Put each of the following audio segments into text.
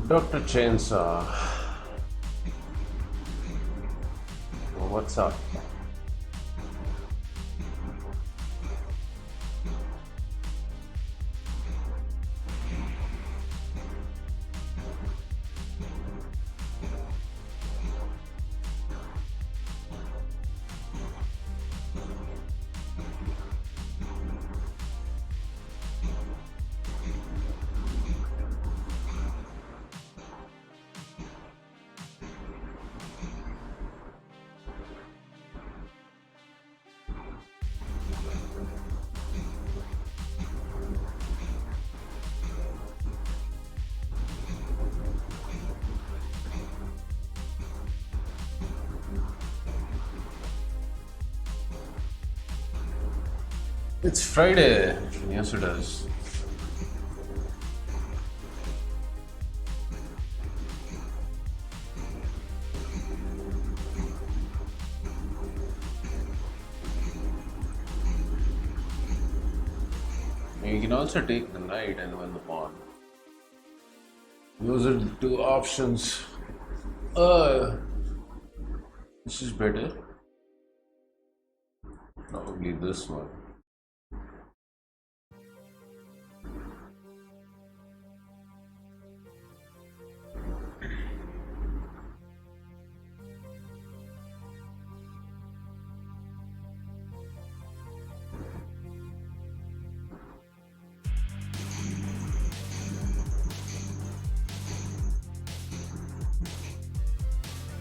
Dr. Chainsaw, what's up? It's Friday. Yes, it is. You can also take the night and win the pawn. Those are the two options. This is better. Probably this one.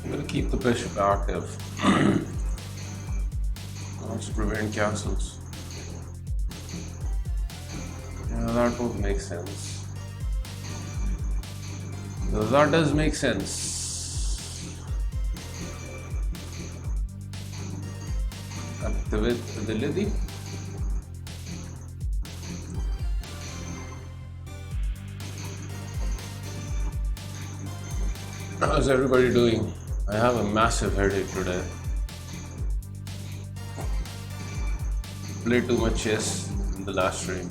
I'm gonna keep the bishop active. Also prevent castles. Yeah, that would make sense. So that does make sense. Activate ability. How's everybody doing? I have a massive headache today. Played too much chess in the last stream.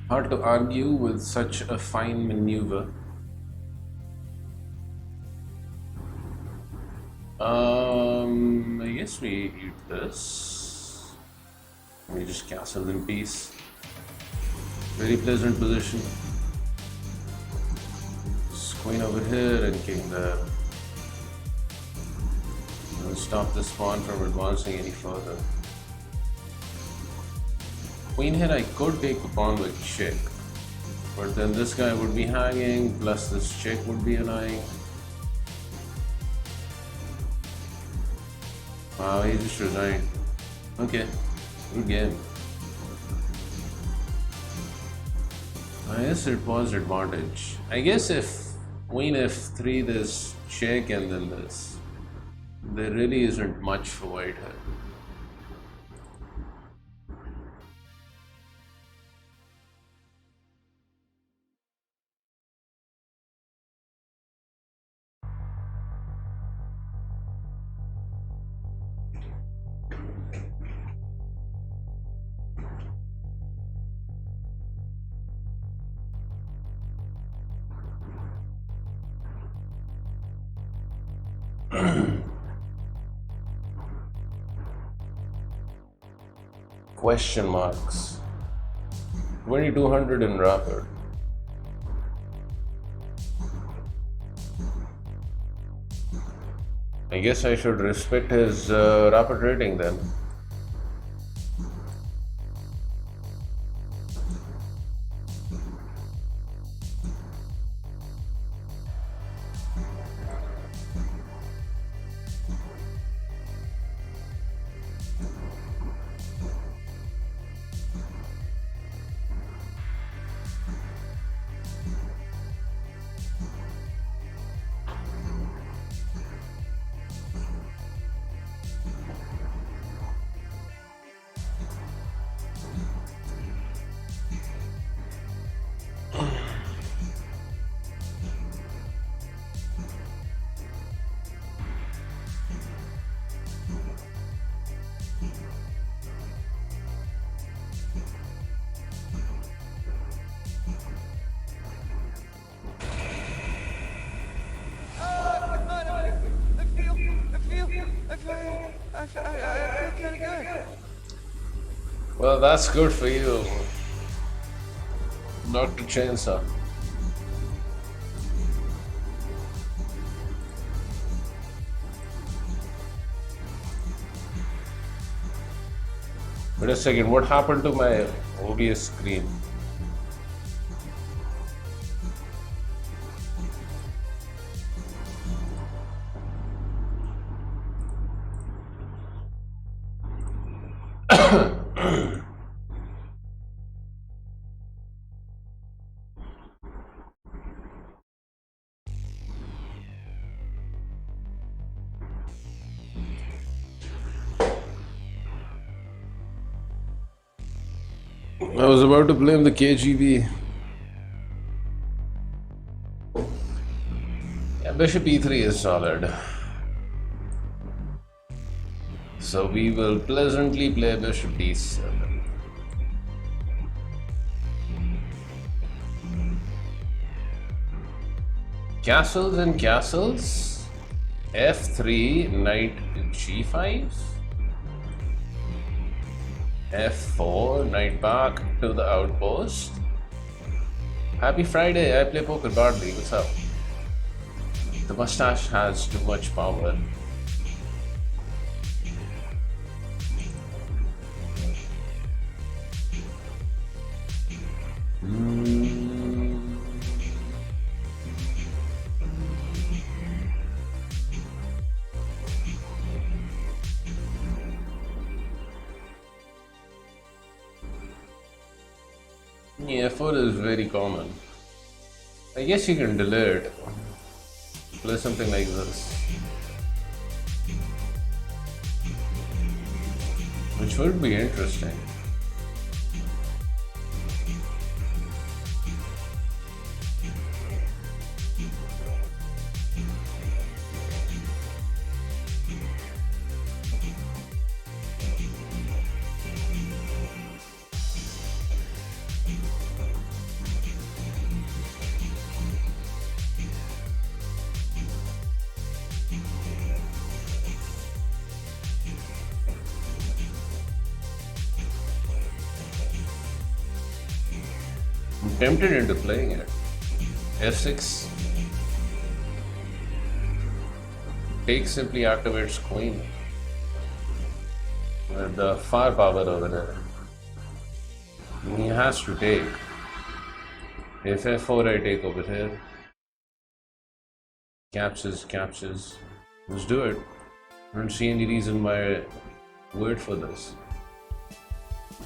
Hard to argue with such a fine maneuver. I guess we eat this. We just castle in peace. Very pleasant position. Just queen over here and king there. I'll stop this pawn from advancing any further. Queen here, I could take the pawn with check. But then this guy would be hanging, plus this chick would be annoying. Wow, he just resigned. Okay, good game. I guess it was advantage. I guess if queen f3, this check and then this, there really isn't much for white here. Question marks. 2200 in rapid. I guess I should respect his rapid rating then. I feel kind of good. Well, that's good for you, Dr. Chainsaw. Wait a second, what happened to my OBS screen? I was about to blame the KGB. Yeah, Bishop E3 is solid. So we will pleasantly play Bishop D7. Castles and castles. F3, knight G5. F4, knight back to the outpost. Happy Friday, I play poker badly. What's up? The mustache has too much power. Yeah, F4 is very common. I guess you can delay it. Play something like this. Which would be interesting. I'm tempted into playing it. F6. Take simply activates queen. With the firepower over there. He has to take. If f4 I take over here. Captures. Let's do it. I don't see any reason why I wait for this.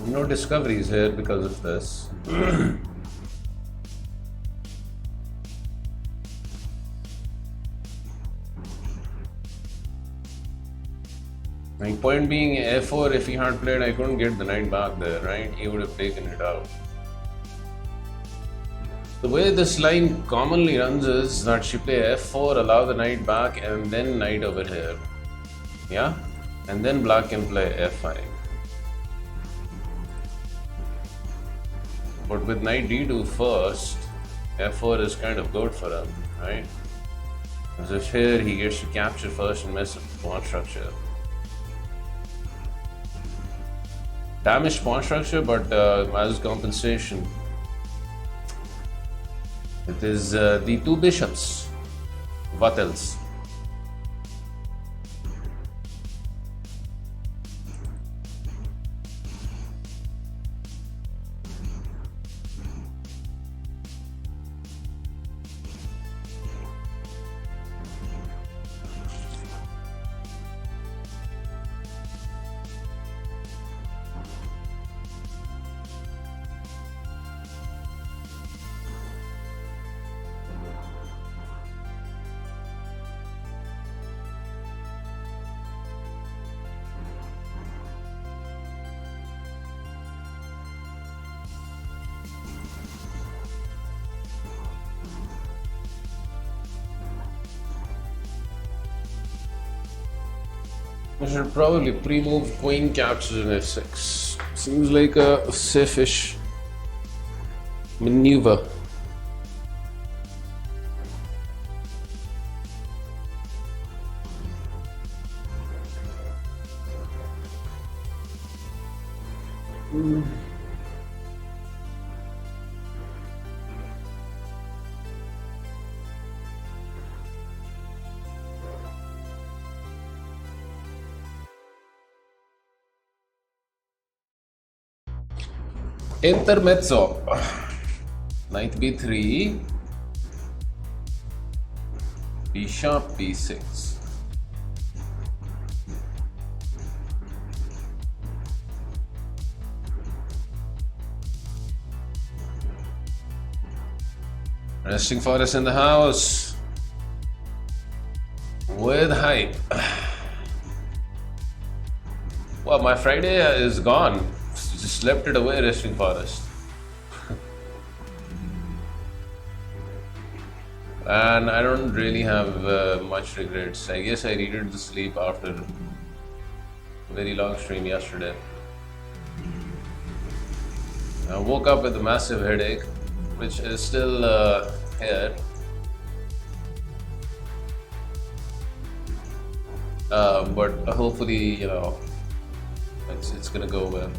No discoveries here because of this. My point being, f4, if he had played, I couldn't get the knight back there, right? He would have taken it out. The way this line commonly runs is that she play f4, allow the knight back, and then knight over here. Yeah? And then black can play f5. But with knight d2 first, f4 is kind of good for him, right? As if here he gets to capture first and mess up the pawn structure. Damaged pawn structure, but as compensation, it is the two bishops. What else? I should probably pre-move queen captures in f6. Seems like a safe-ish maneuver. Intermezzo. Knight b3. B sharp b6. Resting Forest in the house. With hype. Well, my Friday is gone. Just slept it away, Resting Forest. And I don't really have much regrets. I guess I needed the sleep after a very long stream yesterday. I woke up with a massive headache, which is still here. But hopefully, you know, it's gonna go well.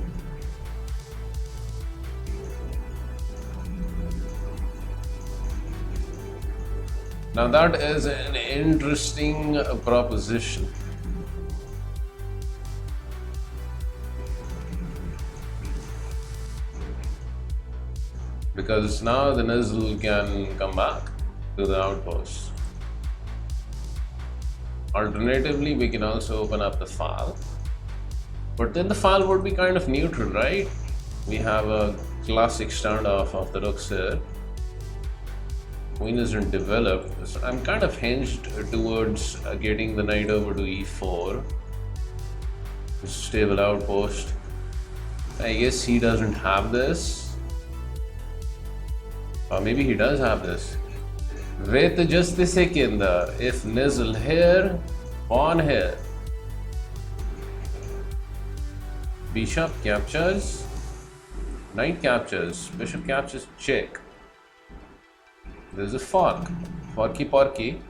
Now that is an interesting proposition. Because now the Nizl can come back to the outpost. Alternatively, we can also open up the file. But then the file would be kind of neutral, right? We have a classic standoff of the rooks here. Queen isn't developed, so I'm kind of hinged towards getting the knight over to e4. Stable outpost. I guess he doesn't have this. Or maybe he does have this. Wait just a second. If Nizl here, pawn here. Bishop captures. Knight captures. Bishop captures. Check. There's a fork. Forky porky.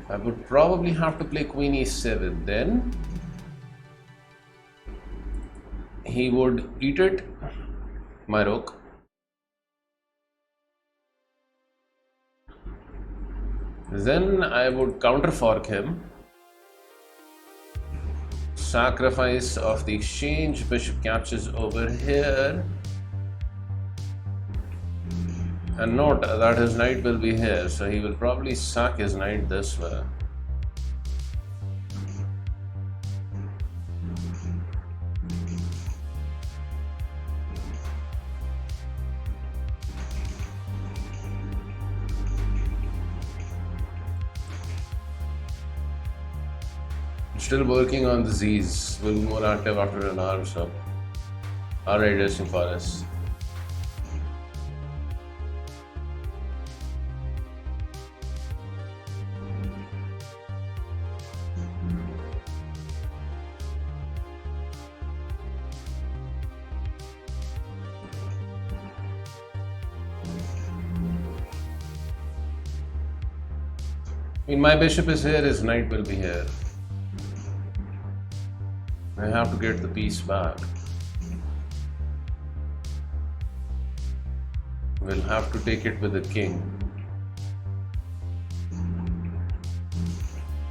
I would probably have to play queen e7. Then he would eat it. My rook. Then I would counter fork him. Sacrifice of the exchange. Bishop captures over here. And note that his knight will be here, so he will probably sack his knight this way. Still working on the Z's. Will be more active after an hour or so. Alright, resting forest. I mean, my bishop is here, his knight will be here. I have to get the piece back. We'll have to take it with the king.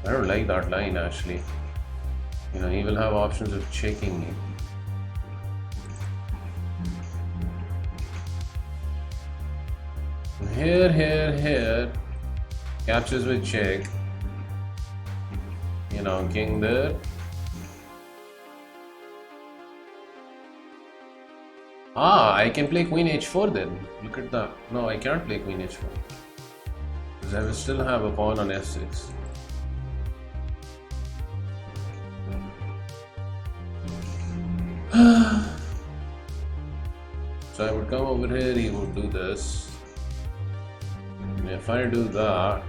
I don't like that line actually. You know, he will have options of checking me. Here. Captures with check. You know, king there. Ah, I can play queen h4 then. Look at that. No, I can't play queen h4. Because I will still have a pawn on f6. So I would come over here, he would do this. And if I do that,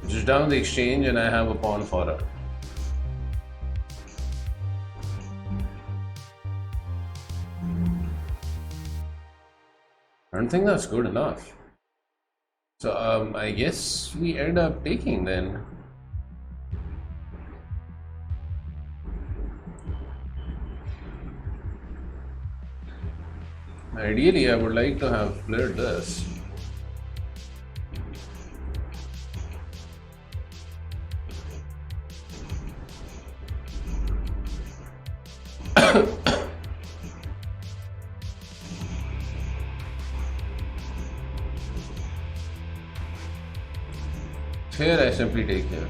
just down the exchange and I have a pawn for her. I don't think that's good enough. So I guess we end up taking then. Ideally, I would like to have played this. Here I simply take here.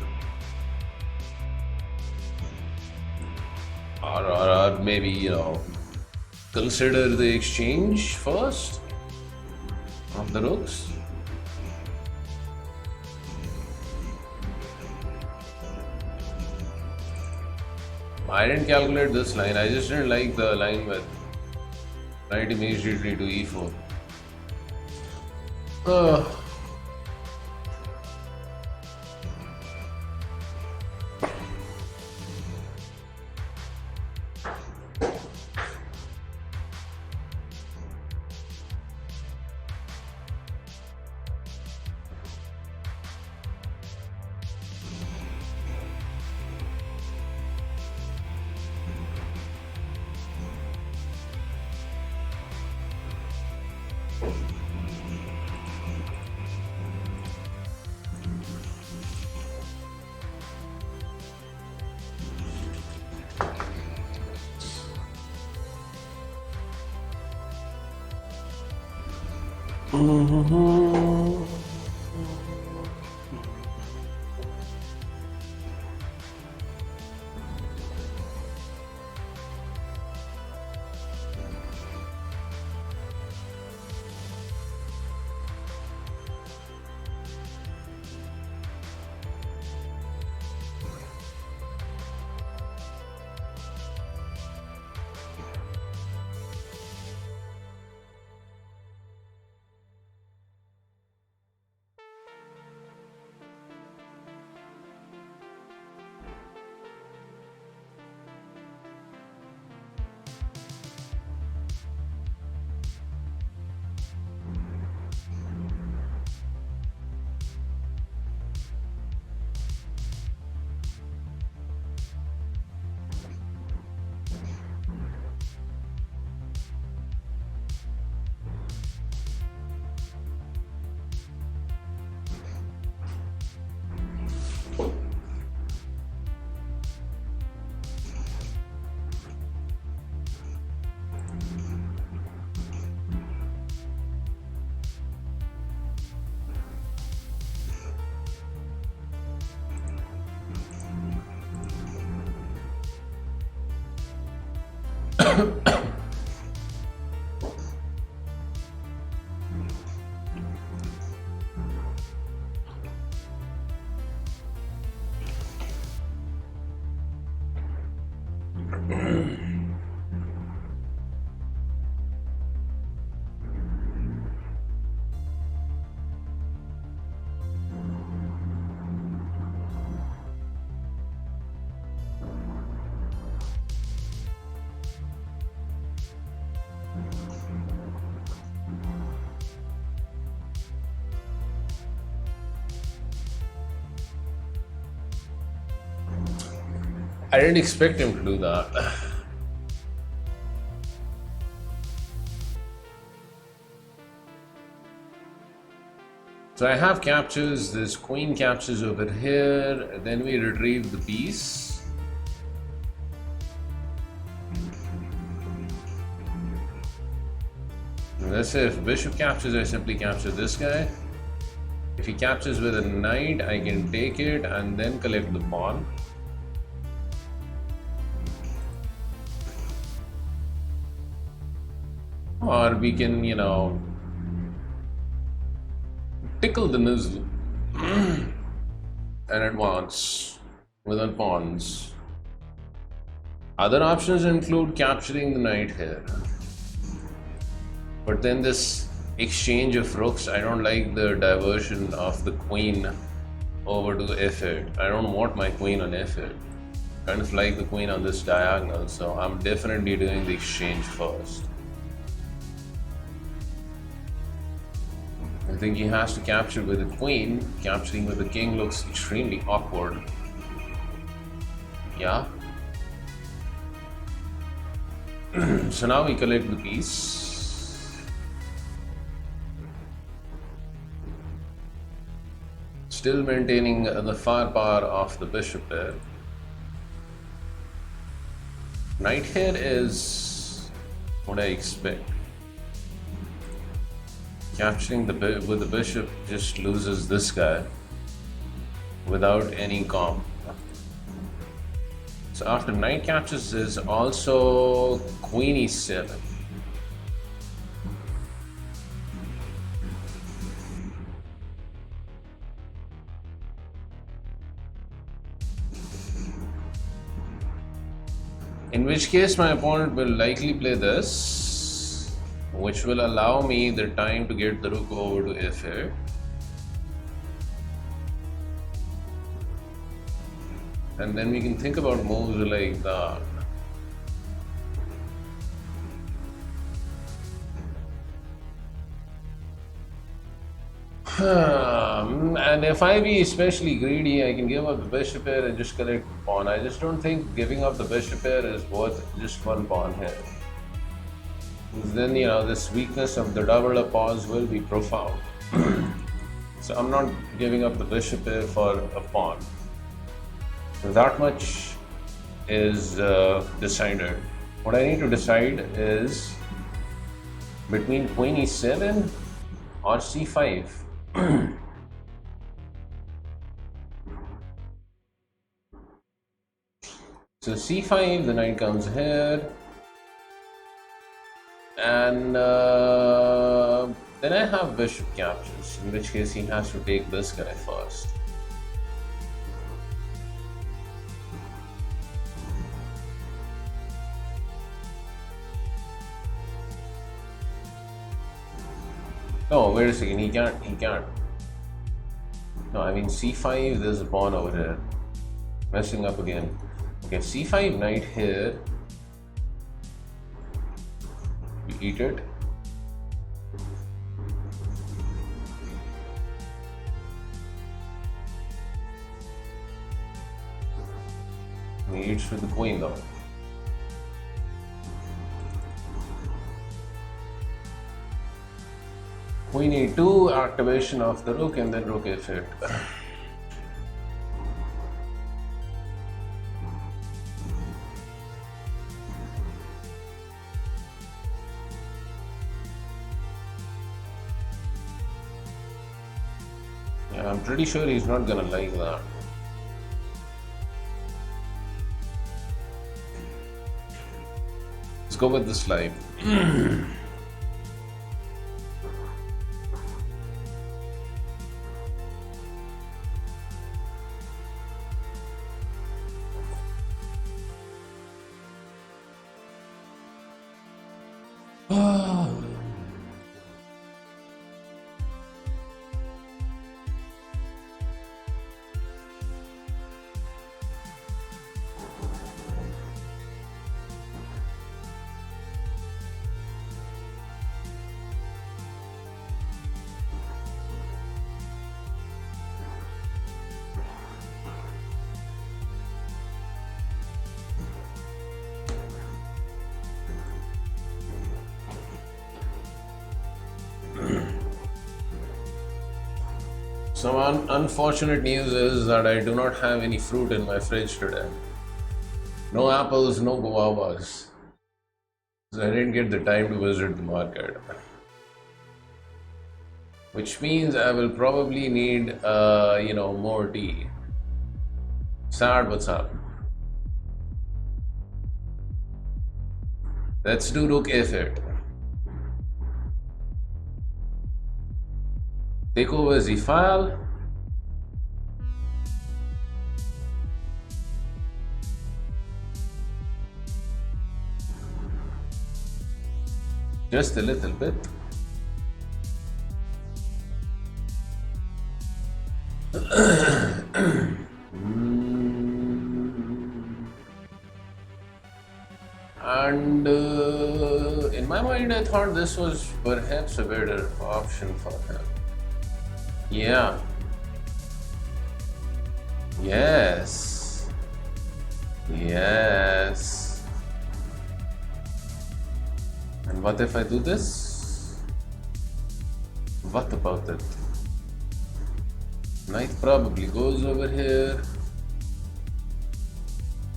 Or maybe, you know, consider the exchange first of the rooks. I didn't calculate this line, I just didn't like the line with knight immediately to e4. I didn't expect him to do that. So I have captures, this queen captures over here, then we retrieve the piece. Let's say if bishop captures, I simply capture this guy. If he captures with a knight, I can take it and then collect the pawn. Or we can, tickle the nozzle and advance with our pawns. Other options include capturing the knight here. But then this exchange of rooks, I don't like the diversion of the queen over to f8. I don't want my queen on f8. Kind of like the queen on this diagonal, so I'm definitely doing the exchange first. I think he has to capture with the queen. Capturing with the king looks extremely awkward. Yeah. So now we collect the piece. Still maintaining the firepower of the bishop there. Knight here is what I expect. Capturing with the bishop just loses this guy without any comp. So after knight captures is also queen e7. In which case my opponent will likely play this, which will allow me the time to get the rook over to f8. And then we can think about moves like that. And if I be especially greedy, I can give up the bishop here and just collect the pawn. I just don't think giving up the bishop here is worth just one pawn here. Because then, this weakness of the double up pause will be profound. So I'm not giving up the bishop here for a pawn. That much is decided. What I need to decide is between queen e7 or c5. So c5, the knight comes here, and then I have bishop captures, in which case he has to take this guy first. Oh, wait a second, he can't. No, I mean c5, there's a pawn over here. Messing up again. Okay, c5 knight here. We eat it. He eats with the queen though. Queen e2, activation of the rook, and then rook f8. Yeah, I'm pretty sure he's not gonna like that. go with this live. Some unfortunate news is that I do not have any fruit in my fridge today. No apples, no guavas. So I didn't get the time to visit the market. Which means I will probably need, more tea. Sad, what's up? Let's do Rook F8. Take over the file. Just a little bit. And in my mind, I thought this was perhaps a better option for him. Yeah. Yes. Yes. And what if I do this? What about it? Knight probably goes over here.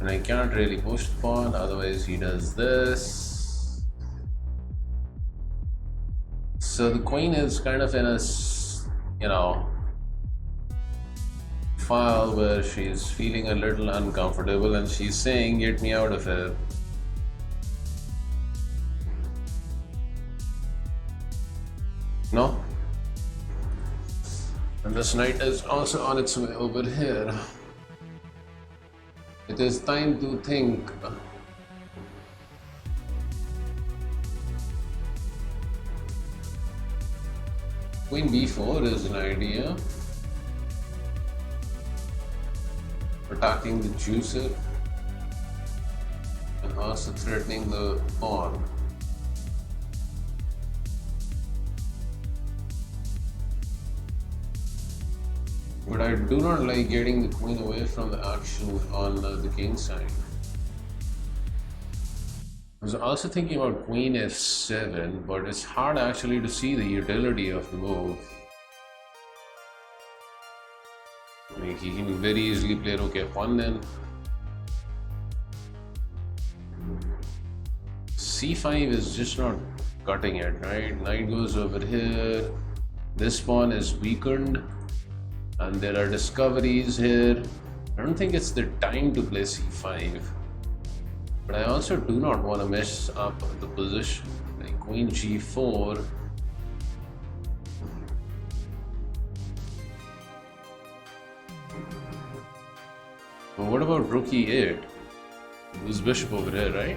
And I can't really push the pawn, otherwise he does this. So the queen is kind of in a file where she's feeling a little uncomfortable and she's saying, get me out of here. No? And this knight is also on its way over here. It is time to think. Queen b4 is an idea. Attacking the juicer and also threatening the pawn. But I do not like getting the queen away from the action on the king side. I was also thinking about queen f7, but it's hard actually to see the utility of the move. Like he can very easily play rook f1 then. c5 is just not cutting it, right? Knight goes over here. This pawn is weakened. And there are discoveries here. I don't think it's the time to play c5. But I also do not want to mess up the position. Like queen g4. But what about rook e8? There's bishop over here, right?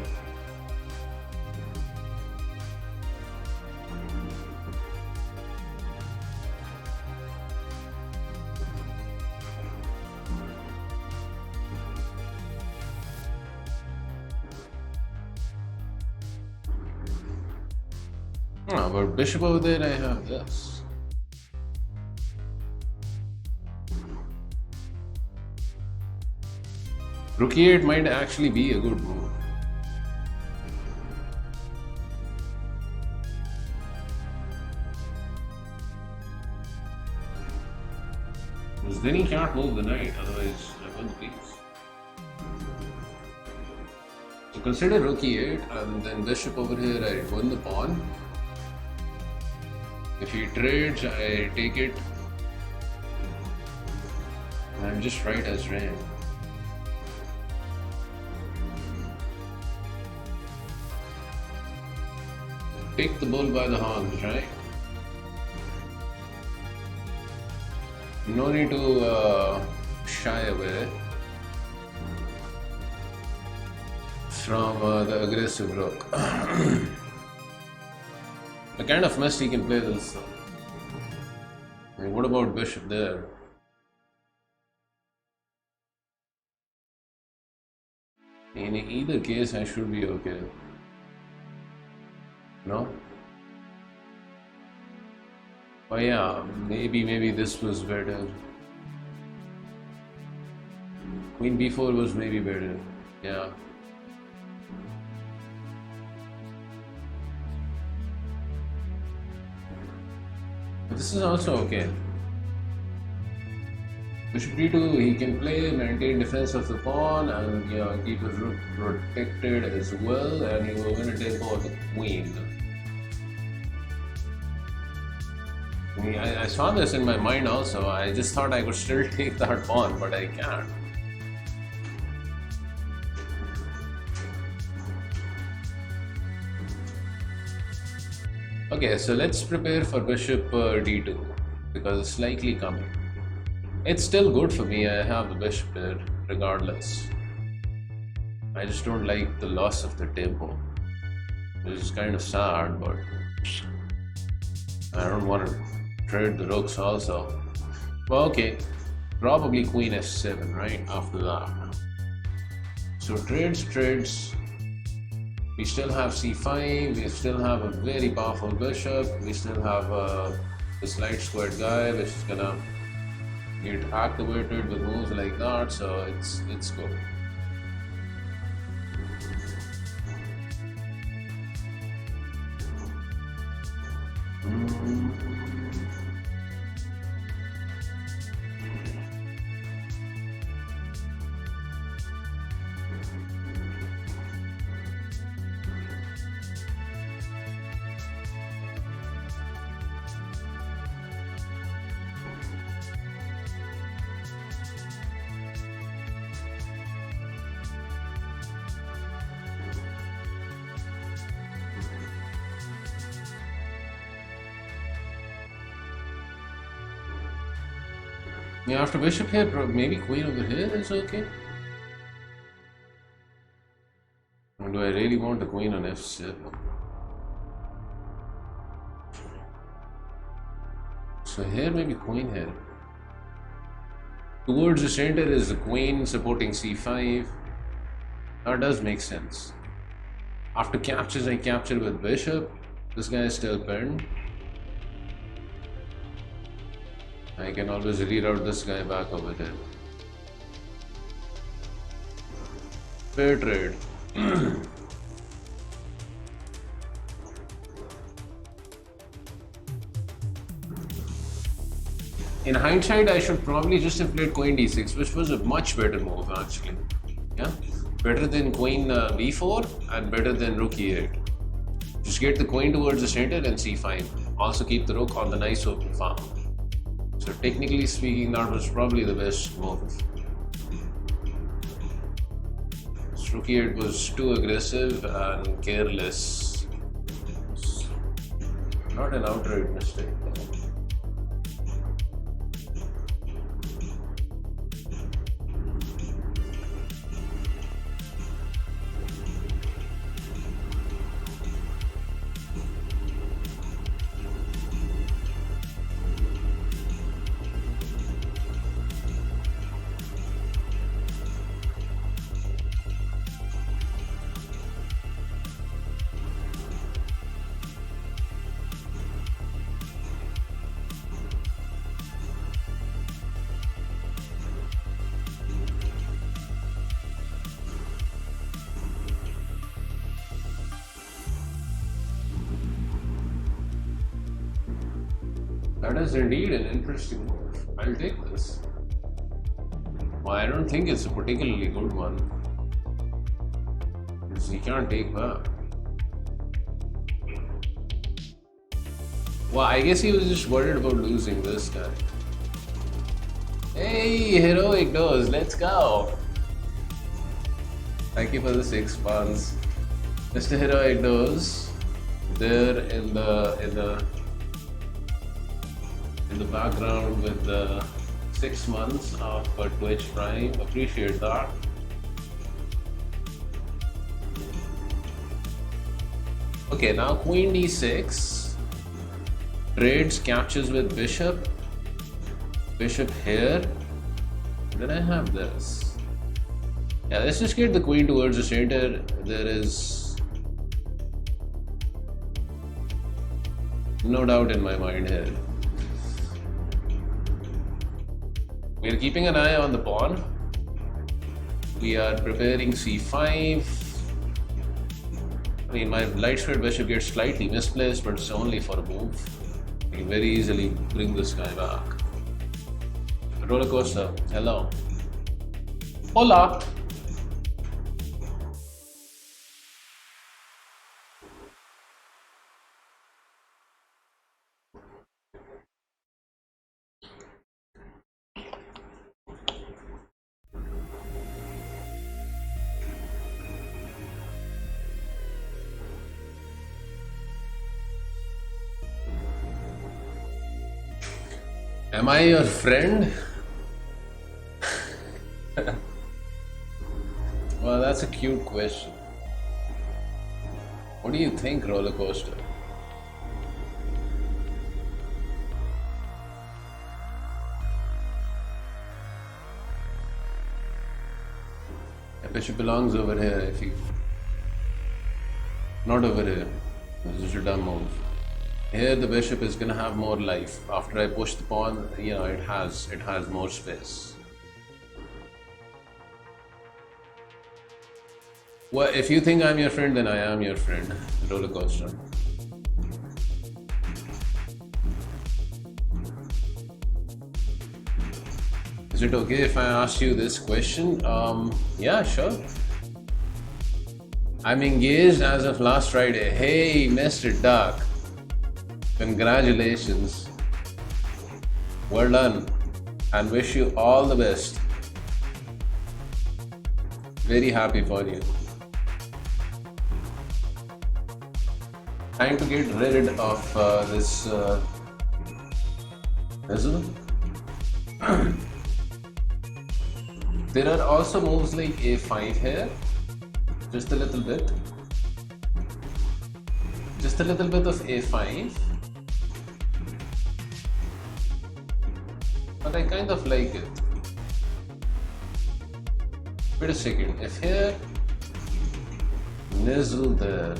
But bishop over there, I have this. Rook e8 might actually be a good move. Because then he can't move the knight, otherwise I win the piece. So consider rook e8 and then bishop over here, I win the pawn. If he trades, I take it. And I'm just right as rain. take the bull by the horns, right? No need to shy away from the aggressive rook. The kind of mess he can play this. I mean, what about bishop there? In either case, I should be okay. No? Oh yeah, maybe this was better. Queen b4 was maybe better. Yeah. But this is also okay. Bishop d2, he can play, maintain defense of the pawn, and keep his rook protected as well, and he will win a tempo of the queen. I saw this in my mind also. I just thought I could still take that pawn, but I can't. Okay, so let's prepare for bishop d2 because it's likely coming. It's still good for me. I have the bishop there regardless. I just don't like the loss of the tempo, which is kind of sad, but I don't want to trade the rooks also. Well, okay, probably queen f7 right after that. So trades. We still have c5, we still have a very powerful bishop, we still have this light squared guy which is gonna get activated with moves like that, so it's good. Yeah, after bishop here, maybe queen over here is okay. Or do I really want the queen on f7? So here, maybe queen here. Towards the center is the queen supporting c5. That does make sense. After captures, I capture with bishop. This guy is still pinned. I can always reroute this guy back over there. Fair trade. In hindsight, I should probably just have played queen d6, which was a much better move actually. Yeah, better than queen b4 and better than rook e8. Just get the queen towards the center and c5. Also keep the rook on the nice open farm. So technically speaking, that was probably the best move. Rook e8 was too aggressive and careless. Not an outright mistake though. That is indeed an interesting move. I'll take this. Well, I don't think it's a particularly good one. Because he can't take back. Well, I guess he was just worried about losing this guy. Hey, heroic dose, let's go! Thank you for the 6 pounds. Mr. Heroic Dose, there in the background with the 6 months of Twitch Prime. Appreciate that. Okay, now Queen D6 trades, captures with Bishop. Bishop here. Then I have this. Yeah, let's just get the Queen towards the center. There is no doubt in my mind here. We are keeping an eye on the pawn. We are preparing C5. I mean, my light squared bishop gets slightly misplaced, but it's only for a move. I can very easily bring this guy back. Roller coaster, hello. Hola. Am I your friend? Well, that's a cute question. What do you think, roller coaster? The bishop belongs over here if you... Not over here. This is a dumb move. Here the bishop is gonna have more life. After I push the pawn, you know, it has more space. Well, if you think I'm your friend, then I am your friend, roller coaster. Is it okay if I ask you this question? Yeah, sure. I'm engaged as of last Friday. Hey, Mr. Duck. Congratulations. Well done. And wish you all the best. Very happy for you. Time to get rid of this puzzle. There are also moves like A5 here. Just a little bit. Just a little bit of A5. But I kind of like it. Wait a second. If here, nizzle there.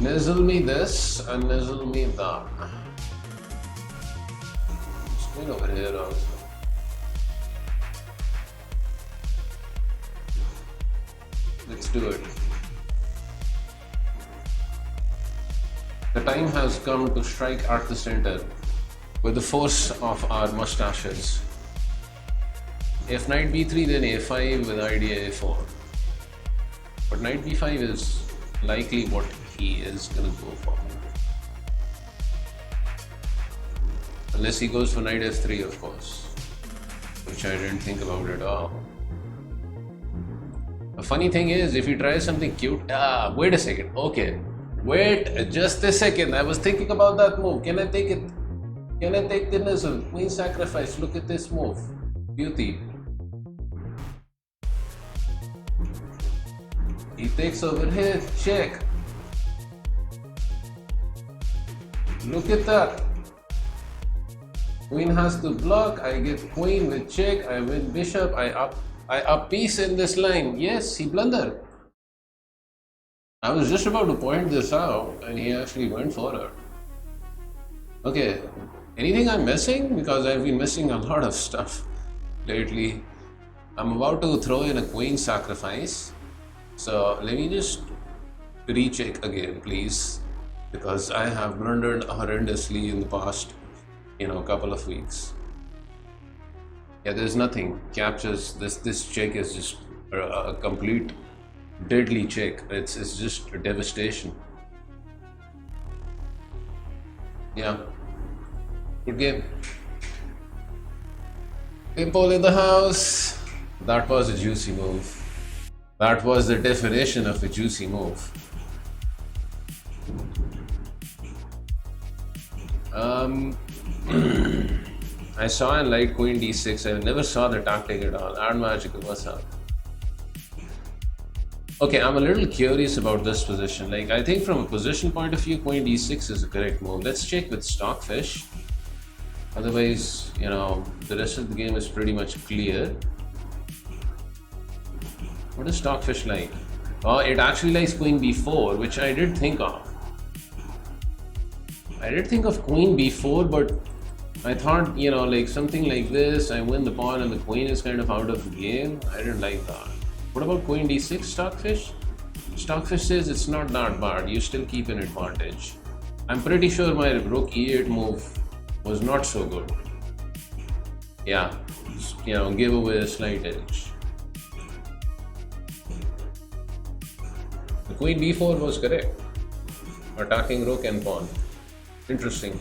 Nizzle me this and nizzle me that. Just going over here also. Let's do it. The time has come to strike at the center with the force of our mustaches. If knight b3, then a5 with idea a4. But knight b5 is likely what he is gonna go for. Unless he goes for knight f3, of course, which I didn't think about at all. The funny thing is, if you try something cute, wait a second, okay, wait just a second, I was thinking about that move. Can I take it? Can I take the nizzle? Queen sacrifice, look at this move, beauty. He takes over here, check. Look at that. Queen has to block, I get queen with check, I win bishop, I up piece in this line. Yes, he blundered. I was just about to point this out and he actually went for her. Okay, anything I'm missing? Because I've been missing a lot of stuff lately. I'm about to throw in a queen sacrifice. So let me just recheck again, please, because I have blundered horrendously in the past, couple of weeks. Yeah, there's nothing. Captures this check is just a complete deadly check. It's just a devastation. Yeah. Good game. Impole in the house. That was a juicy move. That was the definition of a juicy move. Um, I saw in light queen d6. I never saw the tactic at all. Add magical, what's up? Okay, I'm a little curious about this position. Like, I think from a position point of view, queen d6 is the correct move. Let's check with stockfish. Otherwise, you know, the rest of the game is pretty much clear. What is stockfish like? Oh, it actually likes queen b4, which I did think of. I did think of queen b4, but I thought, you know, like something like this, I win the pawn and the queen is kind of out of the game. I didn't like that. What about queen d6, stockfish? Stockfish says it's not that bad, you still keep an advantage. I'm pretty sure my rook e8 move was not so good. Yeah, you know, give away a slight edge. The queen b4 was correct. Attacking rook and pawn. Interesting.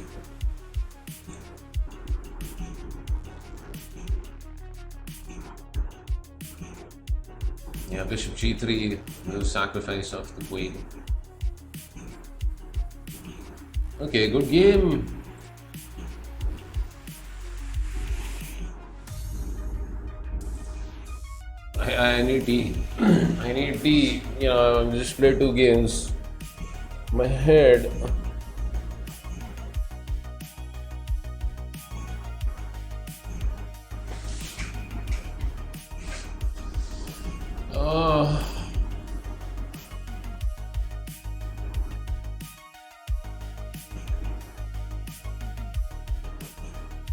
Yeah, bishop g3, the sacrifice of the queen. Okay, good game. I need tea. I need tea. You know, I just played 2 games. My head.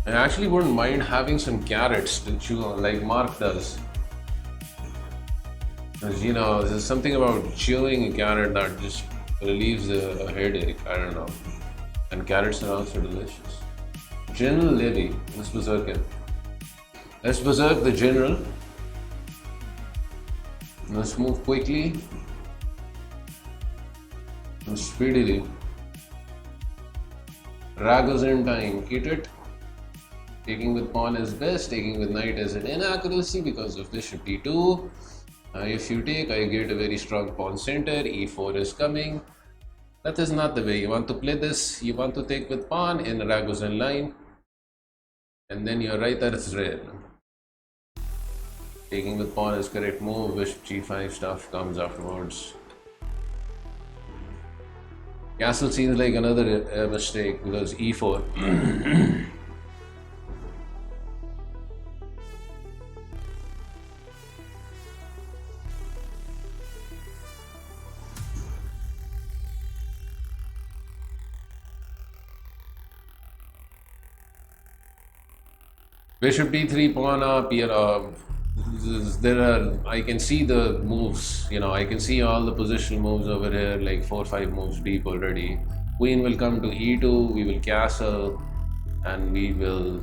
I actually wouldn't mind having some carrots to chew on, like Mark does. Because, you know, there's something about chewing a carrot that just relieves a headache. I don't know. And carrots are also delicious. General Levy, let's berserk him. Let's berserk the general. Let's move quickly and speedily. Raggers in time, hit it. Taking with pawn is best, taking with knight is an inaccuracy because of bishop d2. If you take, I get a very strong pawn center, e4 is coming. That is not the way you want to play this. You want to take with pawn in Ragozin line. And then your right is rare. Taking with pawn is correct move, bishop g5 stuff comes afterwards. Castle seems like another mistake because e4. Bishop d3, pawn up, you know, I can see the moves, you know, I can see all the positional moves over here, like 4 or 5 moves deep already. Queen will come to e2, we will castle, and we'll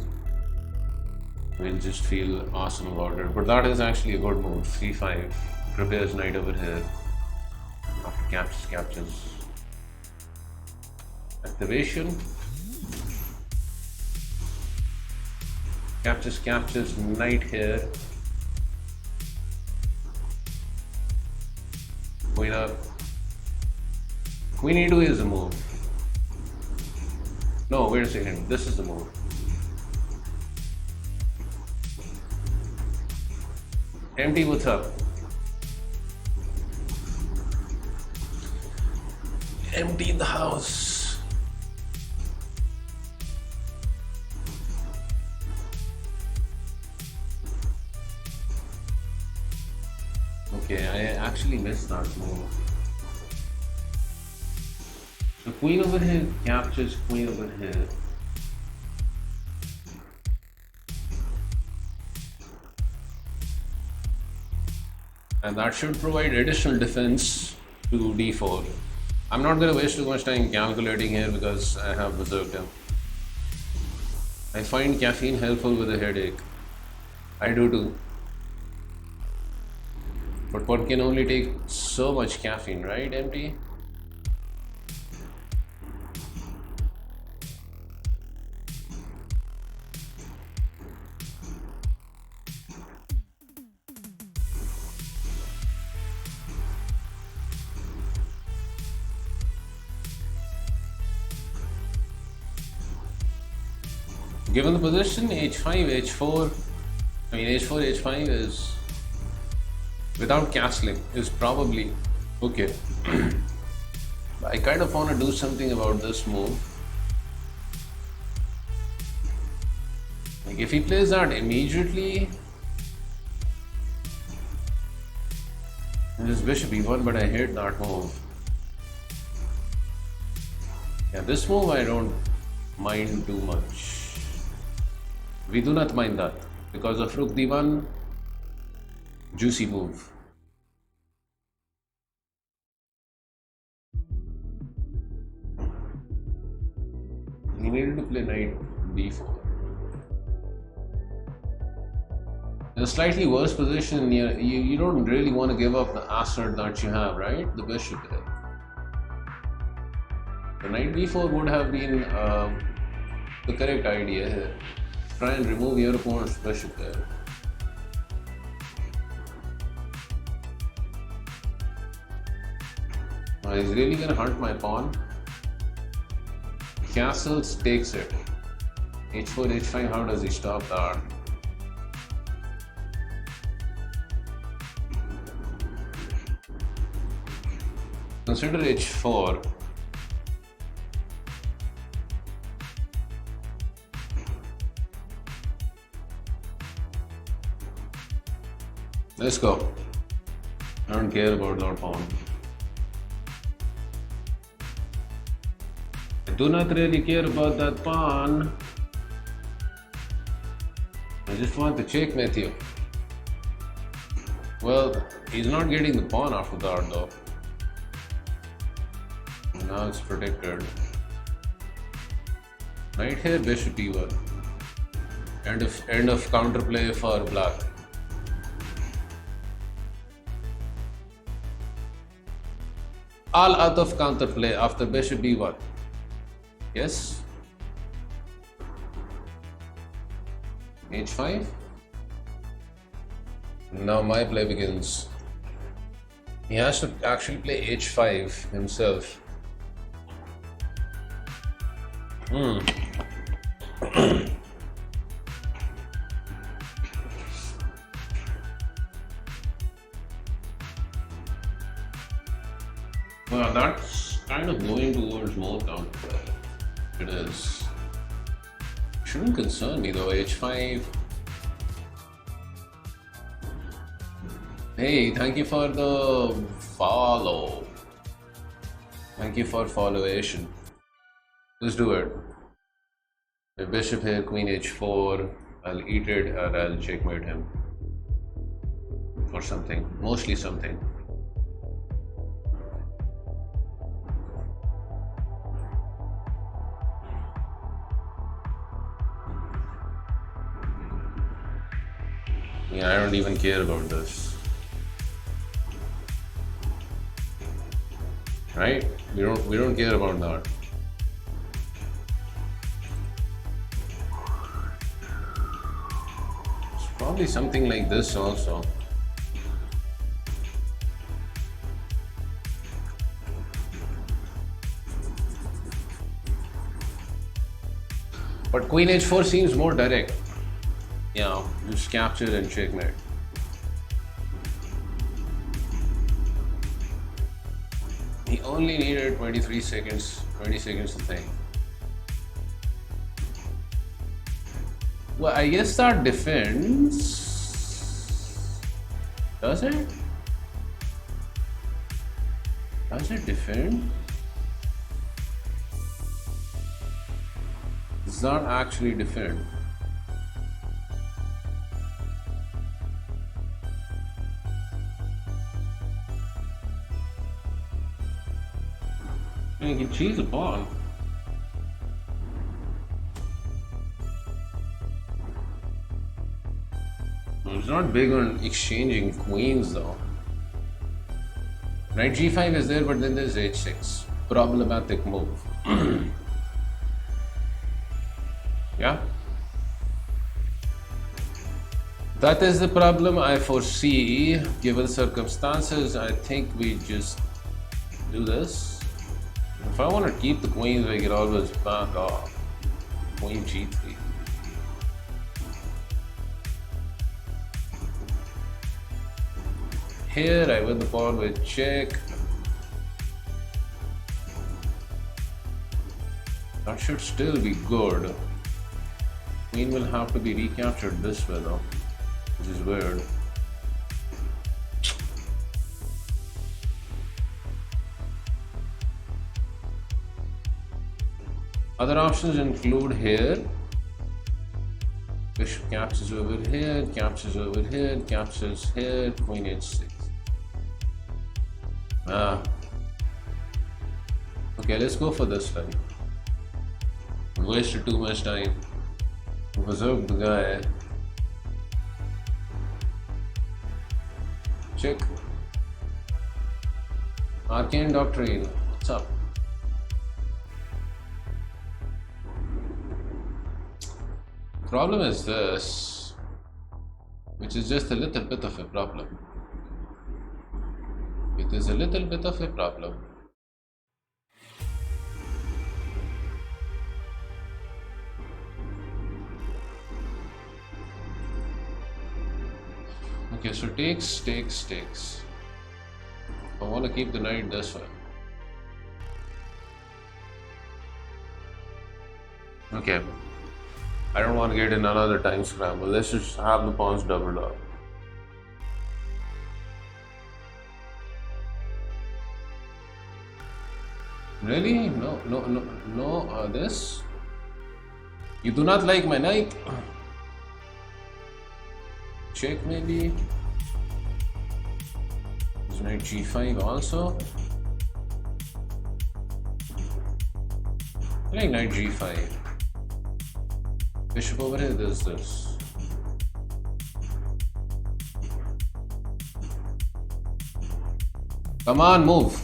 just feel awesome about it. But that is actually a good move, c5, prepares knight over here, after captures. Activation. Captures knight here. Queen up. Queen e2 is the move. No, wait a second. This is the move. Empty, what's up? Empty the house. Okay, I actually missed that move. So queen over here captures queen over here. And that should provide additional defense to d4. I'm not going to waste too much time calculating here because I have berserked him. I find caffeine helpful with a headache. I do too. But one can only take so much caffeine, right, MT? Given the position, h5, h4, I mean h4, h5 is, without castling, is probably okay. I kind of want to do something about this move. Like if he plays that immediately, this bishop e1, but I hate that move. Yeah, this move I don't mind too much. We do not mind that because of rook d1, juicy move. He needed to play knight b4. In a slightly worse position, you don't really want to give up the asset that you have, right? The bishop there. The knight b4 would have been the correct idea here. Try and remove your opponent's bishop there. Now he's really gonna hunt my pawn. Castles takes it. h4, h5, how does he stop that? Consider h4. Let's go. I don't care about that pawn. I do not really care about that pawn. I just want to checkmate you. Well, he's not getting the pawn after that though. Now it's protected. Right here, bishop e1. End of counterplay for black. All out of counterplay after bishop e1. Yes. h5. Now my play begins. He has to actually play h5 himself. Well, that's kind of going towards more counterplay. It is. Shouldn't concern me though, h5. Hey, thank you for the follow. Thank you for followation. Let's do it. The bishop here, queen h4. I'll eat it and I'll checkmate him. Or something. Mostly something. Yeah, I don't even care about this. Right? We don't care about that. It's probably something like this also. But queen h4 seems more direct. Yeah, just capture and checkmate. He only needed 23 seconds, 20 seconds to think. Well, I guess that defends. Does it? Does it defend? Does that actually defend? You can cheese a pawn. It's not big on exchanging queens though. Knight g5 is there, but then there's h6. Problematic move. Yeah? That is the problem I foresee. Given circumstances, I think we just do this. If I want to keep the queens, I can always back off. Queen g3. here. I win the pawn with check. That should still be good. Queen will have to be recaptured this way though, which is weird. Other options include here. Bishop captures over here, captures over here, captures here, queen h6. Okay, let's go for this one. Wasted too much time. Berserk the guy. Check. Arcane Doctrine. What's up? Problem is this, which is just a little bit of a problem. It is a little bit of a problem. Okay, so takes. I want to keep the knight this way. Okay. I don't want to get in another time scramble. Let's just have the pawns doubled up. Really? No, this? You do not like my knight? Check maybe? Is knight g5 also? I like knight g5. Bishop over here, there's this. Come on, move.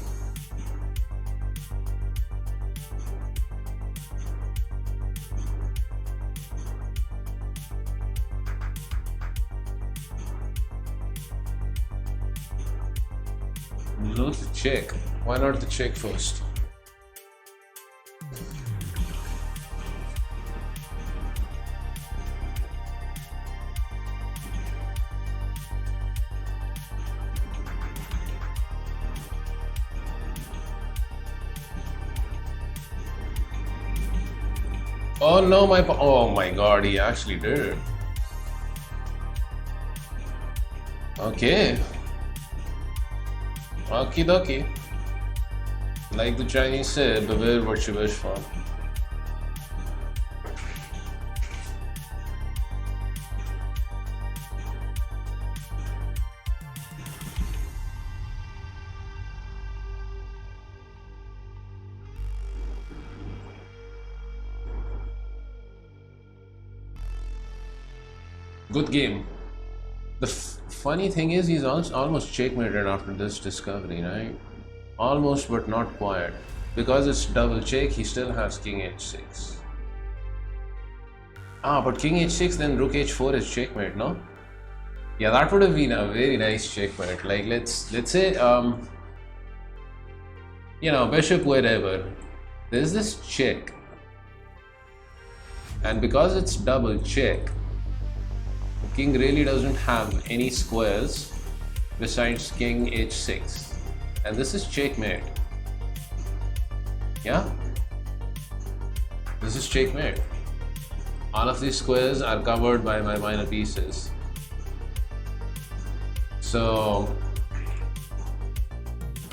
Not the check. Why not the check first? Oh no, oh my god, he actually did. Okay. Okie dokie. Like the Chinese say, beware what you wish for. Good game. The funny thing is, he's almost checkmated after this discovery, right? Almost, but not quite. Because it's double check, he still has king h6. Ah, but king h6, then rook h4 is checkmate, no? Yeah, that would have been a very nice checkmate. Like, let's say, you know, bishop wherever. There's this check. And because it's double check, king really doesn't have any squares besides king h6, and this is checkmate. Yeah, this is checkmate. All of these squares are covered by my minor pieces, so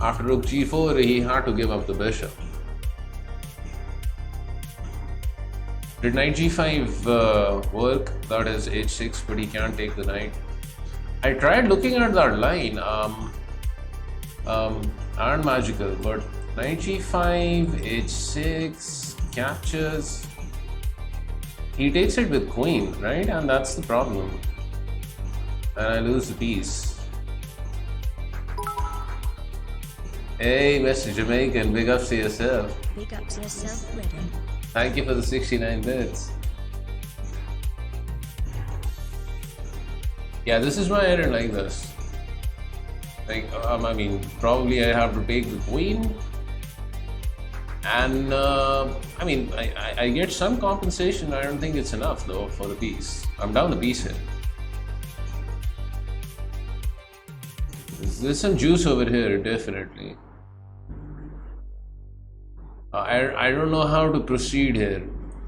after rook g4 he had to give up the bishop. Did knight g5 work? That is h6, but he can't take the knight. I tried looking at that line, aren't magical, but knight g5, h6, captures. He takes it with queen, right? And that's the problem. And I lose the piece. Hey, Mr. Jamaican, big ups to yourself. Big ups yourself, Britain. Thank you for the 69 bits. Yeah, this is why I didn't like this. Like, I mean, probably I have to take the queen. And, I mean, I get some compensation. I don't think it's enough, though, for the piece. I'm down the piece here. There's some juice over here, definitely. I don't know how to proceed here.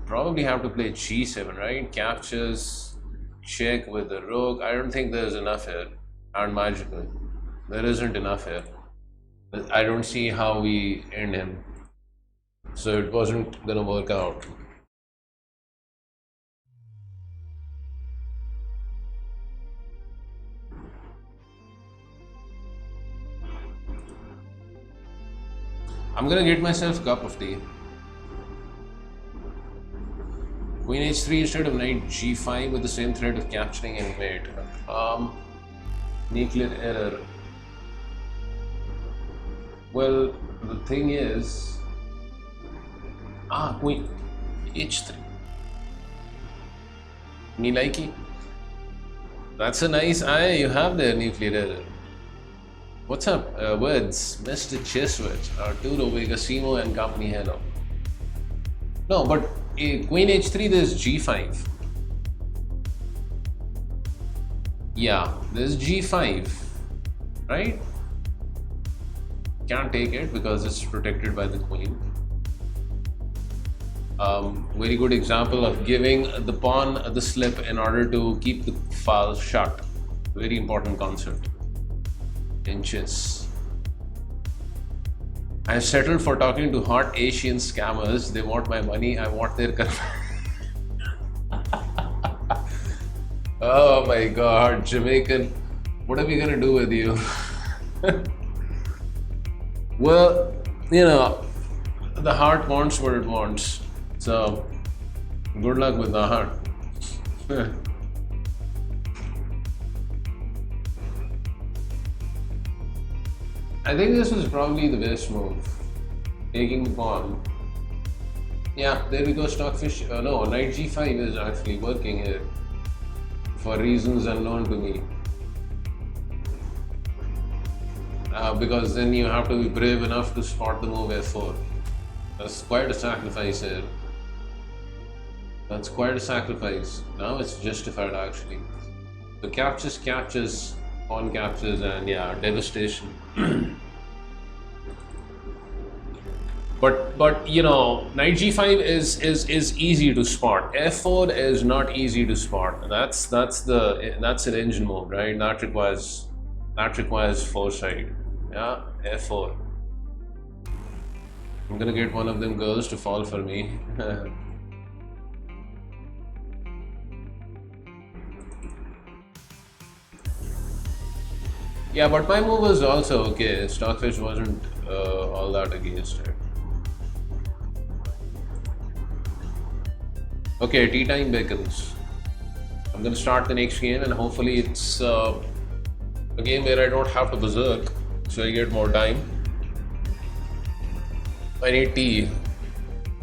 Probably have to play G7, right? Captures, check with the rook. I don't think there's enough here. And magical. There isn't enough here. I don't see how we end him. So it wasn't gonna work out. I'm gonna get myself a cup of tea. Queen h3 instead of knight g5 with the same threat of capturing and mate. Nuclear error. Well, the thing is... Queen h3. Me likey. That's a nice eye you have there, nuclear error. What's up, words? Mr. Chesswitch, Arturo Vega, Simul and company, hello. No, but Queen h3, there's g5. Yeah, there's g5, right? Can't take it because it's protected by the queen. Very good example of giving the pawn the slip in order to keep the file shut. Very important concept. Inches. I settled for talking to hot Asian scammers. They want my money. I want their Oh my god, Jamaican. What are we gonna do with you? Well, you know, the heart wants what it wants. So, good luck with the heart. I think this was probably the best move. Taking the pawn. Yeah, there we go, stockfish. No, knight g5 is actually working here. For reasons unknown to me. Because then you have to be brave enough to spot the move f4. That's quite a sacrifice here. That's quite a sacrifice. Now it's justified actually. So captures, pawn captures, and yeah, devastation. But you know, knight g5 is easy to spot. f4 is not easy to spot. That's an engine move, right? That requires foresight. Yeah, f4. I'm gonna get one of them girls to fall for me. Yeah, but my move was also okay. Stockfish wasn't all that against it. Okay, tea time beckons. I'm gonna start the next game and hopefully it's a game where I don't have to berserk, so I get more time. I need tea.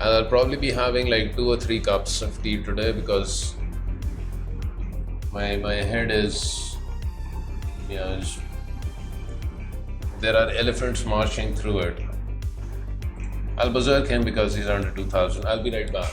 And I'll probably be having like 2 or 3 cups of tea today because my head is, yeah, there are elephants marching through it. I'll berserk him because he's under 2000. I'll be right back.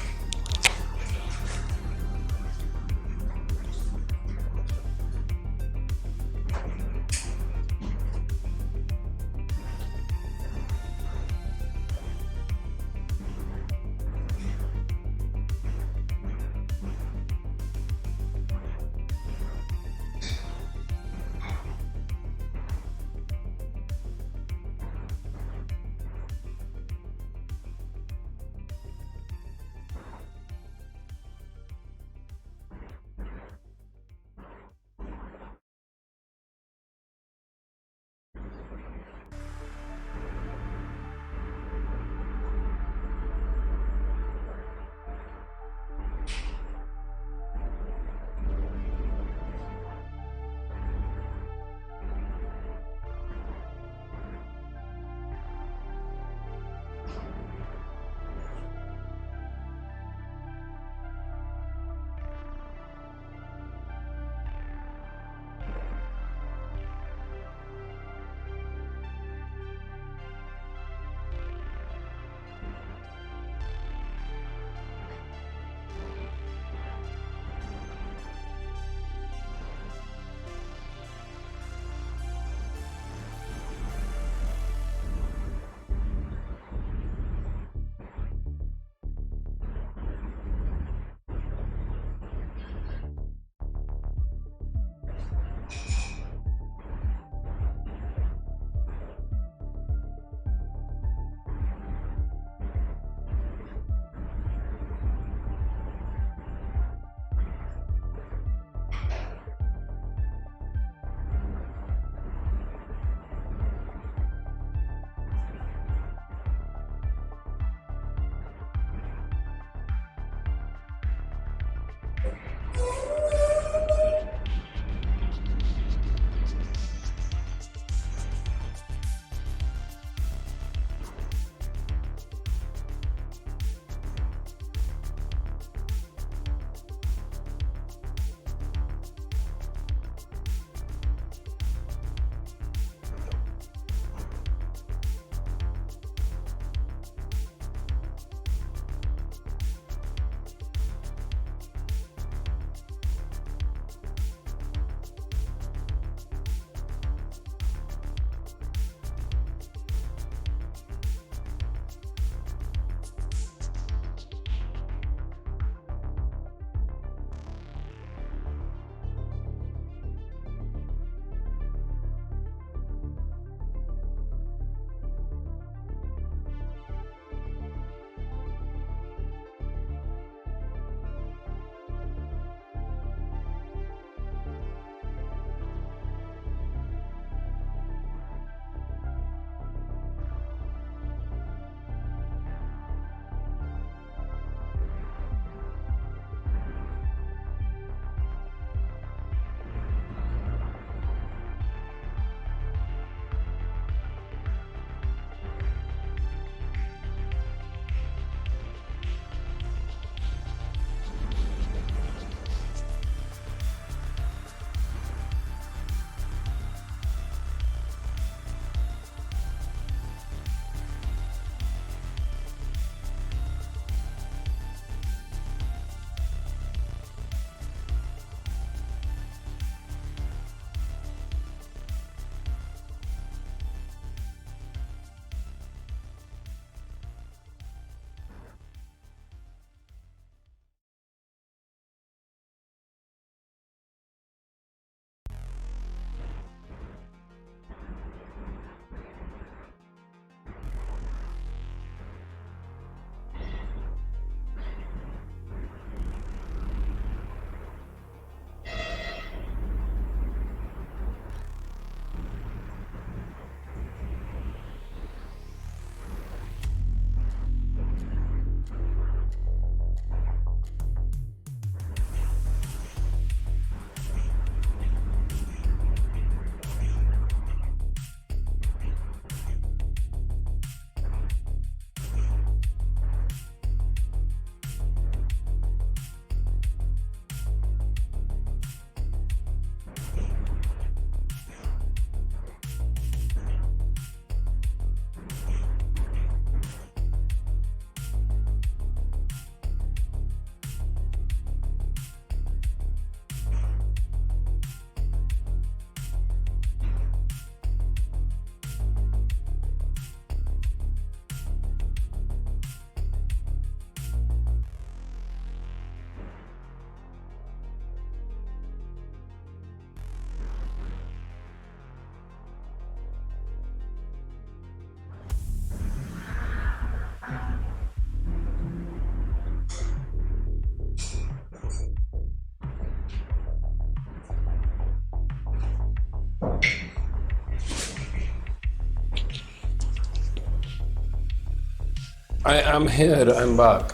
I am here, I'm back.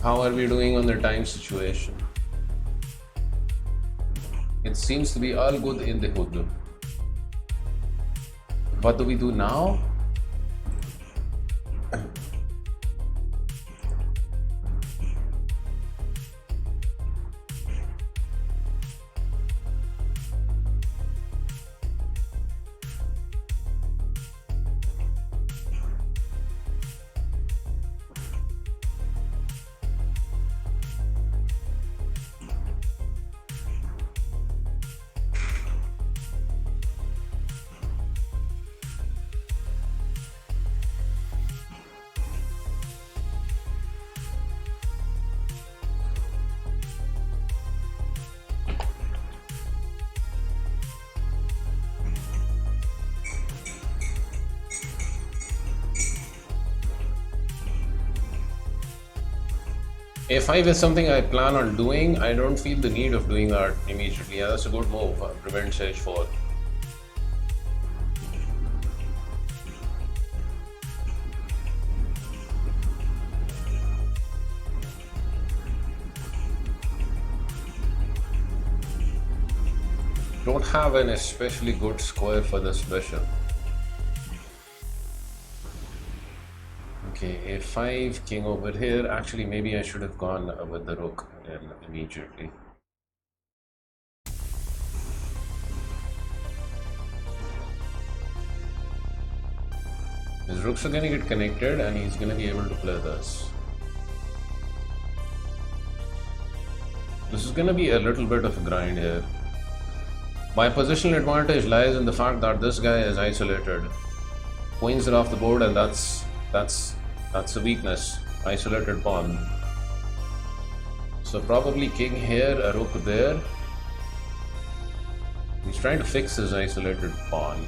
How are we doing on the time situation? It seems to be all good in the hood. What do we do now? A5 is something I plan on doing. I don't feel the need of doing that immediately. Yeah, that's a good move. Prevents H4. Don't have an especially good square for this bishop. Okay, a5, king over here. Actually, maybe I should have gone with the rook immediately. His rooks are going to get connected and he's going to be able to play this. This is going to be a little bit of a grind here. My positional advantage lies in the fact that this guy is isolated. Queens are off the board, and that's a weakness. Isolated pawn. So probably king here, a rook there. He's trying to fix his isolated pawn.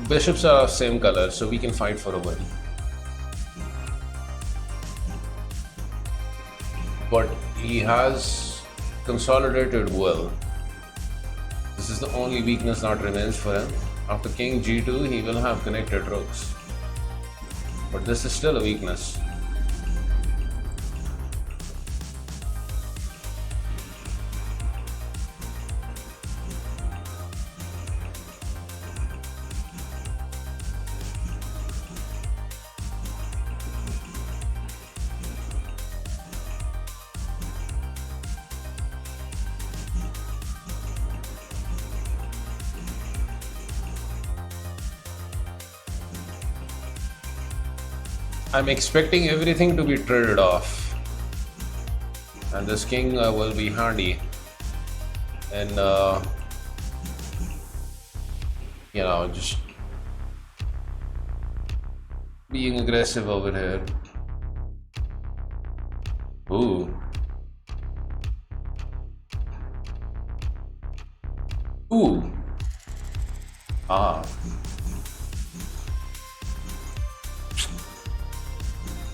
Bishops are same color, so we can fight for a win. But he has consolidated well. This is the only weakness that remains for him. After king g2, he will have connected rooks. But this is still a weakness. I'm expecting everything to be traded off, and this king will be handy, and you know, just being aggressive over here. Ooh. Ooh. Ah.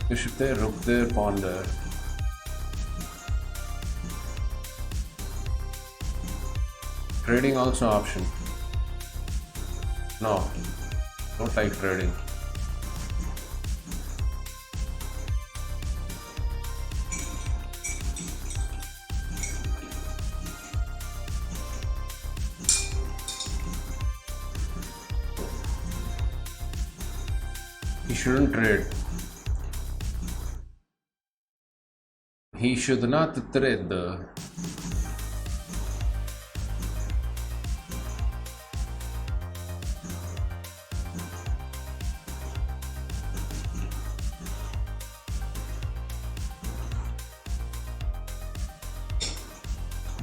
Bishop there, rook there, pawn there. Trading also option. No, don't like trading. He shouldn't trade. He should not trade.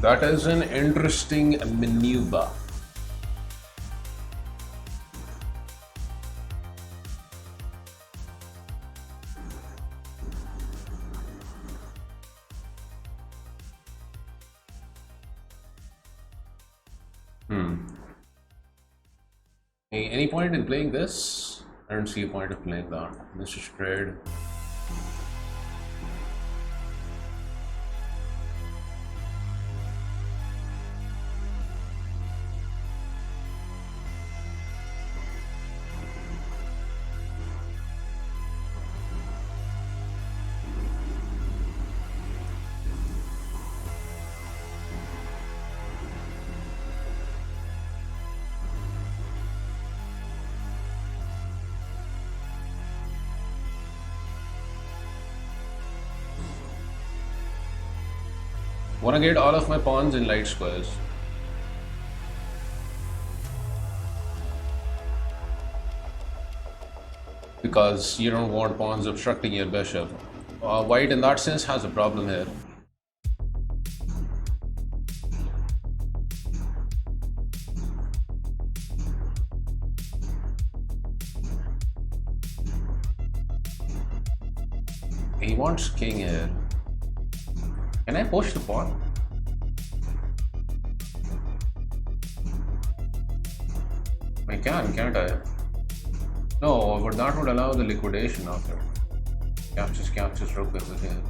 That is an interesting maneuver. Any point in playing this? I don't see a point of playing that. Let's just trade. Wanna get all of my pawns in light squares. Because you don't want pawns obstructing your bishop. White in that sense has a problem here. He wants king here. Can I push the pawn? I can, can't I? No, but that would allow the liquidation after. Captures rook over here.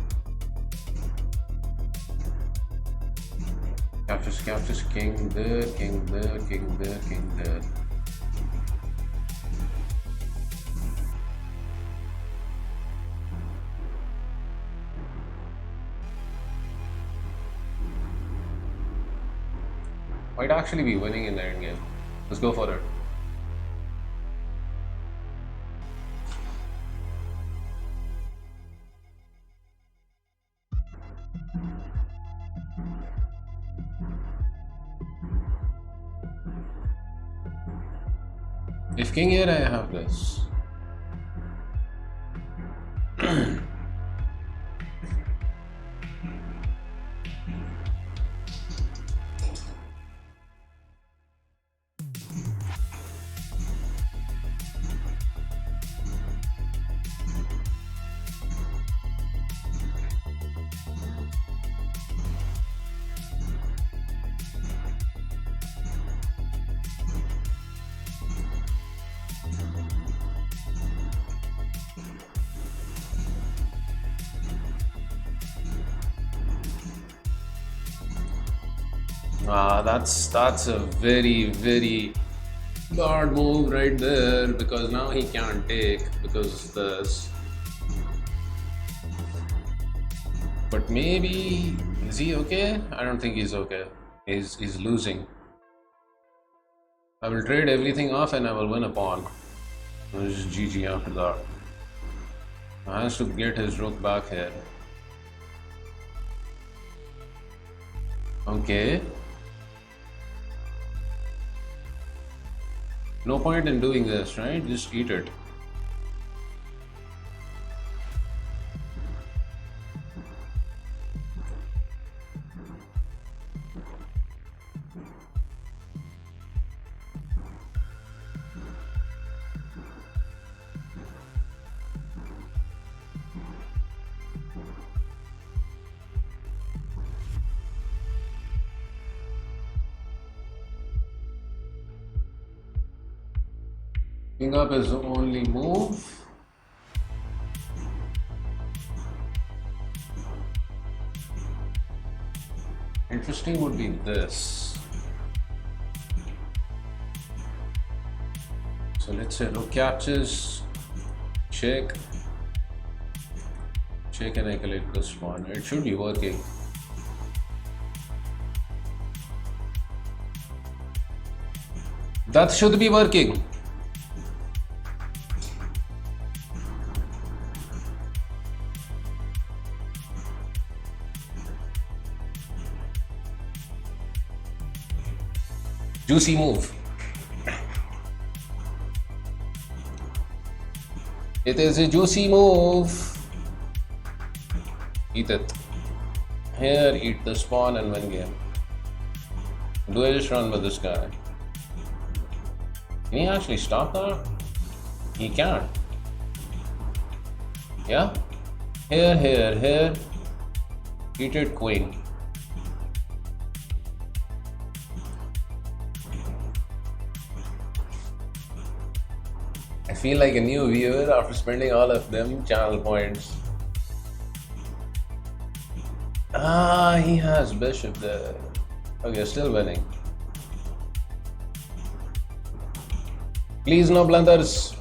Captures king there, king there, king there, king there. Might actually be winning in the end game. Let's go for it. If king here, I have this. That's a very bad move right there, because now he can't take because of this. But maybe, is he okay? I don't think he's okay. He's losing. I will trade everything off and I will win a pawn. It's just GG after that. He has to get his rook back here. Okay. No point in doing this, right? Just eat it. King up is the only move. Interesting would be this. So let's say rook captures, check, and I collect this pawn. It should be working. That should be working. Juicy move. It is a juicy move. Eat it. Here, eat the spawn and win game. Do I just run with this guy? Can he actually stop that? He can't. Yeah? Here. Treated queen. I feel like a new viewer after spending all of them channel points. Ah, he has bishop there. Okay, still winning. Please no blunders.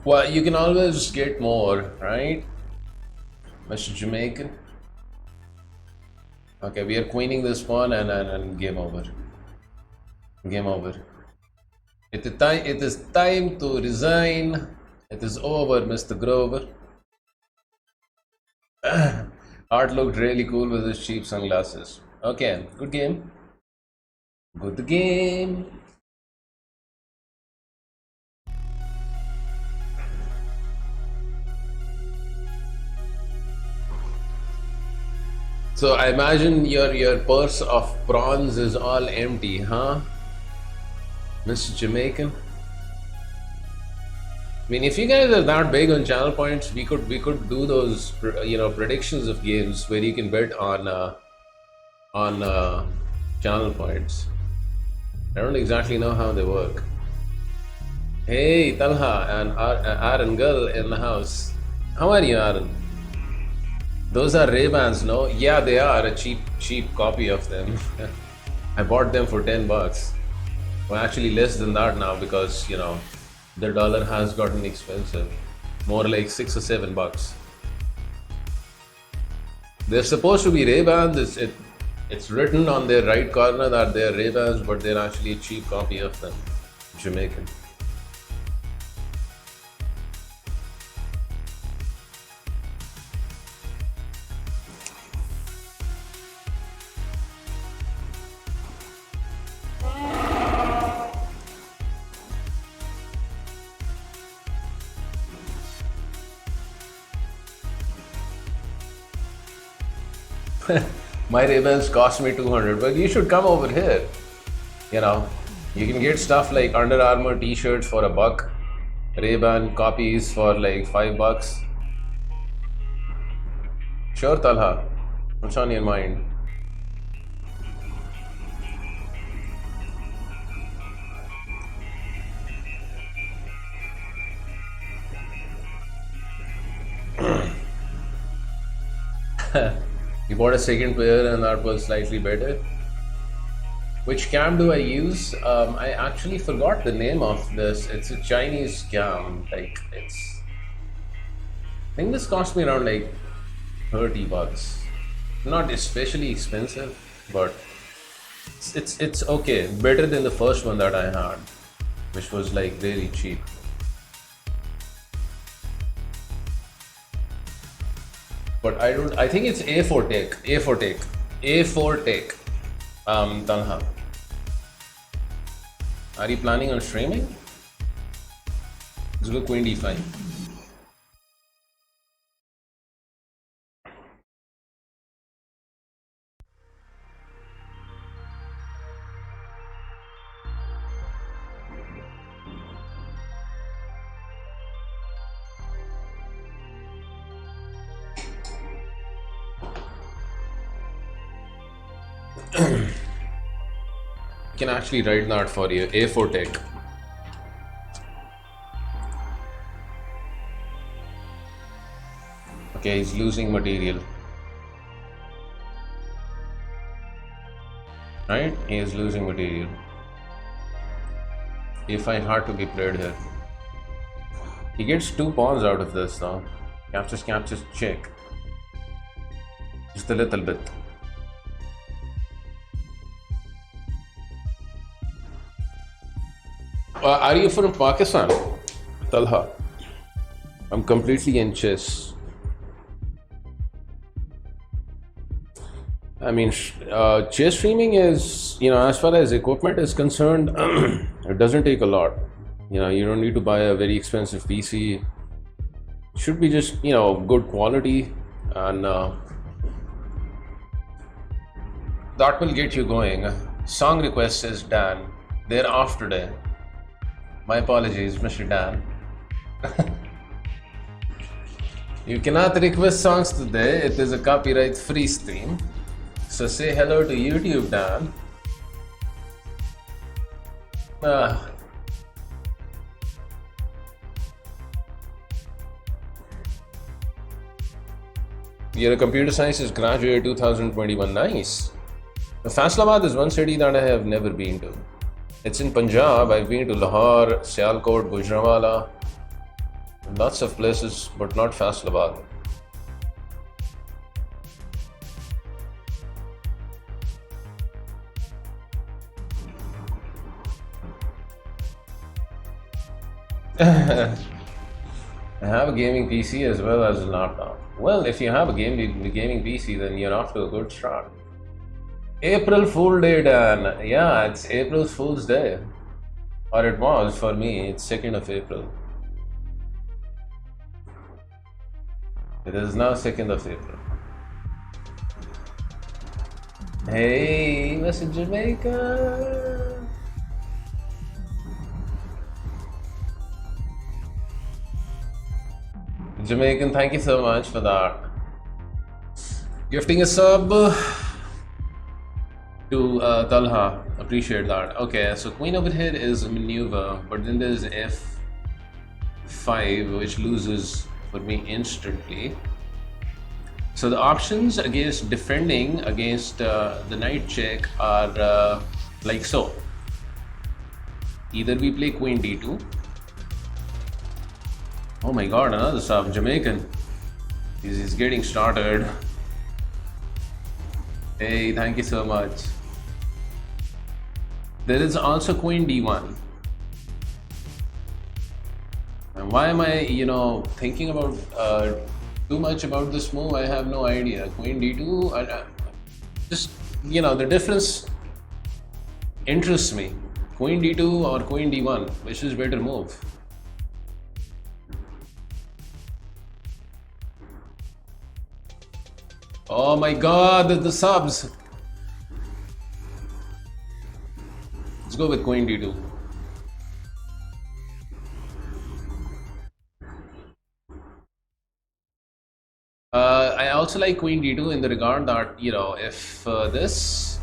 Well, you can always get more, right? Mr. Jamaican. Okay, we are queening this one and game over. Game over. It is time to resign. It is over, Mr. Grover. Art looked really cool with his cheap sunglasses. Okay, good game. Good game. So I imagine your purse of prawns is all empty, huh? Mr. Jamaican. I mean, if you guys are that big on channel points, we could do those predictions of games where you can bet on channel points. I don't exactly know how they work. Hey, Talha and Aaron Gull in the house. How are you, Aaron? Those are Ray-Bans, no? Yeah, they are a cheap copy of them. I bought them for $10. Well, actually less than that now because the dollar has gotten expensive. More like $6 or $7. They're supposed to be Ray-Bans. It's written on their right corner that they're Ray-Bans, but they're actually a cheap copy of them. Jamaican. My Ray-Bans cost me 200, but you should come over here. You can get stuff like Under Armour t-shirts for $1, Ray-Ban copies for like $5. Sure, Talha. What's on your mind? You bought a second pair and that was slightly better. Which cam do I use? I actually forgot the name of this. It's a Chinese cam. I think this cost me around like $30. Not especially expensive, but it's okay. Better than the first one that I had, which was like really cheap. But I think it's A4 Tech. Talha. Are you planning on streaming? Let's go Queen D5. Can actually write that for you. A4 Tech. Okay, he's losing material. Right? He is losing material. A5 hard to be played here. He gets 2 pawns out of this now. Captures, check. Just a little bit. Are you from Pakistan? Talha. I'm completely in chess. I mean, chess streaming is, as far as equipment is concerned, it doesn't take a lot. You don't need to buy a very expensive PC. It should be just, good quality, and that will get you going. Song request says Dan. They're off today. My apologies, Mr. Dan. You cannot request songs today. It is a copyright free stream. So say hello to YouTube, Dan. You're a computer sciences graduate 2021. Nice. Faisalabad is one city that I have never been to. It's in Punjab. I've been to Lahore, Sialkot, Gujranwala, lots of places, but not Faisalabad. I have a gaming PC as well as a laptop. Well, if you have a gaming PC, then you're off to a good start. April Fool Day, Dan. Yeah, it's April Fool's Day. Or it was for me. It's 2nd of April. It is now 2nd of April. Hey, Mr. Jamaica. Jamaican, thank you so much for that. Gifting a sub to Talha, appreciate that. Okay, so queen over here is a maneuver, but then there's f5, which loses for me instantly. So the options against defending against the knight check are like so. Either we play queen d2. Oh my god, another sub, Jamaican. He's getting started. Hey, thank you so much. There is also queen d1. And why am I, thinking about too much about this move? I have no idea. Queen d2, just, the difference interests me. Queen d2 or queen d1, which is better move? Oh my god, the subs. Let's go with queen d2. I also like queen d2 in the regard that, if this,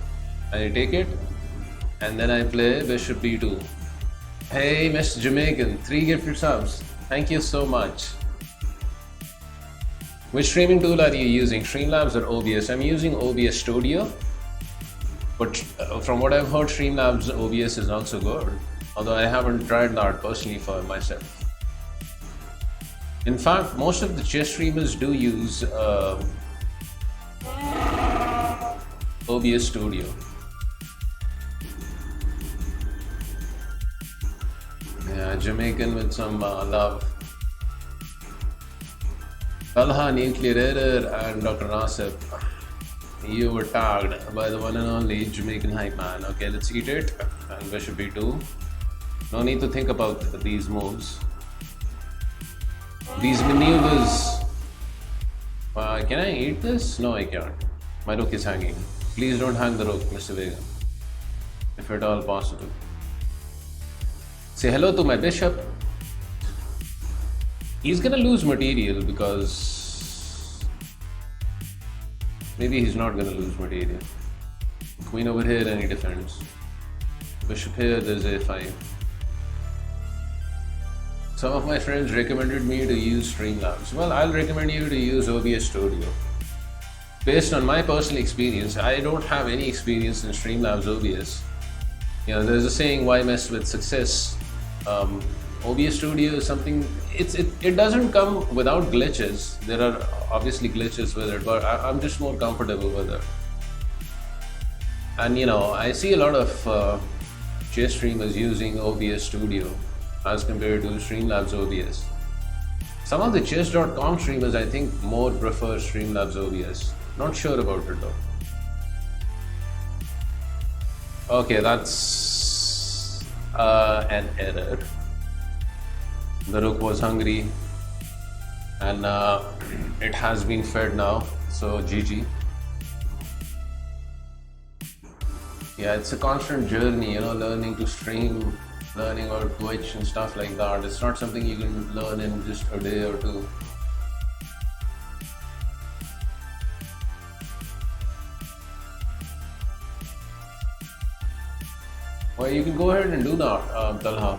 I take it, and then I play bishop b2. Hey, Mr. Jamaican, 3 gifted subs. Thank you so much. Which streaming tool are you using, Streamlabs or OBS? I'm using OBS Studio, but from what I've heard, Streamlabs OBS is also good, although I haven't tried that personally for myself. In fact, most of the chess streamers do use OBS Studio. Yeah, Jamaican with some love. Talha, Nuclear Error, and Dr. Nasib, you were tagged by the one and only Jamaican hype man. Okay, let's eat it. And bishop b2. No need to think about these moves. These maneuvers. Can I eat this? No, I can't. My rook is hanging. Please don't hang the rook, Mr. Vega. If at all possible. Say hello to my bishop. He's gonna lose material because maybe he's not gonna lose material. Queen over here and he defends. Bishop here, there's a5. Some of my friends recommended me to use Streamlabs. Well, I'll recommend you to use OBS Studio. Based on my personal experience, I don't have any experience in Streamlabs OBS. There's a saying, why mess with success? OBS Studio is something, it doesn't come without glitches. There are obviously glitches with it, but I'm just more comfortable with it. And I see a lot of chess streamers using OBS Studio as compared to Streamlabs OBS. Some of the chess.com streamers I think more prefer Streamlabs OBS. Not sure about it though. Okay, that's an error. The rook was hungry and it has been fed now, so GG. Yeah, it's a constant journey, you know, learning to stream, learning about Twitch and stuff like that. It's not something you can learn in just a day or two. Well, you can go ahead and do that, Talha.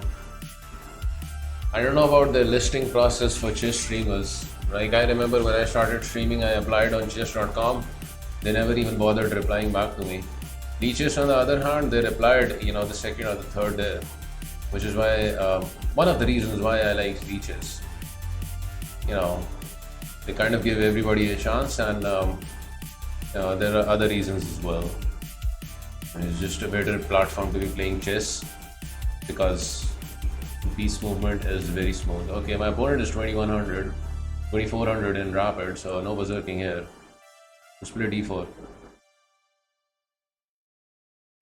I don't know about the listing process for chess streamers. Like, I remember when I started streaming, I applied on chess.com. They never even bothered replying back to me. Leeches, on the other hand, they replied, you know, the second or the third day, which is why one of the reasons why I like leeches. You know, they kind of give everybody a chance, and you know, there are other reasons as well. It's just a better platform to be playing chess because the piece movement is very smooth. Okay, my opponent is 2100, 2400 in rapid, so no berserking here. Let's play d4.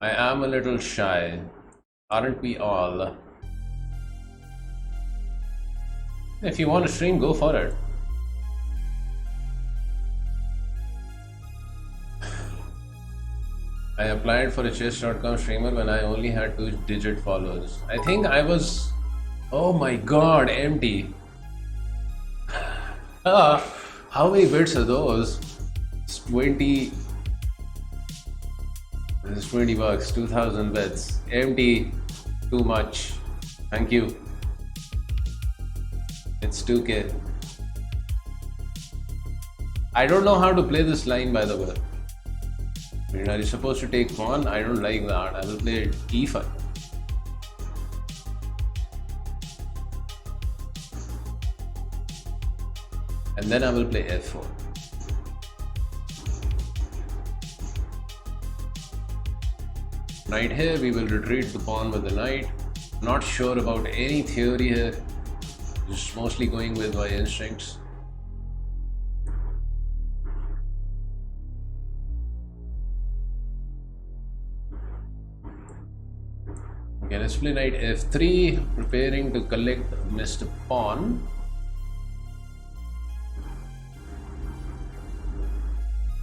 I am a little shy. Aren't we all? If you want to stream, go for it. I applied for a chess.com streamer when I only had 2-digit followers. I think I was... Oh my god, empty. How many bits are those? It's 20... This is 20 bucks, 2000 bits. Empty, too much. Thank you. It's 2k. I don't know how to play this line, by the way. I mean, are you supposed to take pawn? I don't like that. I will play e5. And then I will play f4. Knight here, we will retreat the pawn with the knight. Not sure about any theory here. Just mostly going with my instincts. Okay, let's play knight f3, preparing to collect missed pawn.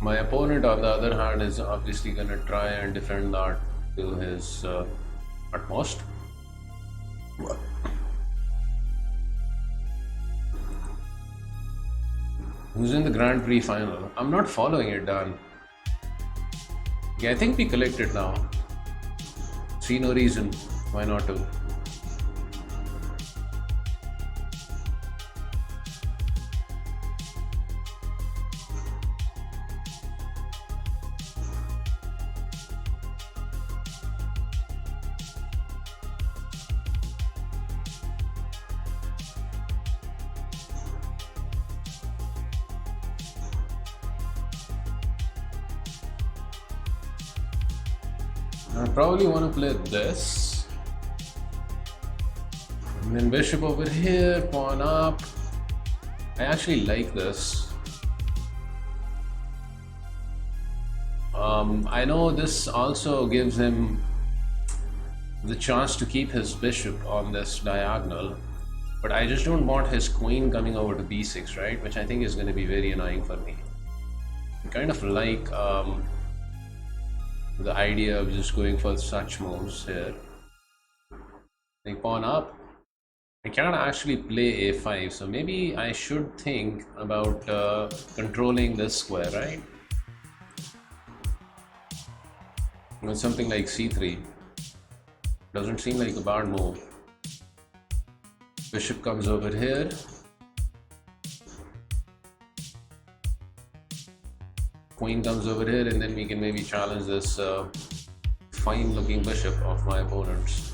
My opponent, on the other hand, is obviously going to try and defend that to his utmost. Who's in the Grand Prix final? I'm not following it, Dan. Yeah, I think we collect it now. See no reason why not to. I probably want to play this. And then bishop over here, pawn up. I actually like this. I know this also gives him the chance to keep his bishop on this diagonal, but I just don't want his queen coming over to b6, right? Which I think is going to be very annoying for me. I kind of like the idea of just going for such moves here. Like pawn up. I cannot actually play a5, so maybe I should think about controlling this square, right? With something like c3. Doesn't seem like a bad move. Bishop comes over here. Queen comes over here, and then we can maybe challenge this fine looking bishop of my opponent's.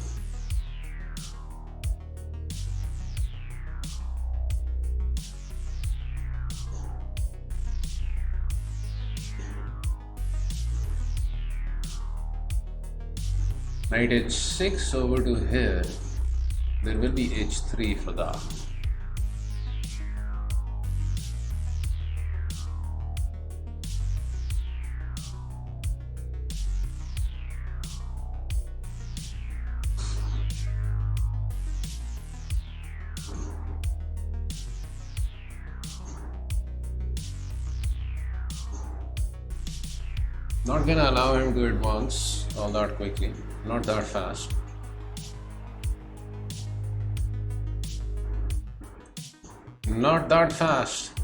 Knight h6 over to here. There will be h3 for that. Not gonna allow him to advance all that quickly, not that fast. Not that fast.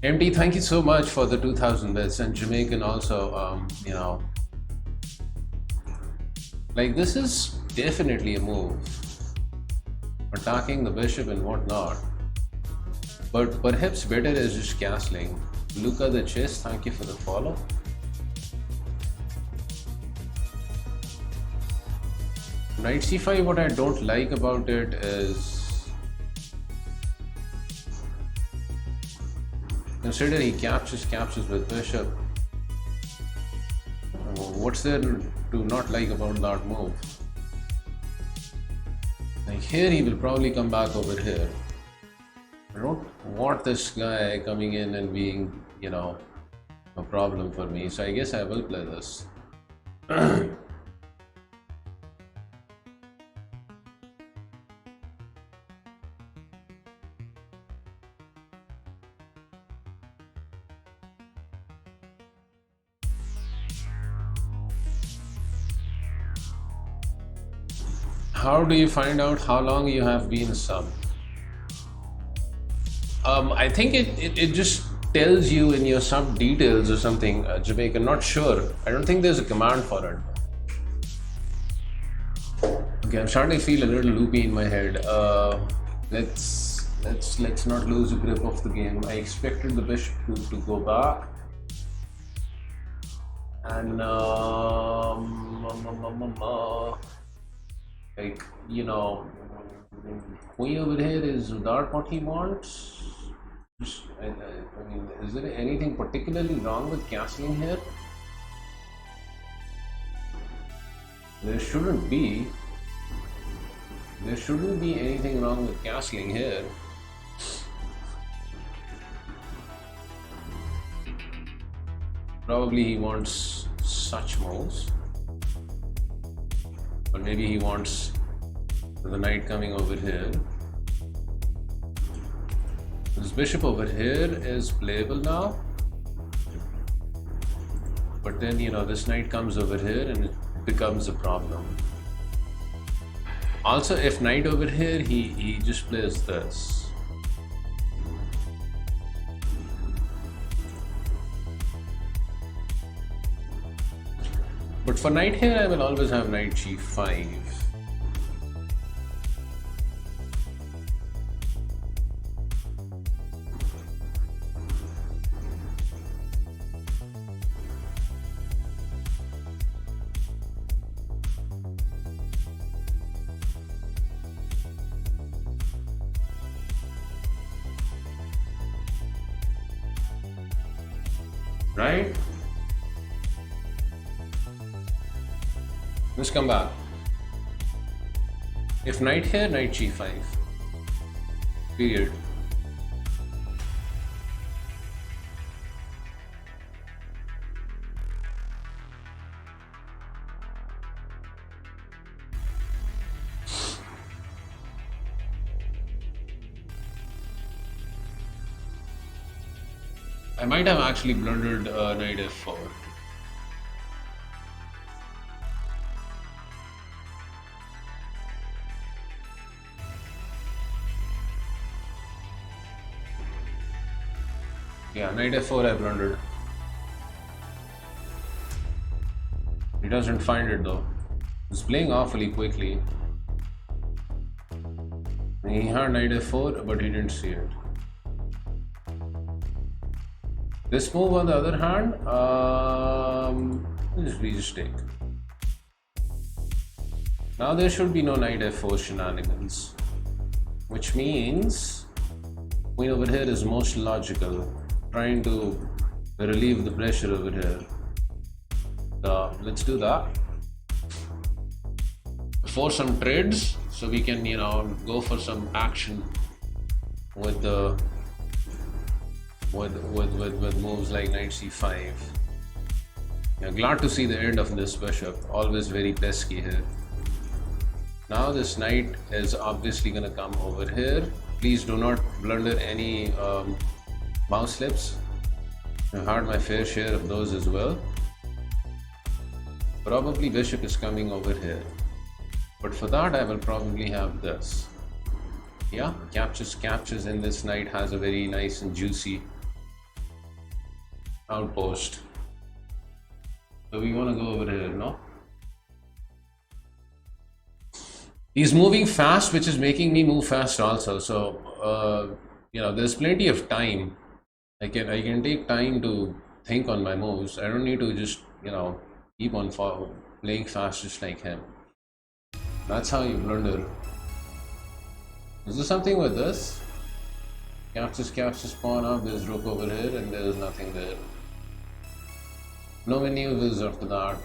MD, thank you so much for the 2000 bits, and Jamaican also, you know, like this is definitely a move. Attacking the bishop and whatnot. But perhaps better is just castling. Luca the chess, thank you for the follow. Knight c5, what I don't like about it is, consider he captures with bishop. What's there to not like about that move? Like here he will probably come back over here. I don't want this guy coming in and being, you know, a problem for me, so I guess I will play this. How do you find out how long you have been subbed? I think it just tells you in your sub details or something, Jamaican, not sure. I don't think there's a command for it. Okay, I'm starting to feel a little loopy in my head. Let's not lose a grip of the game. I expected the bishop to go back. And like, you know, queen over here is that what he wants? I mean, is there anything particularly wrong with castling here? There shouldn't be. There shouldn't be anything wrong with castling here. Probably he wants such moves. Or maybe he wants the knight coming over here. This bishop over here is playable now. But then, you know, this knight comes over here and it becomes a problem. Also, if knight over here, he just plays this. But for knight here, I will always have knight g5. Right? Let's come back. If knight here, knight g5. Period. I might have actually blundered knight f4. Yeah, knight f4 I blundered. He doesn't find it though. He's playing awfully quickly. He had knight f4, but he didn't see it. This move, on the other hand, we just take. Now there should be no knight f4 shenanigans, which means queen over here is most logical, trying to relieve the pressure over here. So let's do that. For some trades, so we can, you know, go for some action with the with moves like knight c5. Yeah, glad to see the end of this bishop. Always very pesky here. Now this knight is obviously gonna come over here. Please do not blunder any mouse slips. I've had my fair share of those as well. probably bishop is coming over here. But for that, I will probably have this. Yeah, captures in this knight has a very nice and juicy outpost. So we want to go over here, no? He's moving fast, which is making me move fast also. So, you know, there's plenty of time. I can take time to think on my moves. I don't need to just, you know, keep on playing fast just like him. That's how you blunder. Is there something with this? Captures pawn up, there's rook over here, and there's nothing there. No maneuvers after that.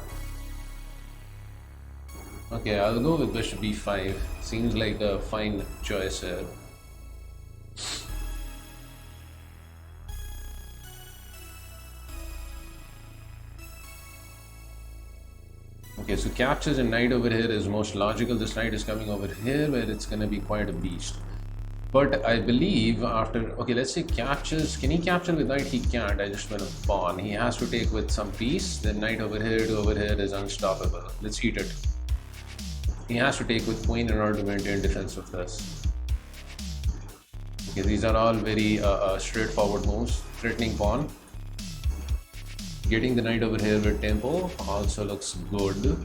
Okay, I'll go with bishop b5. Seems like a fine choice here. Okay, so captures a knight over here is most logical. This knight is coming over here where it's going to be quite a beast. But I believe after, okay, let's say captures. Can he capture with knight? He can't. I just went a pawn. He has to take with some piece. Then knight over here to over here is unstoppable. Let's eat it. He has to take with queen in order to maintain defense of this. Okay, these are all very straightforward moves. Threatening pawn. Getting the knight over here with tempo also looks good.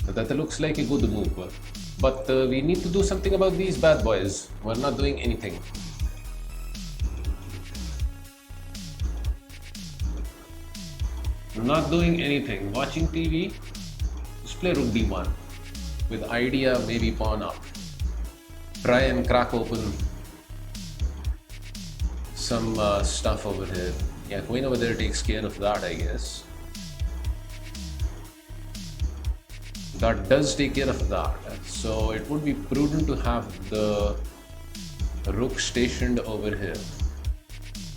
That looks like a good move. But we need to do something about these bad boys. We're not doing anything. Not doing anything. Watching TV. Just play rook d1. With idea maybe pawn up. Try and crack open some stuff over here. Yeah, queen over there takes care of that, I guess. That does take care of that. So it would be prudent to have the rook stationed over here.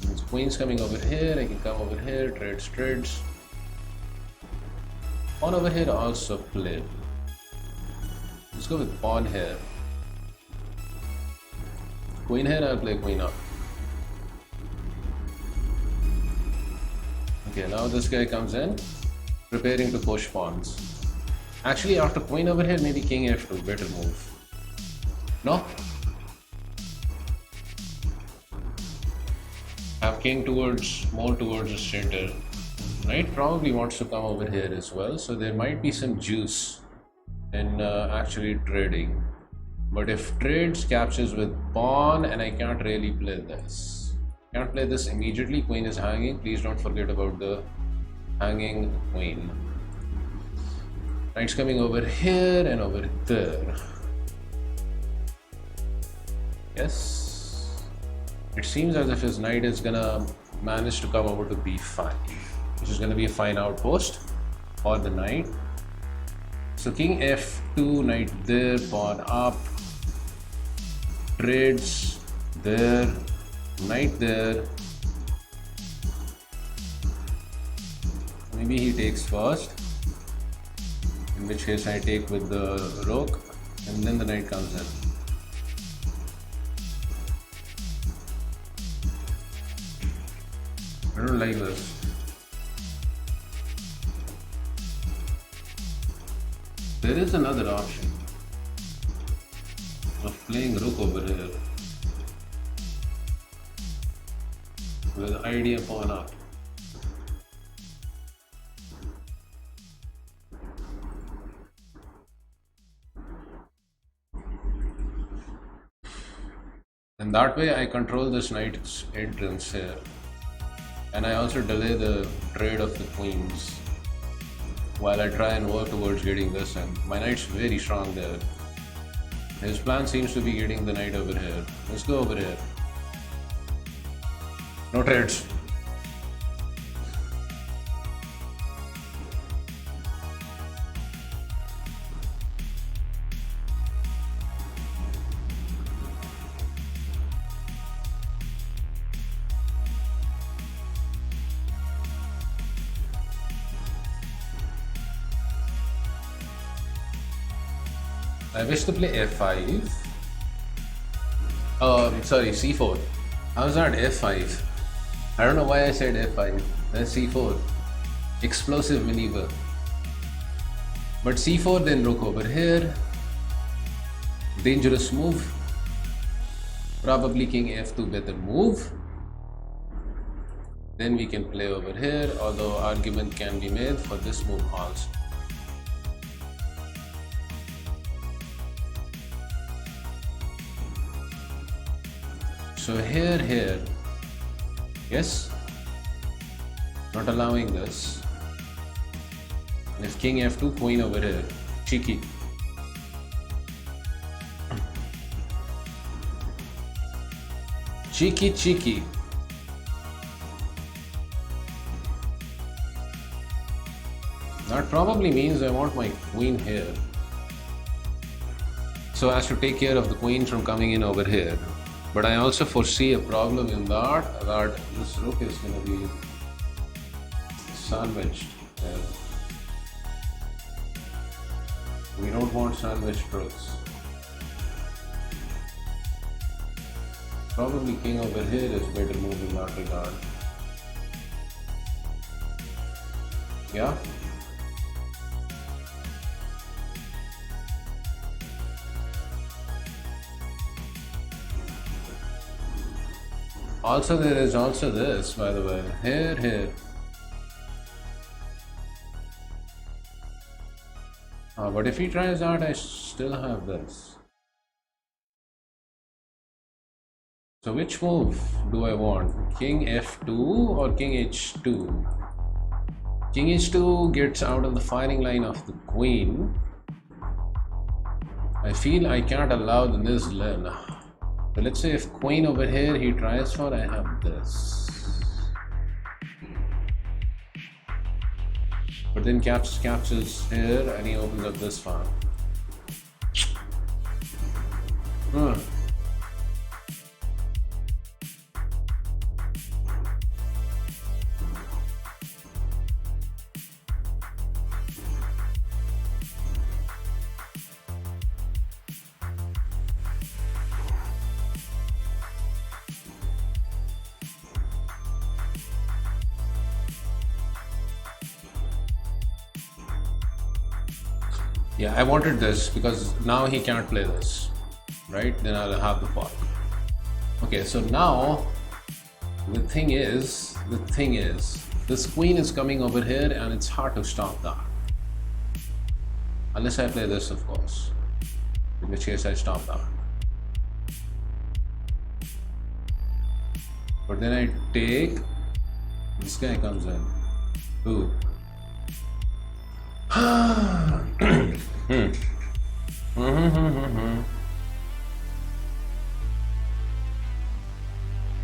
Since queen's coming over here, I can come over here, trades. Pawn over here also played. Let's go with pawn here. Queen here, I'll play queen up. Okay, now this guy comes in, preparing to push pawns. Actually, after queen over here, maybe king f2, better move. No? Have king more towards the center. Knight probably wants to come over here as well, so there might be some juice in actually trading. But if trades captures with pawn, and I can't really play this. Can't play this immediately. Queen is hanging. Please don't forget about the hanging queen. Knight's coming over here and over there. Yes. It seems as if his knight is gonna manage to come over to b5, which is gonna be a fine outpost for the knight. So king f2, knight there, pawn up, trades there, knight there. Maybe he takes first, in which case I take with the rook, and then the knight comes in. I don't like this. There is another option of playing rook over here with idea pawn up. And that way I control this knight's entrance here. And I also delay the trade of the queens while I try and work towards getting this in. My knight's very strong there. His plan seems to be getting the knight over here. Let's go over here. No trades. I wish to play f5. Sorry, c4. How's that f5? I don't know why I said f5. That's c4. Explosive maneuver. But c4, then rook over here. Dangerous move. Probably king f2 better move. Then we can play over here, although argument can be made for this move also. So here, yes, not allowing this. And if king f2, queen over here, cheeky. Cheeky. That probably means I want my queen here, so as to take care of the queen from coming in over here. But I also foresee a problem in that this rook is going to be sandwiched there. We don't want sandwiched rooks. Probably king over here is better move in that regard. Yeah? Also, there is also this, by the way. Here. But if he tries that, I still have this. So which move do I want? King f2 or king h2? King h2 gets out of the firing line of the queen. I feel I can't allow this lane. So let's say if queen over here he tries for, I have this. But then captures here and he opens up this file. Yeah, I wanted this because now he can't play this, right? Then I'll have the pot. Okay, so now the thing is, this queen is coming over here and it's hard to stop that. Unless I play this, of course, in which case I stop that. But then I take, this guy comes in. Ooh.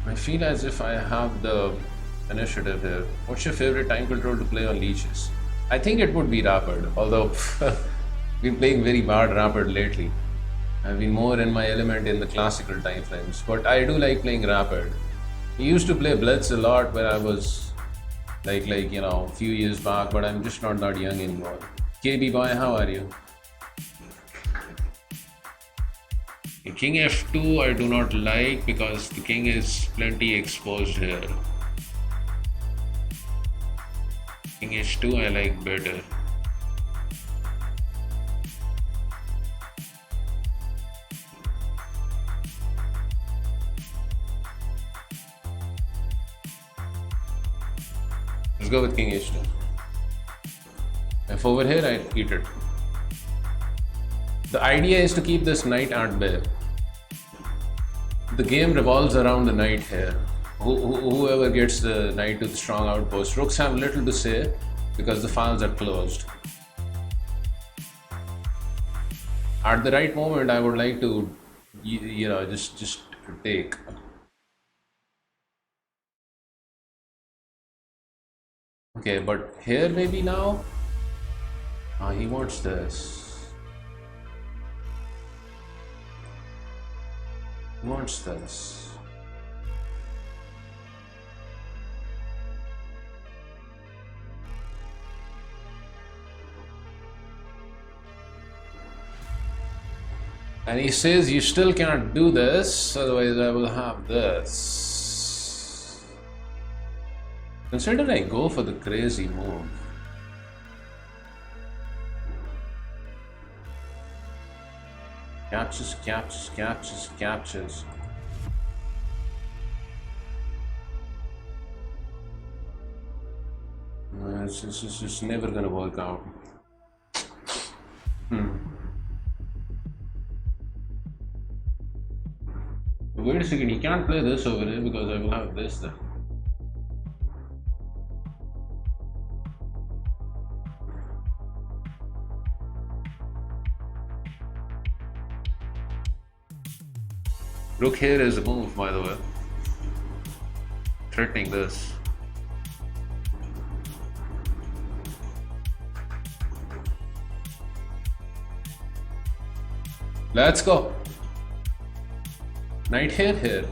I feel as if I have the initiative here. What's your favorite time control to play on leashes? I think it would be Rapid, although been playing very bad Rapid lately. I've been more in my element in the classical time frames, but I do like playing Rapid. I used to play Blitz a lot when I was like you know, a few years back, but I'm just not that young anymore. KB boy, how are you? King f2 I do not like because the king is plenty exposed here. King h2 I like better. Let's go with king h2. If over here I eat it. The idea is to keep this knight at bay. The game revolves around the knight here. Whoever gets the knight to the strong outpost. Rooks have little to say because the files are closed. At the right moment, I would like to, you know, just take. Okay, but here maybe now. He wants this. He wants this. And he says you still can't do this, otherwise I will have this. Consider I go for the crazy move. Captures, captures, captures, captures. It's just never gonna work out. Wait a second, you can't play this over here because I will have this then. Rook here is a move, by the way. Threatening this. Let's go. Knight here.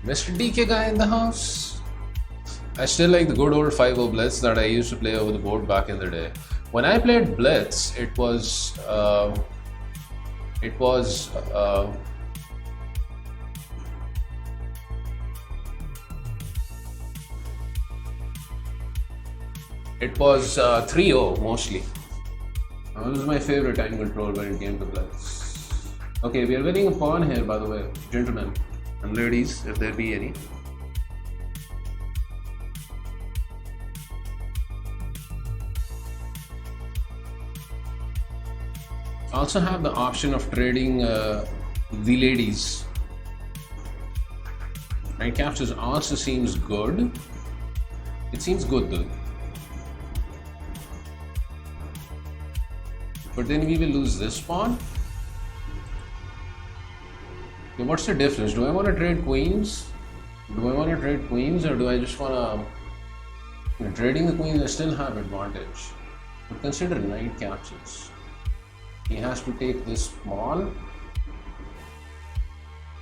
Mr. DK guy in the house. I still like the good old 5-0 Blitz that I used to play over the board back in the day. When I played Blitz, it was It was 3-0 mostly. That was my favorite time control when it came to Blitz. Okay, we are winning a pawn here, by the way, gentlemen and ladies, if there be any. Also have the option of trading the ladies. Knight captures also seems good. It seems good though. But then we will lose this pawn. Okay, what's the difference? Do I want to trade queens? Or do I just want to... Trading the queens, I still have advantage. But consider knight captures. He has to take this pawn.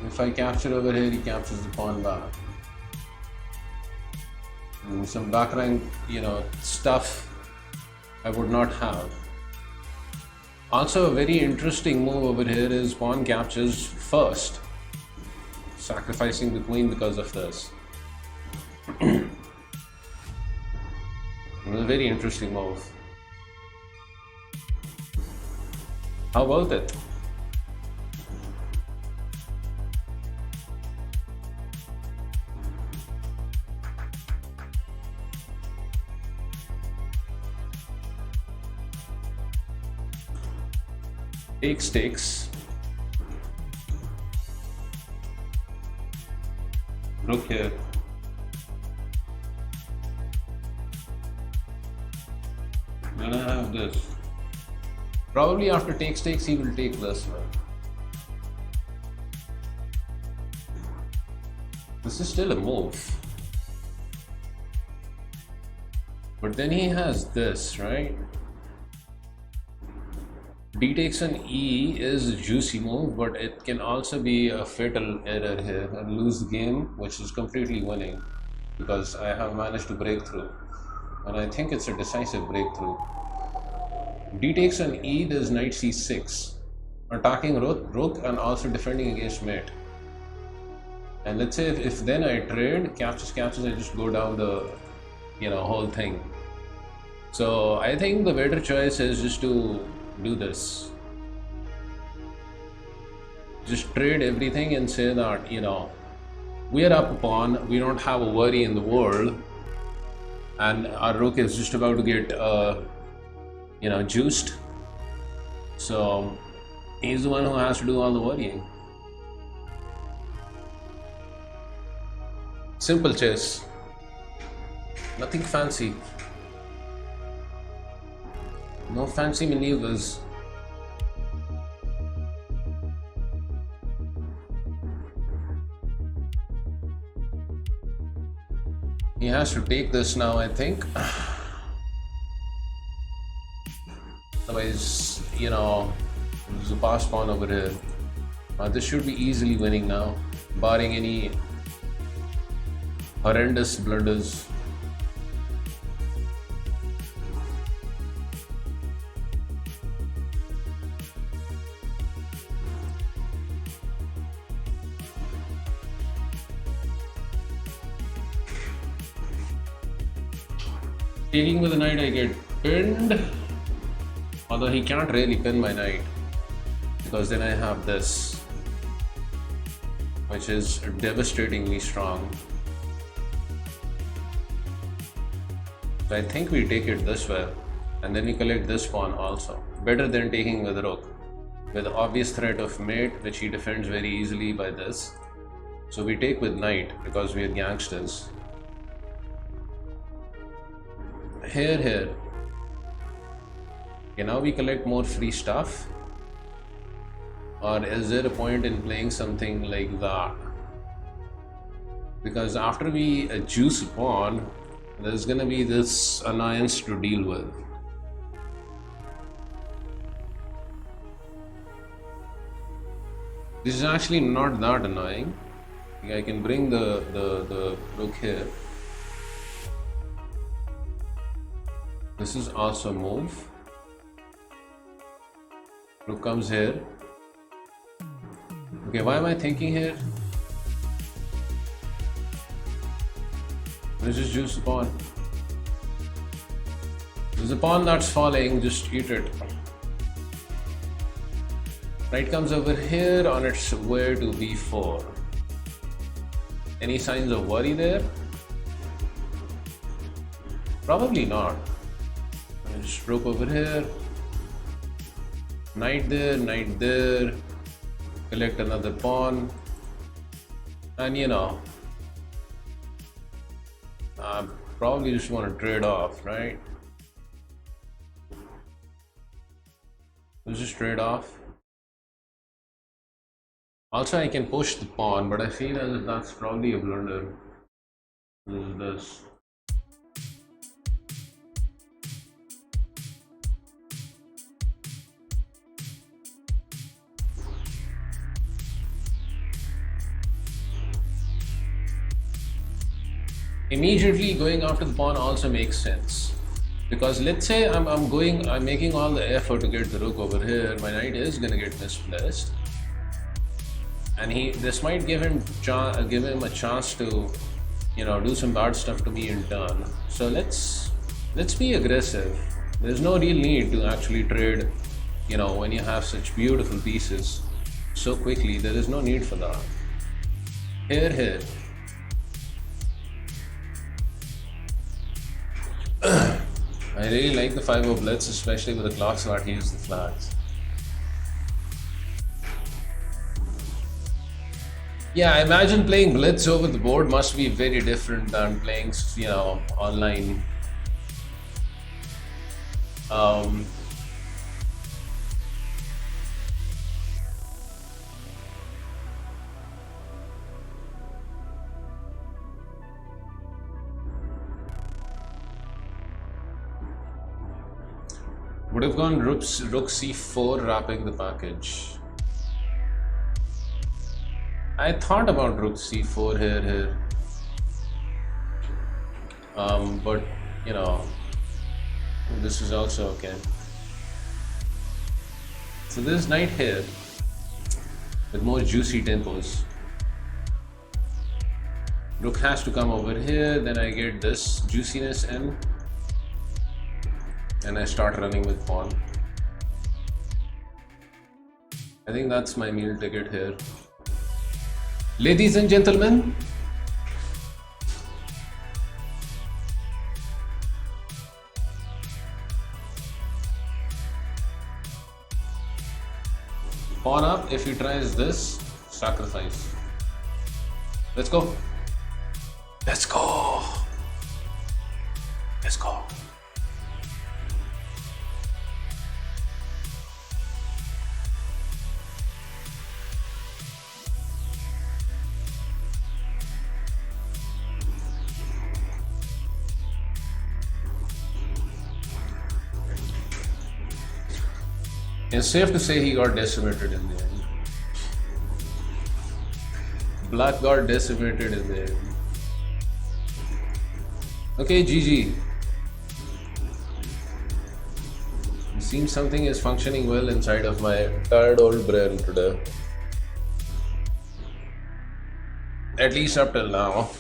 If I capture over here, he captures the pawn back. And some back rank, stuff I would not have. Also, a very interesting move over here is pawn captures first, sacrificing the queen because of this. It was a very interesting move. How about it? Takes. Look here. Then I have this. Probably after takes, he will take this one. This is still a move. But then he has this, right? D takes an E is a juicy move, but it can also be a fatal error here and lose the game, which is completely winning because I have managed to break through. And I think it's a decisive breakthrough. D takes an E, there's knight c6, attacking rook and also defending against mate. And let's say if then I trade, captures, I just go down the whole thing. So I think the better choice is just to do this. Just trade everything and say that, we are up a pawn, we don't have a worry in the world, and our rook is just about to get juiced. So he's the one who has to do all the worrying. Simple chess. Nothing fancy. No fancy maneuvers. He has to take this now, I think. Otherwise, there's a pass pawn over here. This should be easily winning now, barring any horrendous blunders. Taking with the knight, I get pinned, although he can't really pin my knight because then I have this, which is devastatingly strong. So I think we take it this way and then we collect this pawn also. Better than taking with rook, with obvious threat of mate, which he defends very easily by this. So we take with knight because we are gangsters. Here. Okay, now we collect more free stuff. Or is there a point in playing something like that? Because after we juice a pawn, there's gonna be this annoyance to deal with. This is actually not that annoying. I can bring the rook here. This is also a move. Rook comes here. Okay, why am I thinking here? Let's just juice the pawn. There's a pawn that's falling, just eat it. Knight comes over here on its way to b4. Any signs of worry there? Probably not. I just rook over here. Knight there. Collect another pawn. And you know, I probably just want to trade off, right? Let's just trade off. Also, I can push the pawn, but I feel as if that's probably a blunder. This is this. Immediately going after the pawn also makes sense, because let's say I'm making all the effort to get the rook over here. My knight is gonna get misplaced, and this might give him a chance to, you know, do some bad stuff to me in turn. So let's be aggressive. There's no real need to actually trade, you know, when you have such beautiful pieces so quickly. There is no need for that. Here. I really like the 5-0 blitz, especially with the clock slot. He used the flags. Yeah, I imagine playing blitz over the board must be very different than playing, you know, online. Would have gone rook c4, wrapping the package. I thought about rook c4 here. But you know, this is also okay. So this knight here with more juicy tempos. Rook has to come over here, then I get this juiciness in, and I start running with pawn. I think that's my meal ticket here. Ladies and gentlemen, pawn up. If he tries this, sacrifice. Let's go. Let's go. Let's go. It's safe to say he got decimated in the end. Black got decimated in the end. Okay, GG. It seems something is functioning well inside of my tired old brain today. At least up till now.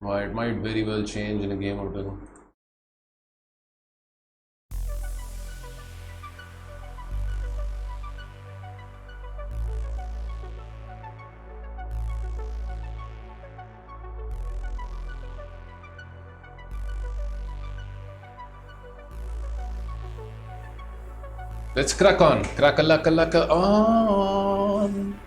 Well, it might very well change in a game or two. Let's crack on. Crack-a-lacka-lacka on.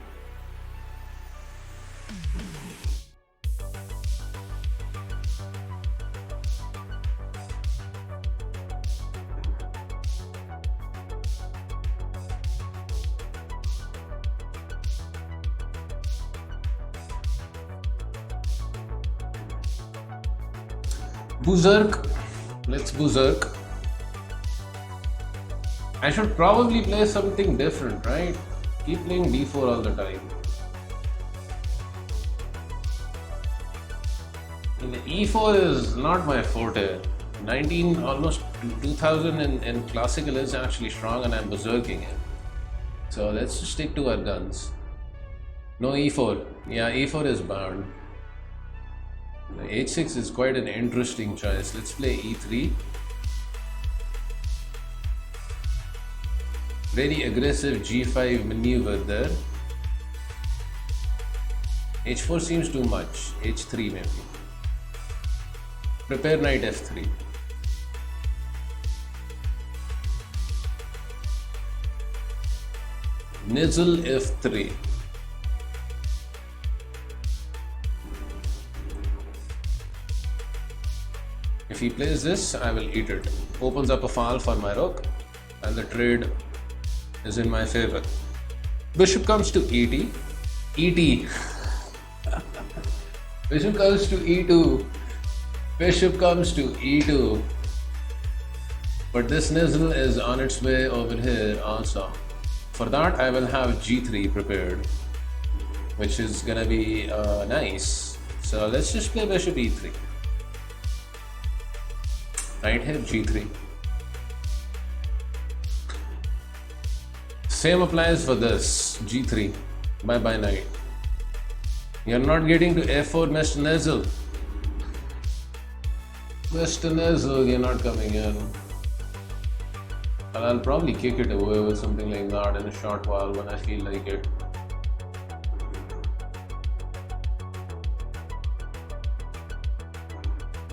Berserk. Let's berserk. I should probably play something different, right? Keep playing d4 all the time. And e4 is not my forte. 19, almost 2000 in classical is actually strong and I'm berserking it. So let's just stick to our guns. No e4. Yeah, e4 is bound. h6 is quite an interesting choice. Let's play e3. Very aggressive g5 maneuver there. h4 seems too much. h3 maybe. Prepare knight f3. Nizzle f3. If he plays this, I will eat it. Opens up a file for my rook, and the trade is in my favor. Bishop comes to et. Et. Bishop comes to e2. Bishop comes to e2. But this nizzle is on its way over here also. For that, I will have g3 prepared, which is gonna be nice. So let's just play bishop e3. Knight here, g3. Same applies for this, g3. Bye bye knight. You're not getting to f4, Mr. Nizzle. Mr. Nizzle, you're not coming in. And I'll probably kick it away with something like that in a short while when I feel like it.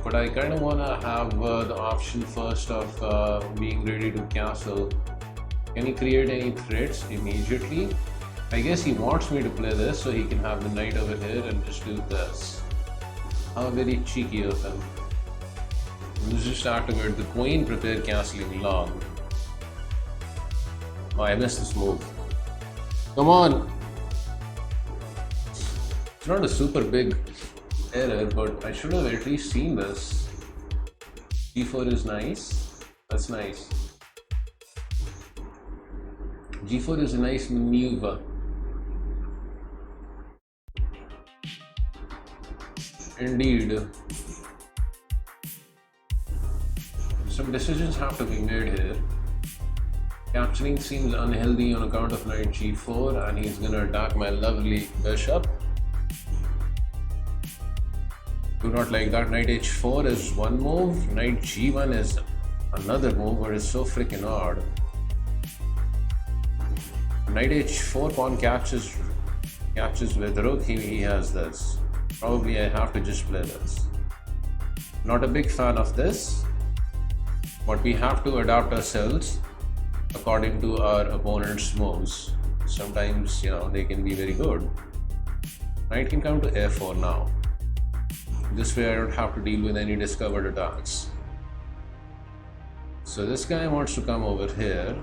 But I kind of want to have the option first of being ready to castle. Can he create any threats immediately? I guess he wants me to play this so he can have the knight over here and just do this. How very cheeky of him. Let's just activate the queen, prepare castling long. Oh, I missed this move. Come on! It's not a super big error, but I should have at least seen this. g4 is nice. That's nice. g4 is a nice maneuver. Indeed. Some decisions have to be made here. Capturing seems unhealthy on account of knight g4, and he's gonna attack my lovely bishop. Do not like that. Knight h4 is one move, knight g1 is another move, but it's so freaking odd. Knight h4 pawn catches with rook, he has this. Probably I have to just play this. Not a big fan of this, but we have to adapt ourselves according to our opponent's moves. Sometimes, they can be very good. Knight can come to f4 now. This way I don't have to deal with any discovered attacks. So this guy wants to come over here.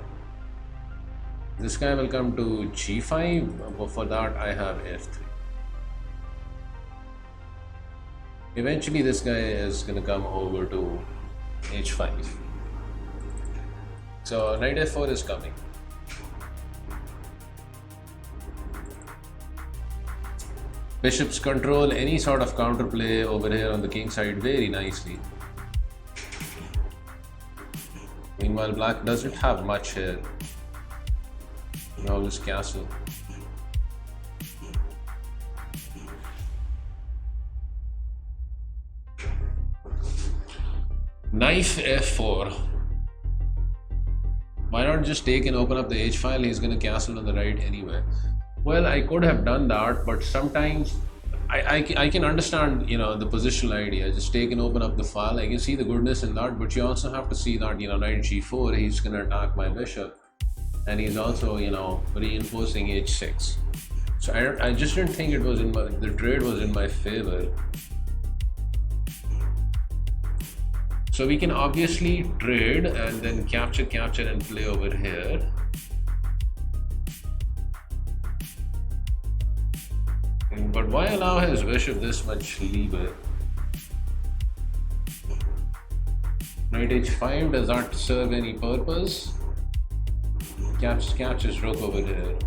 This guy will come to g5, but for that I have f3. Eventually this guy is going to come over to h5. So knight f4 is coming. Bishops control any sort of counterplay over here on the king side very nicely. Meanwhile, black doesn't have much here. Now this castle. Knife f4. Why not just take and open up the h file? He's going to castle on the right anyway. Well, I could have done that, but sometimes I can understand, you know, the positional idea. Just take and open up the file. I can see the goodness in that, but you also have to see that, you know, knight g4, he's going to attack my bishop, and he's also, you know, reinforcing h6. So I just didn't think it was in my, the trade was in my favor. So we can obviously trade and then capture and play over here. But why allow his bishop this much leeway? Knight h5, does that serve any purpose? Captures rook over here.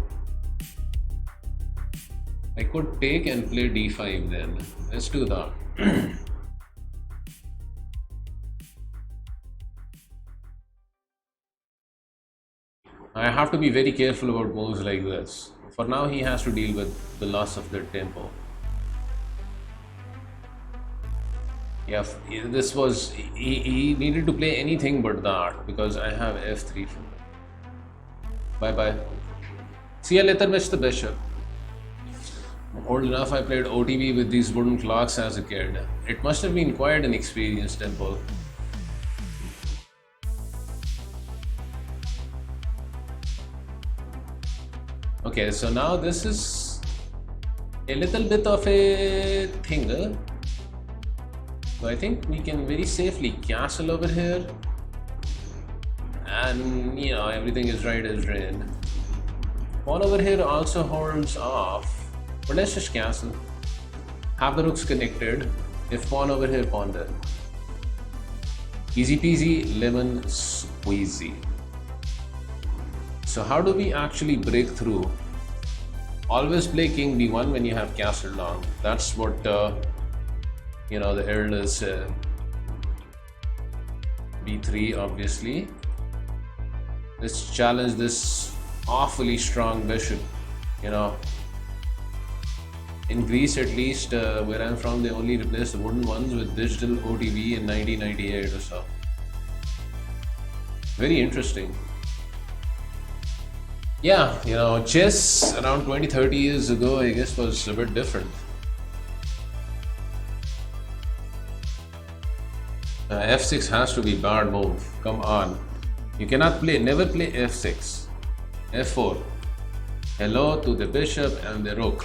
I could take and play d5 then. Let's do that. I have to be very careful about moves like this. For now, he has to deal with the loss of the tempo. Yeah, this was, he needed to play anything but that, because I have f3 from it. Bye bye. See you later, Mr. Bishop. Old enough, I played OTV with these wooden clocks as a kid. It must have been quite an experience, Temple. Okay, so now this is a little bit of a thing. So I think we can very safely castle over here, and you know, everything is right as rain. Pawn over here also holds off, but let's just castle. Have the rooks connected. If pawn over here, pawn there. Easy peasy, lemon squeezy. So how do we actually break through? Always play king b1 when you have castle long. That's what you know, the elders say. b3 obviously. Let's challenge this awfully strong bishop. You know, in Greece at least, where I'm from, they only replaced the wooden ones with digital OTV in 1998 or so. Very interesting. Yeah, you know, chess around 20-30 years ago, I guess, was a bit different. f6 has to be bad move. Come on. You cannot play, never play f6. f4. Hello to the bishop and the rook.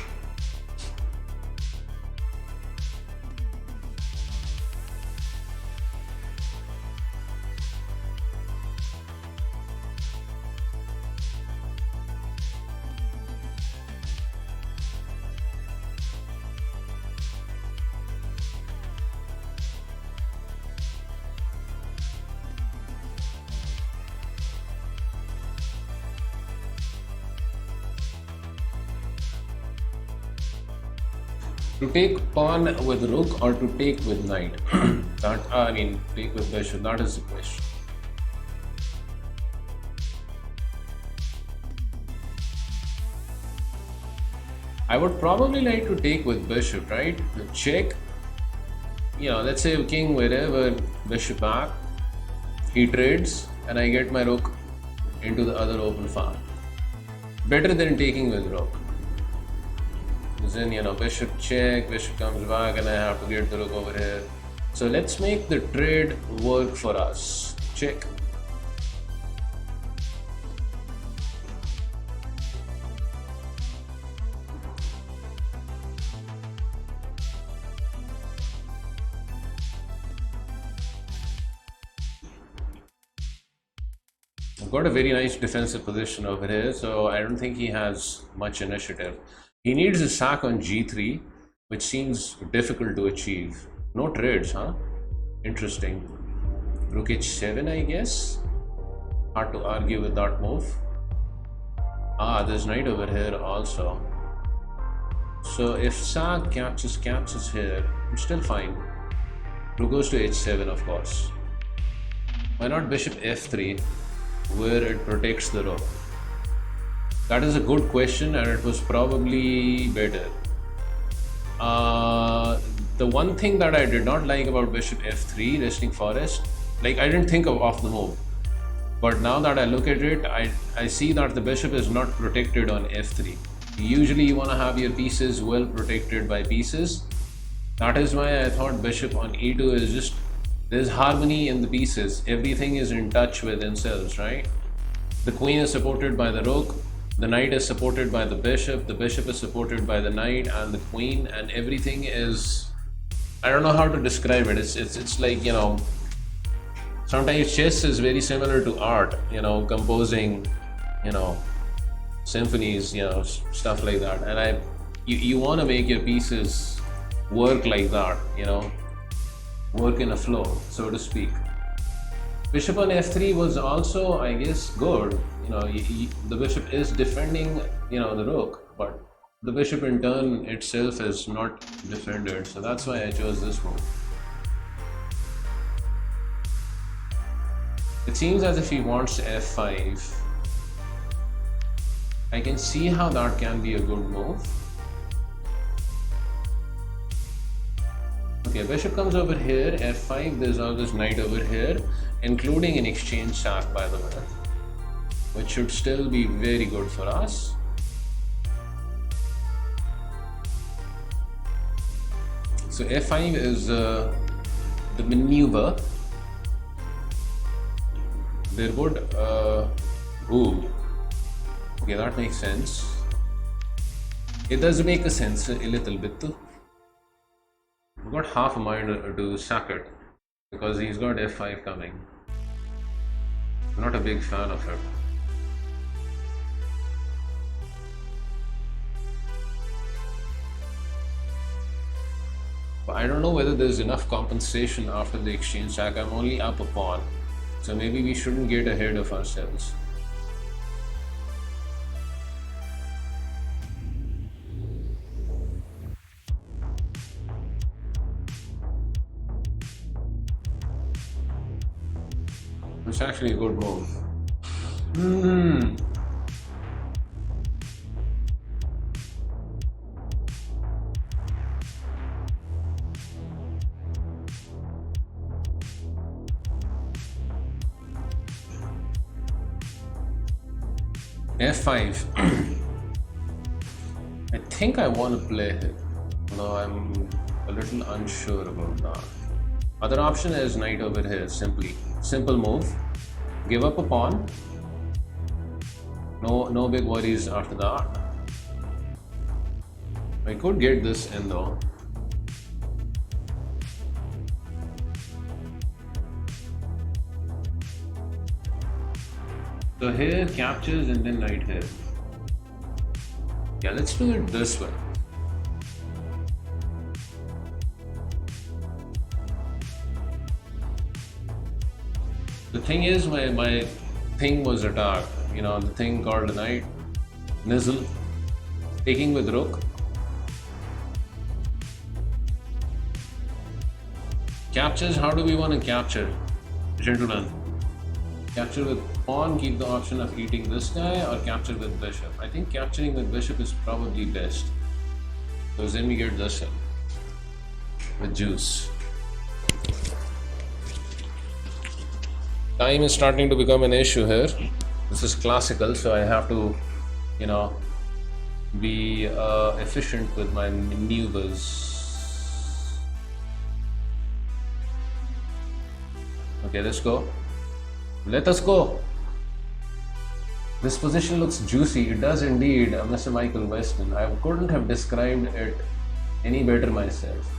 To take pawn with rook or to take with knight? That, I mean, take with bishop, that is the question. I would probably like to take with bishop, right? Check. You know, let's say king wherever, bishop back. He trades and I get my rook into the other open file. Better than taking with rook. Then, you know, bishop check, bishop comes back, and I have to get the rook over here. So let's make the trade work for us. Check. I've got a very nice defensive position over here, so I don't think he has much initiative. He needs a sack on g3, which seems difficult to achieve. No trades, huh? Interesting. Rook h7, I guess. Hard to argue with that move. Ah, there's knight over here also. So if sack captures here, I'm still fine. Rook goes to h7, of course. Why not bishop f3, where it protects the rook? That is a good question, and it was probably better. The one thing that I did not like about bishop f3, resting forest, Like, I didn't think of the move. But now that I look at it, I see that the bishop is not protected on f3. Usually you want to have your pieces well protected by pieces. That is why I thought bishop on e2 is just, there's harmony in the pieces. Everything is in touch with themselves, right? The queen is supported by the rook, the knight is supported by the bishop is supported by the knight and the queen, and everything is, I don't know how to describe it. It's like, you know, sometimes chess is very similar to art, you know, composing, you know, symphonies, you know, stuff like that. And you want to make your pieces work like that, you know, work in a flow, so to speak. Bishop on f3 was also, I guess, good. You know, the bishop is defending, you know, the rook, but the bishop in turn itself is not defended, so that's why I chose this move. It seems as if he wants f5. I can see how that can be a good move. Okay, bishop comes over here, f5, there's always knight over here, including an exchange sack, by the way, which should still be very good for us. So f5 is the maneuver. There would, ooh, okay, that makes sense. It does make a sense a little bit too. I've got half a mind to sack it because he's got f5 coming. I'm not a big fan of it. But I don't know whether there's enough compensation after the exchange sack. I'm only up a pawn, so maybe we shouldn't get ahead of ourselves. It's actually a good move. f5. I think I want to play it. No, I'm a little unsure about that. Other option is knight over here, simple move. Give up a pawn. No big worries after that. I could get this in though. So here captures and then knight here. Yeah, let's do it this way. The thing is, my thing was attacked. You know, the thing called a knight. Nizzle. Taking with rook. Captures, how do we want to capture? Gentlemen. Capture with pawn, keep the option of eating this guy, or capture with bishop. I think capturing with bishop is probably best. Because then we get this in. With juice. Time is starting to become an issue here. This is classical, so I have to, you know, be efficient with my maneuvers. Okay, let's go. Let us go. This position looks juicy. It does indeed, Mr. Michael Weston. I couldn't have described it any better myself.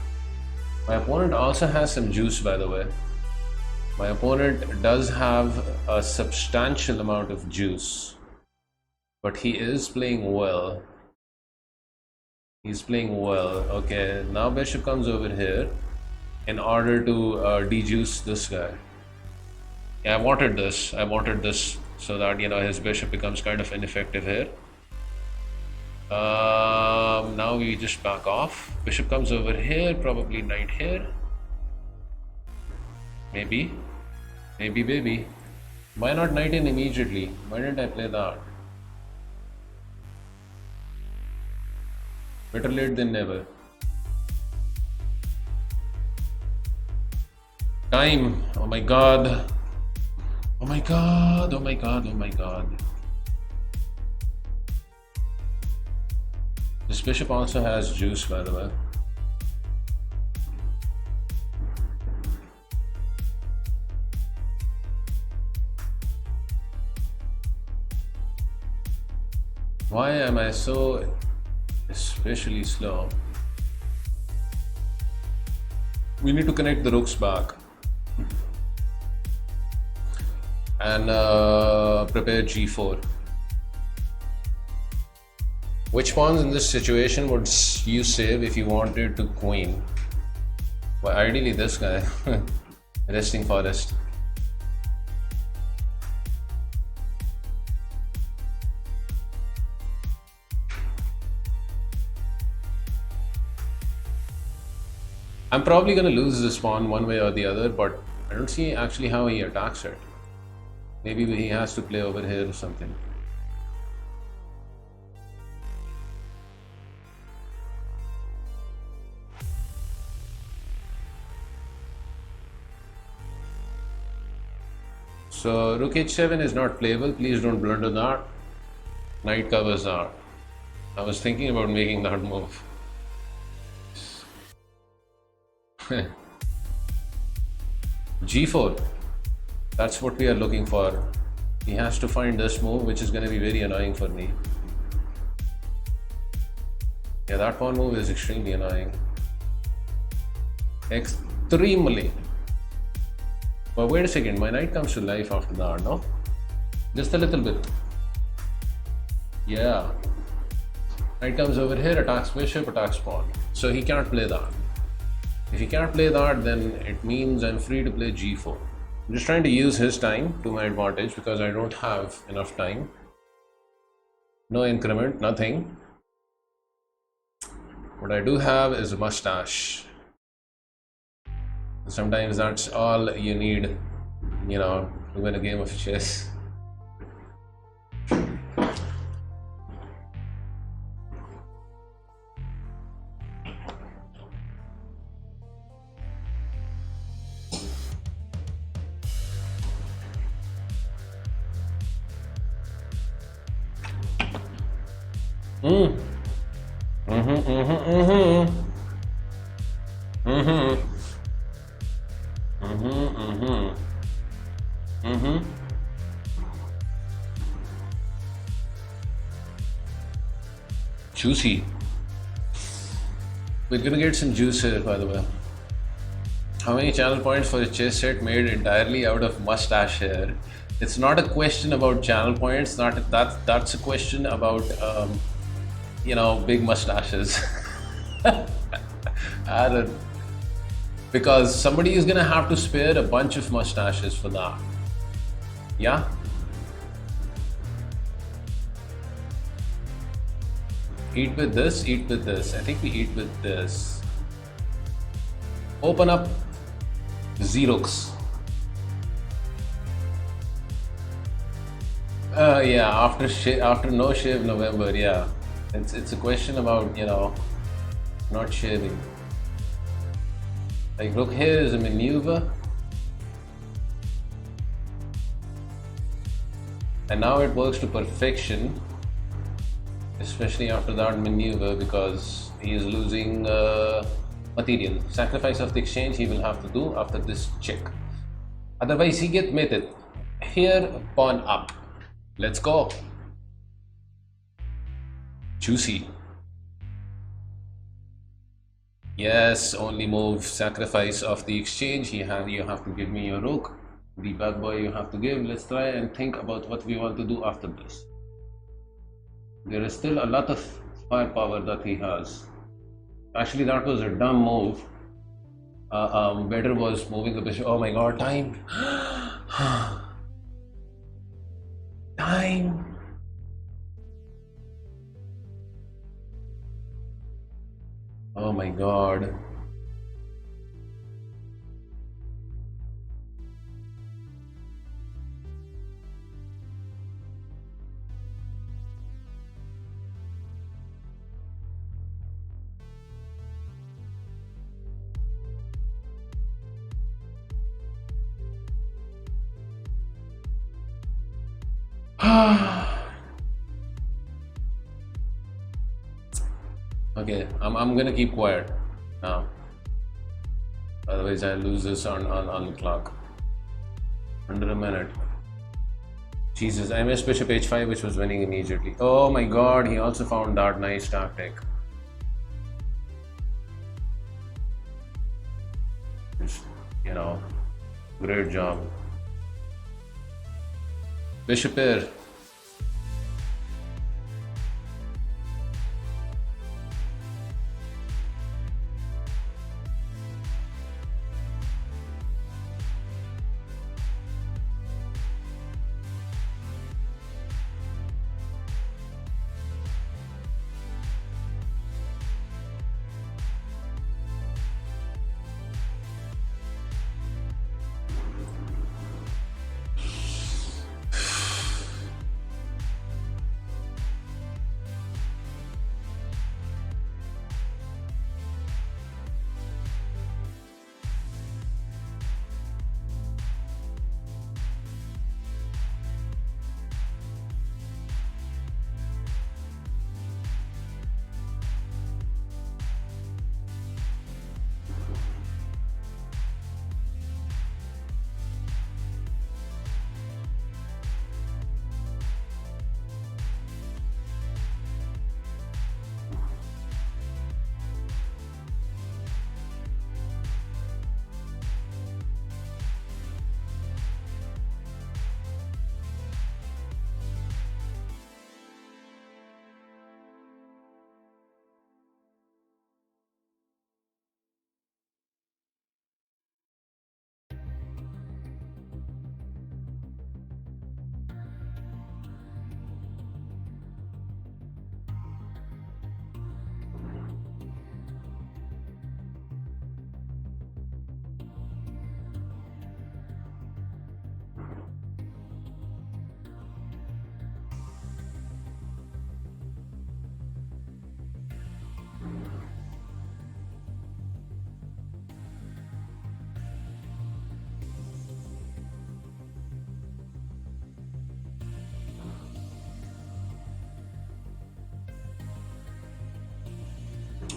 My opponent also has some juice, by the way. My opponent does have a substantial amount of juice, but he is playing well. He's playing well. Okay, now bishop comes over here in order to dejuice this guy. Yeah, I wanted this so that, you know, his bishop becomes kind of ineffective here. Now we just back off. Bishop comes over here, probably knight here. Maybe. Why not knight in immediately? Why didn't I play that? Better late than never. Time. Oh my god. Oh my god. Oh my god. Oh my god. This bishop also has juice, by the way. Why am I so especially slow? We need to connect the rooks back and prepare g4. Which pawns in this situation would you save if you wanted to queen? Well, ideally this guy. Resting forest. I'm probably gonna lose this pawn one way or the other, but I don't see actually how he attacks it. Maybe he has to play over here or something. So rook h7 is not playable. Please don't blunder that. Knight covers that. I was thinking about making that move. g4. That's what we are looking for. He has to find this move, which is going to be very annoying for me. Yeah, that pawn move is extremely annoying. Extremely. But wait a second, my knight comes to life after that, no? Just a little bit. Yeah. Knight comes over here, attacks bishop, attacks pawn. So he can't play that. If he can't play that, then it means I'm free to play g4. I'm just trying to use his time to my advantage because I don't have enough time. No increment, nothing. What I do have is a mustache. Sometimes that's all you need, you know, to win a game of chess. Juicy. We're gonna get some juice here, by the way. How many channel points for a chess set made entirely out of mustache hair? It's not a question about channel points. That's a question about you know, big mustaches. I don't, because somebody is gonna have to spare a bunch of mustaches for that. Yeah. Eat with this, eat with this. I think we eat with this. Open up Xerox. Yeah, after no shave November, yeah. It's a question about, you know, not shaving. Like, look, here is a maneuver. And now it works to perfection. Especially after that maneuver, because he is losing material. Sacrifice of the exchange he will have to do after this check. Otherwise he get mated. Here, pawn up. Let's go. Juicy. Yes, only move. Sacrifice of the exchange. You have to give me your rook. The bad boy you have to give. Let's try and think about what we want to do after this. There is still a lot of firepower that he has. Actually, that was a dumb move. Better was moving the bishop. Oh my god, time! Time! Oh my god. Okay, I'm gonna keep quiet now. Otherwise, I lose this on the clock. Under a minute. Jesus, I missed bishop h5, which was winning immediately. Oh my god, he also found that nice tactic. Just, you know, great job. Bishop here.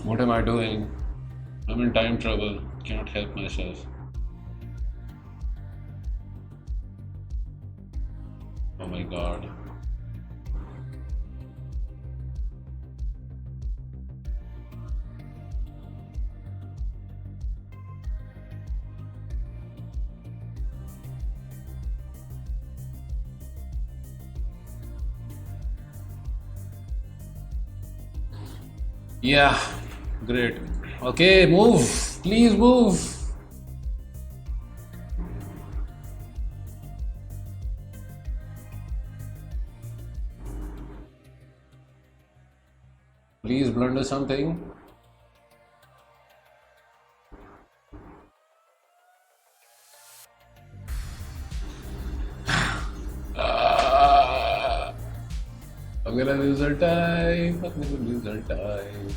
What am I doing? I'm in time trouble. Cannot help myself. Oh my god. Yeah, great. Okay, move. Please move. Please blunder something. Ah, I'm gonna lose our time. I'm gonna lose our time.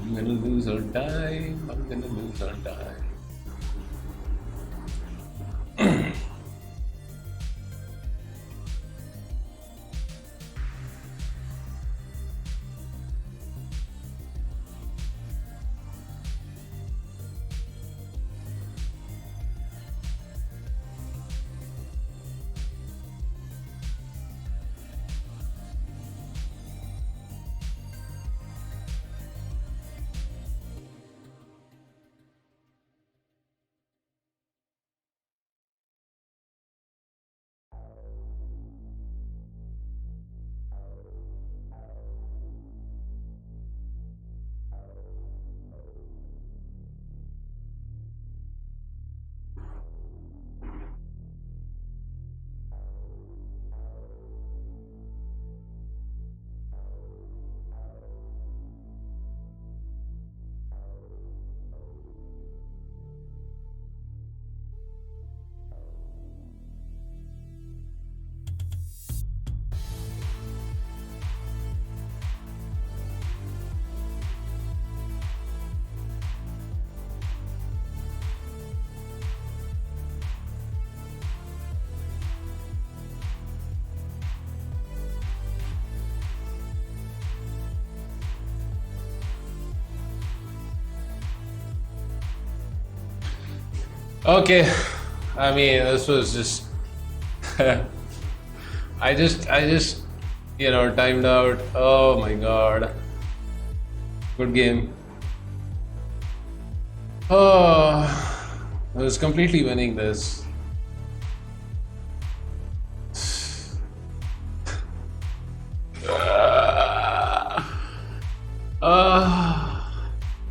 I'm gonna lose our time. I'm gonna lose our time. Okay, I mean, this was just. I just, timed out. Oh my god. Good game. Oh, I was completely winning this.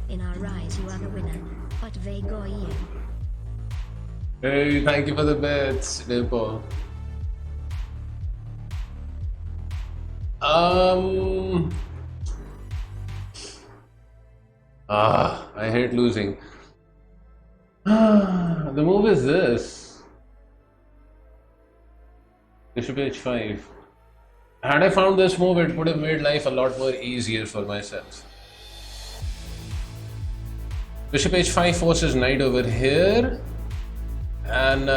In our rise, you are the winner. But they go you. Hey, thank you for the bets, Dimple. I hate losing. The move is this. Bishop h5. Had I found this move, it would have made life a lot more easier for myself. Bishop h5 forces knight over here. And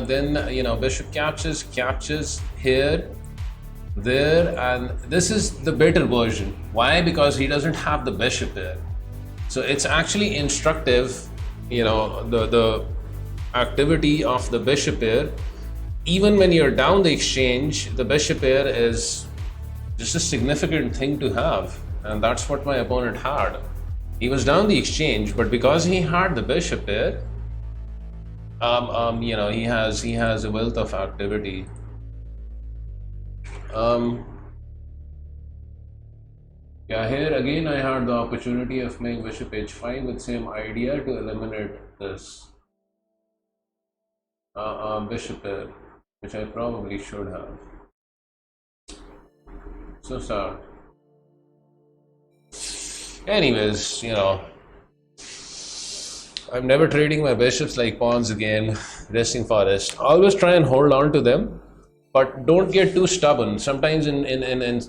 then, bishop captures here, there, and this is the better version. Why? Because he doesn't have the bishop here. So it's actually instructive, the activity of the bishop here. Even when you're down the exchange, the bishop here is just a significant thing to have. And that's what my opponent had. He was down the exchange, but because he had the bishop here, he has a wealth of activity. Yeah, here again I had the opportunity of playing bishop h5 with same idea to eliminate this bishop here, which I probably should have. So sad. Anyways, I'm never trading my bishops like pawns again. Resting forest. Always try and hold on to them, but don't get too stubborn. Sometimes in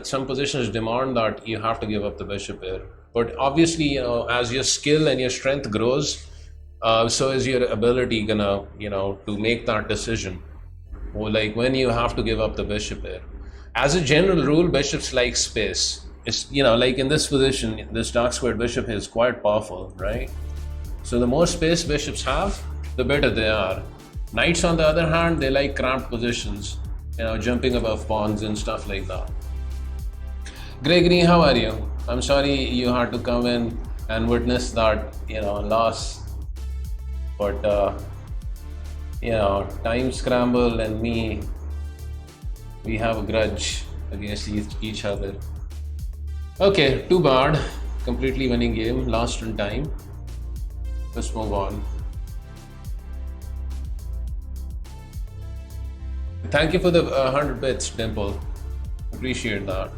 some positions demand that you have to give up the bishop here. But obviously, as your skill and your strength grows, so is your ability gonna to make that decision. Or like when you have to give up the bishop here. As a general rule, bishops like space. It's like in this position, this dark squared bishop is quite powerful, right? So the more space bishops have, the better they are. Knights, on the other hand, they like cramped positions, jumping above pawns and stuff like that. Gregory, how are you? I'm sorry you had to come in and witness that, loss. But, time scramble and me, we have a grudge against each other. Okay, too bad. Completely winning game, lost in time. Let's move on. Thank you for the 100 bits, Dimple. Appreciate that.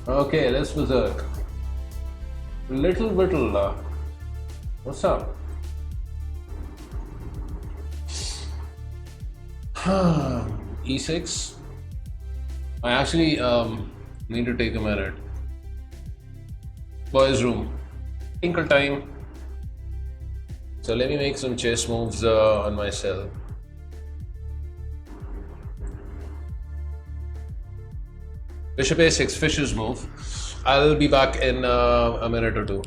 Okay, let's berserk. Little Whittle, what's up? E6. I actually need to take a minute. Boys' room. Tinkle time. So let me make some chess moves on myself. Bishop a6, Fisher's move. I'll be back in a minute or two.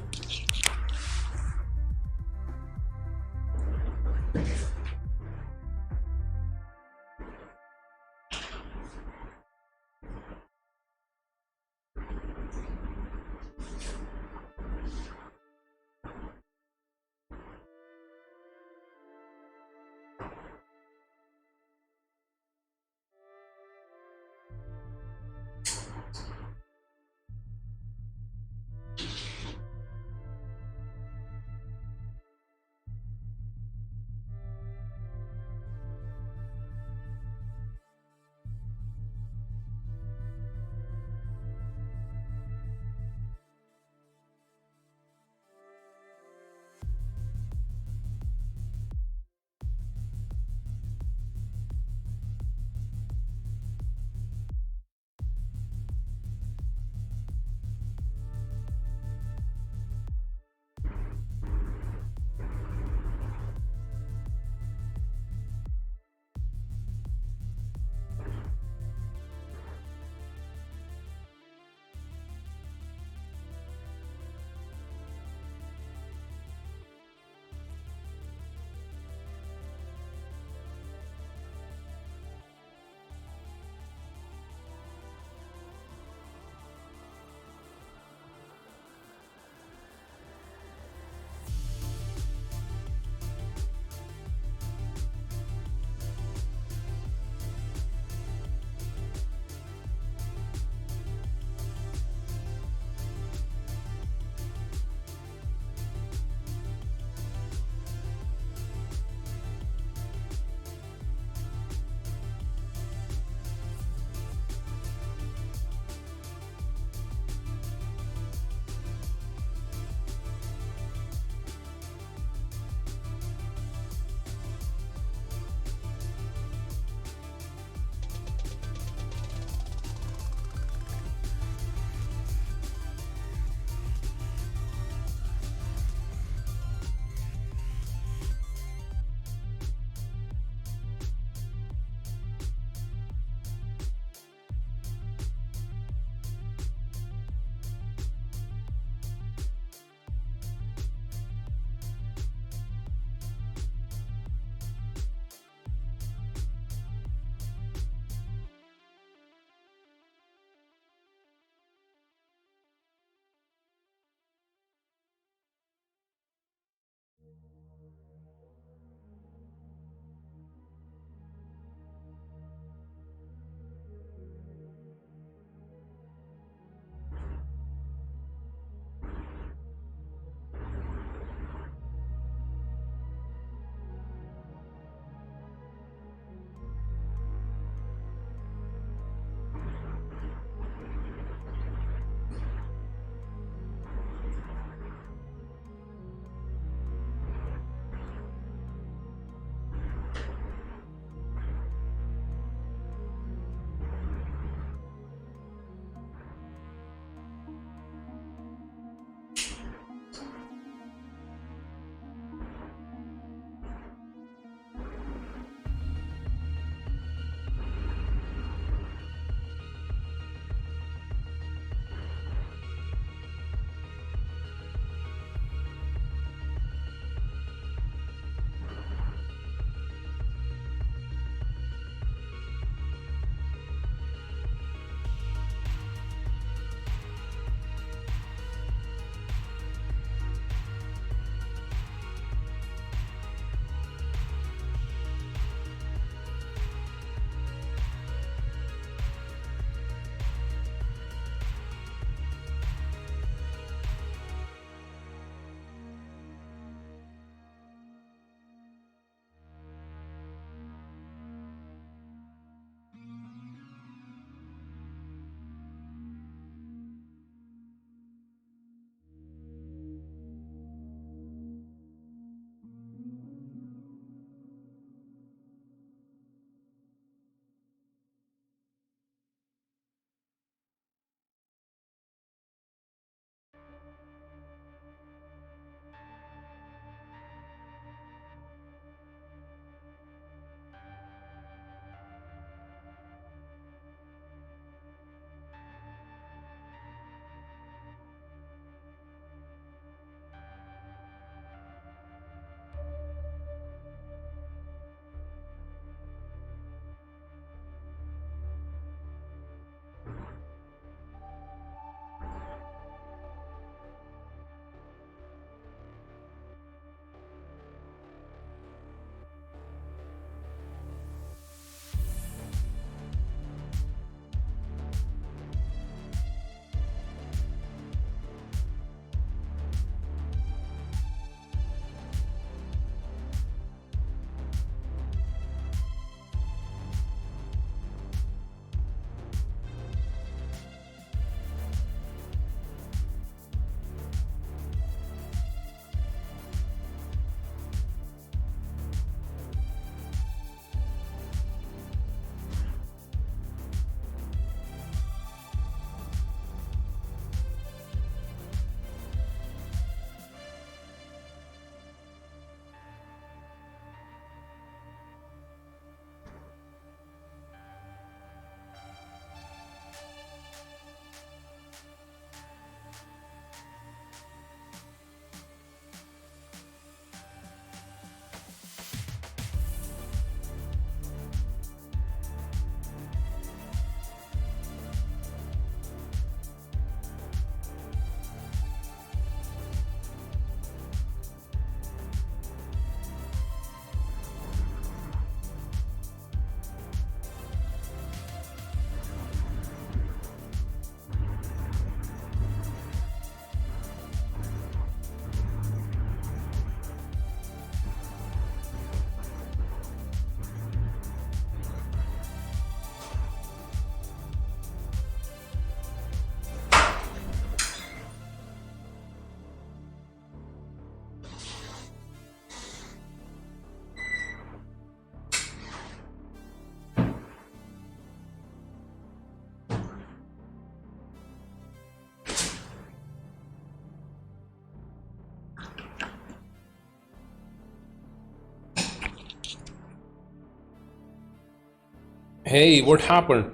Hey, what happened?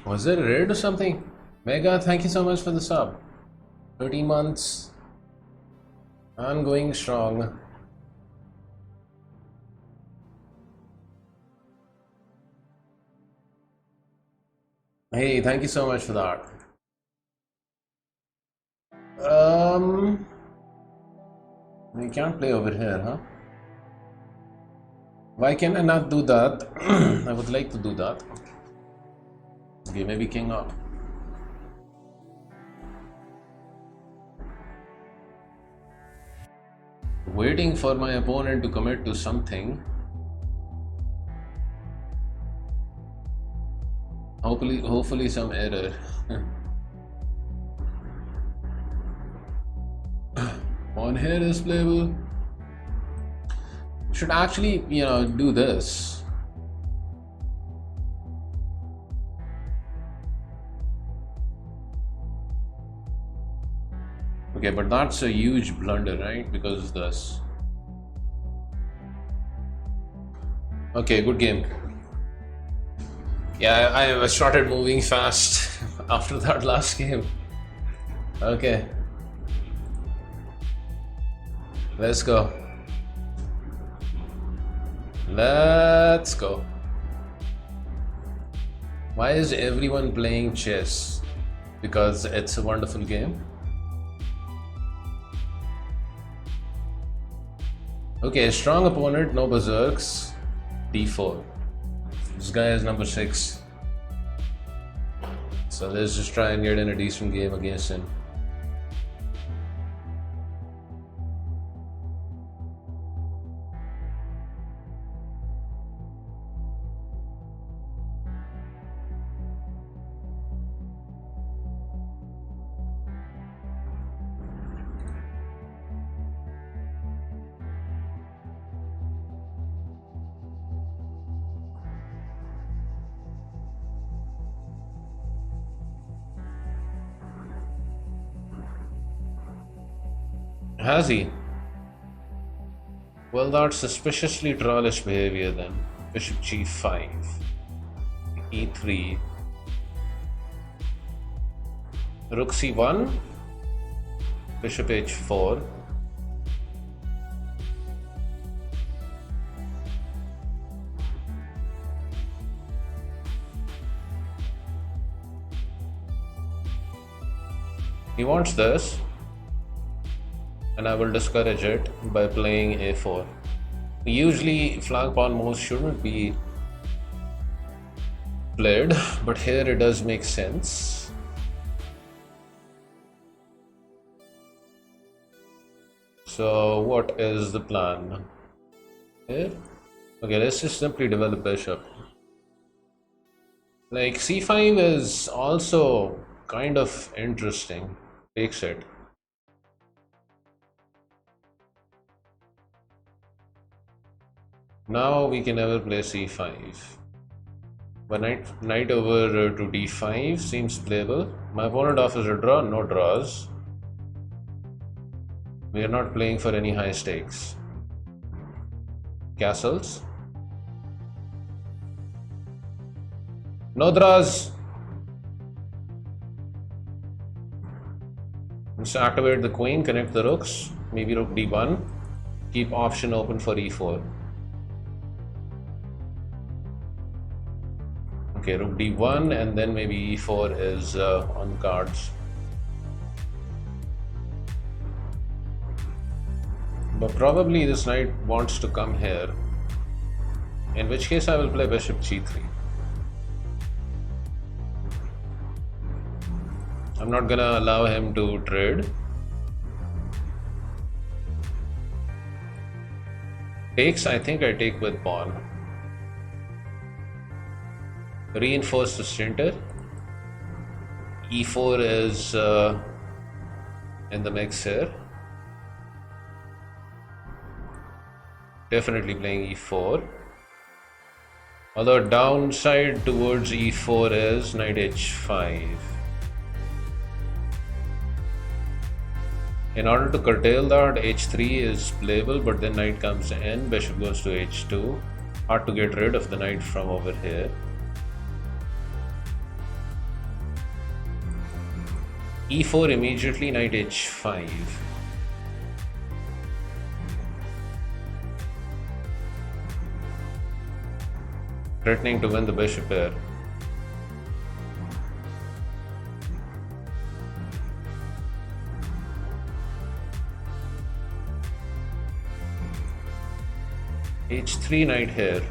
Was there a raid or something? Mega, thank you so much for the sub. 30 months. I'm going strong. Hey, thank you so much for that. We can't play over here, huh? Why can I not do that? I would like to do that. Okay, maybe king up. Waiting for my opponent to commit to something. Hopefully some error. On here is playable. Should actually, do this. Okay, but that's a huge blunder, right? Because of this. Okay, good game. Yeah, I started moving fast after that last game. Okay. Let's go. Let's go. Why is everyone playing chess? Because it's a wonderful game. Okay, strong opponent, no berserks. D4. This guy is number 6. So let's just try and get in a decent game against him. Has he? Well, that's suspiciously trollish behavior then. Bishop g5, e3, rook c1, bishop h4, he wants this, and I will discourage it by playing a4. Usually flank pawn moves shouldn't be played, but here it does make sense. So what is the plan here? Okay, let's just simply develop bishop. Like c5 is also kind of interesting. Takes it. Now we can never play c5. But knight over to d5 seems playable. My opponent offers a draw, no draws. We are not playing for any high stakes. Castles. No draws. Let's activate the queen, connect the rooks. Maybe rook d1. Keep option open for e4. Okay, rook d1 and then maybe e4 is on cards. But probably this knight wants to come here, in which case I will play bishop g3. I'm not gonna allow him to trade. Takes, I think I take with pawn. Reinforce the center. e4 is in the mix here. Definitely playing e4. Although downside towards e4 is knight h5. In order to curtail that, h3 is playable, but then knight comes in, bishop goes to h2. Hard to get rid of the knight from over here. e4 immediately, knight h5. Threatening to win the bishop pair. h3, knight here.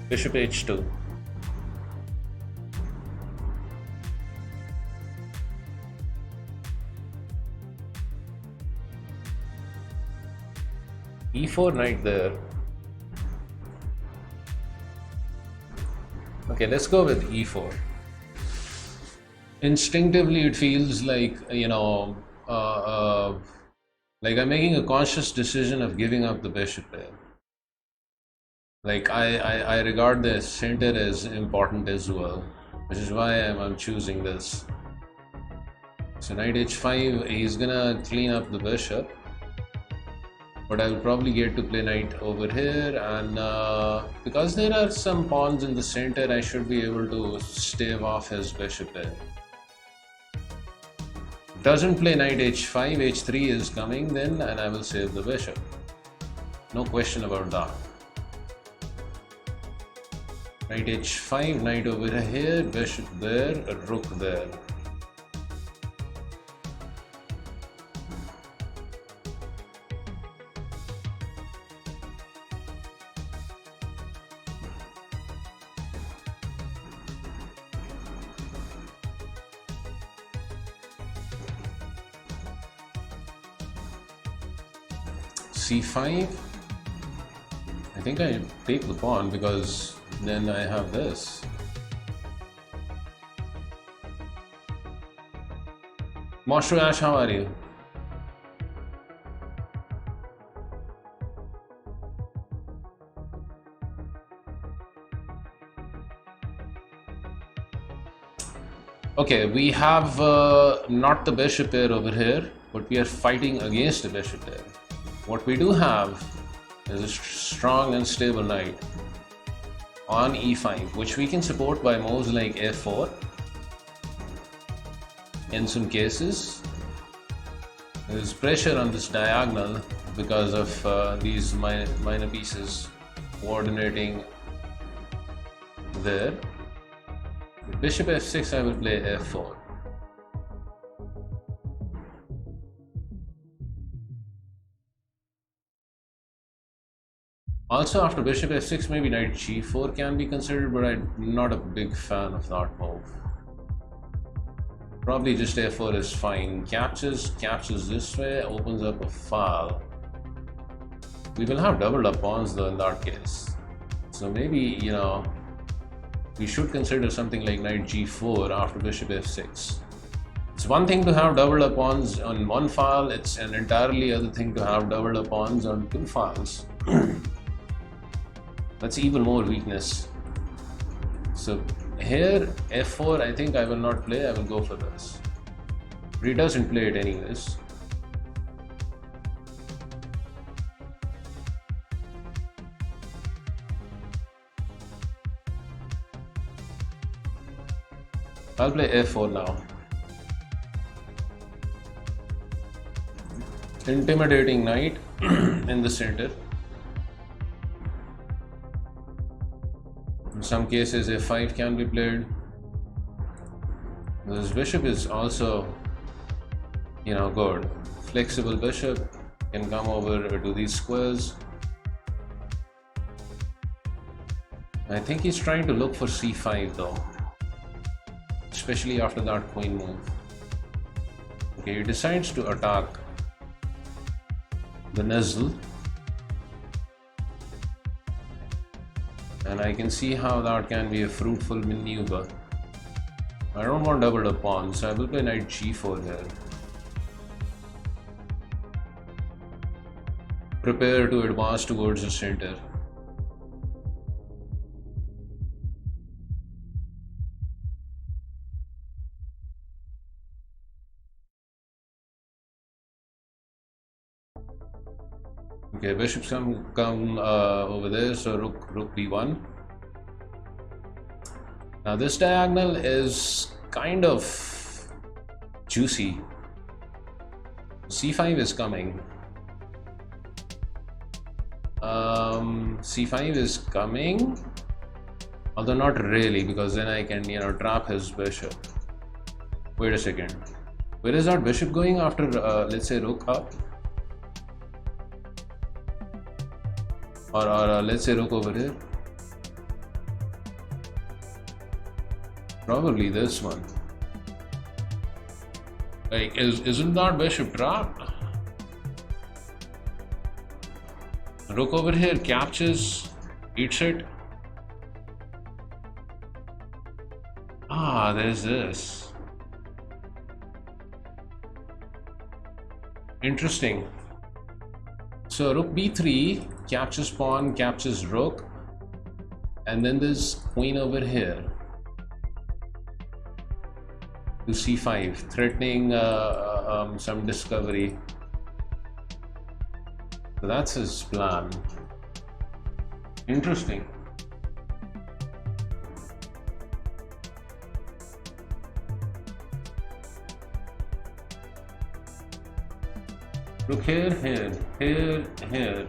Bishop h2. e4, knight there. Okay, let's go with e4. Instinctively, it feels like, like I'm making a conscious decision of giving up the bishop there. Like I regard the center as important as well, which is why I'm choosing this. So knight h5, he's gonna clean up the bishop, but I'll probably get to play knight over here, and because there are some pawns in the center, I should be able to stave off his bishop there. Doesn't play knight h5, h3 is coming then, and I will save the bishop. No question about that. Knight h5, knight over here, bishop there, rook there. c5. I think I take the pawn because then I have this. Master Ash, how are you? Okay, we have not the bishop pair over here, but we are fighting against the bishop pair. What we do have is a strong and stable knight on e5, which we can support by moves like f4 in some cases. There's pressure on this diagonal because of these minor pieces coordinating there. With bishop f6, I will play f4. Also, after bishop f6, maybe knight g4 can be considered, but I'm not a big fan of that move. Probably just f4 is fine. Captures this way, opens up a file. We will have doubled up pawns though in that case. So maybe, we should consider something like knight g4 after bishop f6. It's one thing to have doubled up pawns on one file, it's an entirely other thing to have doubled up pawns on two files. That's even more weakness. So here f4, I think I will not play, I will go for this. But he doesn't play it anyways. I'll play f4 now. Intimidating knight in the center. In some cases f5 can be played. This bishop is also, good. Flexible bishop can come over to these squares. I think he's trying to look for c5 though, especially after that queen move. Okay, he decides to attack the nuzzle. And I can see how that can be a fruitful maneuver. I don't want doubled up pawns, so I will play knight g4 here. Prepare to advance towards the center. Okay, bishops come over there, so rook b1. Now this diagonal is kind of juicy. C5 is coming. C5 is coming, although not really, because then I can, trap his bishop. Wait a second. Where is our bishop going after, let's say, rook up? Or let's say rook over here. Probably this one. Like, isn't that bishop trapped? Rook over here captures, eats it. Ah, there's this. Interesting. So rook b3 captures pawn, captures rook, and then there's queen over here to c5, threatening some discovery. So that's his plan. Interesting. Look here, here, here, here.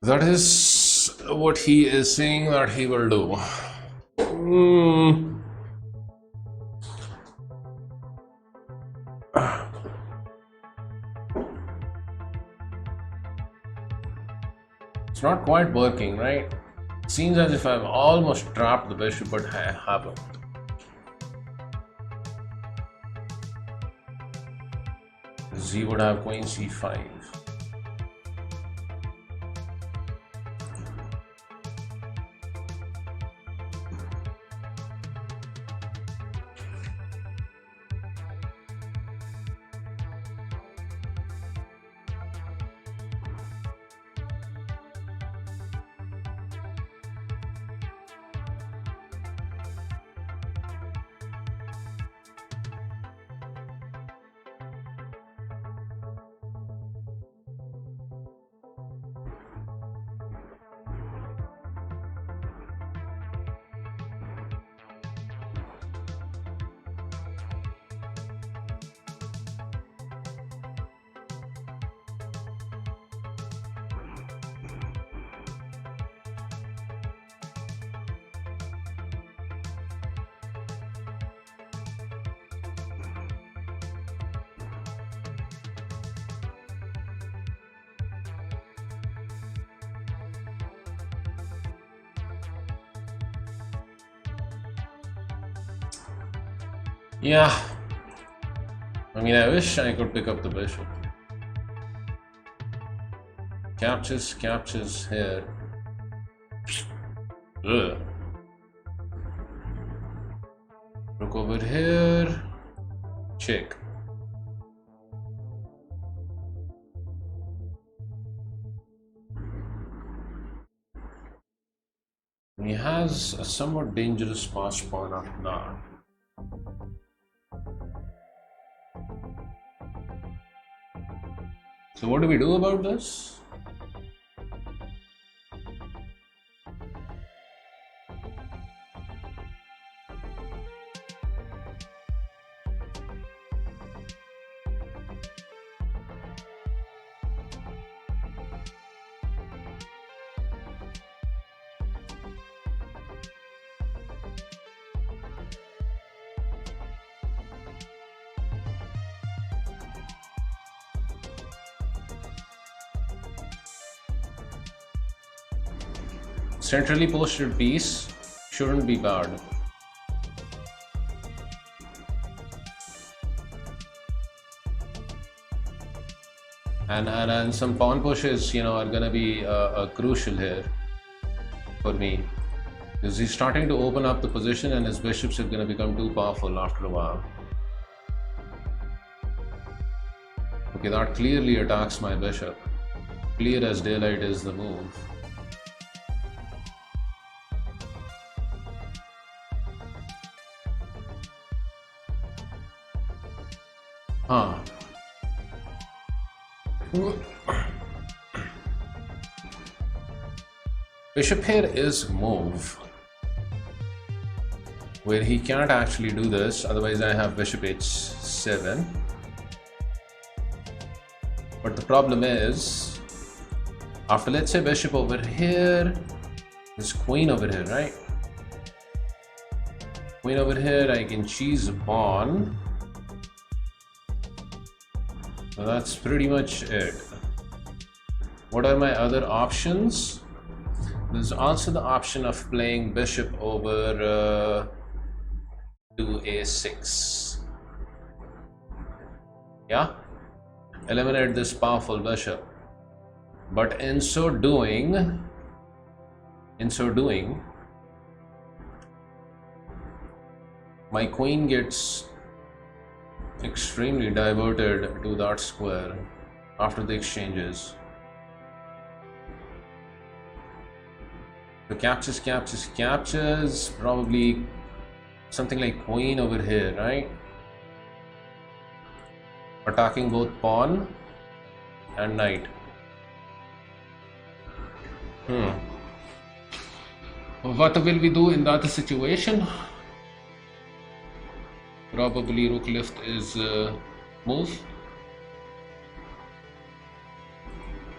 That is what he is saying that he will do. It's not quite working, right? It seems as if I've almost trapped the bishop, but I haven't. He would have queen c5. Yeah, I mean, I wish I could pick up the bishop. Captures here. Ugh. Look over here. Check. He has a somewhat dangerous pass pawn after that. So what do we do about this? Centrally posted piece shouldn't be bad. And some pawn pushes, you know, are gonna be crucial here for me, because he's starting to open up the position and his bishops are gonna become too powerful after a while. Okay, that clearly attacks my bishop. Clear as daylight is the move. Huh. Bishop here is move, where he can't actually do this, otherwise I have bishop h7. But the problem is, after let's say bishop over here, there's queen over here, right? Queen over here, I can cheese a pawn. So that's pretty much it. What are my other options? There's also the option of playing bishop over to a6. Yeah, eliminate this powerful bishop. But in so doing, my queen gets extremely diverted to that square after the exchanges. So captures, probably something like queen over here, right? Attacking both pawn and knight. What will we do in that situation? Probably rook left is move.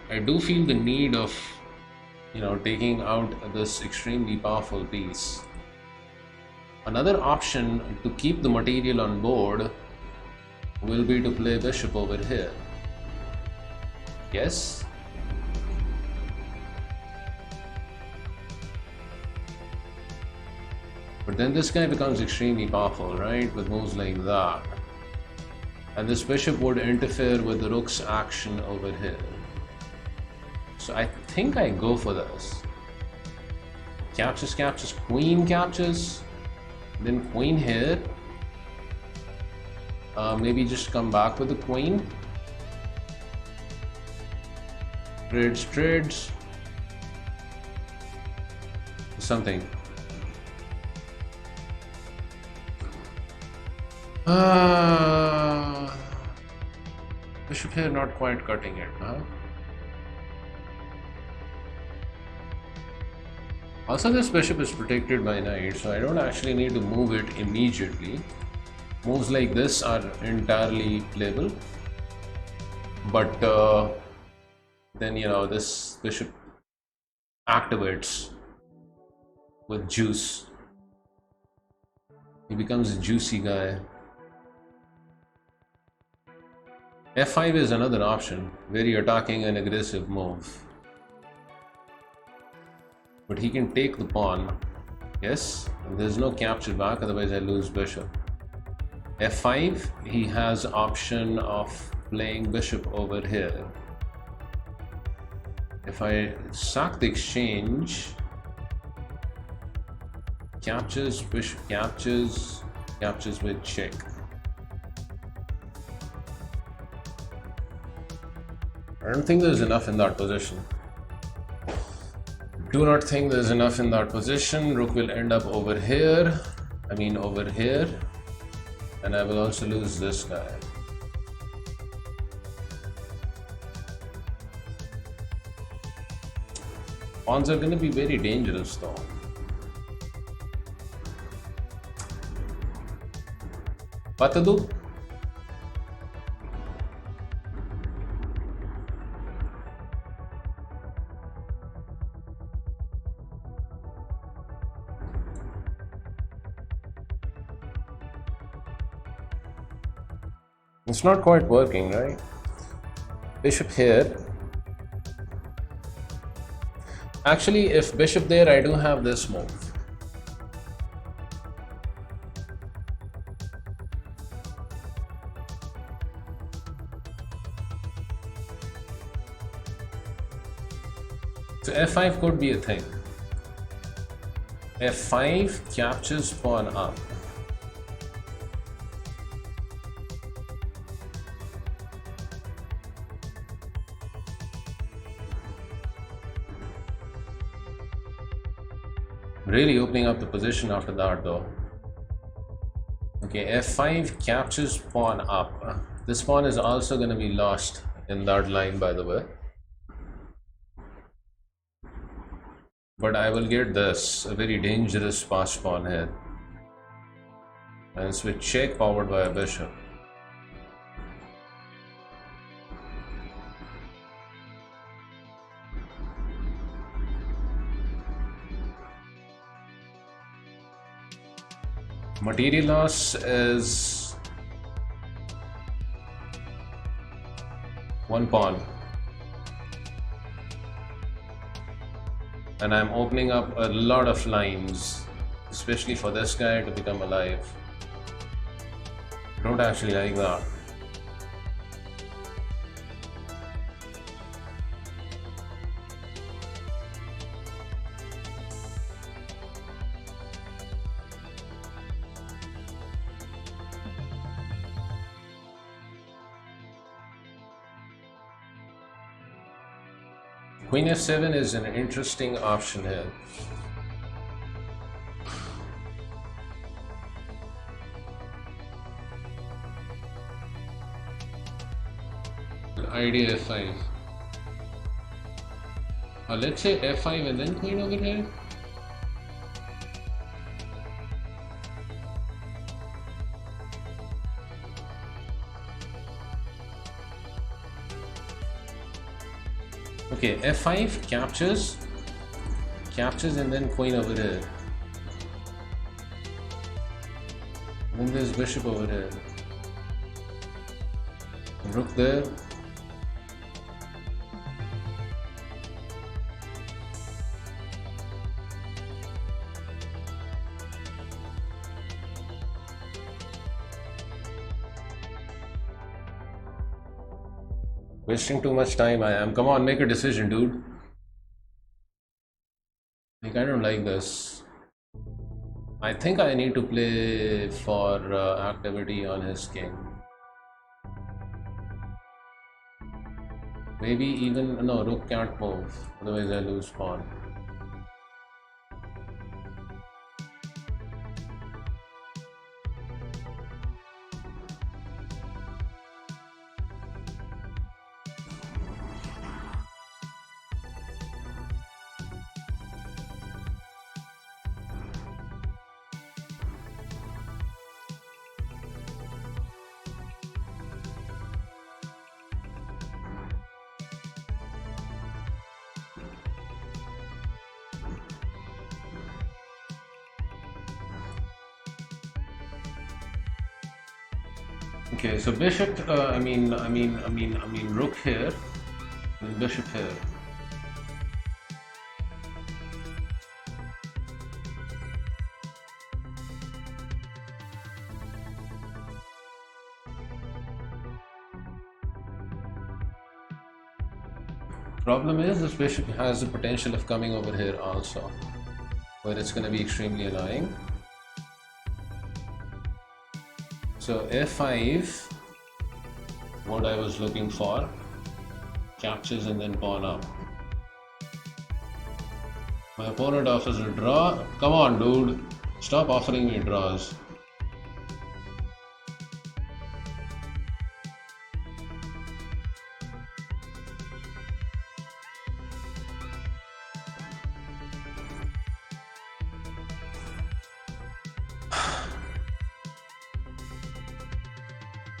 I do feel the need of, you know, taking out this extremely powerful piece. Another option to keep the material on board will be to play bishop over here. Yes. But then this guy becomes extremely powerful, right? With moves like that. And this bishop would interfere with the rook's action over here. So I think I go for this. Captures, queen captures, then queen here. Maybe just come back with the queen. Trades. Something. Bishop here not quite cutting it, huh? Also, this bishop is protected by knight, so I don't actually need to move it immediately. Moves like this are entirely playable, but then, you know, this bishop activates with juice. He becomes a juicy guy. F5 is another option, very attacking and aggressive move. But he can take the pawn. Yes, there's no capture back, otherwise I lose bishop. F5, he has option of playing bishop over here. If I sack the exchange, captures, bishop captures with check. I don't think there's enough in that position. Do not think there's enough in that position. Rook will end up over here. Over here. And I will also lose this guy. Pawns are going to be very dangerous though. What to do? It's not quite working, right? Bishop here. Actually, if bishop there, I do have this move. So f5 could be a thing. f5 captures pawn up. Really opening up the position after that though. Okay, f5 captures pawn up. This pawn is also going to be lost in that line, by the way. But I will get this, a very dangerous passed pawn here. And it's with check powered by a bishop. Material loss is 1 pawn. And I'm opening up a lot of lines, especially for this guy to become alive. Don't actually like that. Queen f7 is an interesting option here. Idea f5. Let's say f5 and then queen over here. Okay, f5 captures and then queen over here. Then there's bishop over here. Rook there. Wasting too much time I am. Come on, make a decision, dude. Like, I don't like this. I think I need to play for activity on his king. Maybe even, no, rook can't move, otherwise I lose pawn. Okay, so bishop, I mean rook here, and bishop here. Problem is, this bishop has the potential of coming over here also, where it's going to be extremely annoying. So f5, what I was looking for, captures and then pawn up. My opponent offers a draw. Come on, dude, stop offering me draws.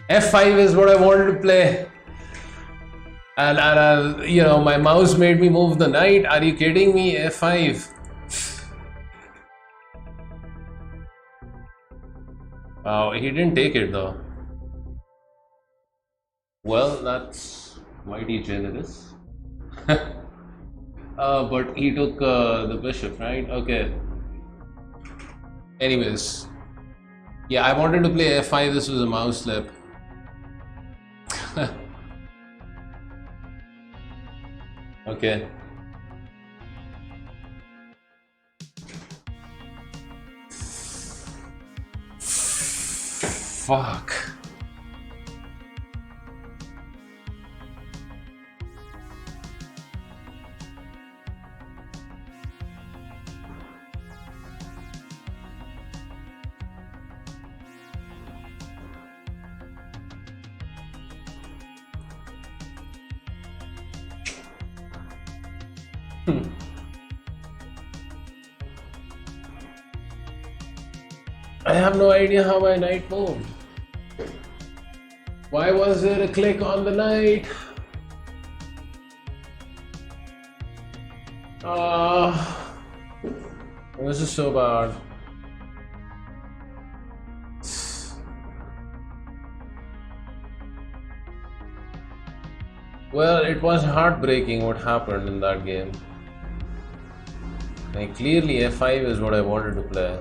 f5 is what I wanted to play, and you know, my mouse made me move the knight. Are you kidding me? f5. Oh, he didn't take it though. Well, that's mighty generous. But he took the bishop, right? Okay. Anyways, yeah, I wanted to play f5. This was a mouse slip. Okay. fuck. I have no idea how my knight moved. Why was there a click on the knight? This is so bad. Well, it was heartbreaking what happened in that game. Like, clearly F5 is what I wanted to play.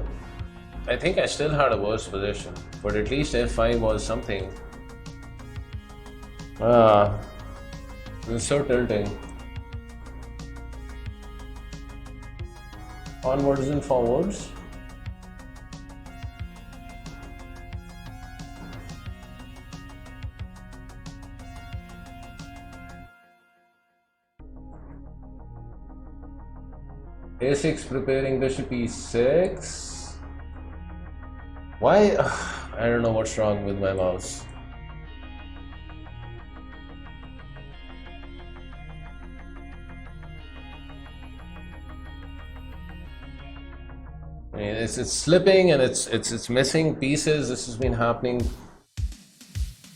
I think I still had a worse position, but at least F5 was something. It's so tilting. Onwards and forwards. A6 preparing bishop e6. Why? I don't know what's wrong with my mouse. I mean, it's slipping and it's missing pieces. This has been happening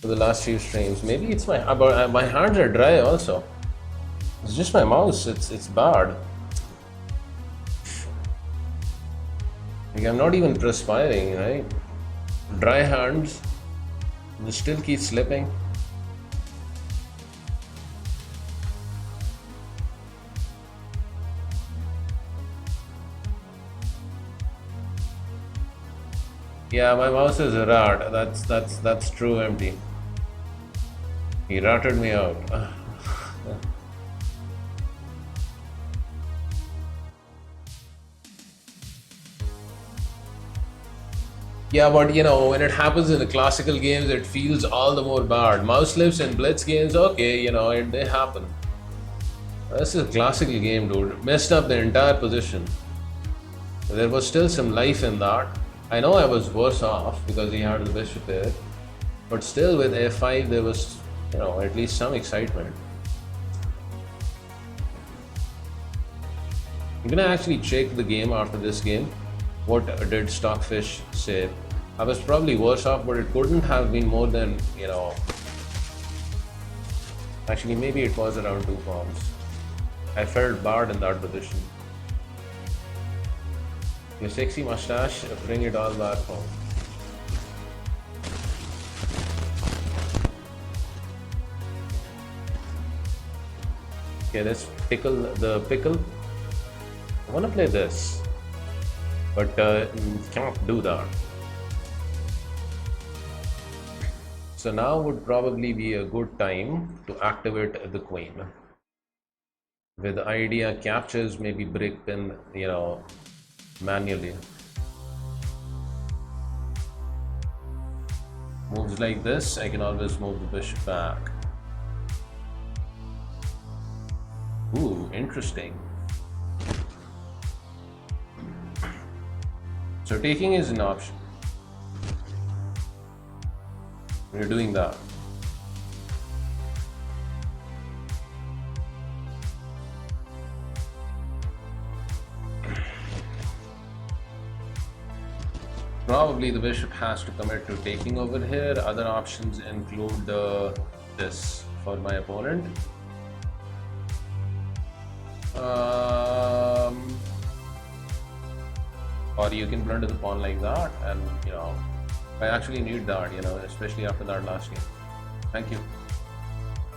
for the last few streams. Maybe it's my hands are dry also. It's just my mouse. It's bad. Like, I'm not even perspiring, right? Dry hands. They still keep slipping. Yeah, my mouse is a rat. That's true, empty. He ratted me out. Yeah, but you know, when it happens in the classical games, it feels all the more bad. Mouse slips in blitz games, okay, you know, they happen. This is a classical game, dude. Messed up the entire position. There was still some life in that. I know I was worse off because he had the bishop there, but still with f5 there was, you know, at least some excitement. I'm gonna actually check the game after this game. What did Stockfish say? I was probably worse off, but it couldn't have been more than, you know, actually maybe it was around 2 pawns. I felt bad in that position. Your sexy mustache, bring it all back home. Okay, let's pickle the pickle. I want to play this, but can't do that. So now would probably be a good time to activate the queen. With the idea captures maybe brick pin, you know, manually. Moves like this, I can always move the bishop back. Ooh, interesting. So taking is an option. We're doing that. Probably the bishop has to commit to taking over here. Other options include this for my opponent. Or you can blunder the pawn like that, and you know, I actually need that, you know, especially after that last game. Thank you.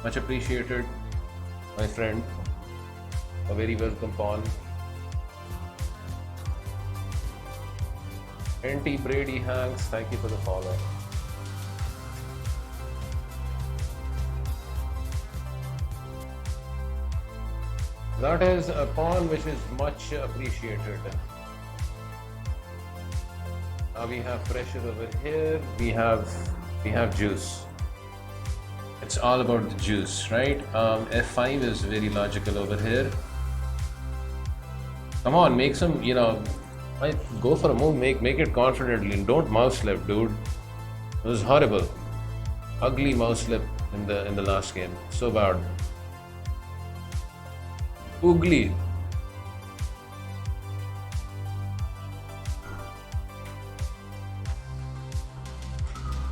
Much appreciated, my friend. A very welcome pawn. NT Brady Hanks, thank you for the follow. That is a pawn which is much appreciated. We have pressure over here. We have juice. It's all about the juice, right? F5 is very logical over here. Come on, make some, go for a move, make it confidently. Don't mouse slip, dude. It was horrible. Ugly mouse slip in the last game. So bad. Ugly.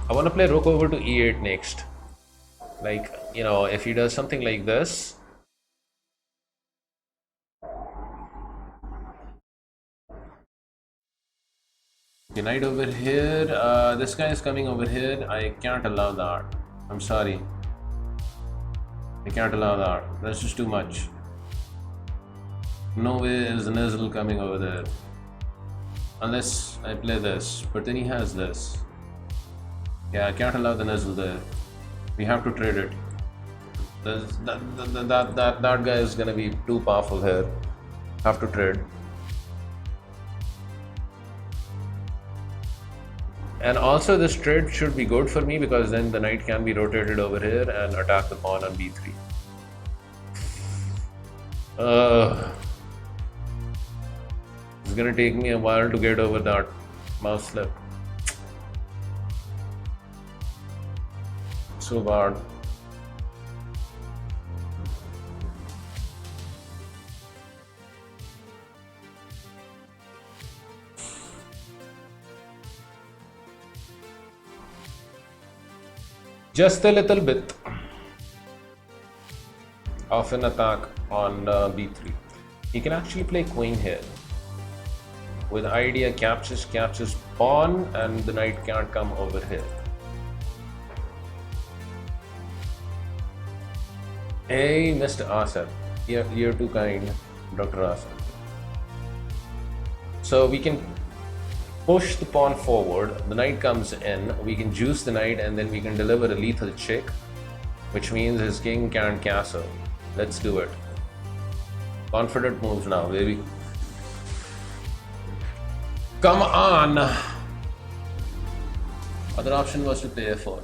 I want to play rook over to e8 next. Like, if he does something like this. The knight over here. This guy is coming over here. I can't allow that. I'm sorry. I can't allow that. That's just too much. No way is the Nizzle coming over there. Unless I play this. But then he has this. Yeah, I can't allow the Nizzle there. We have to trade it. That guy is gonna be too powerful here. Have to trade. And also this trade should be good for me because then the knight can be rotated over here and attack the pawn on b3. It's gonna take me a while to get over that mouse slip. So bad. Just a little bit of an attack on b3. He can actually play queen here. With idea captures pawn and the knight can't come over here. Hey, Mr. Asad, you're too kind, Dr. Asad. So we can push the pawn forward, the knight comes in, we can juice the knight and then we can deliver a lethal check, which means his king can't castle. Let's do it. Confident moves now, baby. Come on! Other option was to play f4.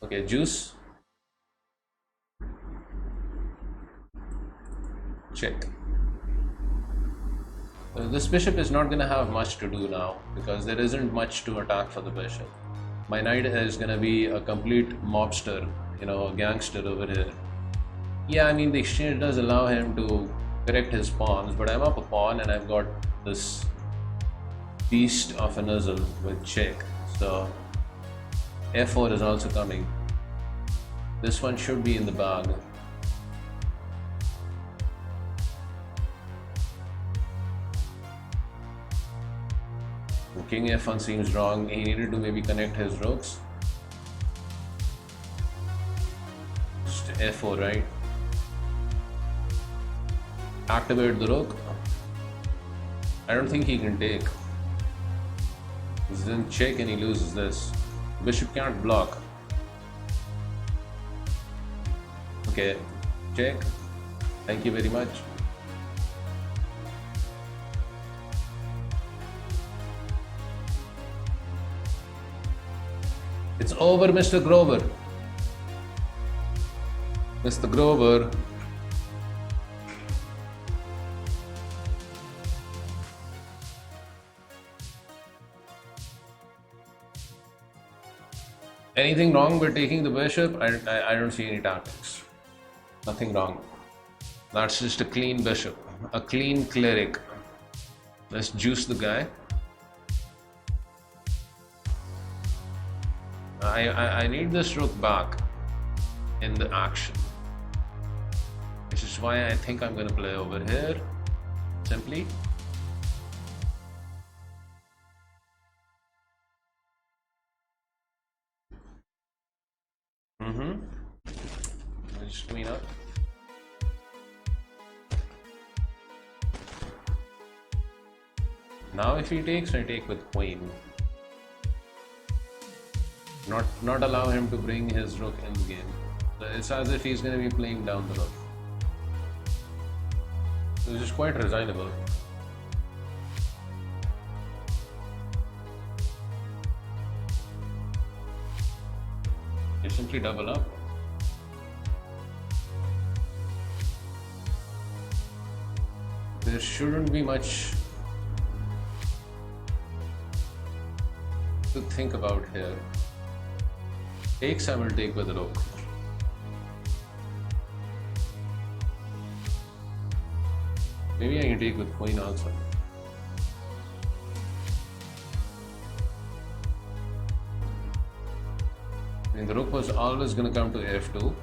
Okay, juice. Check. This bishop is not going to have much to do now because there isn't much to attack for the bishop. My knight is going to be a complete mobster, a gangster over here. Yeah, I mean the exchange does allow him to correct his pawns, but I'm up a pawn and I've got this beast of a Nizzle with check. So f4 is also coming. This one should be in the bag. King f1 seems wrong. He needed to maybe connect his rooks. Just f4, right? Activate the rook. I don't think he can take. He's in check and he loses this. Bishop can't block. Okay, check. Thank you very much. It's over, Mr. Grover. Mr. Grover. Anything wrong with taking the bishop? I don't see any tactics. Nothing wrong. That's just a clean bishop. A clean cleric. Let's juice the guy. I need this rook back in the action, which is why I think I'm going to play over here simply. I'll just clean up. Now if he takes, I take with queen. Not allow him to bring his rook in the game. It's as if he's going to be playing down the rook. This is quite resignable. simply double up. There shouldn't be much to think about here. Takes I will take with the rook. Maybe I can take with queen also. I mean, the rook was always going to come to f2.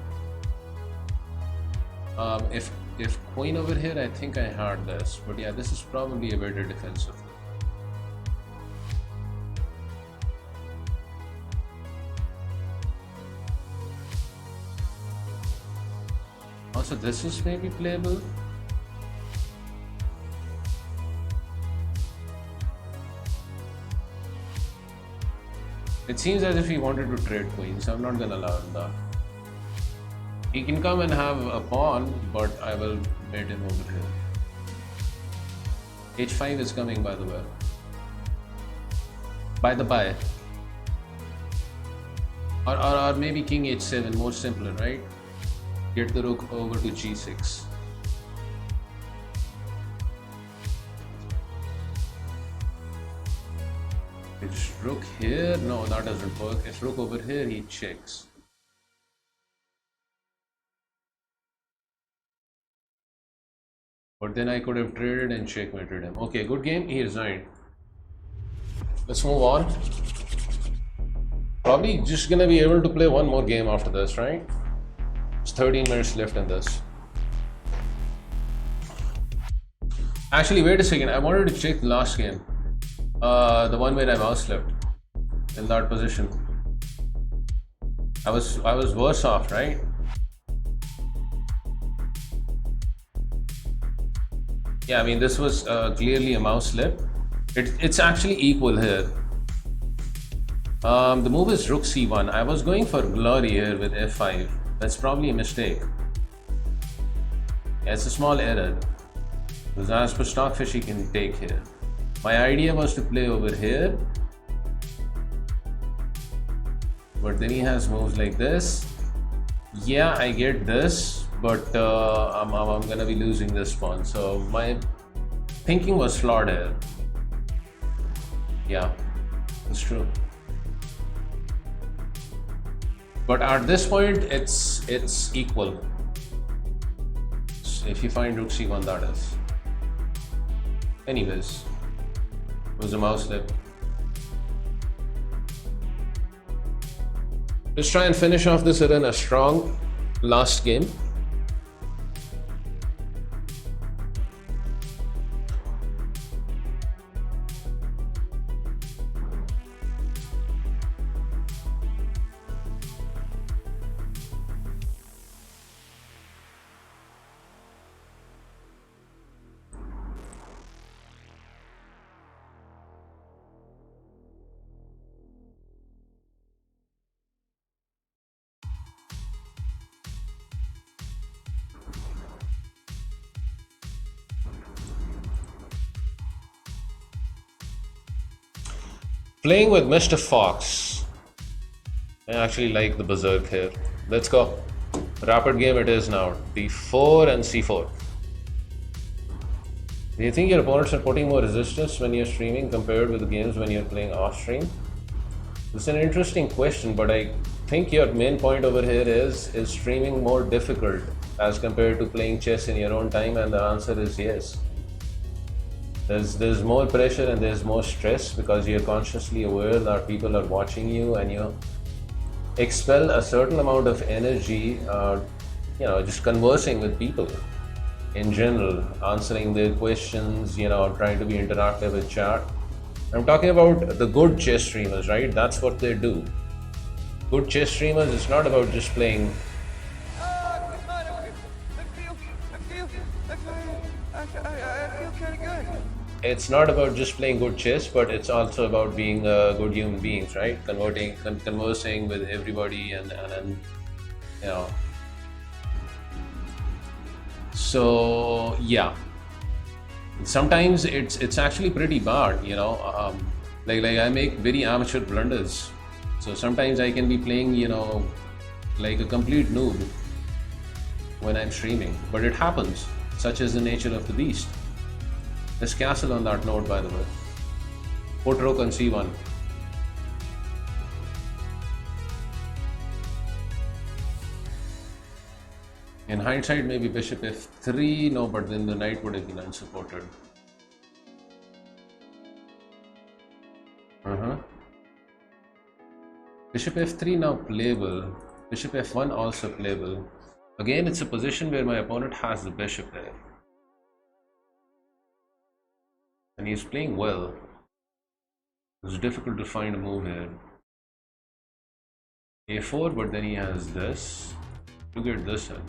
If queen over here, I think I had this, but yeah, this is probably a better defensive. Also, this is maybe playable. It seems as if he wanted to trade queens, so I'm not gonna allow him that. He can come and have a pawn, but I will mate him over here. h5 is coming, by the way. By the by. Or maybe king h7, more simpler, right? Get the rook over to g6. It's rook here. No, that doesn't work. If rook over here, he checks. But then I could have traded and checkmated him. Okay, good game. He resigned. Let's move on. Probably just gonna be able to play one more game after this, right? It's 13 minutes left in this. Actually, wait a second. I wanted to check the last game. The one where I mouse slipped in that position. I was worse off, right? Yeah, I mean, this was clearly a mouse slip. It's actually equal here. The move is rook c1. I was going for glory here with f5. That's probably a mistake. Yeah, it's a small error. Because as per Stockfish, he can take here. My idea was to play over here. But then he has moves like this. Yeah, I get this. But I'm gonna be losing this pawn. So my thinking was flawed here. Yeah, it's true. But at this point, it's equal. So if you find rook c1, that is. Anyways, it was a mouse slip. Let's try and finish off this arena strong. Last game. Playing with Mr. Fox. I actually like the berserk here. Let's go. Rapid game it is now. d4 and c4. Do you think your opponents are putting more resistance when you're streaming compared with the games when you're playing off stream? It's an interesting question, but I think your main point over here is streaming more difficult as compared to playing chess in your own time, and the answer is yes. There's more pressure and there's more stress because you're consciously aware that people are watching you, and you expel a certain amount of energy, just conversing with people in general, answering their questions, trying to be interactive with chat. I'm talking about the good chess streamers, right? That's what they do. Good chess streamers, it's not about just playing. I feel kind of good. It's not about just playing good chess, but it's also about being good human beings, right? Conversing with everybody, and So yeah, sometimes it's actually pretty bad, like I make very amateur blunders. So sometimes I can be playing, like a complete noob when I'm streaming, but it happens. Such is the nature of the beast. There's castle on that node, by the way. Put rook on c1. In hindsight, maybe bishop f3, no, but then the knight would have been unsupported. Bishop f3 now playable. Bishop f1 also playable. Again, it's a position where my opponent has the bishop there. And he's playing well. It's difficult to find a move here. a4, but then he has this to get this in.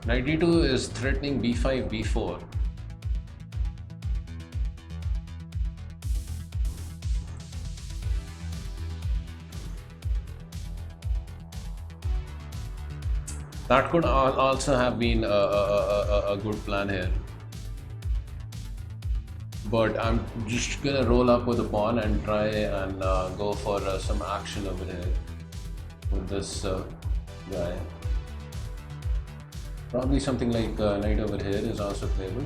Knight d2 is threatening b5, b4. That could also have been a good plan here. But I'm just gonna roll up with a pawn and try and go for some action over here with this guy. Probably something like knight over here is also playable.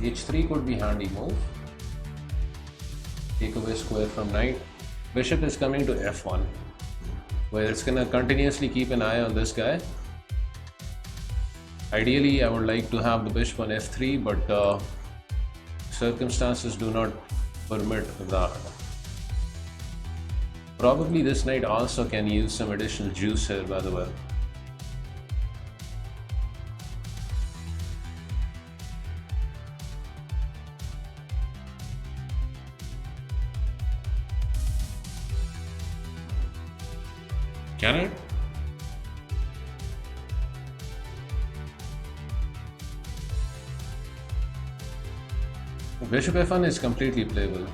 h3 could be handy move. Take away square from knight. Bishop is coming to f1, where it's gonna continuously keep an eye on this guy. Ideally, I would like to have the bishop on f3, but circumstances do not permit that. Probably this knight also can use some additional juice here, by the way. Can it? Bishop f1 is completely playable.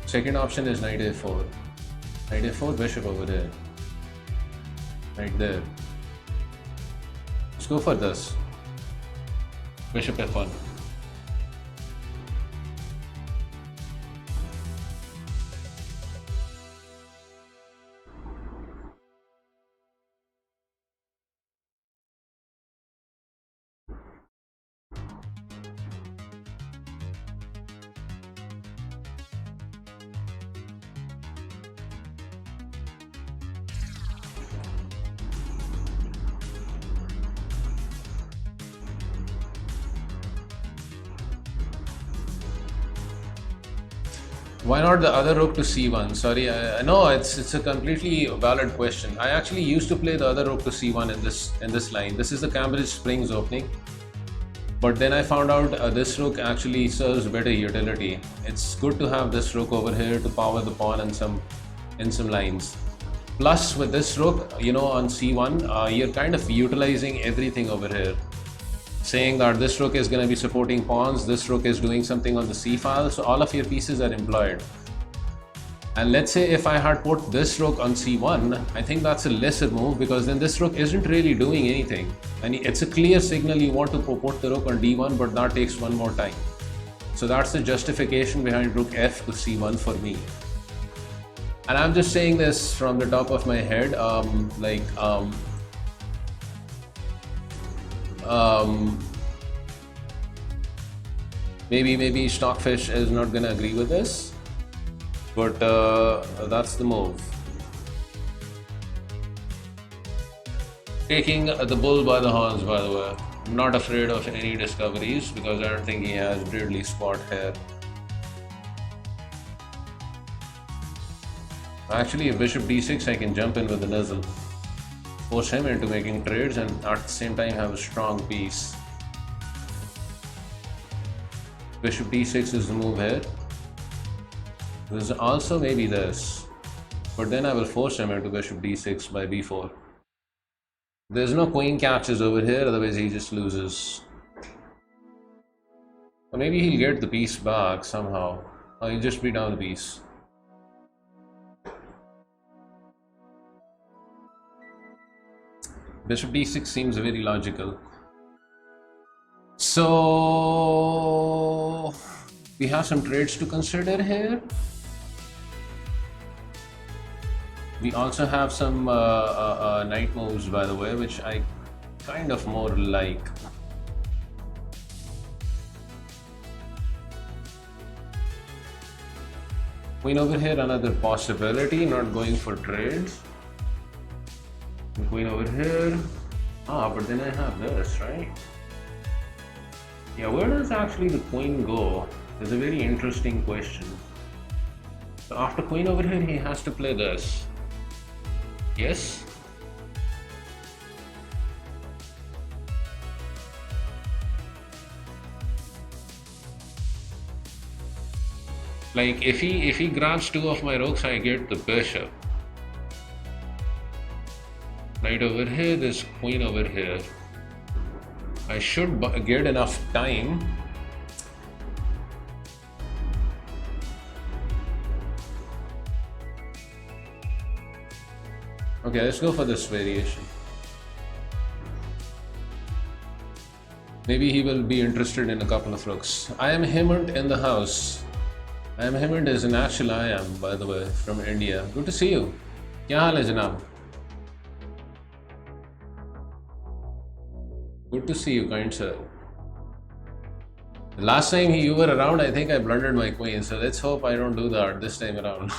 Second option is knight a4. Knight a4, bishop over there. Right there. Let's go for this. Bishop f1. Why not the other rook to c1? Sorry, I know it's a completely valid question. I actually used to play the other rook to c1 in this line. This is the Cambridge Springs opening, but then I found out this rook actually serves better utility. It's good to have this rook over here to power the pawn in some lines. Plus, with this rook, on c1, you're kind of utilizing everything over here, saying that this rook is going to be supporting pawns, this rook is doing something on the c file, so all of your pieces are employed. And let's say if I had put this rook on c1, I think that's a lesser move, because then this rook isn't really doing anything. And it's a clear signal you want to put the rook on d1, but that takes one more time. So that's the justification behind rook f to c1 for me. And I'm just saying this from the top of my head, maybe Stockfish is not gonna agree with this, but that's the move. Taking the bull by the horns, by the way. I'm not afraid of any discoveries because I don't think he has Bradley spot here. Actually, if bishop d6, I can jump in with the nizzle, force him into making trades, and at the same time have a strong piece. Bishop d6 is the move here. There's also maybe this, but then I will force him into bishop d6 by b4. There's no queen catches over here, otherwise he just loses. Or maybe he'll get the piece back somehow. Or he'll just be down the piece. Bishop d6 seems very logical. So we have some trades to consider here. We also have some knight moves, by the way, which I kind of more like. Queen over here, another possibility, not going for trades. Queen over here. But then I have this, right? Yeah, where does actually the queen go? It's a very interesting question. So after queen over here, he has to play this. Yes? Like if he grabs two of my rooks, I get the bishop. Knight over here, there's queen over here. I should get enough time. Okay, let's go for this variation. Maybe he will be interested in a couple of rooks. I am Hemant in the house. I am Hemant is an actual I am, by the way, from India. Good to see you. Kya haal hai janab? Good to see you, kind sir. The last time you were around, I think I blundered my queen, so let's hope I don't do that this time around.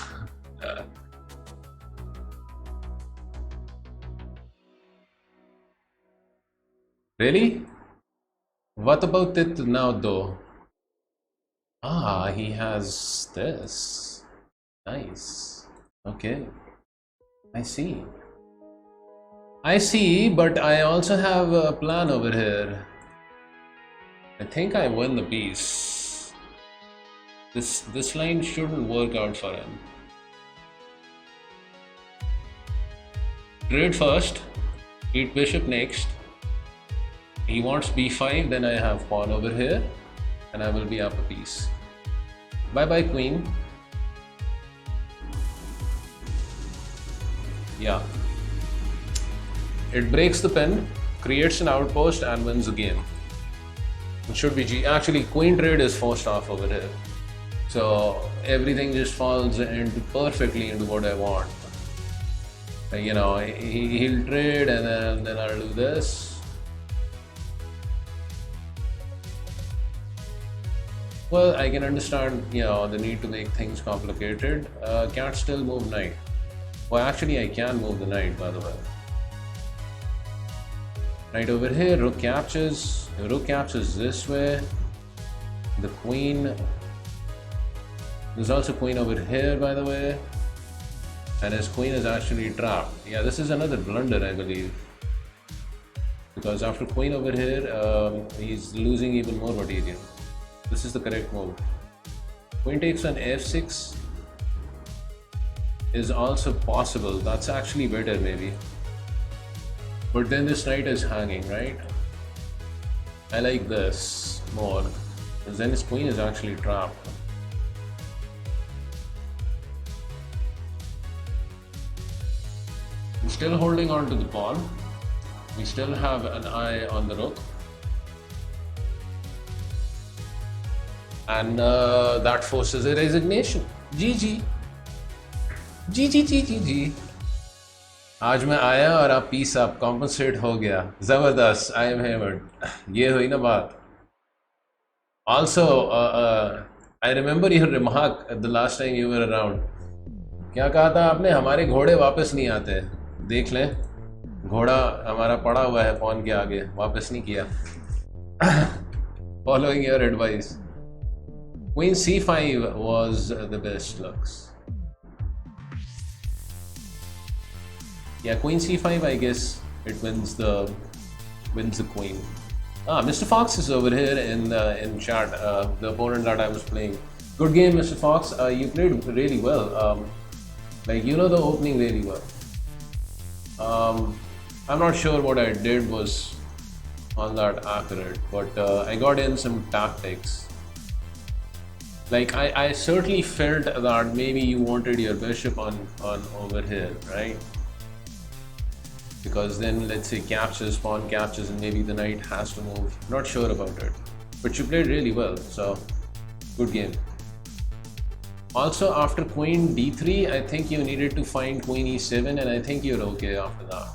Really? What about it now, though? He has this. Nice. Okay. I see. I see, but I also have a plan over here. I think I win the piece. This line shouldn't work out for him. Trade first, eat bishop next. He wants b5, then I have pawn over here, and I will be up a piece. Bye bye queen. Yeah. It breaks the pin, creates an outpost, and wins the game. It should be G. Actually, queen trade is forced off over here. So everything just falls into perfectly into what I want. You know, he'll trade, and then I'll do this. Well, I can understand, you know, the need to make things complicated. Can't still move knight. Well, actually, I can move the knight, by the way. Knight over here, rook captures. The rook captures this way. The queen. There's also queen over here, by the way. And his queen is actually trapped. Yeah, this is another blunder, I believe. Because after queen over here, he's losing even more material. This is the correct move. Queen takes on f6 is also possible. That's actually better, maybe. But then this knight is hanging, right? I like this more. Because then his queen is actually trapped. We're still holding on to the pawn. We still have an eye on the rook. And that forces a resignation. GG. GG. आज मैं आया और आप piece आप compensate हो गया. जबरदस्त. I am hammered. ये हुई ना बात. Also, I remember your remark the last time you were around. क्या कहा था आपने? हमारे घोड़े वापस नहीं आते. देख लें. घोड़ा हमारा पड़ा हुआ है पॉन के आगे. वापस नहीं किया. Following your advice. Queen c5 was the best looks. Yeah, queen c5, I guess it wins the queen. Mr. Fox is over here in chat, the opponent that I was playing. Good game, Mr. Fox. You played really well. Like, you know the opening really well. I'm not sure what I did was on that accurate, but I got in some tactics. Like I certainly felt that maybe you wanted your bishop on over here, right? Because then let's say captures, pawn captures, and maybe the knight has to move. Not sure about it, but you played really well, so good game. Also, after queen d3, I think you needed to find queen e7, and I think you're okay after that.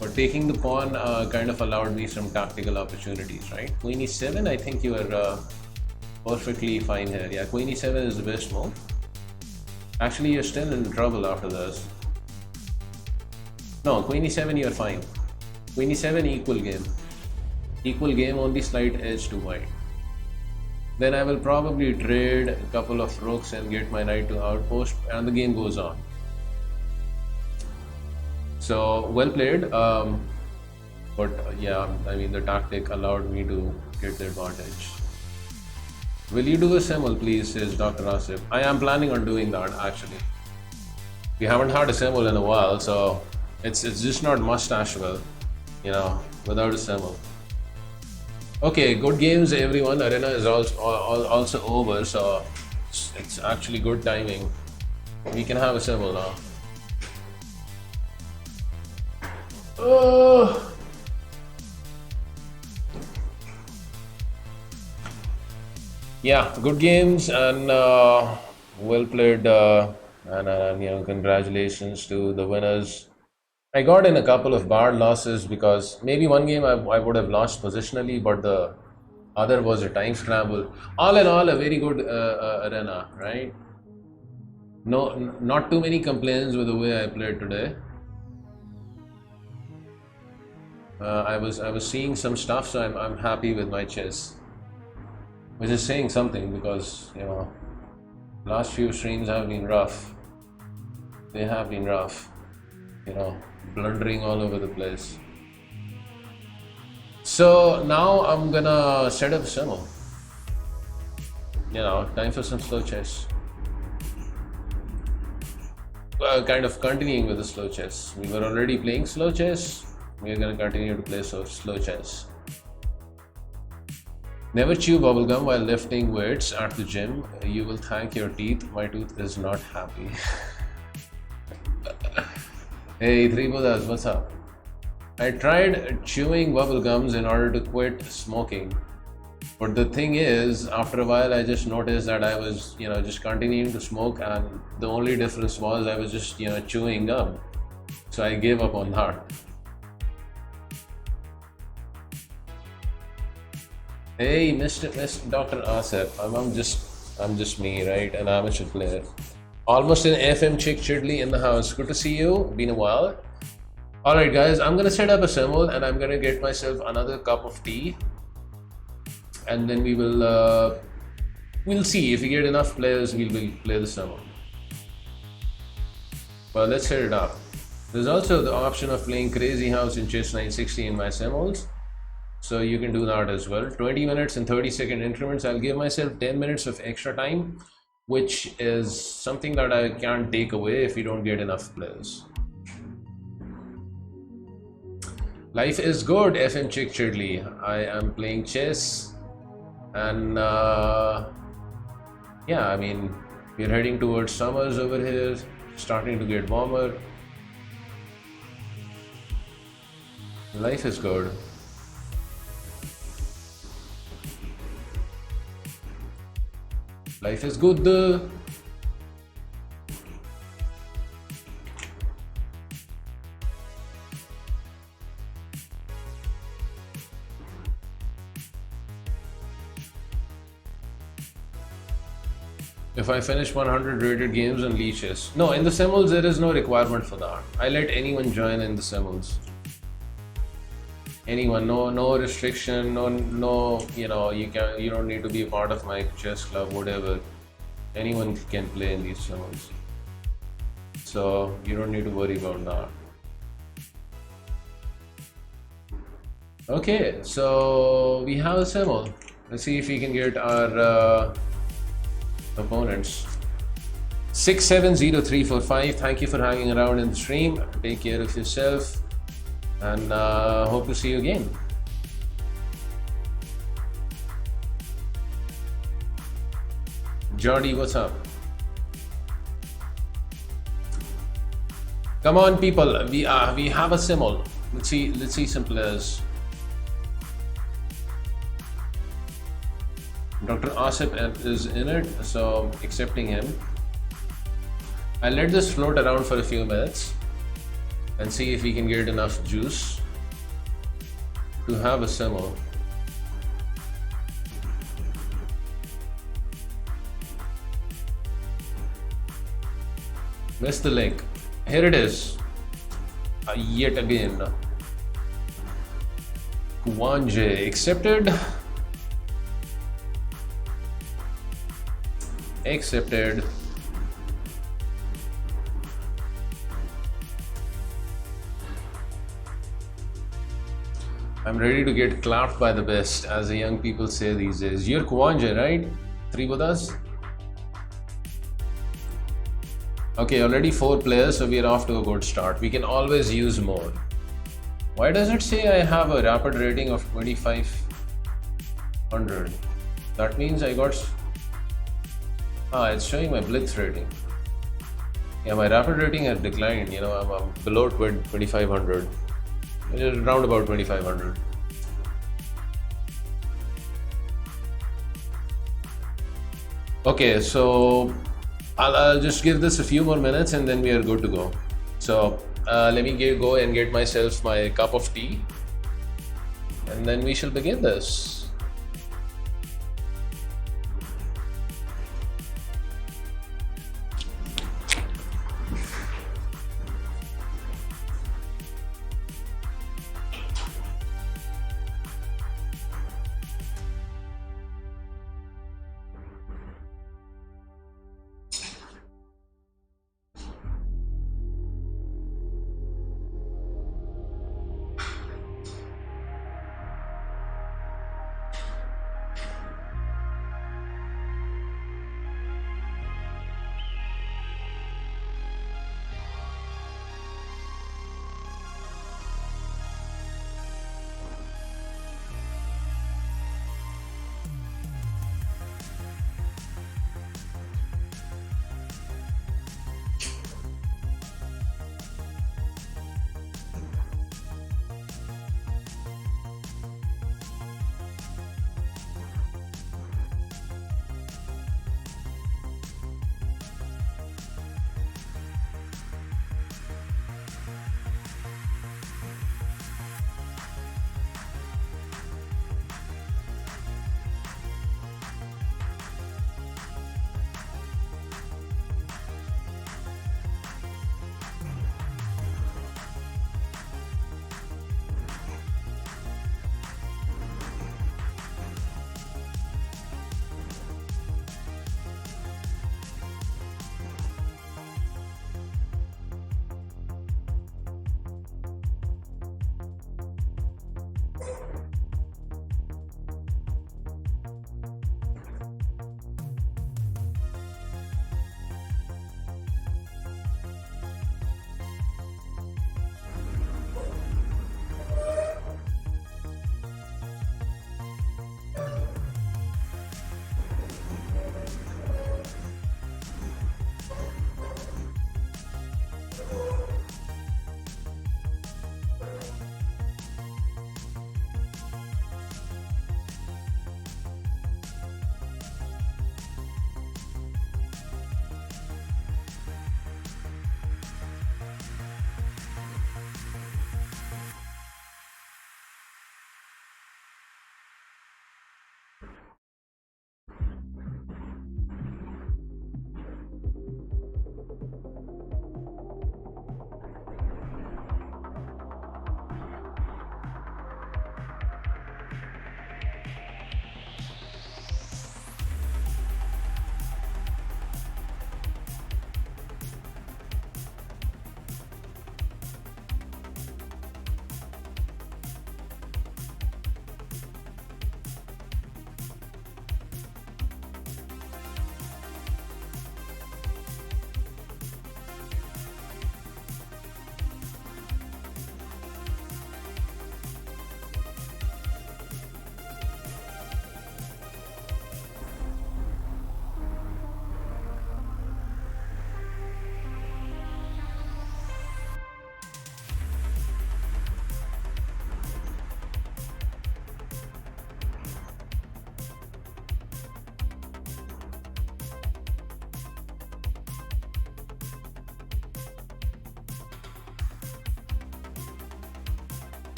But taking the pawn kind of allowed me some tactical opportunities, right? Queen e7, I think you are perfectly fine here. Yeah, queen e7 is the best move. Actually, you're still in trouble after this. No, queen e7, you're fine. Queen e7, equal game. Equal game, only slight edge to white. Then I will probably trade a couple of rooks and get my knight to outpost, and the game goes on. So, well played. But yeah, I mean, the tactic allowed me to get the advantage. Will you do a Simul, please, says Dr. Asif. I am planning on doing that, actually. We haven't had a Simul in a while, so it's just not Mustache well, you know, without a Simul. Okay, good games, everyone. Arena is also over, so it's actually good timing. We can have a Simul now. Yeah, good games and well played, and you know, congratulations to the winners. I got in a couple of bad losses because maybe one game I would have lost positionally, but the other was a time scramble. All in all, a very good arena, right? No, not too many complaints with the way I played today. I was seeing some stuff, so I'm happy with my chess. Which is saying something because, you know, last few streams have been rough. They have been rough, you know, blundering all over the place. So now I'm gonna set up Simul. You know, time for some slow chess. Kind of continuing with the slow chess. We were already playing slow chess. We're gonna continue to play slow chess. Never chew bubblegum while lifting weights at the gym. You will thank your teeth. My tooth is not happy. Hey, Three Buddhas, what's up? I tried chewing bubblegums in order to quit smoking. But the thing is, after a while, I just noticed that I was, you know, just continuing to smoke, and the only difference was I was just, you know, chewing gum. So I gave up on that. Hey, Mr. Dr. Asif, I'm just me, right? An amateur player. Almost an FM chick Chidley in the house. Good to see you. Been a while. Alright guys, I'm gonna set up a Simul and I'm gonna get myself another cup of tea. And then we will we'll see if we get enough players, we'll play the Simul. Well, let's set it up. There's also the option of playing Crazy House in Chess 960 in my Simuls. So you can do that as well. 20 minutes and 30-second increments. I'll give myself 10 minutes of extra time, which is something that I can't take away if we don't get enough players. Life is good, FM Chick Chidley. I am playing chess, and yeah, I mean, we're heading towards summers over here, starting to get warmer. Life is good. Life is good. If I finish 100 rated games on leashes. No, in the Simuls there is no requirement for that. I let anyone join in the Simuls. Anyone, no restriction, no, you know, you don't need to be a part of my chess club, whatever. Anyone can play in these Simuls. So you don't need to worry about that. Okay, so we have a Simul. Let's see if we can get our opponents. 670345. Thank you for hanging around in the stream. Take care of yourself, and hope to see you again. Jordy, what's up? Come on, people. We have a Simul. Let's see some players. Dr. Asif is in it, so accepting him. I'll let this float around for a few minutes and see if we can get enough juice to have a Simul. Missed the link. Here it is. Yet again. Kuwanje accepted. Accepted. I'm ready to get clapped by the best, as the young people say these days. You're Kuwanje, right? 3 Buddhas? Okay, already 4 players, so we are off to a good start. We can always use more. Why does it say I have a rapid rating of 2500? That means I got... it's showing my blitz rating. Yeah, my rapid rating has declined. You know, I'm below 2500. Around about 2500. Okay, so I'll just give this a few more minutes and then we are good to go. So let me go and get myself my cup of tea and then we shall begin this.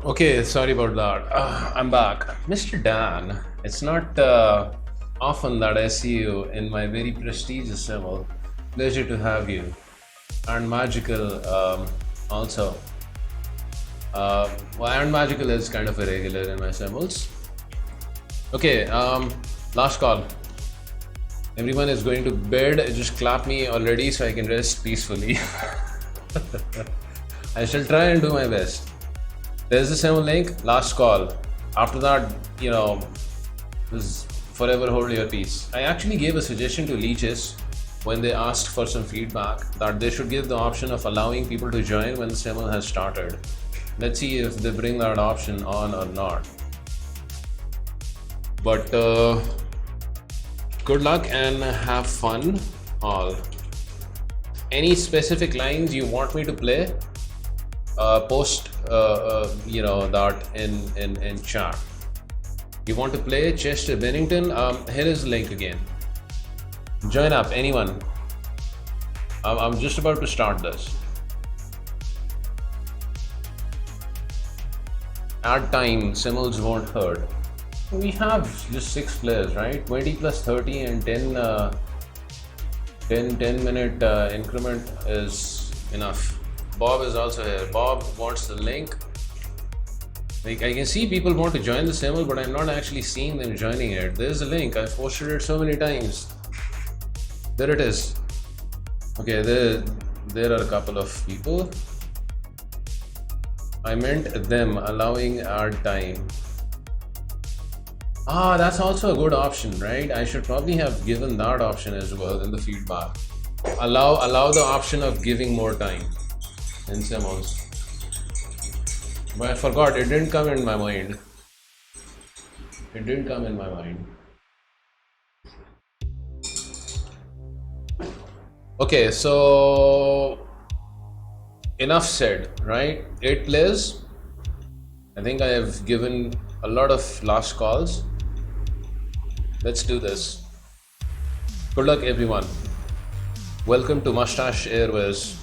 Okay, sorry about that. I'm back. Mr. Dan, it's not often that I see you in my very prestigious Simul. Pleasure to have you. And Magical also. Well, and Magical is kind of irregular in my Simuls. Okay, last call. Everyone is going to bed. Just clap me already so I can rest peacefully. I shall try and do my best. There's the Simul link, last call. After that, just forever hold your peace. I actually gave a suggestion to leeches when they asked for some feedback that they should give the option of allowing people to join when the Simul has started. Let's see if they bring that option on or not. But good luck and have fun all. Any specific lines you want me to play? Post that in chat. You want to play Chester Bennington? Here is the link again. Join up, anyone. I'm just about to start this. Add time, Simuls won't hurt. We have just 6 players, right? 20 plus 30 and 10 minute increment is enough. Bob is also here. Bob wants the link. Like, I can see people want to join the Simul, but I'm not actually seeing them joining it. There's a link. I've posted it so many times. There it is. Okay, there are a couple of people. I meant them allowing our time. That's also a good option, right? I should probably have given that option as well in the feedback. Allow the option of giving more time in Simuls. But I forgot, it didn't come in my mind. It didn't come in my mind. Okay, so enough said, right? 8 players. I think I have given a lot of last calls. Let's do this. Good luck, everyone. Welcome to Mustache Airways.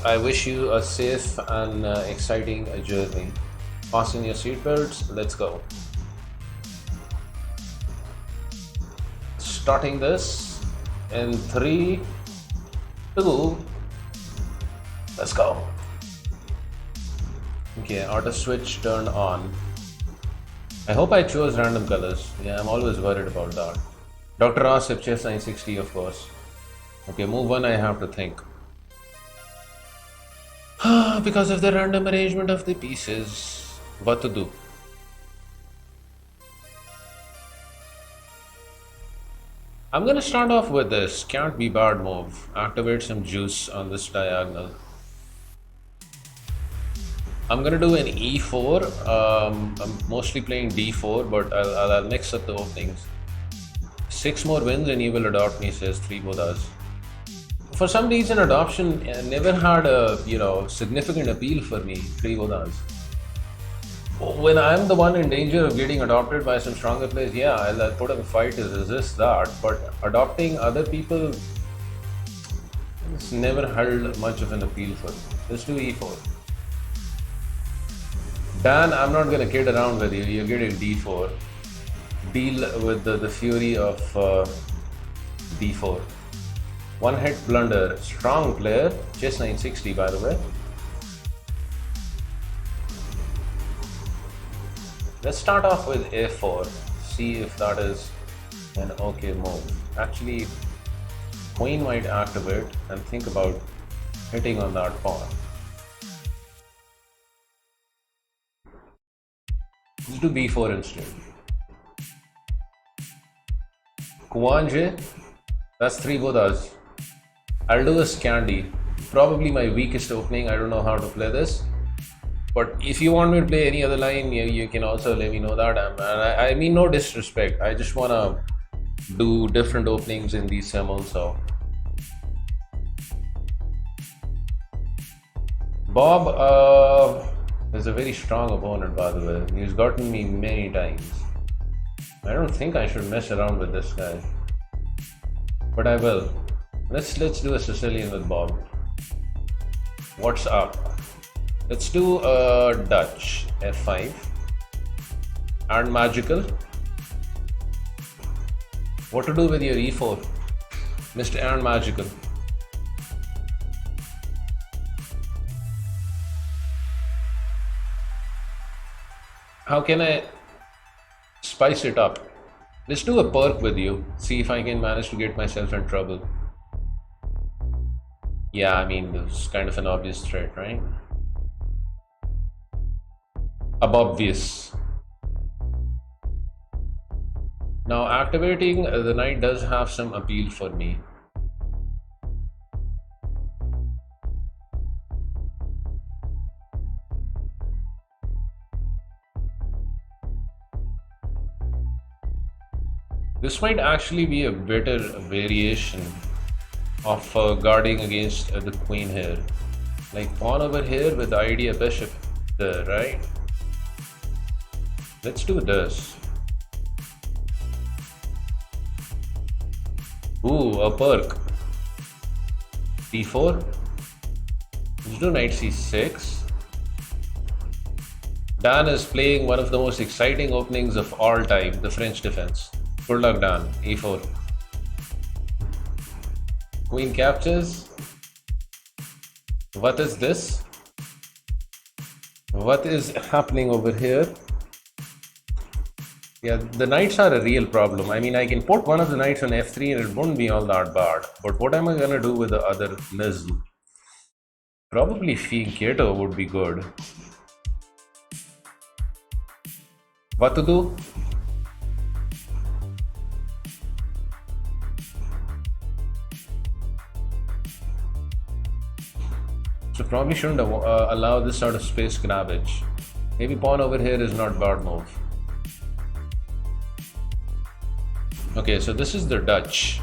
I wish you a safe and exciting journey. Fasten your seatbelts. Let's go. Starting this in 3, 2. Let's go. Okay, auto switch turned on. I hope I chose random colors. Yeah, I'm always worried about that. Dr. Ross, FCS 960, of course. Okay, move 1, I have to think. Because of the random arrangement of the pieces. What to do? I'm gonna start off with this can't be bad move. Activate some juice on this diagonal. I'm gonna do an E4. I'm mostly playing D4, but I'll mix up the openings. 6 more wins and you will adopt me, says 3 Buddhas. For some reason, adoption never had a significant appeal for me. 3 Buddhas. When I'm the one in danger of getting adopted by some stronger players, yeah, I'll put up a fight to resist that. But adopting other people, it's never held much of an appeal for me. Let's do E4. Dan, I'm not gonna kid around with you. You're getting D4. Deal with the fury of D4. 1 hit blunder. Strong player. Chess 960, by the way. Let's start off with A4. See if that is an okay move. Actually, queen might activate and think about hitting on that pawn. Let's do B4 instead. Kuwanje, that's 3 Buddhas. I'll do a Scandi. Probably my weakest opening. I don't know how to play this. But if you want me to play any other line, you can also let me know that. And I mean no disrespect. I just wanna do different openings in these Simul. So Bob is a very strong opponent, by the way. He's gotten me many times. I don't think I should mess around with this guy, but I will. Let's do a Sicilian with Bob. What's up? Let's do a Dutch F5 and magical. What to do with your E4, Mr. and magical? How can I spice it up? Let's do a perk with you. See if I can manage to get myself in trouble. Yeah, I mean, it's kind of an obvious threat, right? Obvious. Now, activating the knight does have some appeal for me. This might actually be a better variation of guarding against the queen here. Like pawn over here with the idea bishop there, right? Let's do this. Ooh, a perk. d4. Let's do knight c6. Dan is playing one of the most exciting openings of all time, the French defense. Good luck, Dan. e4. Queen captures. What is this? What is happening over here? Yeah, the knights are a real problem. I mean, I can put one of the knights on f3 and it won't be all that bad. But what am I gonna do with the other missile? Probably Fianchetto would be good. What to do? So probably shouldn't allow this sort of space grabbage. Maybe pawn over here is not bad move. Okay, so this is the Dutch.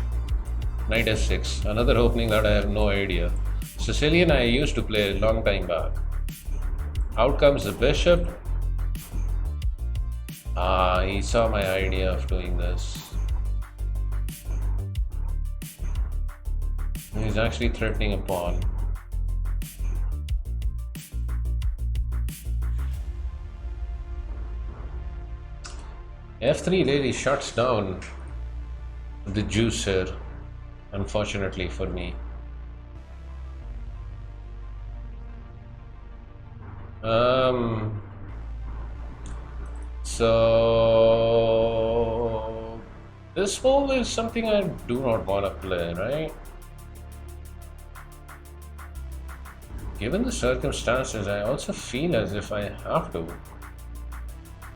Knight f6. Another opening that I have no idea. Sicilian I used to play a long time back. Out comes the bishop. Ah, he saw my idea of doing this. He's actually threatening a pawn. f3 really shuts down the juice here, unfortunately for me. So this move is something I do not want to play, right? Given the circumstances, I also feel as if I have to.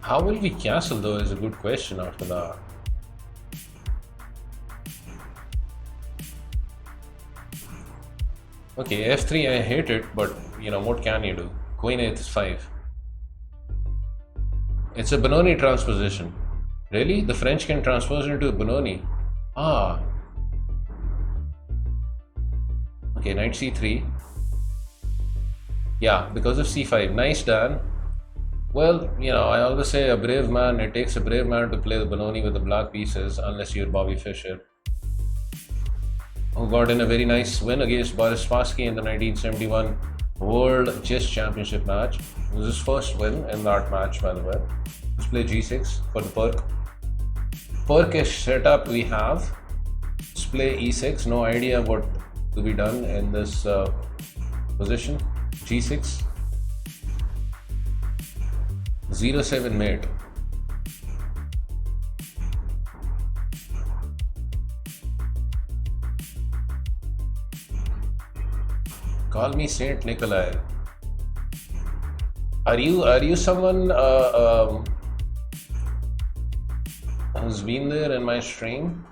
How will we castle though is a good question after that. Okay, f3 I hate it, but you know, what can you do? Queen h5. It's a Benoni transposition. Really? The French can transpose into a Benoni? Ah. Okay, knight c3. Yeah, because of c5. Nice, Dan. Well, you know, I always say a brave man, it takes a brave man to play the Benoni with the black pieces, unless you're Bobby Fischer, who got in a very nice win against Boris Spassky in the 1971 World Chess Championship match. It was his first win in that match, by the way. Let's play g6 for the perk. Perkish setup we have. Let's play e6. No idea what to be done in this position. g6. 0-7 mate. Call me Saint Nikolai. Are you someone who's been there in my stream?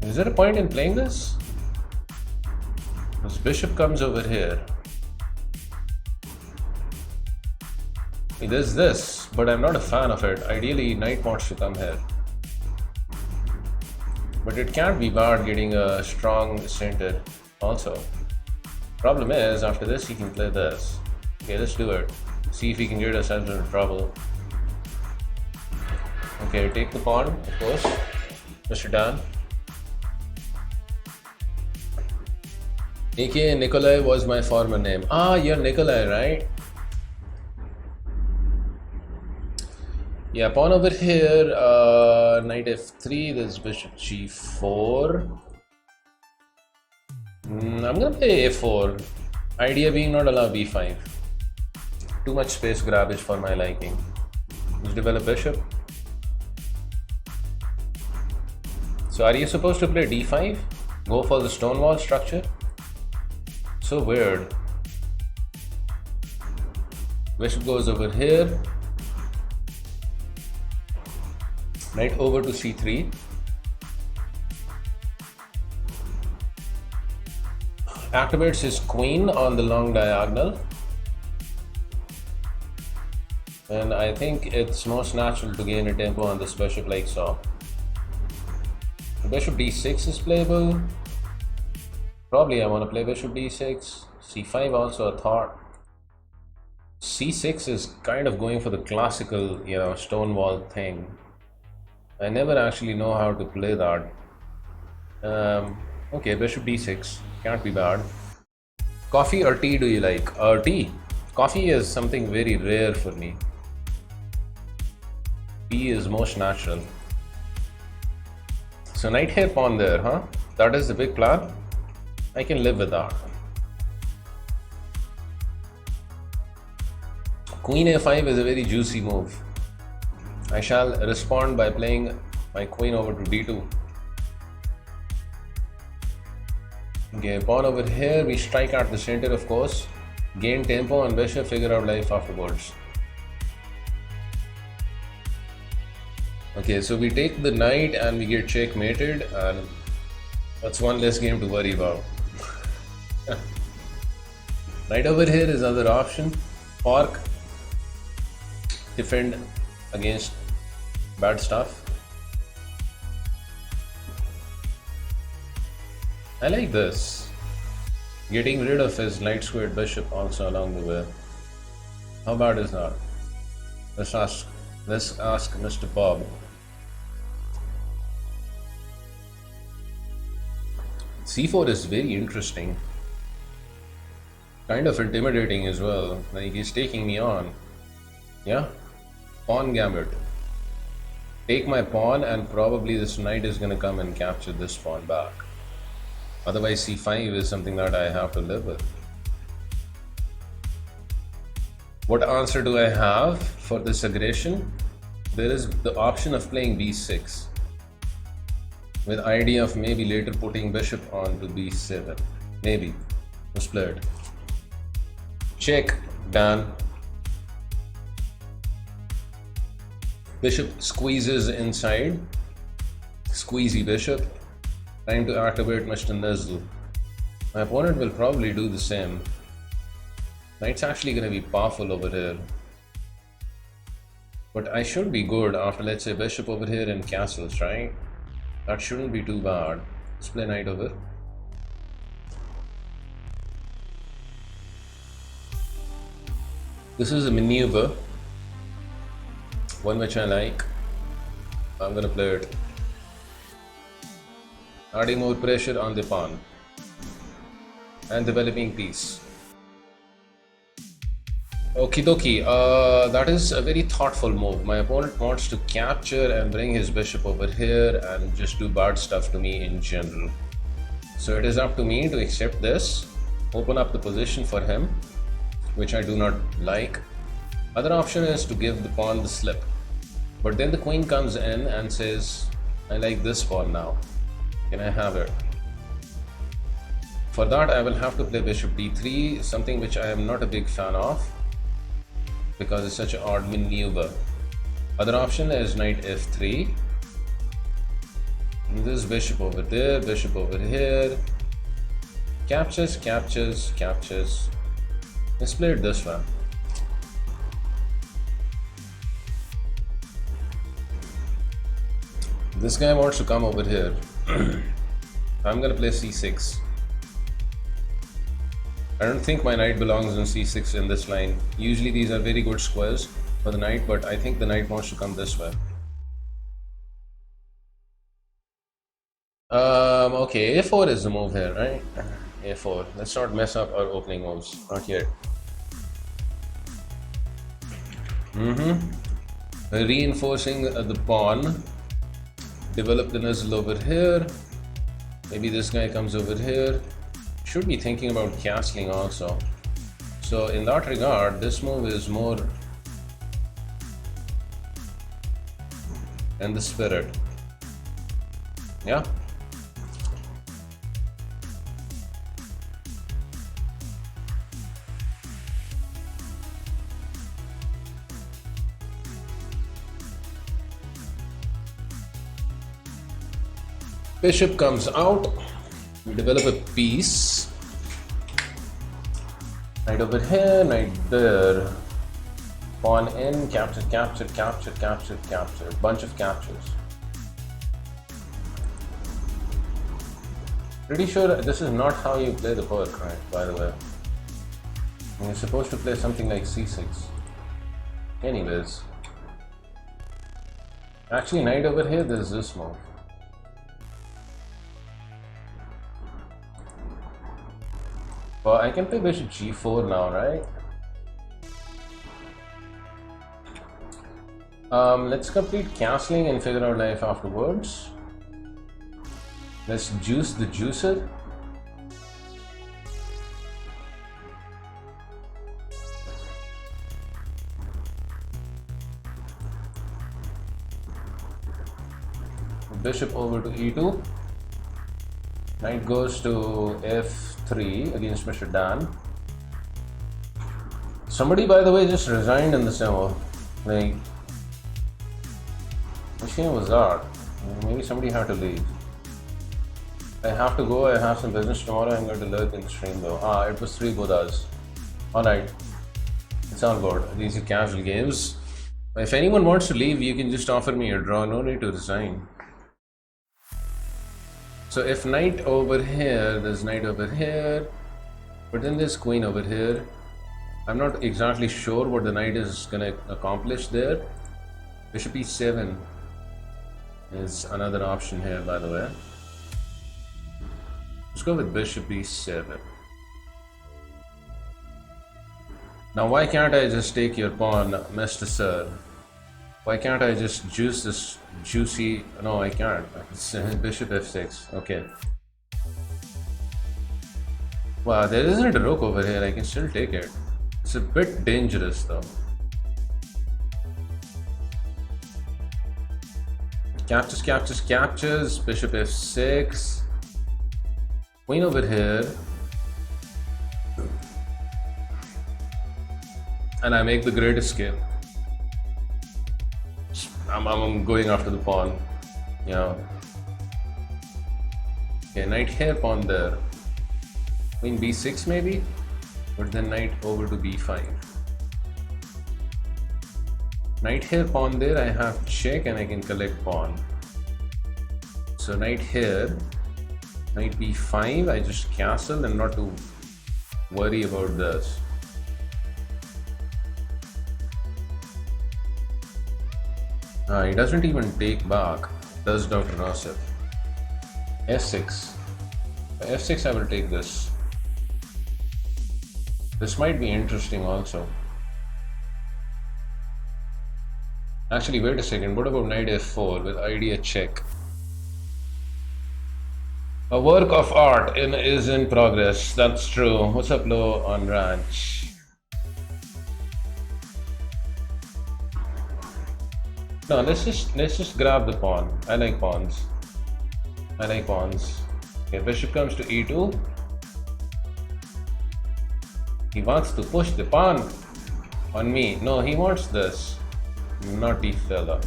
Is there a point in playing this? This bishop comes over here. There's this, but I'm not a fan of it. Ideally, knight wants to come here. But it can't be bad getting a strong center also. Problem is, after this, he can play this. Okay, let's do it. See if he can get ourselves into trouble. Okay, take the pawn, of course. Mr. Dan. AKA Nikolai was my former name. Ah, you're Nikolai, right? Yeah, pawn over here, knight f3, there's bishop g4. I'm gonna play a4. Idea being not allow b5. Too much space grabbage for my liking. Let's develop bishop. So are you supposed to play d5? Go for the stone wall structure? So weird. Bishop goes over here. Knight over to c3. Activates his queen on the long diagonal. And I think it's most natural to gain a tempo on this bishop like so. Bishop d6 is playable. Probably I want to play bishop d6. c5 also a thought. c6 is kind of going for the classical, stone wall thing. I never actually know how to play that. Okay, bishop d6. Can't be bad. Coffee or tea do you like? Tea. Coffee is something very rare for me. Tea is most natural. So knight here, pawn there, huh? That is the big plan? I can live with that. Queen a5 is a very juicy move. I shall respond by playing my queen over to d2. Okay, pawn over here, we strike at the center of course. Gain tempo and bishop, figure out life afterwards. Okay, so we take the knight and we get checkmated, and that's one less game to worry about. Knight over here is another option. Fork. Defend against bad stuff. I like this. Getting rid of his knight squared bishop also along the way. How bad is that? Let's ask Mr. Bob. c4 is very interesting. Kind of intimidating as well. Like he's taking me on. Yeah? Pawn gambit. Take my pawn and probably this knight is gonna come and capture this pawn back. Otherwise c5 is something that I have to live with. What answer do I have for this aggression? There is the option of playing b6 with idea of maybe later putting bishop on to b7. Maybe. Let's play it. Check, Dan. Bishop squeezes inside. Squeezy bishop. Time to activate Mr. Nizzle. My opponent will probably do the same. Knight's actually going to be powerful over here. But I should be good after, let's say, bishop over here and castles, right? That shouldn't be too bad. Let's play knight over. This is a maneuver. One which I like. I'm going to play it. Adding more pressure on the pawn and developing piece. Okie dokie, that is a very thoughtful move. My opponent wants to capture and bring his bishop over here and just do bad stuff to me in general. So it is up to me to accept this, open up the position for him, which I do not like. Other option is to give the pawn the slip. But then the queen comes in and says, I like this pawn now. Can I have it? For that I will have to play bishop d3, something which I am not a big fan of because it's such an odd maneuver. Other option is knight f3. This bishop over there, bishop over here. Captures, captures, captures. Let's play it this one. This guy wants to come over here. I'm gonna play c6. I don't think my knight belongs in c6 in this line. Usually these are very good squares for the knight, but I think the knight wants to come this way. Okay, a4 is the move here, right? a4. Let's not mess up our opening moves. Not yet. Reinforcing the pawn. Develop the nuzzle over here. Maybe this guy comes over here. Should be thinking about castling also. So in that regard, this move is more in the spirit. Yeah. Bishop comes out. We develop a piece. Knight over here, knight there. Pawn in, capture, capture, capture, capture, capture. Bunch of captures. Pretty sure this is not how you play the perk, right? By the way, you're supposed to play something like c6. Anyways, actually, knight over here. There's this move. Well, I can play bishop g4 now, right? Let's complete castling and figure out life afterwards. Let's juice the juicer. Bishop over to e2. Knight goes to f3 against Mr. Dan. Somebody, by the way, just resigned in the Simul. Like, which game was that? Maybe somebody had to leave. I have to go. I have some business tomorrow. I'm going to lurk in the stream though. It was 3 Buddhas. Alright. It's all good. These are casual games. If anyone wants to leave, you can just offer me a draw. No need to resign. So if knight over here, there's knight over here, but then there's queen over here. I'm not exactly sure what the knight is gonna accomplish there. Bishop e7 is another option here, by the way. Let's go with bishop e7. Now why can't I just take your pawn, Mr. Sir? Why can't I just juice this juicy... No, I can't. It's bishop f6. Okay. Wow, there isn't a rook over here. I can still take it. It's a bit dangerous though. Captures, captures, captures. Bishop f6. Queen over here. And I make the great escape. I'm going after the pawn. Yeah. Okay, knight here, pawn there. Queen b6 maybe? But then knight over to b5. Knight here, pawn there, I have check and I can collect pawn. So knight here, knight b5, I just castle and not to worry about this. He doesn't even take back, does Dr. Nasif. f6. By f6 I will take this. This might be interesting also. Actually, wait a second. What about knight f4 with idea check? A work of art is in progress. That's true. What's up, Lo on Ranch? No, let's just grab the pawn. I like pawns. I like pawns. Okay, bishop comes to e2. He wants to push the pawn on me. No, he wants this. Naughty fella.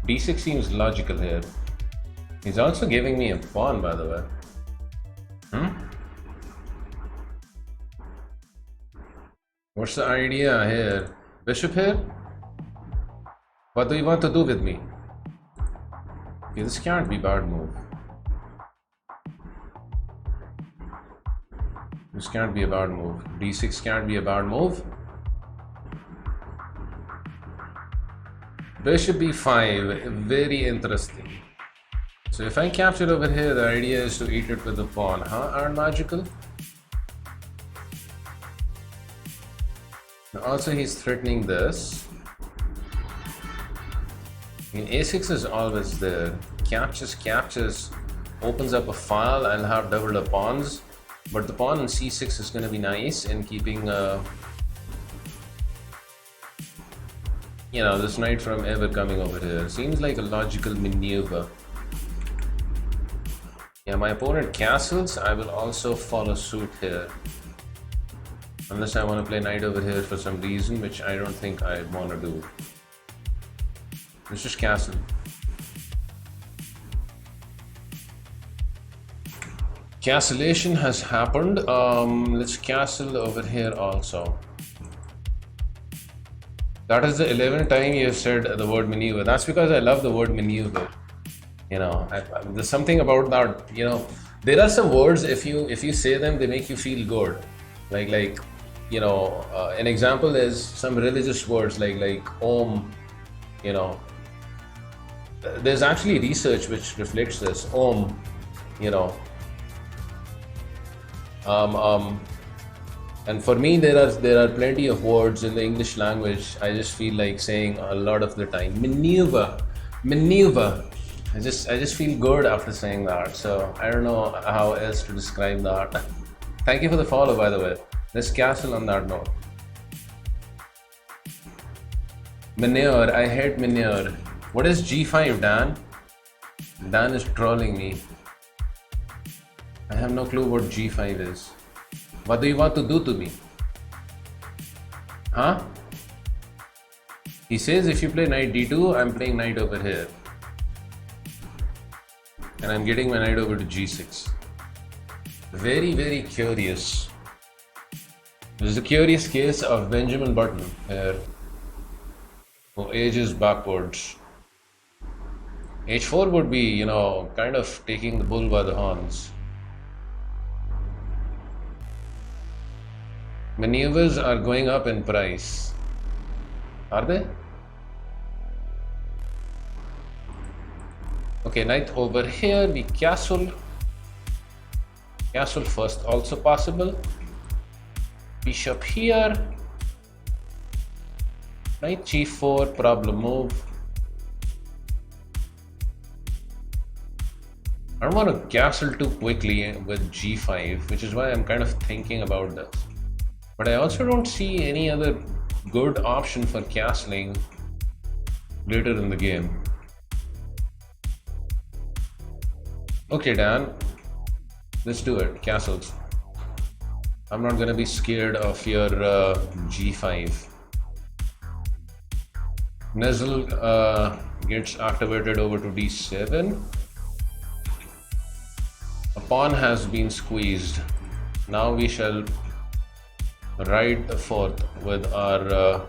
d6 seems logical here. He's also giving me a pawn, by the way. What's the idea here? Bishop here? What do you want to do with me? Okay, this can't be bad move. This can't be a bad move. d6 can't be a bad move. Bishop b5, very interesting. So if I capture over here, the idea is to eat it with the pawn, huh? Aren't magical? Now also he's threatening this. I mean, a6 is always there. Captures, opens up a file. I'll have double the pawns, but the pawn on c6 is going to be nice in keeping this knight from ever coming over here. Seems like a logical maneuver. Yeah, my opponent castles. I will also follow suit here, unless I want to play knight over here for some reason, which I don't think I want to do. Let's just castle. Castleation has happened. Let's castle over here also. That is the 11th time you have said the word maneuver. That's because I love the word maneuver. There's something about that. There are some words, if you say them, they make you feel good. An example is some religious words like Om. There's actually research which reflects this. Om. And for me, there are plenty of words in the English language I just feel like saying a lot of the time. Maneuver. I just feel good after saying that. So I don't know how else to describe that. Thank you for the follow, by the way. Let's castle on that note. Manure. I hate manure. What is g5, Dan? Dan is trolling me. I have no clue what g5 is. What do you want to do to me? Huh? He says if you play knight d2, I'm playing knight over here. And I'm getting my knight over to g6. Very, very curious. This is a curious case of Benjamin Button here, who ages backwards. h4 would be, kind of taking the bull by the horns. Maneuvers are going up in price. Are they? Okay, knight over here, we castle. Castle first, also possible. Bishop here. Knight g4, problem move. I don't want to castle too quickly with g5, which is why I'm kind of thinking about this. But I also don't see any other good option for castling later in the game. Okay, Dan, let's do it. Castles. I'm not gonna be scared of your g5. Nuzzle gets activated over to d7. A pawn has been squeezed. Now we shall ride forth with our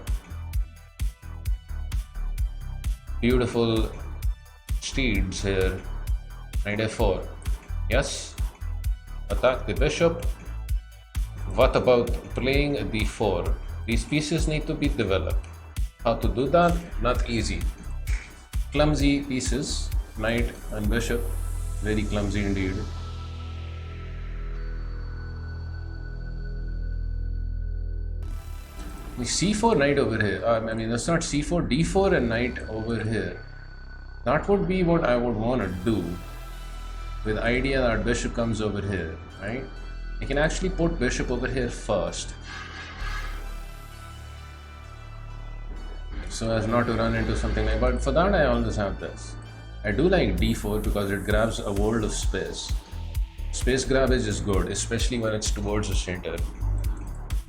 beautiful steeds here. Knight f4. Yes. Attack the bishop. What about playing d4? These pieces need to be developed. How to do that? Not easy. Clumsy pieces. Knight and bishop. Very clumsy indeed. c4 knight over here. That's not c4, d4 and knight over here. That would be what I would want to do, with the idea that bishop comes over here, right? I can actually put bishop over here first, so as not to run into something like. But for that, I always have this. I do like d4 because it grabs a world of space. Space grabbage is good, especially when it's towards the center.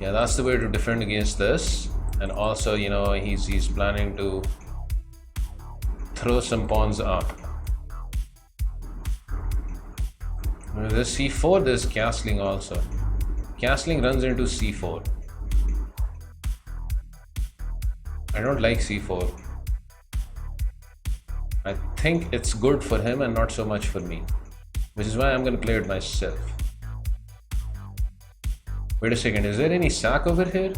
Yeah, that's the way to defend against this. And also, he's planning to throw some pawns up. There's c4, there's castling also. Castling runs into c4. I don't like c4. I think it's good for him and not so much for me, which is why I'm going to play it myself. Wait a second, is there any sack over here?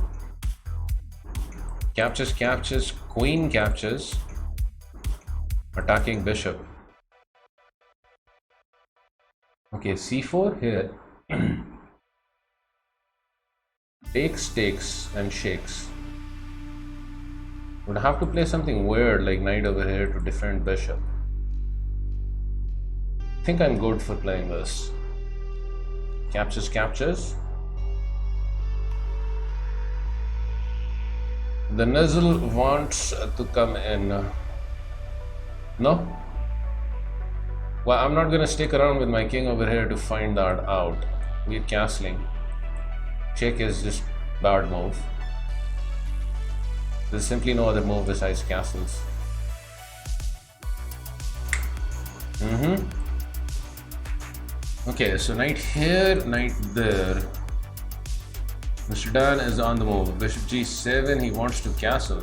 Captures, queen captures. Attacking bishop. Okay, c4 here. takes and shakes. Would have to play something weird like knight over here to defend bishop. I think I'm good for playing this. Captures. The Nizzle wants to come in. No? Well, I'm not gonna stick around with my king over here to find that out. We're castling. Check is just bad move. There's simply no other move besides castles. Okay, so knight here, knight there. Mr. Dan is on the move. Bishop g7, he wants to castle.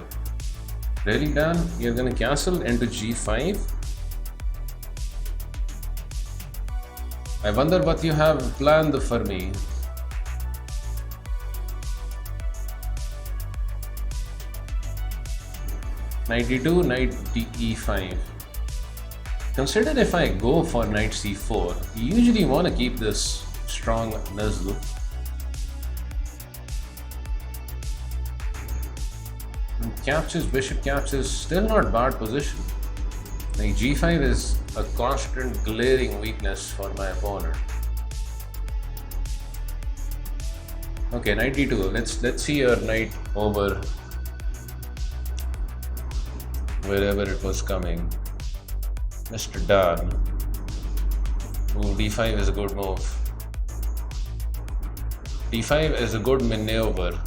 Really, Dan? You're gonna castle into g5? I wonder what you have planned for me. Knight d2, knight e5. Consider if I go for knight c4. You usually want to keep this strong Nizzle. Captures, bishop captures, still not bad position. Like g5 is a constant glaring weakness for my opponent. Okay, knight d2. Let's see your knight over wherever it was coming. Mr. Dan. Ooh, d5 is a good move. d5 is a good maneuver.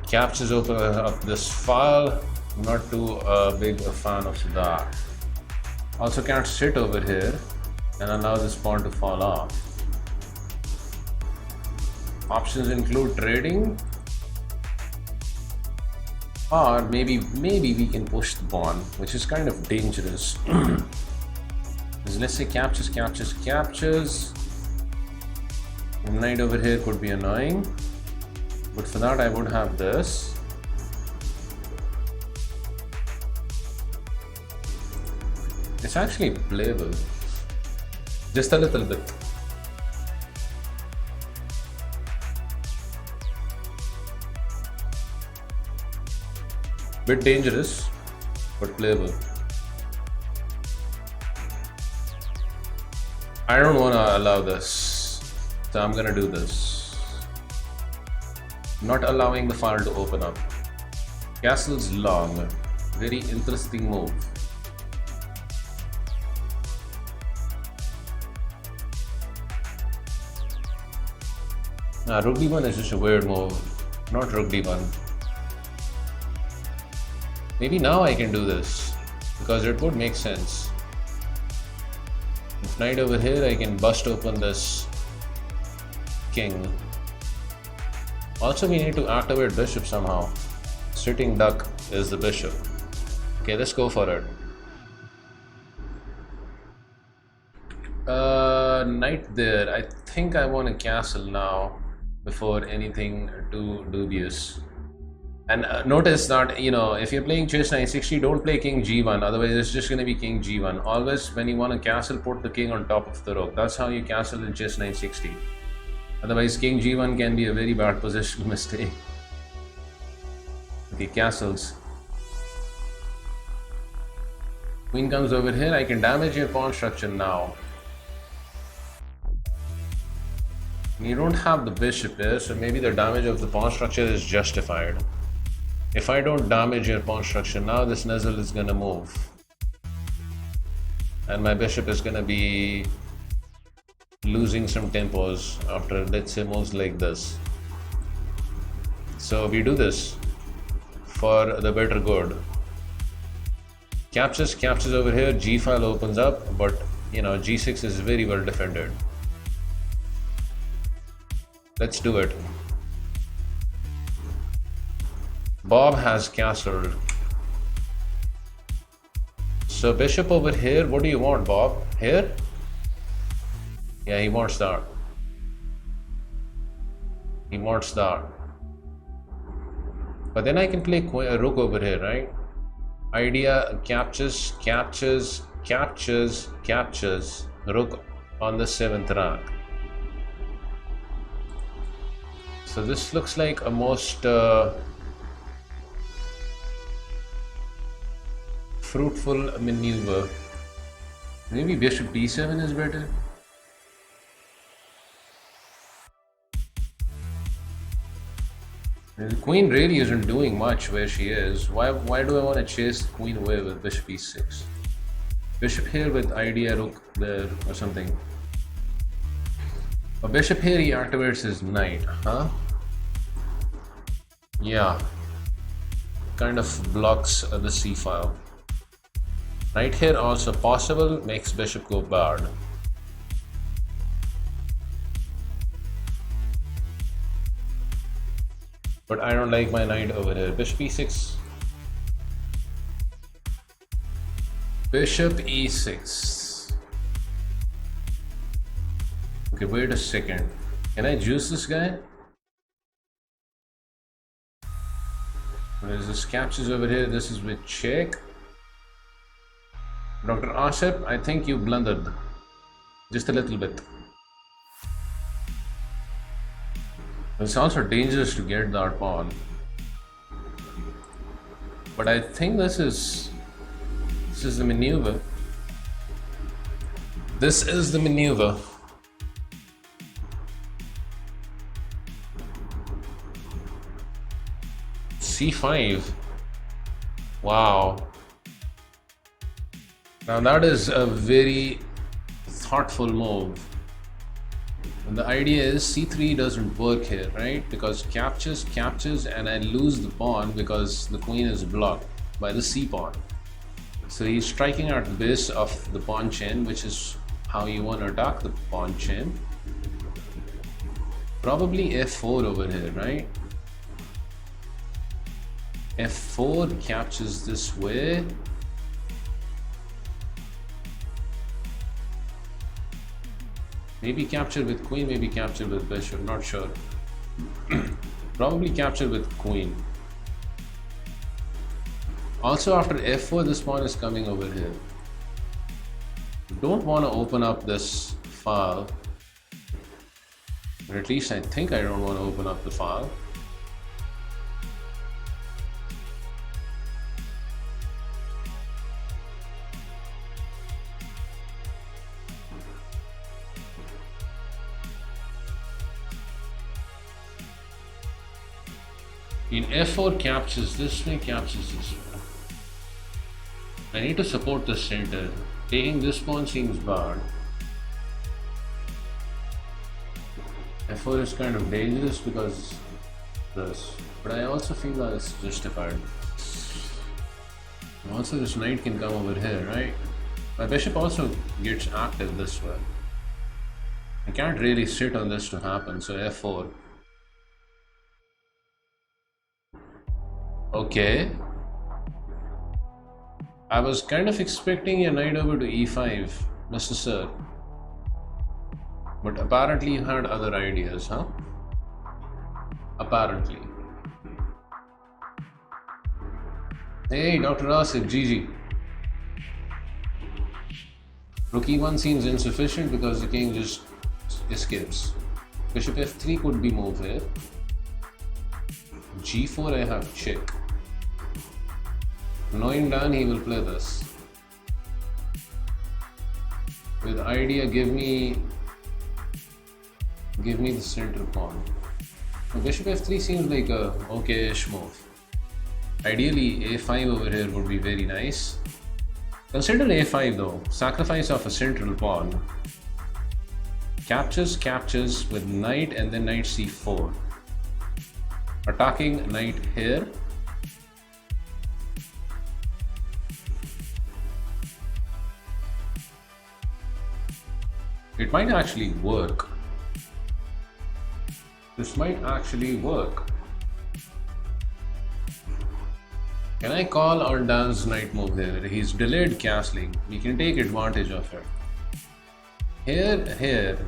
Captures open up this file. Not too big a fan of that. Also can't sit over here and allow this pawn to fall off. Options include trading, or maybe we can push the pawn, which is kind of dangerous. Let's say captures. Knight over here could be annoying, but for that I would have this. It's actually playable, just a little bit. Bit dangerous, but playable. I don't want to allow this, so I'm gonna do this. Not allowing the file to open up. Castle's long, very interesting move. Rook d1 is just a weird move, not rook d1. Maybe now I can do this, because it would make sense. If knight over here, I can bust open this king. Also, we need to activate bishop somehow. Sitting duck is the bishop. Okay, let's go for it. Knight there. I think I want to castle now before anything too dubious. And notice that, if you're playing chess 960, don't play king g1, otherwise it's just going to be king g1. Always when you want to castle, put the king on top of the rook. That's how you castle in chess 960. Otherwise king g1 can be a very bad positional mistake. Okay, castles. Queen comes over here, I can damage your pawn structure now. You don't have the bishop here, so maybe the damage of the pawn structure is justified. If I don't damage your pawn structure now, this Nizzle is gonna move. And my bishop is gonna be losing some tempos after, let's say, moves like this. So we do this for the better good. Captures over here, G file opens up, but you know, G6 is very well defended. Let's do it. Bob has castled. So bishop over here, what do you want, Bob? Here? Yeah, he wants that. He wants that. But then I can play rook over here, right? Idea captures. Rook on the 7th rank. So this looks like a most fruitful maneuver. Maybe bishop b7 is better. The queen really isn't doing much where she is. Why do I want to chase the queen away with bishop e6? Bishop here with idea rook there or something. A bishop here, he activates his knight, huh? Yeah. Kind of blocks the c file. Knight here also possible, makes bishop go bad. But I don't like my knight over here. Bishop e6. Bishop e6. Okay, wait a second. Can I juice this guy? What is this? Captures over here. This is with check. Dr. Asif, I think you blundered. Just a little bit. It's also dangerous to get that pawn. But I think this is the maneuver. This is the maneuver. c5. Wow. Now that is a very thoughtful move. And the idea is c3 doesn't work here, right? Because captures, and I lose the pawn because the queen is blocked by the c pawn. So he's striking at the base of the pawn chain, which is how you want to attack the pawn chain. Probably f4 over here, right? f4 captures this way. Maybe capture with queen, maybe capture with bishop, not sure. Probably capture with queen. Also after f4, this pawn is coming over here. Don't want to open up this file. Or at least I think I don't want to open up the file. In f4 captures this way, captures this way. I need to support the center. Taking this pawn seems bad. f4 is kind of dangerous because this, but I also feel that it's justified. Also this knight can come over here, right? My bishop also gets active this way. I can't really sit on this to happen, so f4. Okay. I was kind of expecting a knight over to e5, Mr. Sir. But apparently you had other ideas, huh? Apparently. Hey, Dr. Asif, GG. Rook e1 seems insufficient because the king just escapes. Bishop f3 could be moved here. g4 I have check. Knowing Dan, he will play this. With idea, give me the center pawn. Now, bishop f3 seems like a okay-ish move. Ideally, a5 over here would be very nice. Consider a5 though. Sacrifice of a central pawn. Captures with knight and then knight c4. Attacking knight here. It might actually work. This might actually work. Can I call on Dan's knight move here? He's delayed castling. We can take advantage of it. Here,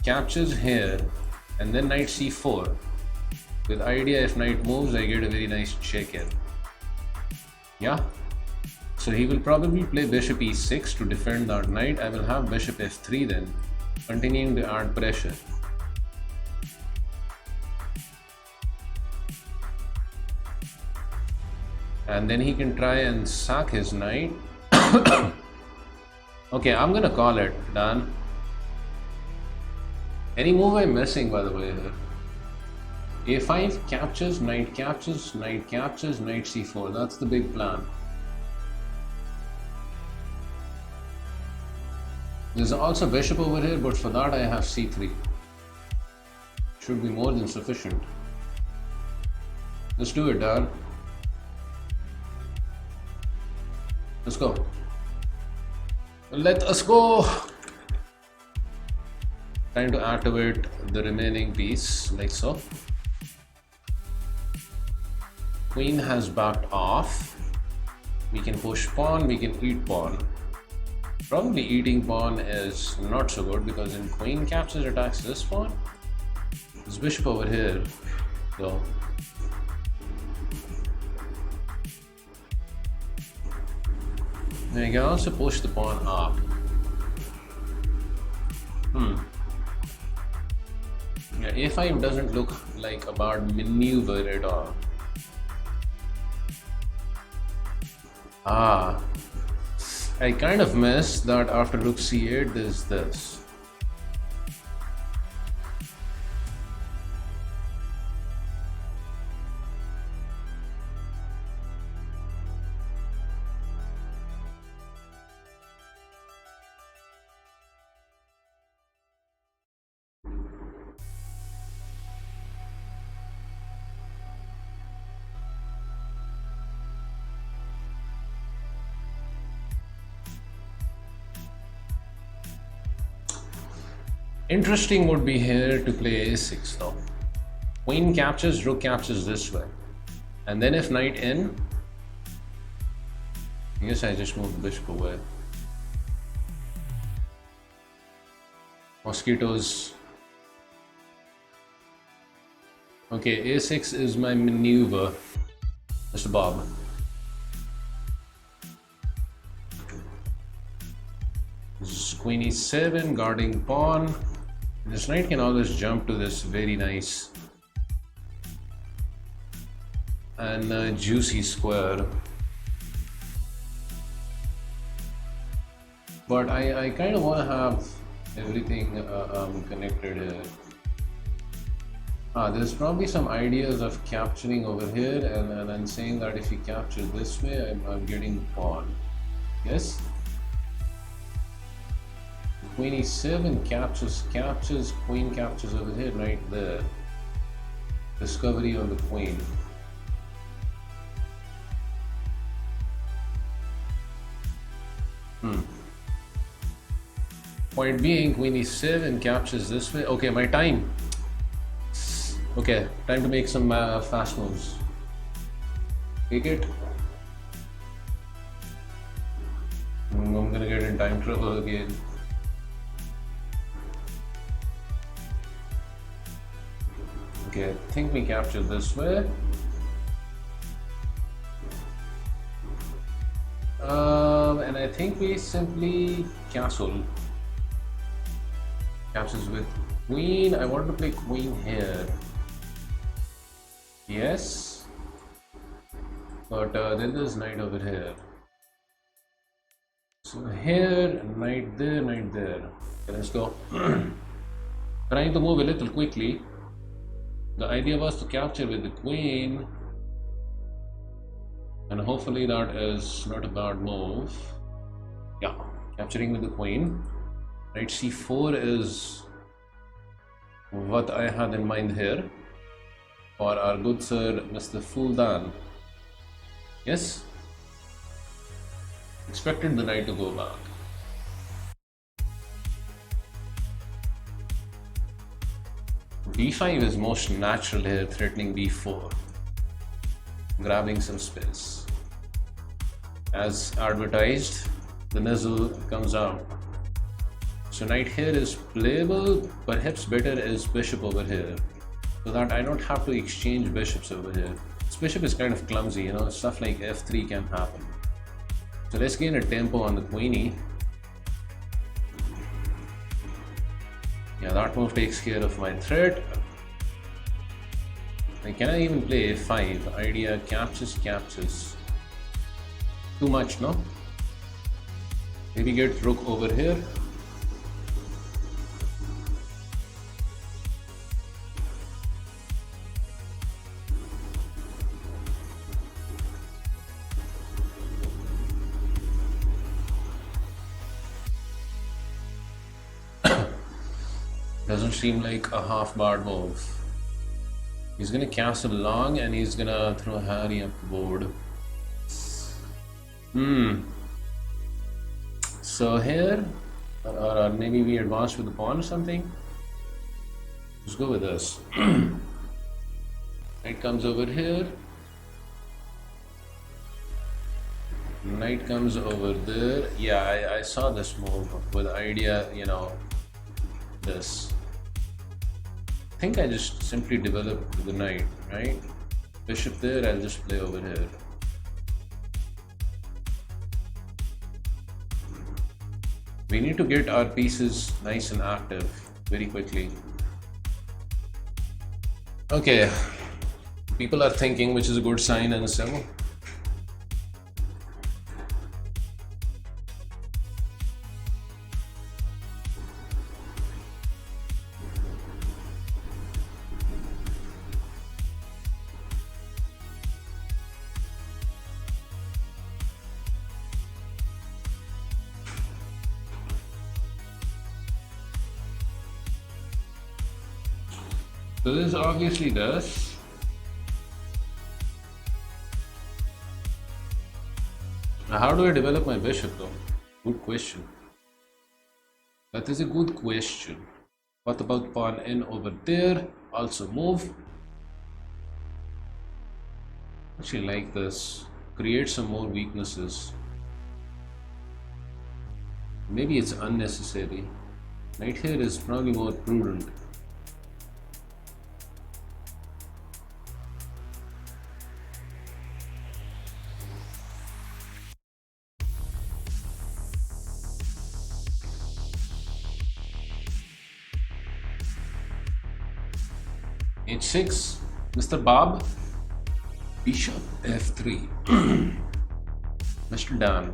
captures here, and then knight c4. With idea, if knight moves, I get a very nice check in. Yeah. So he will probably play bishop e6 to defend that knight. I will have bishop f3 then, continuing to add pressure. And then he can try and sack his knight. Okay, I'm gonna call it, Dan. Any move I'm missing, by the way, here? A5 captures, knight captures, knight captures, knight c4. That's the big plan. There's also bishop over here, but for that I have c3. Should be more than sufficient. Let's do it, Dan. Let's go. Let us go. Trying to activate the remaining piece, like so. Queen has backed off. We can push pawn, we can eat pawn. Probably eating pawn is not so good because then queen captures attacks this pawn. There's bishop over here, so and you can also push the pawn up. Yeah, a5 doesn't look like a bad maneuver at all. Ah, I kind of missed that after rook c8 there's this. Interesting would be here to play a6 though. Queen captures, rook captures this way. And then if knight in, I guess I just move the bishop away. Mosquitoes. Okay, a6 is my maneuver, Mr. Bob. This is queen e7, guarding pawn. This knight can always jump to this very nice and juicy square. But I kind of want to have everything connected here. There's probably some ideas of capturing over here and I'm saying that if you capture this way, I'm getting pawn. Yes? Queen e7 captures, queen captures over here, right there. Discovery on the queen. Point being, queen e7 captures this way. Okay, my time. Okay, time to make some fast moves. Take it. I'm gonna get in time trouble again. Okay, I think we capture this way. And I think we simply castle. Captures with queen. I want to play queen here. Yes. But then there's knight over here. So here, knight there, knight there. Okay, let's go. Trying to move a little quickly. The idea was to capture with the queen, and hopefully that is not a bad move. Yeah, capturing with the queen. Knight c4 is what I had in mind here for our good sir, Mr. Fuldan. Yes? Expected the knight to go back. d5 is most natural here, threatening b4, grabbing some space. As advertised, the nizzle comes out. So knight here is playable, perhaps better is bishop over here, so that I don't have to exchange bishops over here. This bishop is kind of clumsy, you know, stuff like f3 can happen. So let's gain a tempo on the queenie. Yeah, that move takes care of my threat. And can I even play a5? Idea captures. Too much, no? Maybe get rook over here. Doesn't seem like a half-barred move. He's gonna castle long and he's gonna throw Harry up the board. So here, or maybe we advance with the pawn or something. Let's go with this. Knight comes over here. Knight comes over there. Yeah, I saw this move with idea, you know, this. I think I just simply developed the knight, right? Bishop there, I'll just play over here. We need to get our pieces nice and active very quickly. Okay, people are thinking, which is a good sign in Simul. So this obviously does. Now how do I develop my bishop though? Good question. That is a good question. What about pawn in over there? Also move. Actually like this. Create some more weaknesses. Maybe it's unnecessary. Knight here is probably more prudent. H6, Mr. Bob. Bishop f3. Mr. Dan.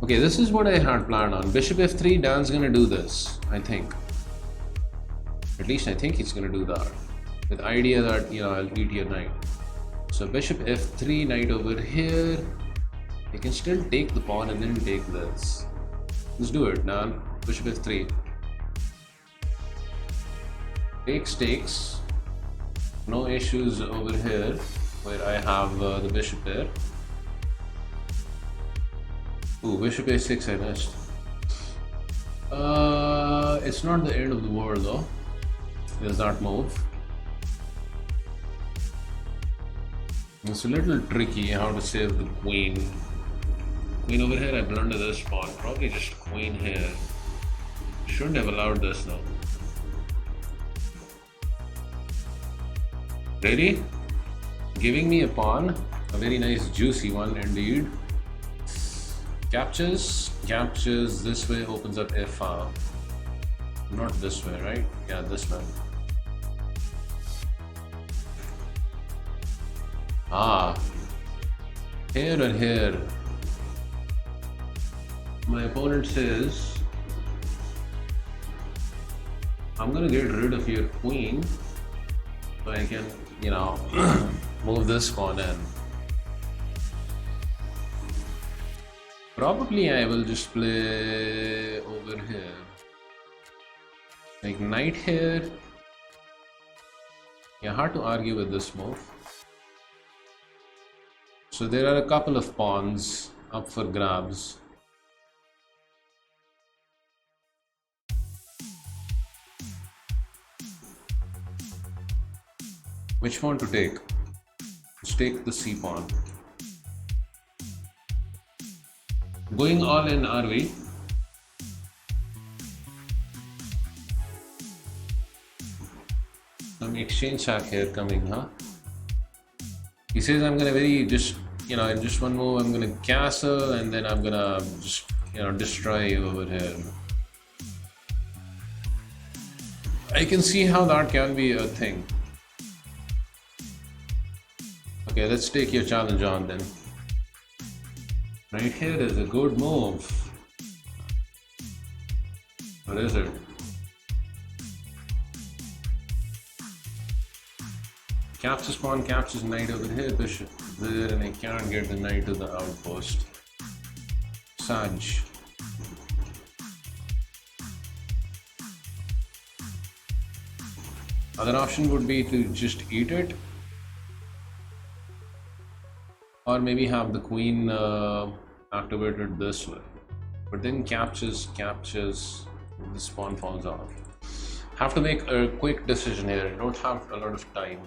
Okay, this is what I had planned on. Bishop f3, Dan's gonna do this, I think. At least I think he's gonna do that. With idea that, you know, I'll eat your knight. So bishop f3, knight over here. I can still take the pawn and then take this. Let's do it, Dan. Bishop f3. Takes. No issues over here where I have the bishop there. Ooh, bishop a6 I missed. It's not the end of the world though. There's that move. It's a little tricky how to save the queen. Queen over here, I blunder this pawn. Probably just queen here. Shouldn't have allowed this though. Ready? Giving me a pawn, a very nice juicy one indeed. Captures this way, opens up f5. Not this way, right? Yeah, this way. Here or here. My opponent says, I'm gonna get rid of your queen so I can, you know, move this pawn in. Probably I will just play over here. Like knight here. Yeah, hard to argue with this move. So there are a couple of pawns up for grabs. Which pawn to take? Let's take the c pawn. Going all in, are we? Some exchange hack here coming, huh? He says I'm gonna in just one move I'm gonna castle and then I'm gonna just, destroy you over here. I can see how that can be a thing. Okay, let's take your challenge on then. Right here is a good move. What is it? Captures pawn, captures knight over here, bishop there, and I can't get the knight to the outpost. Sag. Other option would be to just eat it, or maybe have the queen activated this way. But then captures, this pawn falls off. Have to make a quick decision here. I don't have a lot of time.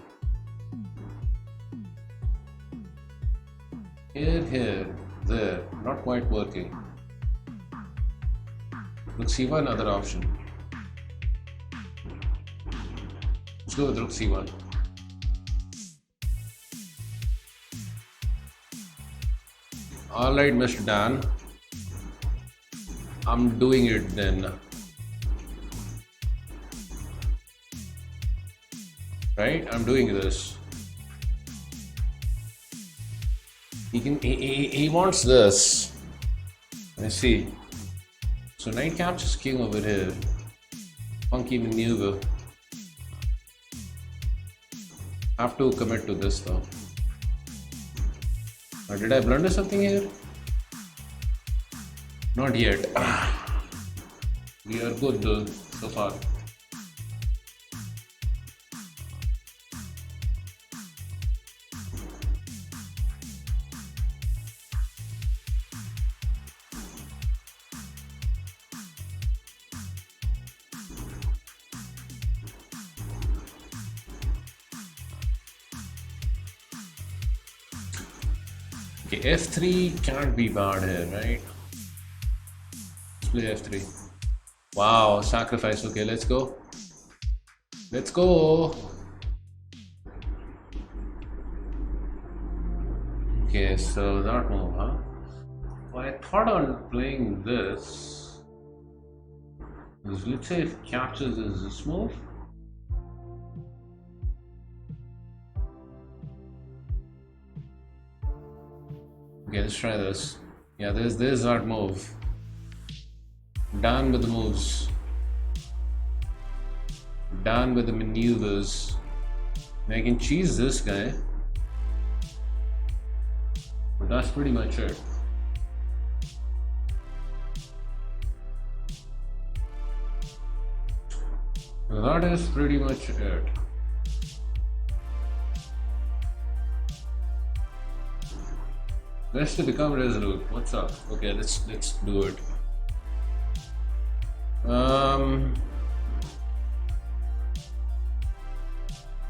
Here, there, not quite working. Rook c1, another option. Let's go with rook c1. Alright, Mr. Dan. I'm doing it then. Right? I'm doing this. He wants this. Let's see. So knight captures king over here. Funky maneuver. Have to commit to this though. Or did I blunder something here? Not yet. We are good though, so far. Okay, f3 can't be bad here, right? Let's play f3. Wow, sacrifice. Okay, let's go. Let's go. Okay, so that move, huh? Well, I thought on playing this. Let's say if captures is this move. Okay, let's try this. Yeah, there's that move. Done with the moves. Done with the maneuvers. I can cheese this guy. But that's pretty much it. That is pretty much it. Best to become resolute. What's up? Okay, let's do it.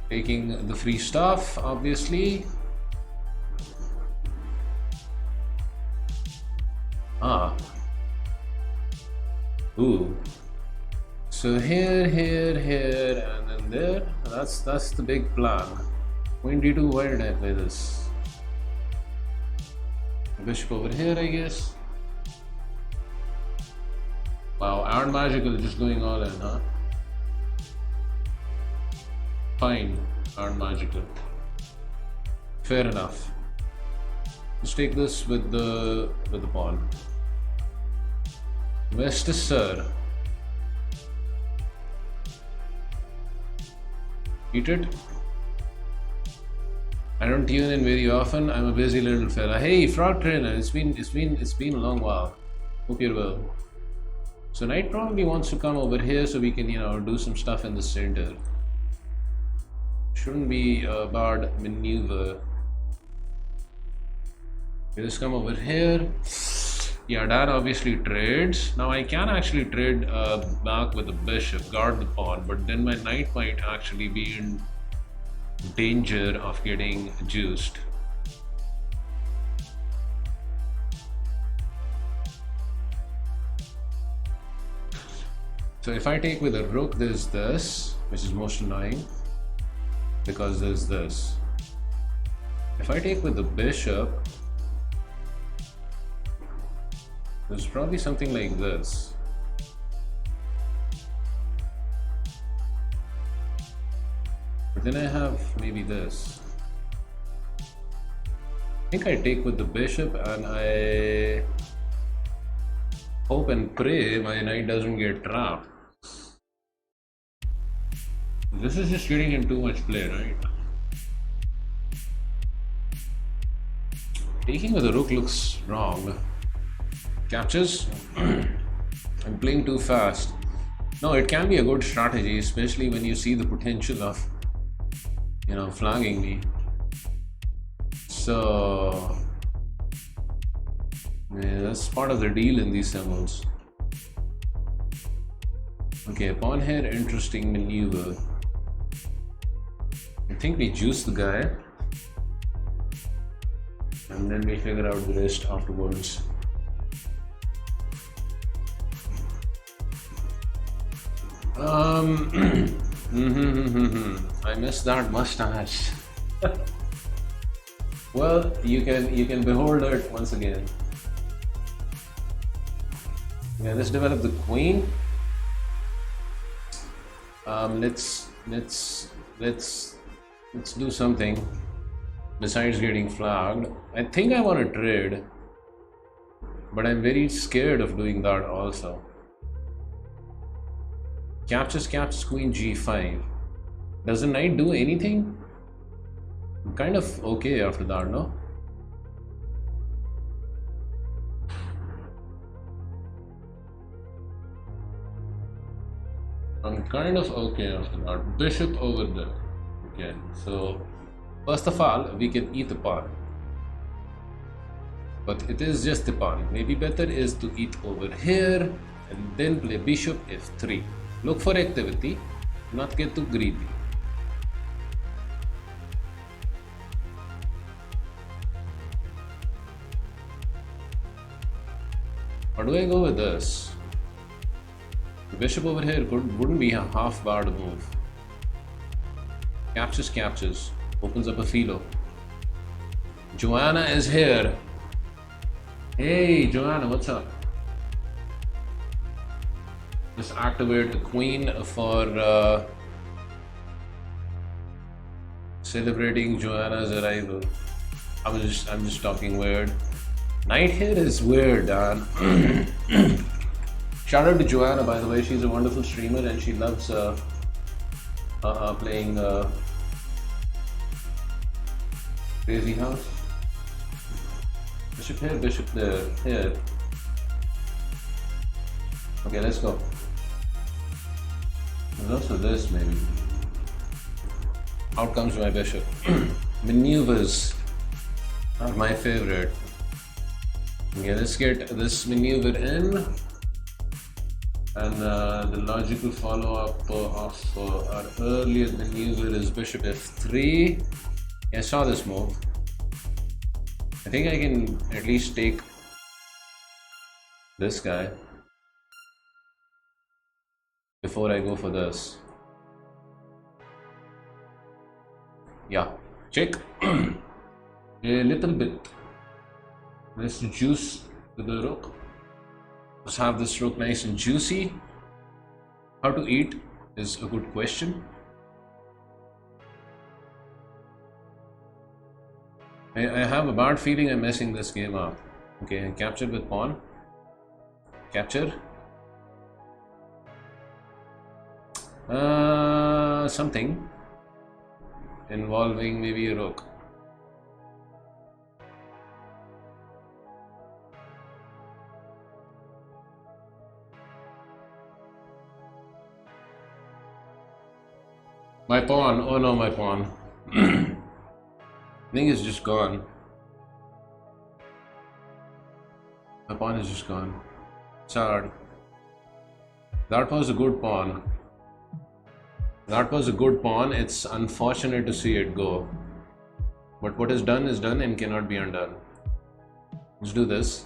Taking the free stuff, obviously. Ooh. So here, and then there. That's the big plan. Queen d2. Why did I play this? Bishop over here, I guess. Wow, Iron Magical is just going all in, huh? Fine, Iron Magical. Fair enough. Let's take this with the pawn. Mr. Sir. Eat it. I don't tune in very often. I'm a busy little fella. Hey, Frog Trainer, it's been a long while. Hope you're well. So knight probably wants to come over here so we can, do some stuff in the center. Shouldn't be a bad maneuver. Okay, let's come over here. Yeah, dad obviously trades. Now I can actually trade back with the bishop, guard the pawn, but then my knight might actually be in danger of getting juiced. So if I take with a rook, there's this, which is most annoying because there's this. If I take with the bishop, there's probably something like this. But then I have maybe this. I think I take with the bishop and I hope and pray my knight doesn't get trapped. This is just getting in too much play, right? Taking with the rook looks wrong. Captures? I'm playing too fast. No, it can be a good strategy, especially when you see the potential of, you know, flagging me. So yeah, that's part of the deal in these symbols. Okay, pawn here, interesting maneuver. I think we juice the guy and then we figure out the rest afterwards. I missed that mustache. Well, you can behold it once again. Yeah, let's develop the queen. Let's do something besides getting flagged. I think I want to trade, but I'm very scared of doing that also. Captures queen g5. Does the knight do anything? I'm kind of okay after that, no? I'm kind of okay after that. Bishop over there. Okay, so first of all, we can eat the pawn. But it is just the pawn. Maybe better is to eat over here and then play bishop f3. Look for activity, not get too greedy. Or do I go with this? The bishop over here wouldn't be a half bad move. Captures, opens up a filo. Joanna is here. Hey Joanna, what's up? Just activate the queen for celebrating Joanna's arrival. I'm just talking weird. Knight here is weird, Dan. Shout out to Joanna, by the way. She's a wonderful streamer and she loves playing Crazy House. Bishop here, bishop there. Here. Okay, let's go. There's also this, maybe. Out comes my bishop. Maneuvers are my favorite. Okay, let's get this maneuver in. And the logical follow-up of our earlier maneuver is bishop f3. Yeah, I saw this move. I think I can at least take this guy before I go for this. Yeah, check. A little bit. Let's juice with the rook. Let's have this rook nice and juicy. How to eat is a good question. I have a bad feeling I'm messing this game up. Okay, capture with pawn. Capture. Something involving maybe a rook. My pawn, oh no, my pawn. I think it's just gone. My pawn is just gone. Sad. That was a good pawn. That was a good pawn. It's unfortunate to see it go. But what is done and cannot be undone. Let's do this.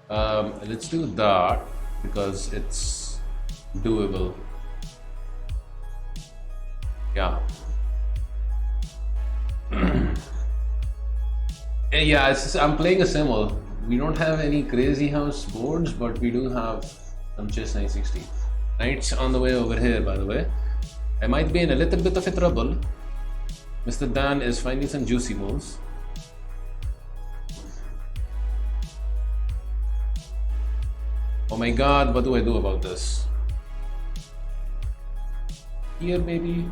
Let's do that because it's doable. Yeah. Yeah, I'm playing a Simul. We don't have any crazy house boards, but we do have some chess 960. Knight's on the way over here, by the way. I might be in a little bit of a trouble. Mr. Dan is finding some juicy moves. Oh my god, what do I do about this? Here, maybe?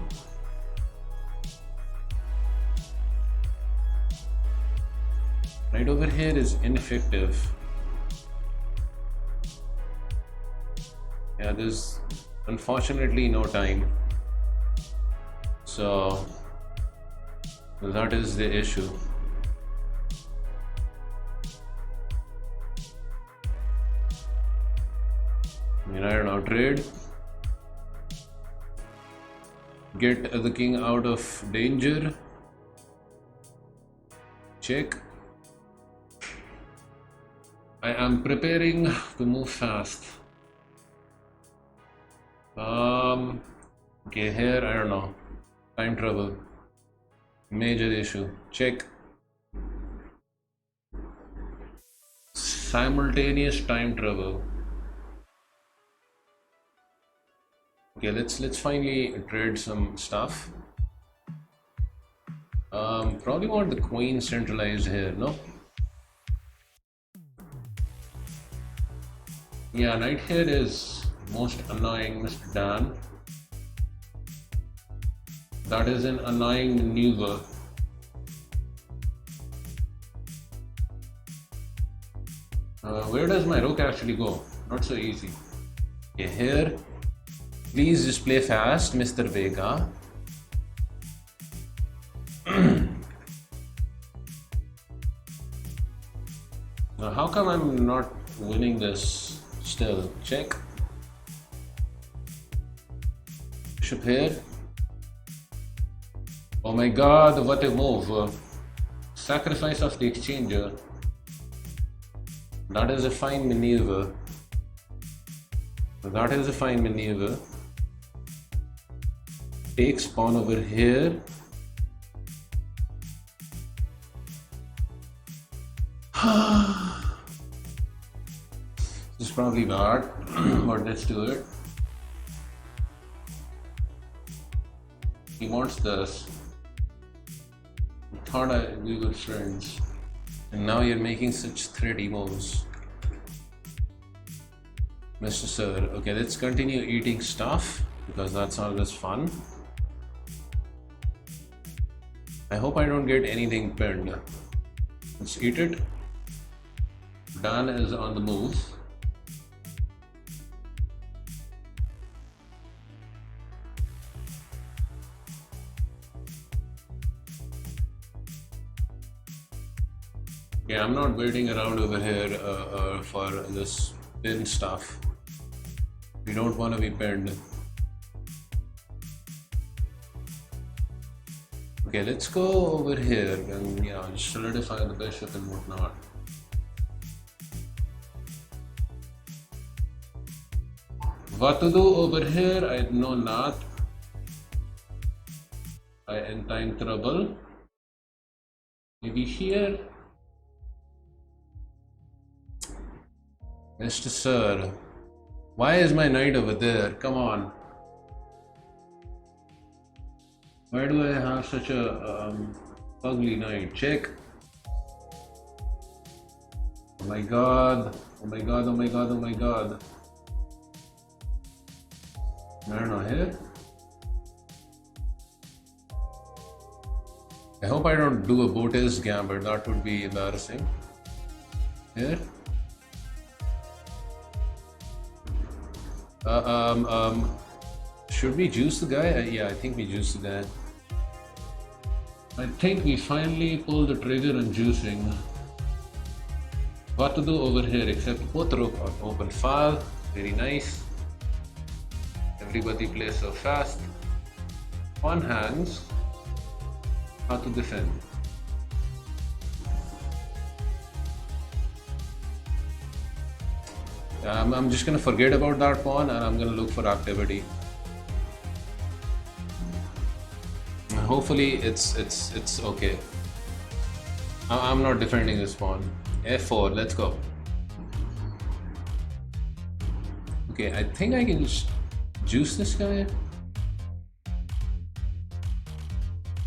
Right over here is ineffective. Yeah, there's unfortunately no time. So that is the issue. I mean, I don't know, trade. Get the king out of danger. Check. I am preparing to move fast. Okay, here, I don't know. Time trouble. Major issue. Check. Simultaneous time trouble. Okay, let's finally trade some stuff. Probably want the queen centralized here, no? Yeah, knight here is most annoying, Mr. Dan. That is an annoying maneuver. Where does my rook actually go? Not so easy. Okay, here. Please just play fast, Mr. Vega. Now, how come I'm not winning this still? Check. Bishop here. Oh my god, what a move. Sacrifice of the exchanger. That is a fine maneuver. That is a fine maneuver. Takes pawn over here. This is probably bad, but let's do it. He wants this. I thought we were friends. And now you're making such thready moves. Mr. Sir. Okay, let's continue eating stuff because that's always fun. I hope I don't get anything pinned. Let's eat it. Dan is on the move. Yeah, I'm not waiting around over here for this pin stuff. We don't want to be pinned. Okay, let's go over here and just solidify the bishop and whatnot. What to do over here? I know not. I am in time trouble. Maybe here. Mr. Sir, why is my knight over there? Come on. Why do I have such a ugly knight? Check. Oh my god. Oh my god, oh my god, oh my god. I don't know, here? I hope I don't do a Botes gambit, that would be embarrassing. Here? Should we juice the guy? Yeah, I think we juice the guy. I think we finally pulled the trigger on juicing. What to do over here except both rook on open file. Very nice. everybody plays so fast. Pawn hangs. How to defend? I'm just gonna forget about that pawn and I'm gonna look for activity. Hopefully it's okay. I'm not defending this pawn. F4, let's go. Okay, I think I can just juice this guy.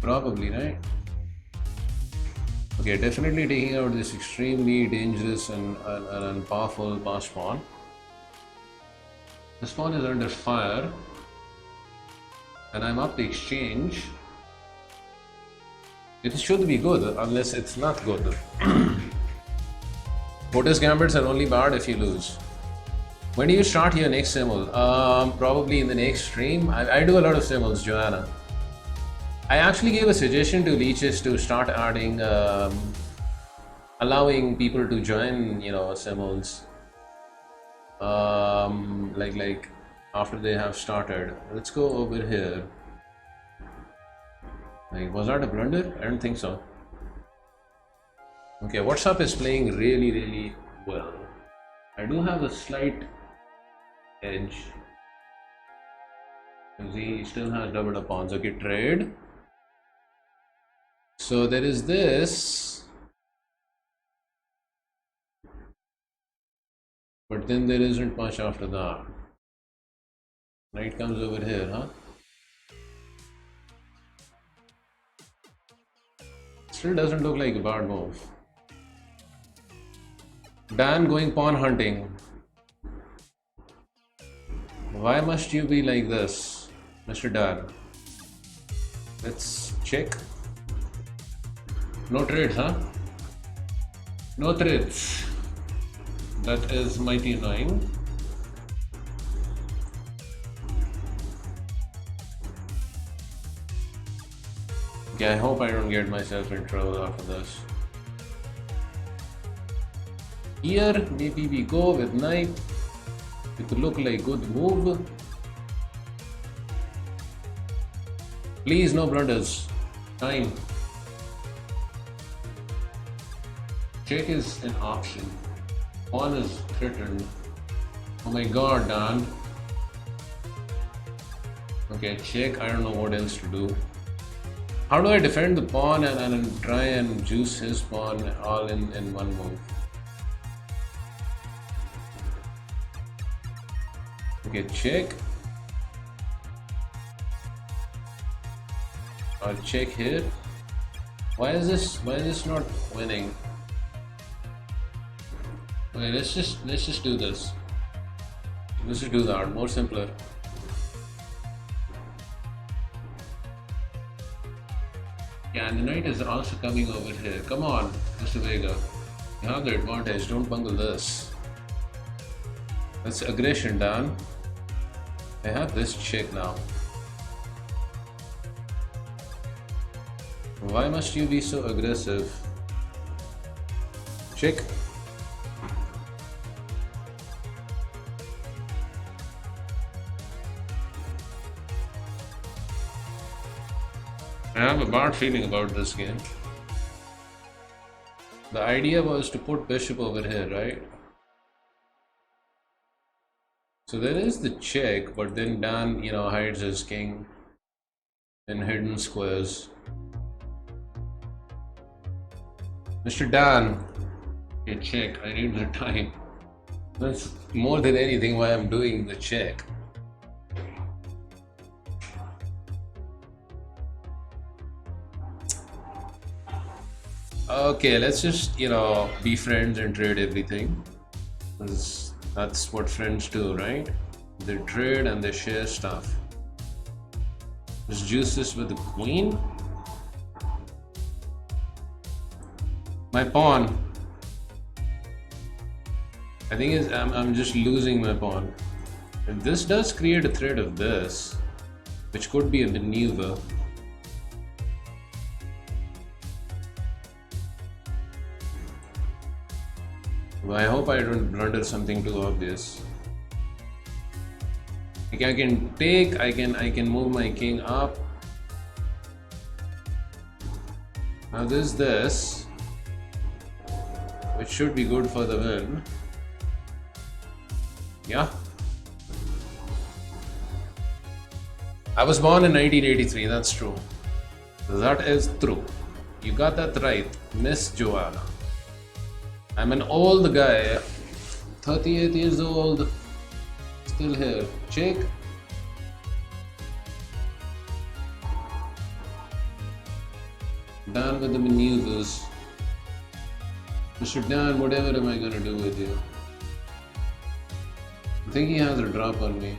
Probably, right? Okay, definitely taking out this extremely dangerous and powerful pass pawn. This pawn is under fire, and I'm up the exchange. It should be good, unless it's not good. Lotus gambits are only bad if you lose. When do you start your next Simul? Probably in the next stream. I do a lot of Simuls, Joanna. I actually gave a suggestion to leeches to start adding, allowing people to join, Simuls. Like after they have started. Let's go over here. Like, was that a blunder? I don't think so. Okay, WhatsApp is playing really well. I do have a slight edge. He still has double up pawns. Okay, trade. So there is this, but then there isn't much after that. Knight comes over here, huh? Still doesn't look like a bad move. Dan going pawn hunting. Why must you be like this, Mr. Dan? Let's check. No trades, huh? No trades. That is mighty annoying. Okay, I hope I don't get myself in trouble after this. Here, maybe we go with knight. It could look like good move. Please, no blunders. Time. Check is an option. Pawn is threatened. Oh my god, Dan. Okay, check. I don't know what else to do. How do I defend the pawn and try and juice his pawn all in one move? Okay, check. I'll check here. Why is this not winning? Okay, let's just do this. Let's just do that. More simpler. Yeah, and the knight is also coming over here. Come on, Mr. Vega. You have the advantage. Don't bungle this. That's aggression, Dan. I have this check now. Why must you be so aggressive? Check. I have a bad feeling about this game. The idea was to put bishop over here, right? So there is the check, but then Dan, hides his king in hidden squares. Mr. Dan, okay, check. I need the time. That's more than anything why I'm doing the check. Okay, let's just, be friends and trade everything. That's what friends do, right? They trade and they share stuff. Let's juice this with the queen. My pawn. I think I'm just losing my pawn. And this does create a threat of this, which could be a maneuver. I hope I don't blunder something too obvious. Like I can take, I can move my king up. Now there's this, which should be good for the win. Yeah. I was born in 1983, that's true. That is true. You got that right, Miss Joanna. I'm an old guy, 38 years old, still here. Check. Done with the maneuvers. Mr. Dan, whatever am I gonna do with you? I think he has a drop on me.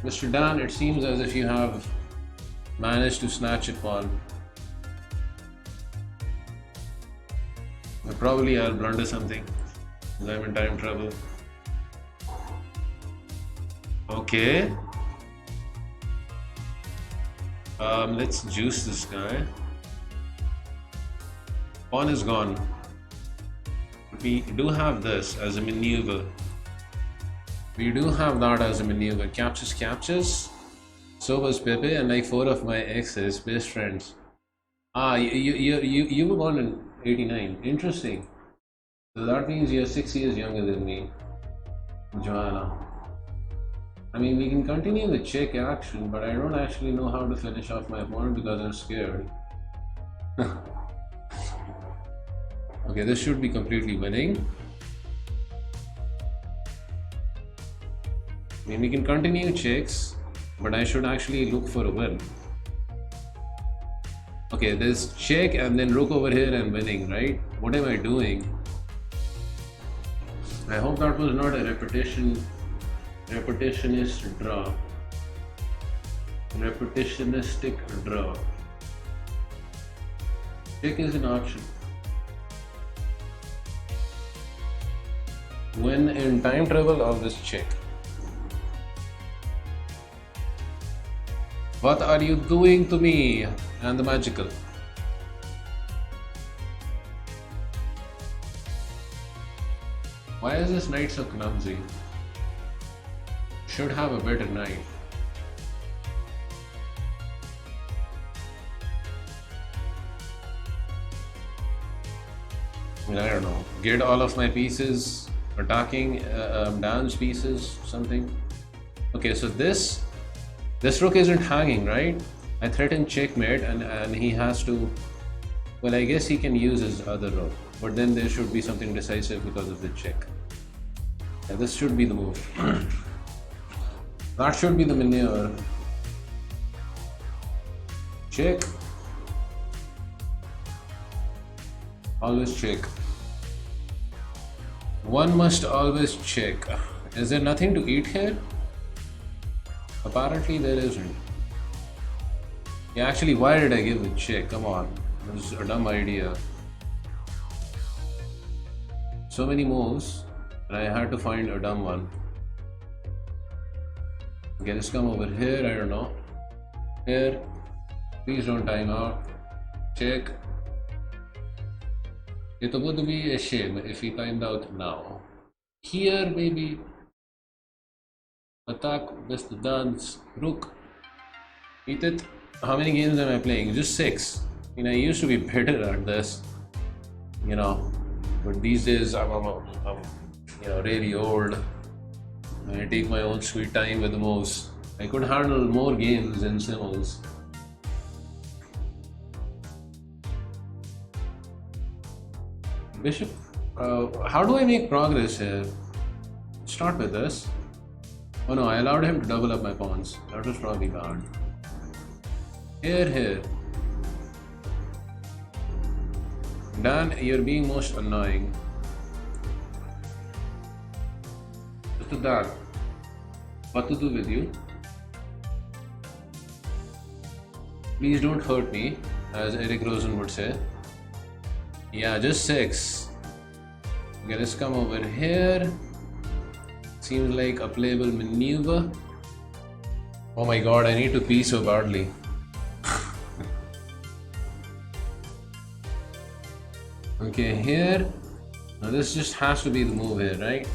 Mr. Dan, it seems as if you have managed to snatch a pawn. Probably I'll blunder something because I'm in time trouble. Okay. Let's juice this guy. Pawn is gone. We do have this as a maneuver. We do have that as a maneuver. Captures. So was Pepe and like 4 of my exes, best friends. Ah, you were born in 89. Interesting. So that means you're 6 years younger than me, Joanna. I mean, we can continue the check action, but I don't actually know how to finish off my opponent because I'm scared. Okay, this should be completely winning. I mean, we can continue checks, but I should actually look for a win. Okay, there's check and then rook over here and winning, right? What am I doing? I hope that was not a repetitionist draw. Repetitionistic draw. Check is an option. When in time travel, always check. What are you doing to me? And the magical. Why is this knight so clumsy? Should have a better knight. I mean, I don't know. Get all of my pieces, attacking, Dan's pieces, something. Okay, so this rook isn't hanging, right? I threaten checkmate and he has to, well, I guess he can use his other rook, but then there should be something decisive because of the check. Yeah, this should be the move. That should be the maneuver. Check. Always check. One must always check. Is there nothing to eat here? Apparently there isn't. Yeah, actually, why did I give the check? Come on, it was a dumb idea. So many moves, and I had to find a dumb one. Okay, let's come over here, I don't know. Here, please don't time out. Check. It would be a shame if he timed out now. Here, maybe. Attack, best dance, rook. Eat it. How many games am I playing? Just 6. I mean, I used to be better at this, you know, but these days I'm you know, really old. I take my own sweet time with the moves. I could handle more games in Simuls. Bishop, how do I make progress here? Start with this. Oh no, I allowed him to double up my pawns. That was probably bad. Here. Dan, you're being most annoying. Mr. Dan, what to do with you? Please don't hurt me, as Eric Rosen would say. Yeah, just 6. Okay, let's come over here. Seems like a playable maneuver. Oh my god, I need to pee so badly. Okay, here. Now this just has to be the move here, right?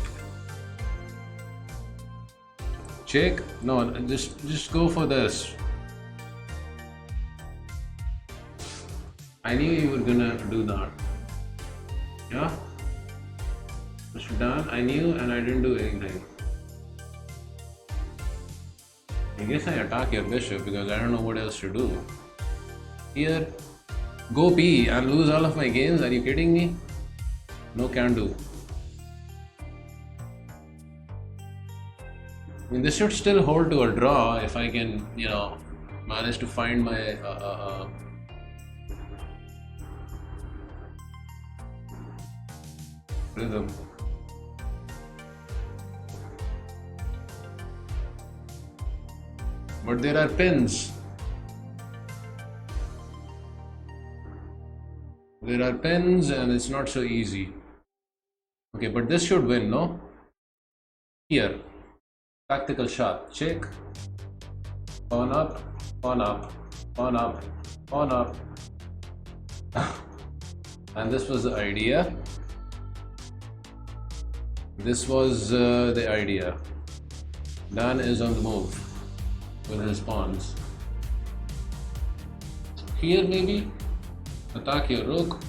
Check. No, just go for this. I knew you were gonna do that. Yeah? Mr. Dan, I knew and I didn't do anything. I guess I attack your bishop because I don't know what else to do. Here, go B and lose all of my games. Are you kidding me? No can do. I mean, this should still hold to a draw if I can, manage to find my rhythm. But there are pins. There are pins and it's not so easy. Okay, but this should win, no? Here. Tactical shot. Check. Pawn up, pawn up, pawn up, pawn up. And this was the idea. This was the idea. Dan is on the move with his pawns. Here maybe? Attack your rook.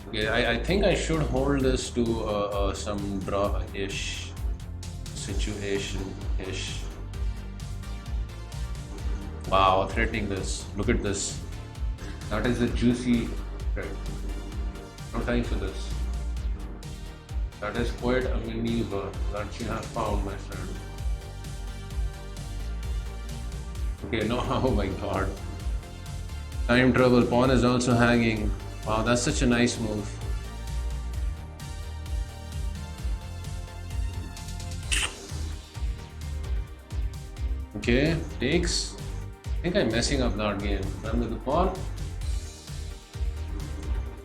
Okay, I think I should hold this to some draw-ish situation-ish. Wow, threatening this. Look at this. That is a juicy threat. No time for this. That is quite a maneuver that you have found, my friend. Okay, no, oh my god. Time trouble, pawn is also hanging. Wow, that's such a nice move. Okay, takes. I think I'm messing up that game. Done with the pawn.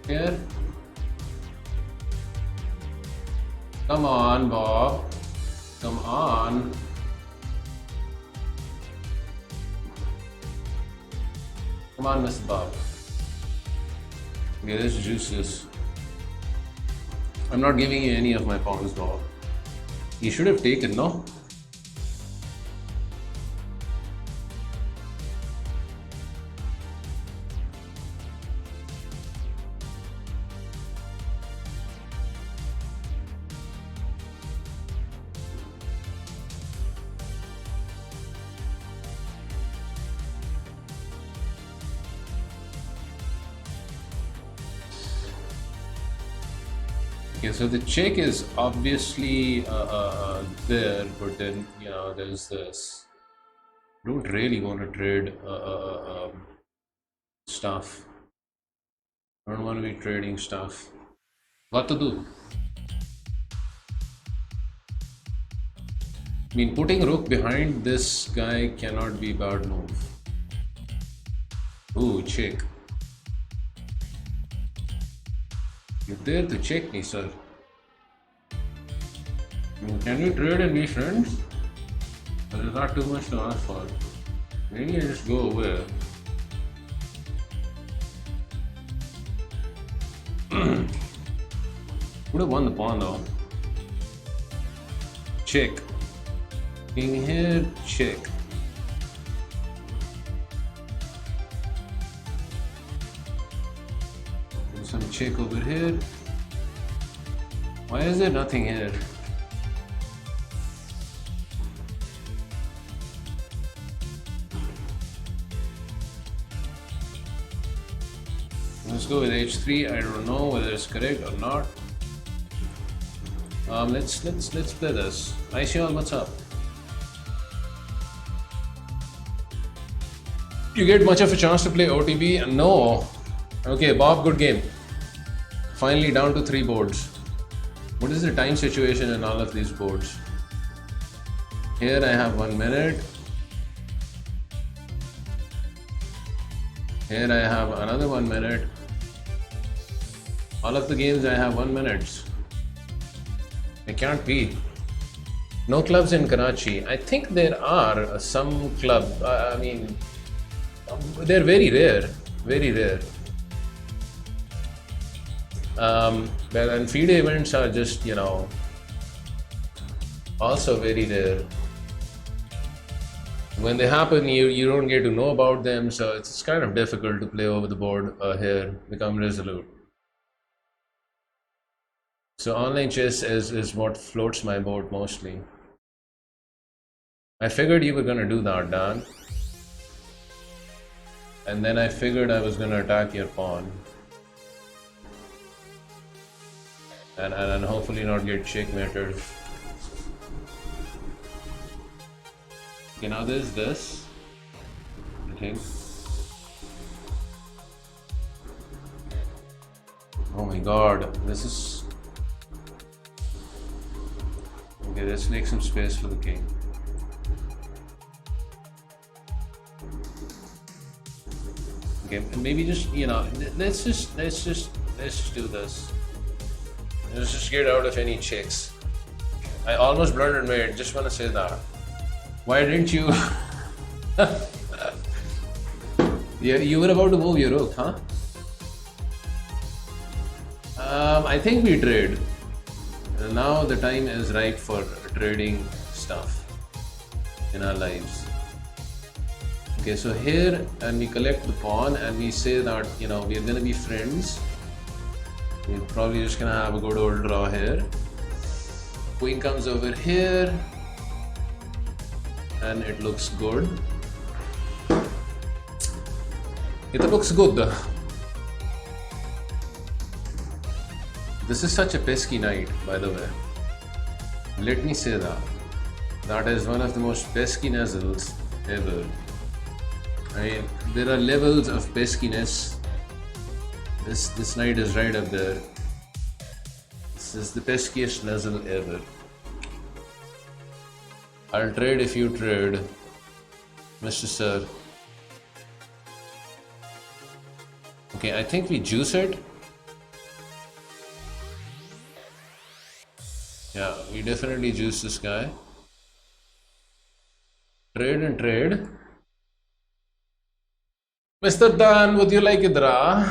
Here. Come on, Bob. Come on. Come on, Mr. Bob. Okay, this is useless. I'm not giving you any of my pawns, Bob. You should have taken, no? Okay, so the check is obviously there, but then there's this. I don't really want to trade stuff. I don't want to be trading stuff. What to do? I mean, putting rook behind this guy cannot be a bad move. Ooh, check. You dare to check me, sir? I mean, can we trade and be friends? But it's not too much to ask for. Maybe I just go away. Would have won the pawn though. Check. King here, check. Some check over here. Why is there nothing here? Let's go with h3. I don't know whether it's correct or not. Let's play this. Aishan, what's up? You get much of a chance to play OTB? No. Okay, Bob, good game. Finally down to 3 boards. What is the time situation in all of these boards? Here I have 1 minute. Here I have another 1 minute. All of the games I have 1 minute. It can't be. No clubs in Karachi. I think there are some clubs. I mean, they're very rare. Very rare. Well, and feed events are just, you know, also very rare. When they happen, you don't get to know about them, so it's kind of difficult to play over the board here, become resolute. So online chess is what floats my boat mostly. I figured you were gonna do that, Dan. And then I figured I was gonna attack your pawn. And hopefully not get checkmated. Okay, now there's this, I think. Oh my god, this is... Okay, let's make some space for the king. Okay, maybe just, you know, let's just do this. Let's just get out of any checks. I almost blundered mate, just want to say that. Why didn't you? Yeah, you were about to move your rook, huh? I think we trade. Now the time is ripe for trading stuff in our lives. Okay, so here, and we collect the pawn and we say that, you know, we're gonna be friends. We're probably just gonna have a good old draw here. Queen comes over here. And it looks good. It looks good. This is such a pesky knight, by the way. Let me say that. That is one of the most pesky nuzzles ever. I mean, there are levels of peskiness. This knight is right up there. This is the peskiest nuzzle ever. I'll trade if you trade, Mr. Sir. Okay, I think we juice it. Yeah, we definitely juice this guy. Trade and trade. Mr. Dan, would you like a draw?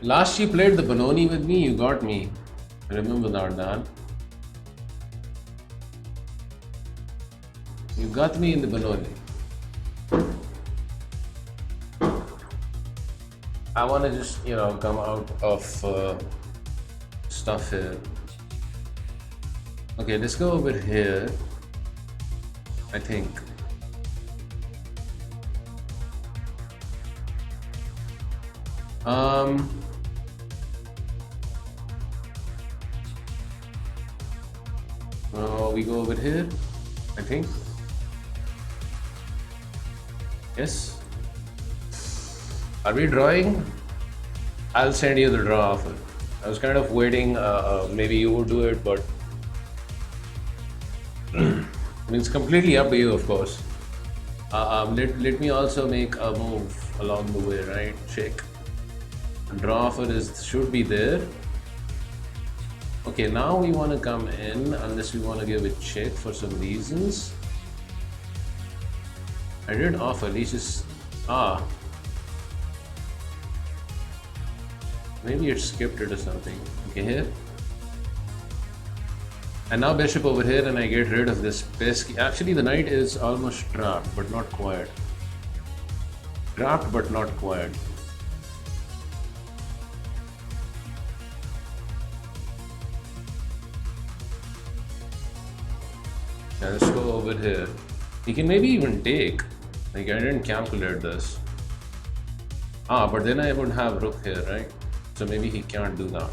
Last you played the Benoni with me, you got me. Remember that, Dan. You got me in the Benoni. I want to just, you know, come out of stuff here. Okay, let's go over here. I think. We go over here, I think. Yes. Are we drawing? I'll send you the draw offer. I was kind of waiting, maybe you would do it, but I mean, it's completely up to you, of course. Let me also make a move along the way, right? Check. Draw offer should be there. Okay, now we want to come in, unless we want to give a check for some reasons. I did offer, let's just... Maybe it skipped it or something. Okay, here. And now bishop over here and I get rid of this pesky... Actually, the knight is almost trapped, but not quite. Trapped, but not quite. Now let's go over here. He can maybe even take. Like, I didn't calculate this. But then I would have rook here, right? So maybe he can't do that.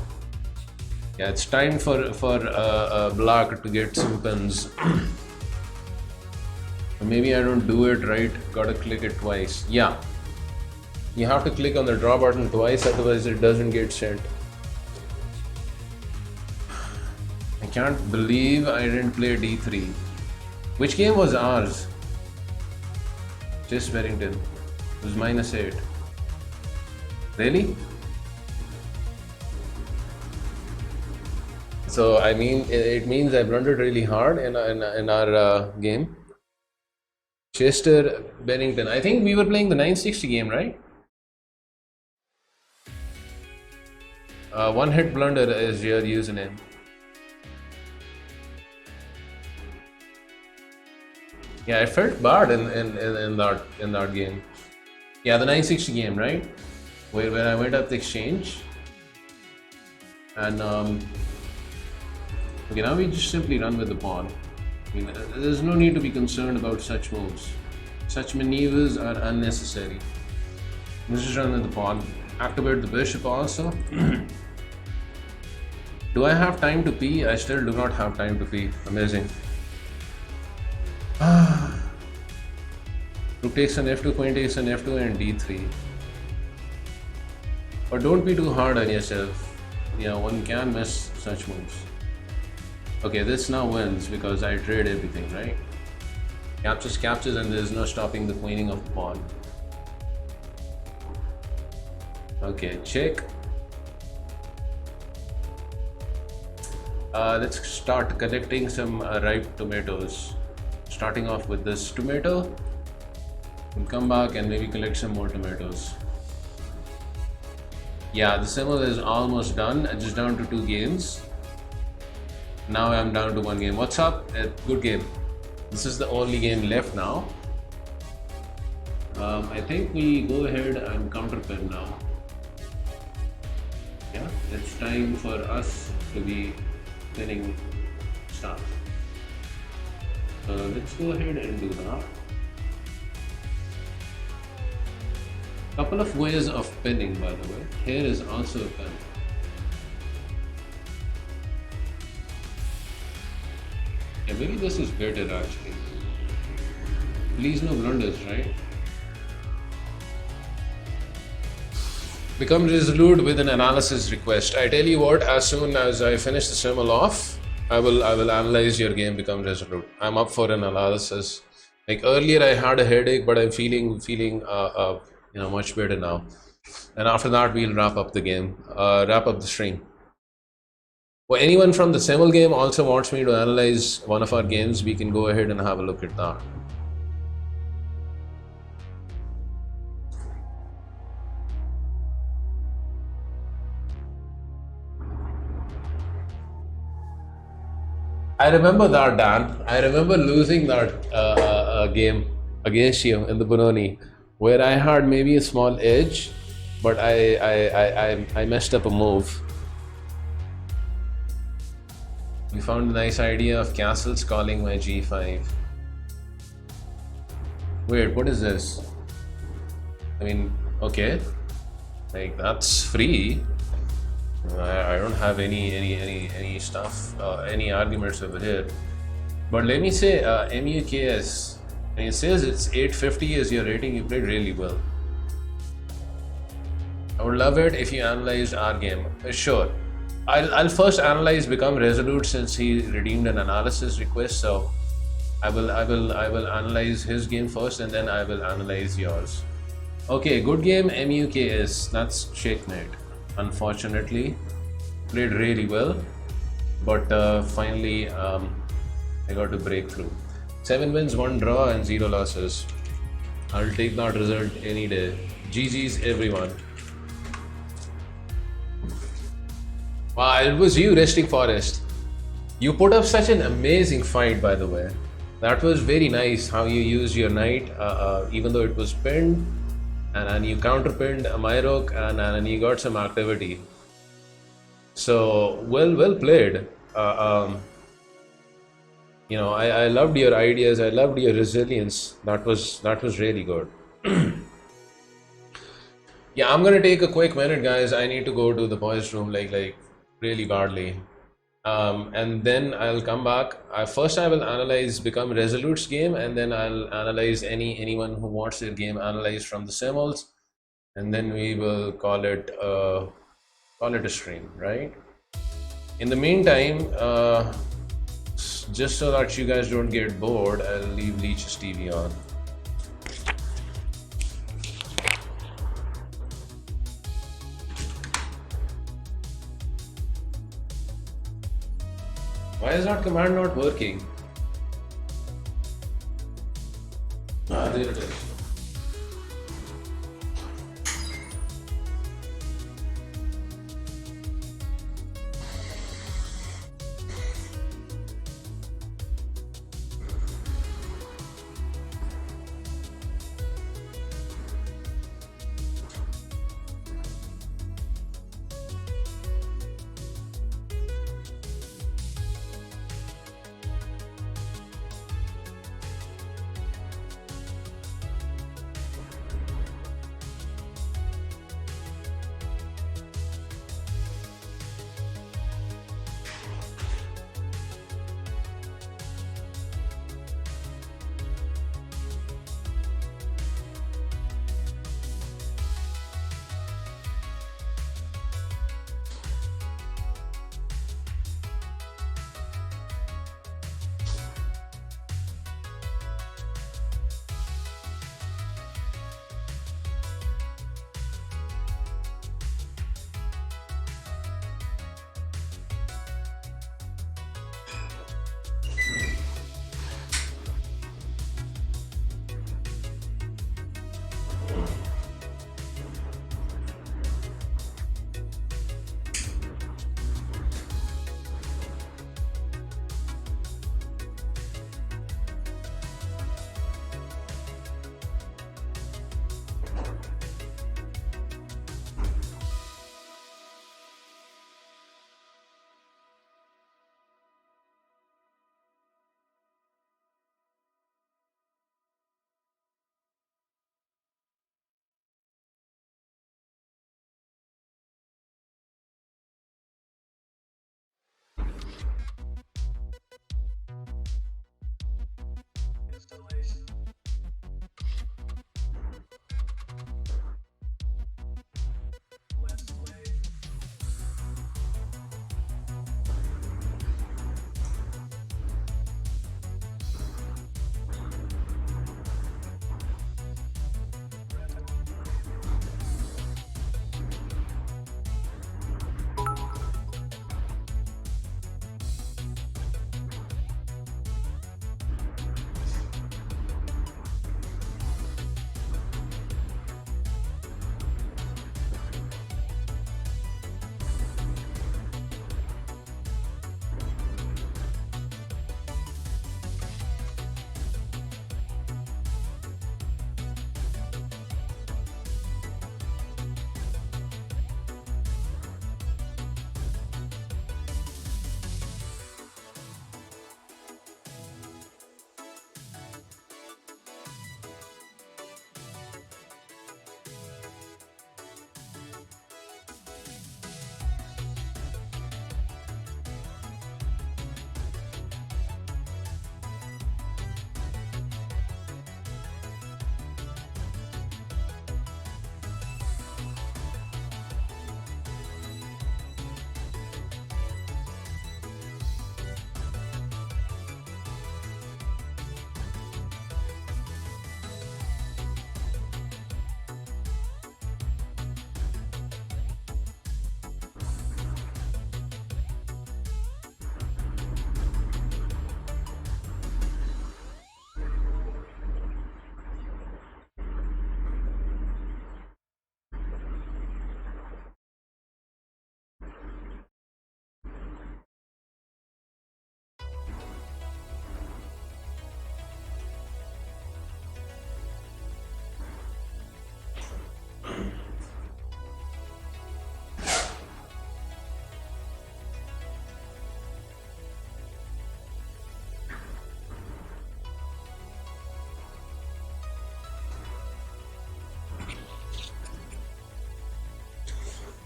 Yeah, it's time for black to get some pins. Maybe I don't do it right. Gotta click it twice. Yeah. You have to click on the draw button twice, otherwise it doesn't get sent. I can't believe I didn't play d3. Which game was ours? Chess Barrington. It was -8. Really? So I mean, it means I blundered really hard in our game. Chester Bennington. I think we were playing the 960 game, right? One hit blunder is your username. Yeah, I felt bad in that game. Yeah, the 960 game, right? Where I went up the exchange. And okay, now we just simply run with the pawn. I mean, there's no need to be concerned about such moves. Such maneuvers are unnecessary. Let's just run with the pawn. Activate the bishop also. Do I have time to pee? I still do not have time to pee. Amazing. Rook takes an f2, queen takes an f2 and d3. But don't be too hard on yourself. Yeah, one can miss such moves. Okay, this now wins because I trade everything, right? Captures, and there's no stopping the queening of the pawn. Okay, check. Let's start collecting some ripe tomatoes. Starting off with this tomato. We'll come back and maybe collect some more tomatoes. Yeah, the Simul is almost done. Just down to 2 games. Now I'm down to 1 game. What's up? Good game. This is the only game left now. I think we go ahead and counterpin now. Yeah, it's time for us to be pinning stuff. So let's go ahead and do that. Couple of ways of pinning, by the way. Here is also a pin. Yeah, maybe this is better actually. Please no blunders, right? Become resolute with an analysis request. I tell you what, as soon as I finish the Simul off, I will analyze your game, become resolute. I'm up for an analysis. Like earlier I had a headache, but I'm feeling much better now. And after that we'll wrap up the game, wrap up the stream. Well, anyone from the Simul game also wants me to analyze one of our games, we can go ahead and have a look at that. I remember that, Dan. I remember losing that game against you in the Bononi, where I had maybe a small edge, but I messed up a move. We found a nice idea of castles calling my g5. Wait, what is this? I mean, okay, like that's free. I don't have any stuff, any arguments over here. But let me say, MUKS, and it says it's 850 as your rating. You played really well. I would love it if you analyzed our game. Sure. I'll first analyze Become Resolute since he redeemed an analysis request. So I will analyze his game first, and then I will analyze yours. Okay, good game, MUKS. That's checkmate. Unfortunately, played really well, but finally I got to break through. 7 wins, 1 draw, and 0 losses. I'll take that result any day. GG's everyone. Wow, it was you, Resting Forest. You put up such an amazing fight, by the way. That was very nice how you used your knight, even though it was pinned. And you counterpinned my rook, and you got some activity. So well played. I loved your ideas. I loved your resilience. That was really good. Yeah, I'm gonna take a quick minute, guys. I need to go to the boys' room like really badly. And then I'll come back. First I will analyze Become Resolute's game, and then I'll analyze anyone who wants their game analyzed from the Simuls, and then we will call it a stream, right? In the meantime, just so that you guys don't get bored, I'll leave Leech's TV on. Why is that command not working? There it is.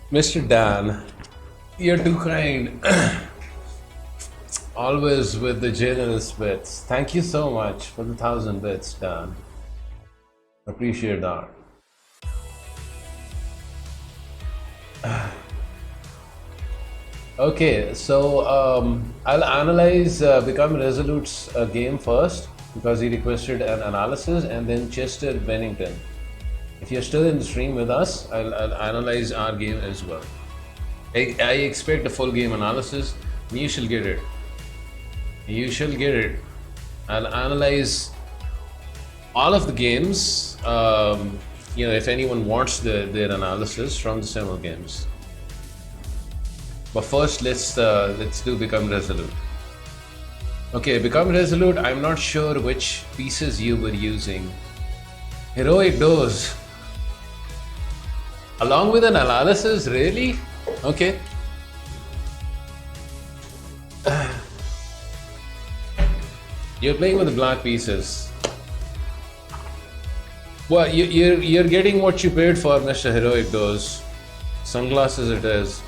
Mr. Dan, you're too kind. Always with the generous bits. Thank you so much for the 1,000 bits, Dan. Appreciate that. Okay, so I'll analyze Become Resolute's game first because he requested an analysis, and then Chester Bennington. If you're still in the stream with us, I'll analyze our game as well. I expect a full game analysis. You shall get it. You shall get it. I'll analyze all of the games. If anyone wants their analysis from the Simul games. But first, let's do Become Resolute. Okay, Become Resolute. I'm not sure which pieces you were using. Heroic dose. Along with an analysis, really? Okay. You're playing with the black pieces. Well, you're getting what you paid for, Mr. Heroic Dose. Sunglasses it is.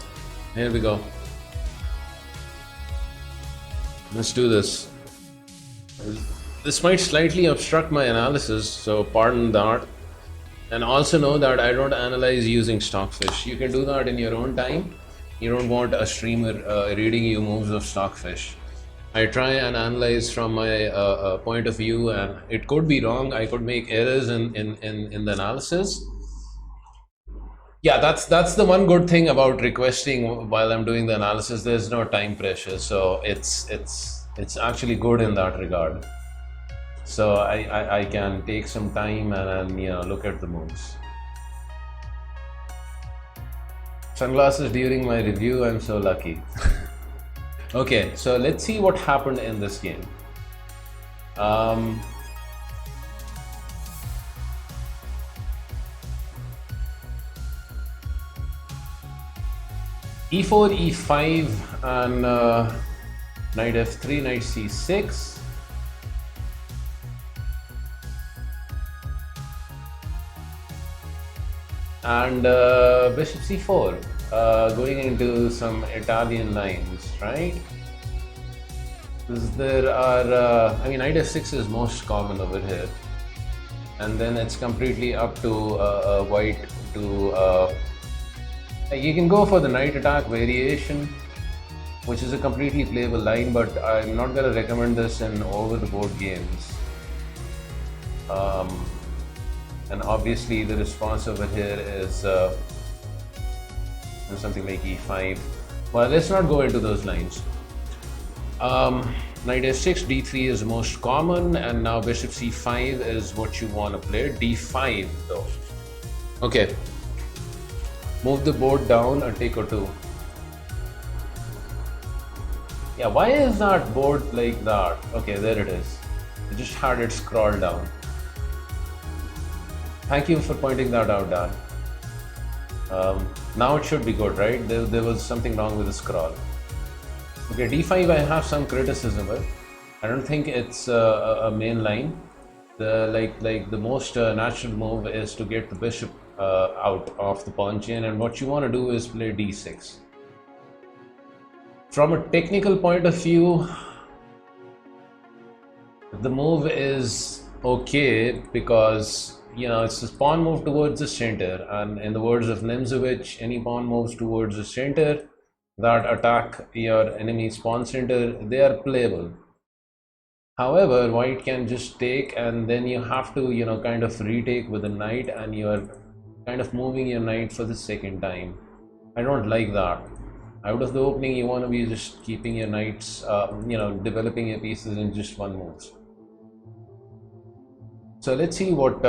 Here we go. Let's do this. This might slightly obstruct my analysis, so pardon that. And also know that I don't analyze using Stockfish. You can do that in your own time. You don't want a streamer reading you moves of Stockfish. I try and analyze from my point of view, and it could be wrong. I could make errors in the analysis. Yeah, that's the one good thing about requesting while I'm doing the analysis. There's no time pressure, so it's actually good in that regard. So I can take some time and look at the moves. Sunglasses during my review. I'm so lucky. Okay, so let's see what happened in this game. E4, E5, and knight F3, knight C6. And bishop C4. Going into some Italian lines, right? There are, knight f6 is most common over here, and then it's completely up to white to. You can go for the knight attack variation, which is a completely playable line, but I'm not going to recommend this in over the board games. And obviously, the response over here is. Something like e5. Well, let's not go into those lines. Knight f6, d3 is most common, and now bishop c5 is what you want to play. d5 though. Okay. Move the board down a tick or two. Yeah, why is that board like that? Okay, there it is. I just had it scroll down. Thank you for pointing that out, Dan. Now it should be good, right? There was something wrong with the scroll. Okay, d5 I have some criticism with. I don't think it's a main line. The most natural move is to get the bishop out of the pawn chain, and what you want to do is play d6. From a technical point of view, the move is okay because it's a pawn move towards the center, and in the words of Nimzowitsch, any pawn moves towards the center that attack your enemy's pawn center, they are playable. However, white can just take, and then you have to kind of retake with a knight, and you're kind of moving your knight for the second time. I don't like that. Out of the opening, you want to be just keeping your knights, developing your pieces in just one move. So let's see what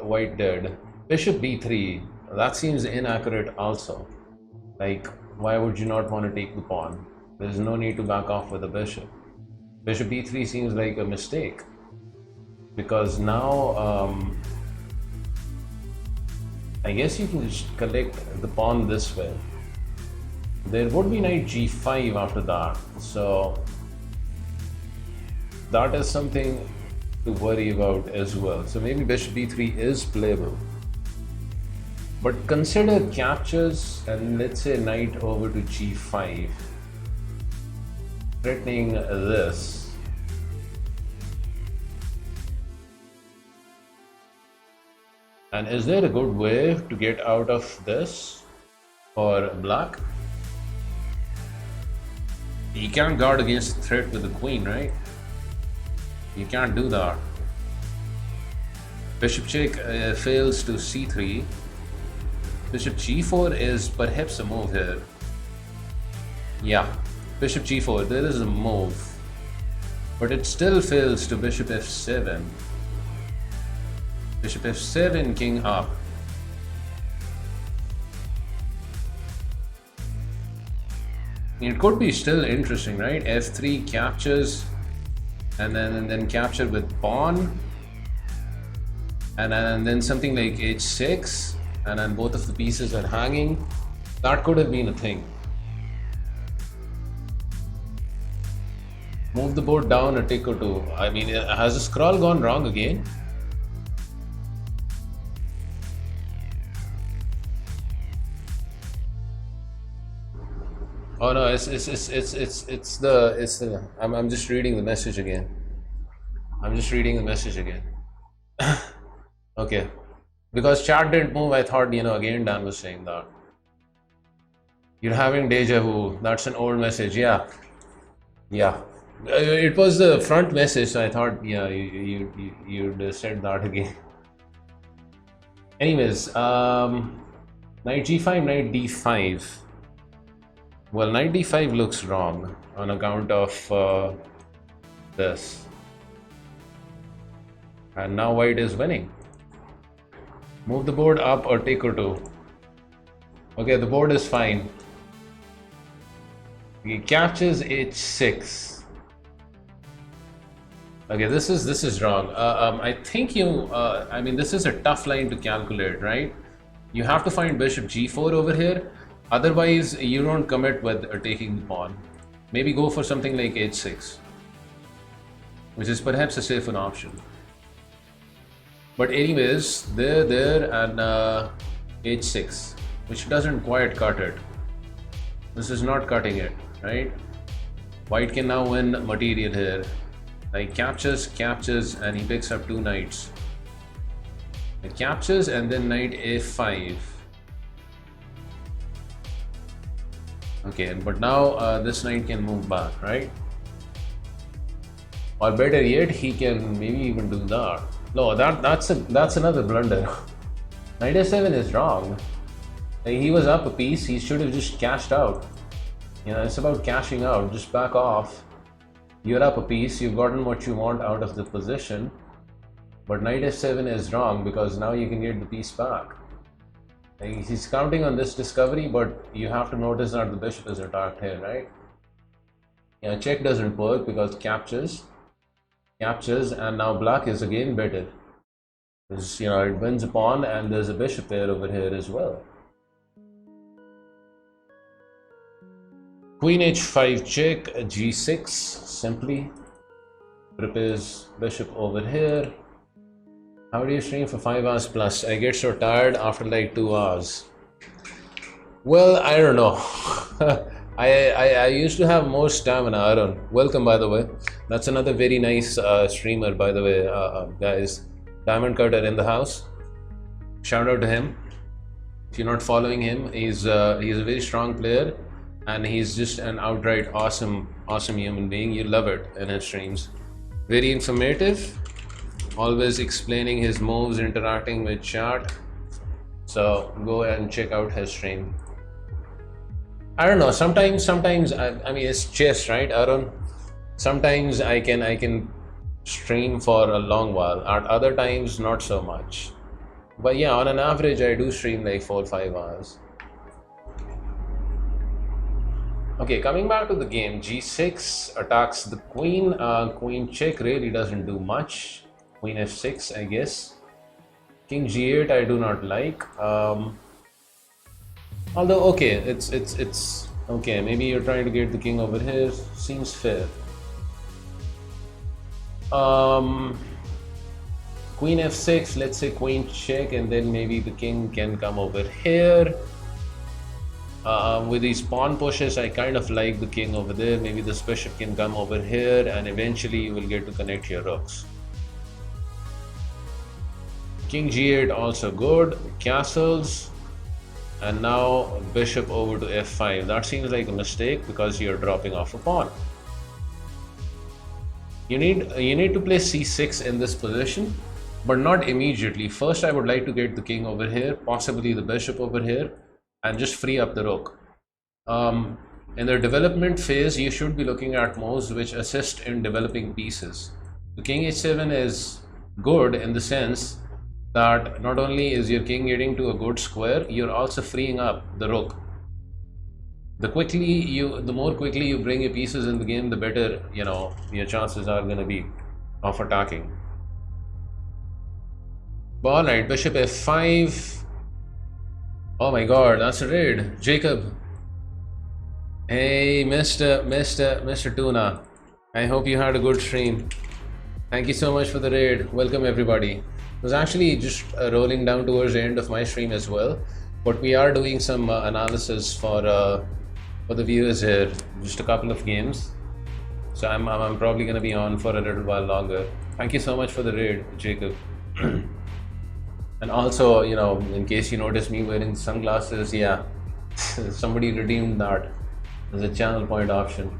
white did. Bishop b3, that seems inaccurate also. Like, why would you not want to take the pawn? There's no need to back off with the bishop. Bishop b3 seems like a mistake, because now I guess you can just collect the pawn this way. There would be knight g5 after that, so that is something to worry about as well. So maybe bishop b3 is playable, but consider captures, and let's say knight over to g5, threatening this. And is there a good way to get out of this for black? You can't guard against the threat with the queen, right? You can't do that. Bishop check fails to c3. Bishop g4 is perhaps a move here. Yeah, bishop g4, there is a move. But it still fails to bishop f7. Bishop f7, king up. It could be still interesting, right? f3 captures, and then capture with pawn, and then something like h6, and then both of the pieces are hanging. That could have been a thing. Move the board down a tick or two. I mean, has the scroll gone wrong again? Oh no, it's the I'm just reading the message again. I'm just reading the message again. Okay. Because chat didn't move, I thought, again Dan was saying that. You're having deja vu. That's an old message. Yeah. Yeah. It was the front message, so I thought, yeah, you said that again. Anyways, knight g5, knight d5. Well, knight d5 looks wrong on account of this. And now white is winning. Move the board up or tick or two. Okay, the board is fine. He captures h6. Okay, this is wrong. I think I mean, this is a tough line to calculate, right? You have to find bishop g4 over here. Otherwise, you don't commit with taking the pawn. Maybe go for something like h6, which is perhaps a safer option. But anyways, there and h6, which doesn't quite cut it. This is not cutting it, right? White can now win material here. Like captures, and he picks up two knights. It captures and then knight a5. Okay, but now this knight can move back, right? Or better yet, he can maybe even do that. No, that's another blunder. Knight a7 is wrong. Like, he was up a piece. He should have just cashed out. It's about cashing out. Just back off. You're up a piece. You've gotten what you want out of the position. But knight f7 is wrong because now you can get the piece back. Like, he's counting on this discovery, but you have to notice that the bishop is attacked here, right? Yeah, check doesn't work because captures, and now black is again better. Because, it wins a pawn and there's a bishop there over here as well. Queen h5 check, g6 simply prepares bishop over here. How do you stream for 5 hours plus? I get so tired after like 2 hours. Well, I don't know. I used to have more stamina. Aaron, welcome by the way. That's another very nice streamer, by the way, guys. Diamond Cutter in the house. Shout out to him. If you're not following him, he's a very strong player, and he's just an outright awesome human being. You love it in his streams. Very informative. Always explaining his moves, interacting with chat. So go and check out his stream. I don't know. Sometimes I mean, it's chess, right, Aaron? Sometimes I can stream for a long while. At other times, not so much. But yeah, on an average, I do stream like 4 or 5 hours. Okay, coming back to the game, g6 attacks the queen. Queen check really doesn't do much. Queen f6, I guess. King g8, I do not like. Although, okay, it's okay. Maybe you're trying to get the king over here. Seems fair. Queen f6. Let's say queen check, and then maybe the king can come over here. With these pawn pushes, I kind of like the king over there. Maybe this bishop can come over here, and eventually you will get to connect your rooks. King g8 also good. Castles, and now bishop over to f5. That seems like a mistake because you're dropping off a pawn. You need to play c6 in this position, but not immediately. First, I would like to get the king over here, possibly the bishop over here, and just free up the rook. In the development phase, you should be looking at moves which assist in developing pieces. The king h7 is good in the sense that not only is your king getting to a good square, you're also freeing up the rook. The more quickly you bring your pieces in the game, the better, you know, your chances are going to be of attacking. Alright, bishop f5. Oh my god, that's a raid. Jacob. Hey, Mr. Tuna. I hope you had a good stream. Thank you so much for the raid. Welcome everybody. It was actually just rolling down towards the end of my stream as well, but we are doing some analysis for the viewers here. Just a couple of games, so I'm probably gonna be on for a little while longer. Thank you so much for the raid, Jacob. And also, you know, in case you notice me wearing sunglasses, yeah, somebody redeemed that. There's a channel point option.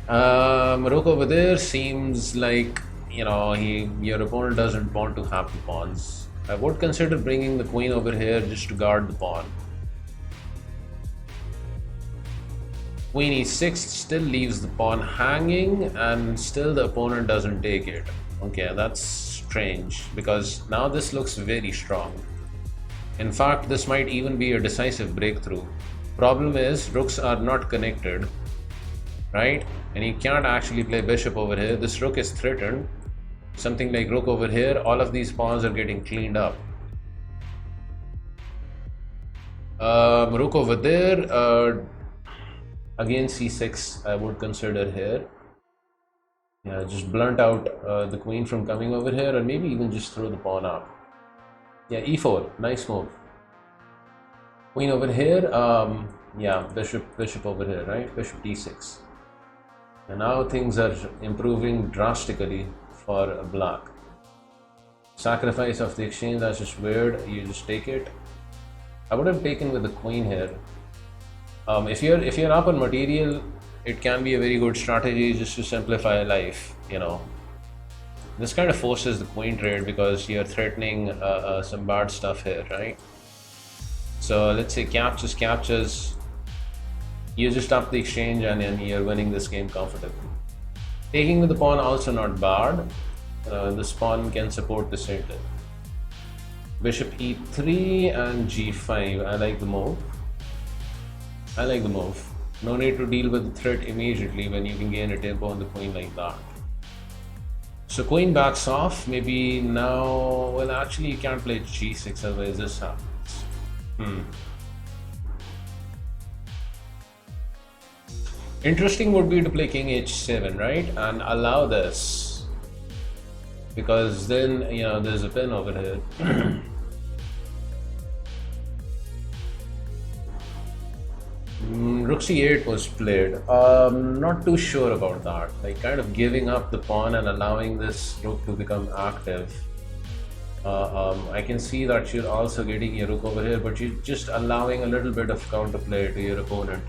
Rook over there seems like, you know, your opponent doesn't want to have the pawns. I would consider bringing the queen over here just to guard the pawn. Queen e6 still leaves the pawn hanging, and still the opponent doesn't take it. Okay, that's strange because now this looks very strong. In fact, this might even be a decisive breakthrough. Problem is, rooks are not connected, right? And you can't actually play bishop over here. This rook is threatened. Something like rook over here, all of these pawns are getting cleaned up. Rook over there, again c6 I would consider here. Yeah, just blunt out the queen from coming over here, or maybe even just throw the pawn up. Yeah, e4, nice move. Queen over here, yeah, bishop over here, right? Bishop d6. And now things are improving drastically for black. Sacrifice of the exchange, that's just weird. You just take it. I would have taken with the queen here. If you're up on material, it can be a very good strategy just to simplify life, you know. This kind of forces the queen trade because you're threatening some bad stuff here, right? So let's say captures. You just up the exchange and then you're winning this game comfortably. Taking with the pawn also not bad. This pawn can support the center. Bishop e3 and g5. I like the move. No need to deal with the threat immediately when you can gain a tempo on the queen like that. So queen backs off. Maybe now, well, actually you can't play g6, otherwise this happens. Interesting would be to play king h7, right, and allow this, because then, you know, there's a pin over here. Rook c8 was played. Not too sure about that. Like kind of giving up the pawn and allowing this rook to become active. I can see that you're also getting your rook over here, but you're just allowing a little bit of counterplay to your opponent.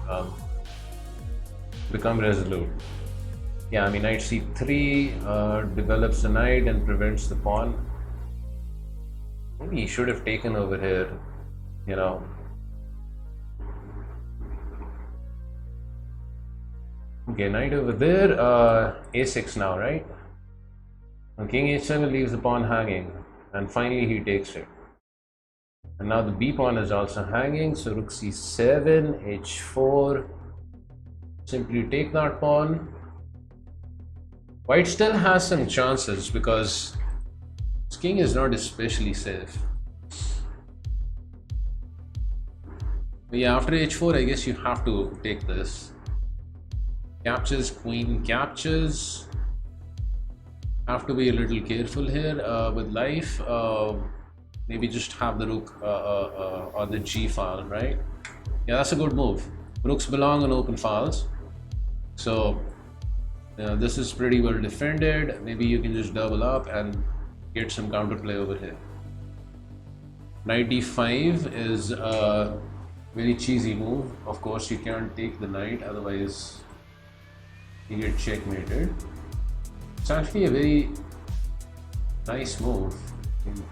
Become resolute. Yeah, I mean, knight c3 develops the knight and prevents the pawn. Maybe he should have taken over here, you know. Okay, knight over there, a6 now, right? And king h7 leaves the pawn hanging, and finally he takes it. And now the b pawn is also hanging, so rook c7, h4. Simply take that pawn. White still has some chances because his king is not especially safe. But yeah, after h4, I guess you have to take this. Captures, queen captures. Have to be a little careful here with life. Maybe just have the rook on the g file, right? Yeah, that's a good move. Rooks belong on open files. So this is pretty well defended. Maybe you can just double up and get some counterplay over here. Knight d5 is a very cheesy move. Of course, you can't take the knight, otherwise you get checkmated. It's actually a very nice move.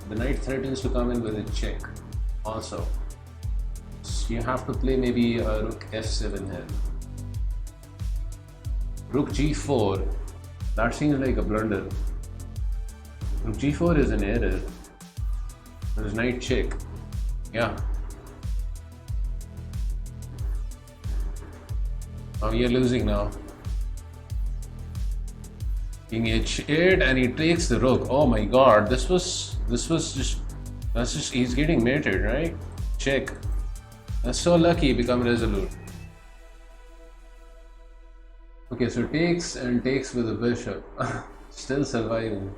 The knight threatens to come in with a check also. So you have to play maybe rook f7 here. Rook g4. That seems like a blunder. Rook g4 is an error. There's knight check. Yeah. Oh, you're losing now. King h8 and he takes the rook. Oh my god, this was just he's getting mated, right? Check. That's so lucky he become resolute. Okay, so takes and takes with the bishop. Still surviving.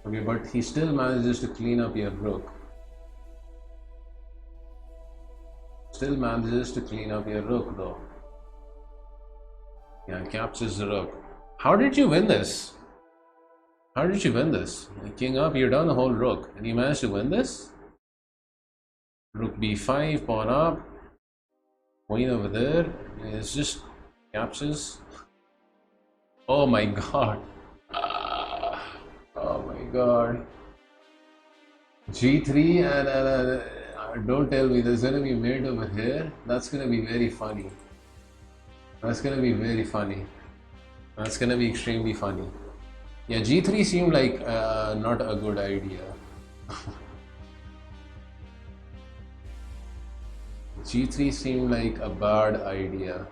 Okay, but he still manages to clean up your rook. Still manages to clean up your rook though. Yeah, captures the rook. How did you win this? How did you win this? King up, you're down the whole rook, and you managed to win this? Rook b5, pawn up, queen over there. It's just captures. Oh my god. Oh my god. g3 and don't tell me there's gonna be mate over here. That's gonna be very funny. That's gonna be very funny. That's gonna be extremely funny. Yeah, g3 seemed like not a good idea. g3 seemed like a bad idea.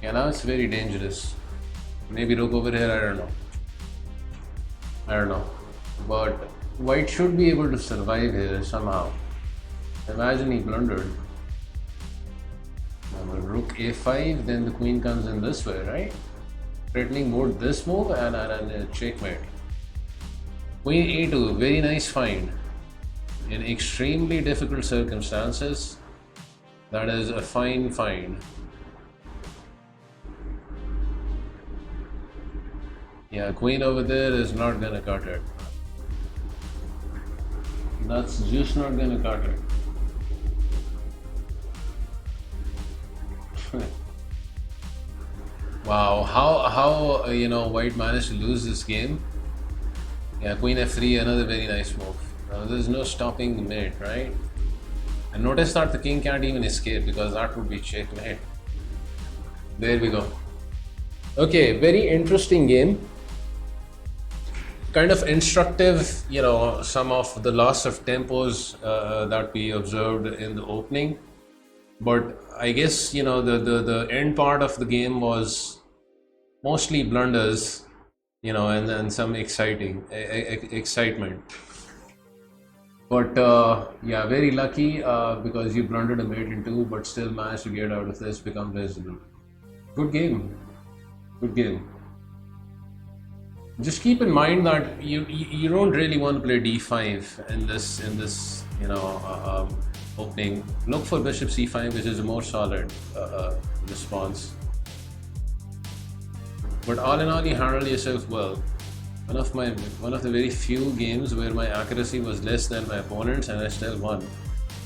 Yeah, now it's very dangerous. Maybe rook over here, I don't know. But white should be able to survive here somehow. Imagine he blundered. Rook a5, then the queen comes in this way, right? Threatening both this move and a checkmate. Queen a2, very nice find. In extremely difficult circumstances, that is a fine find. Yeah, queen over there is not gonna cut it. That's just not gonna cut it. Wow, how you know white managed to lose this game? Yeah, queen f3, another very nice move. There's no stopping the mate, right? And notice that the king can't even escape because that would be checkmate. There we go. Okay, very interesting game. Kind of instructive, you know, some of the loss of tempos that we observed in the opening. But I guess, you know, the end part of the game was mostly blunders, you know, and then some excitement. But yeah, very lucky because you blundered a mate in two, but still managed to get out of this, become resolute. Good game. Good game. Just keep in mind that you don't really want to play d5 in this you know opening. Look for bishop c5, which is a more solid response. But all in all, you handled yourself well. One of the very few games where my accuracy was less than my opponent's and I still won.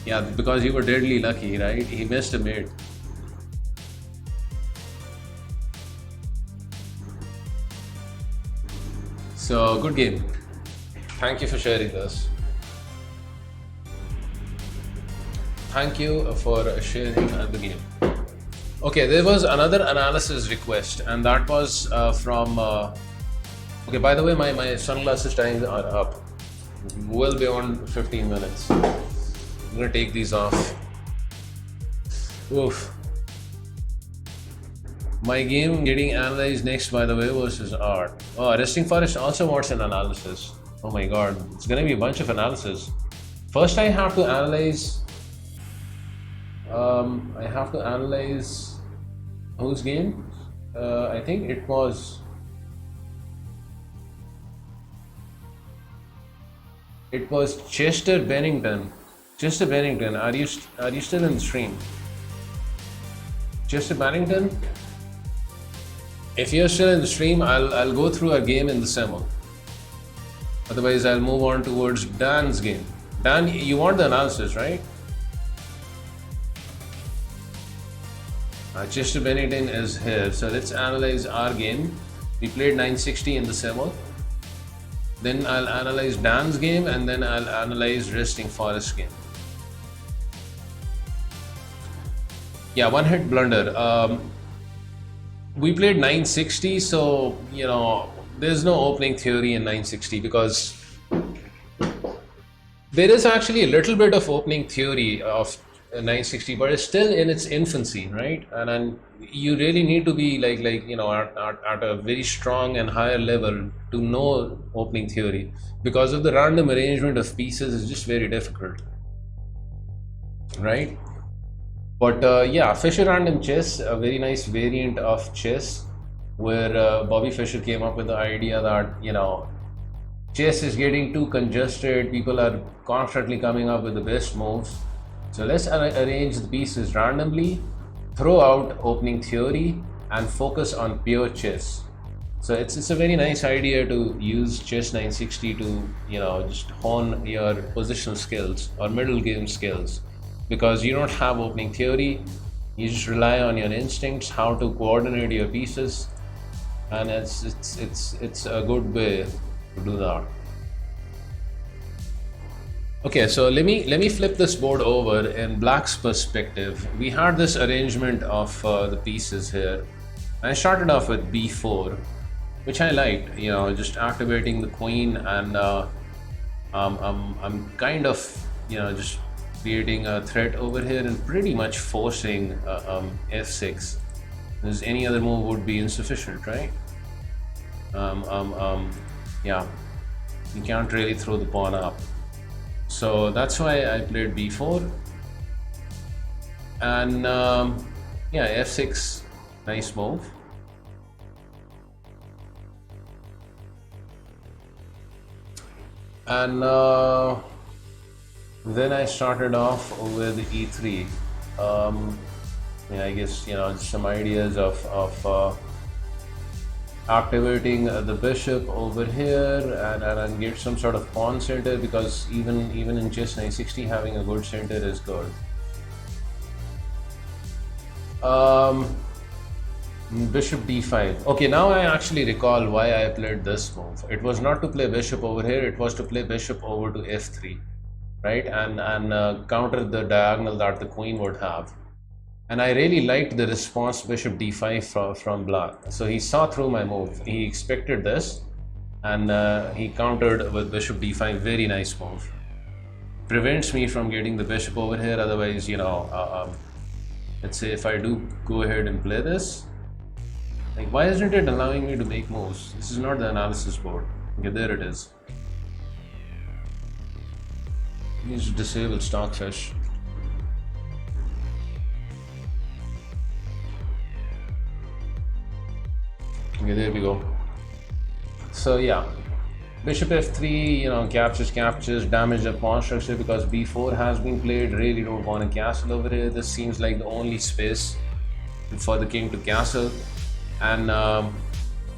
Yeah, because you were deadly lucky, right? He missed a mate. So good game. Thank you for sharing this. Thank you for sharing the game. Okay, there was another analysis request, and that was from. Okay, by the way, my sunglasses times are up, well beyond 15 minutes. I'm gonna take these off. Oof. My game getting analyzed next, by the way, versus art. Oh, Resting Forest also wants an analysis. Oh my god, it's gonna be a bunch of analysis. First, I have to analyze. Whose game? I think it was. It was Chester Bennington. Chester Bennington, are you still in the stream? Chester Bennington? If you're still in the stream, I'll go through a game in the Simul. Otherwise, I'll move on towards Dan's game. Dan, you want the analysis, right? Chester Bennington is here, so let's analyze our game. We played 960 in the Simul. Then I'll analyze Dan's game, and then I'll analyze Resting Forest game. Yeah, one hit blunder. We played 960, so you know there's no opening theory in 960 because there is actually a little bit of opening theory of 960, but it's still in its infancy, right? And then you really need to be like you know at a very strong and higher level to know opening theory, because of the random arrangement of pieces is just very difficult, right? But yeah, Fisher Random Chess, a very nice variant of chess, where Bobby Fischer came up with the idea that you know chess is getting too congested. People are constantly coming up with the best moves. So let's arrange the pieces randomly, throw out opening theory, and focus on pure chess. So it's a very nice idea to use chess 960 to you know just hone your positional skills or middle game skills, because you don't have opening theory. You just rely on your instincts, how to coordinate your pieces, and it's a good way to do that. Okay, so let me flip this board over in Black's perspective. We had this arrangement of the pieces here. I started off with b4, which I liked. You know, just activating the queen, and I'm kind of you know just creating a threat over here and pretty much forcing f6. Because any other move would be insufficient, right? Yeah, you can't really throw the pawn up. So that's why I played b4, and yeah, f6, nice move. And then I started off with e3. Yeah, I guess you know some ideas of activating the bishop over here, and get some sort of pawn center, because even in chess 960 having a good center is good. Bishop d5. Okay, now I actually recall why I played this move. It was not to play bishop over here, it was to play bishop over to f3, right? And counter the diagonal that the queen would have. And I really liked the response bishop d5 from Black. So he saw through my move. He expected this, and he countered with bishop d5. Very nice move. Prevents me from getting the bishop over here. Otherwise, you know, let's say if I do go ahead and play this, like why isn't it allowing me to make moves? This is not the analysis board. Okay, there it is. Needs to disable Stockfish. Okay, there we go. So yeah, bishop f3, you know, captures, damage the pawn structure, because b4 has been played. Really don't want a castle over here. This seems like the only space for the king to castle, and I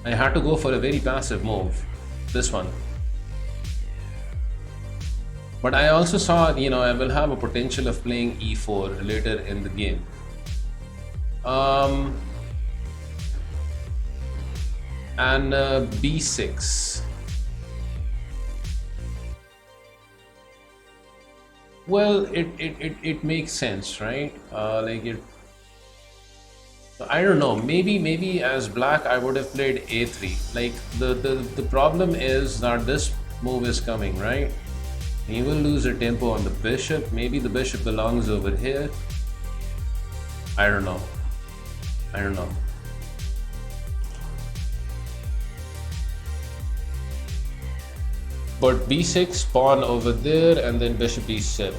had to go for a very passive move, this one. But I also saw, you know, I will have a potential of playing e4 later in the game. And b6. Well, it makes sense, right? Like it. I don't know. Maybe as Black I would have played a3. Like the problem is that this move is coming, right? You will lose a tempo on the bishop. Maybe the bishop belongs over here. I don't know. But b6, pawn over there, and then bishop e7.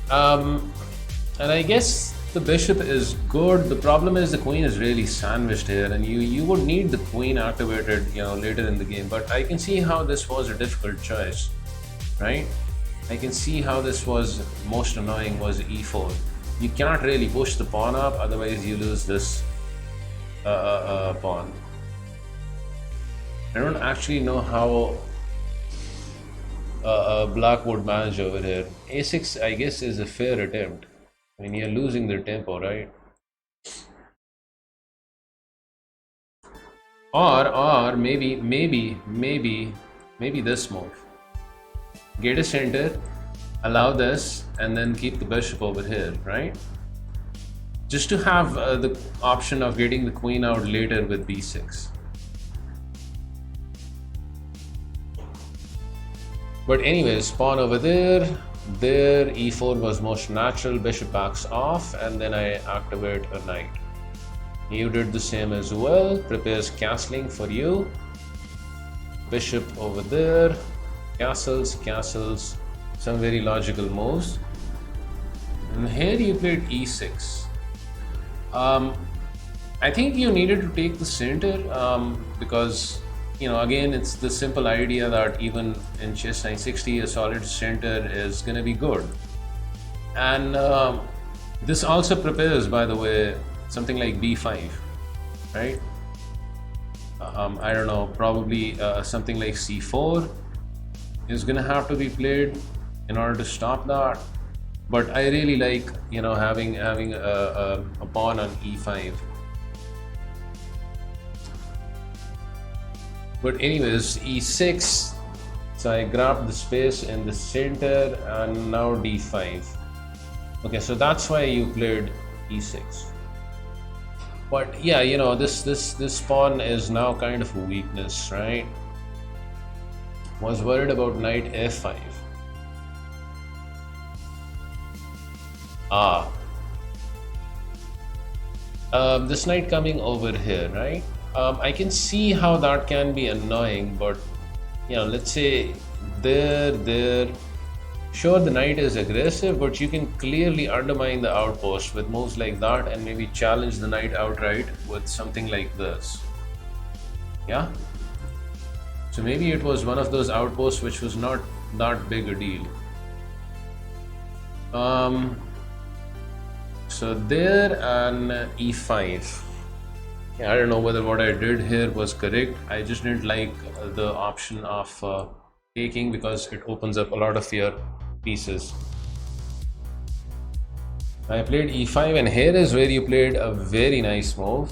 And I guess the bishop is good. The problem is the queen is really sandwiched here, and you would need the queen activated, you know, later in the game. But I can see how this was a difficult choice, right? I can see how this was most annoying was e4. You cannot really push the pawn up, otherwise you lose this pawn. I don't actually know how Black would manage over here. a6, I guess, is a fair attempt. I mean, you're losing the tempo, right? Or maybe this move. Get a center, allow this, and then keep the bishop over here, right? Just to have the option of getting the queen out later with b6. But anyways, pawn over there, e4 was most natural, bishop backs off, and then I activate a knight. You did the same as well, prepares castling for you. Bishop over there, castles, some very logical moves. And here you played e6. I think you needed to take the center because, you know, again, it's the simple idea that even in chess 960, a solid center is going to be good. And this also prepares, by the way, something like b5, right? I don't know, probably something like c4 is going to have to be played in order to stop that. But I really like, you know, having a pawn on e5. But anyways, e6, so I grabbed the space in the center, and now d5. Okay, so that's why you played e6. But yeah, you know, this pawn is now kind of a weakness, right? Was worried about knight f5. This knight coming over here, right? I can see how that can be annoying, but you know, let's say there. Sure, the knight is aggressive, but you can clearly undermine the outpost with moves like that, and maybe challenge the knight outright with something like this. Yeah. So maybe it was one of those outposts which was not that big a deal. So there and e5. Yeah, I don't know whether what I did here was correct. I just didn't like the option of taking, because it opens up a lot of your pieces. I played e5, and here is where you played a very nice move,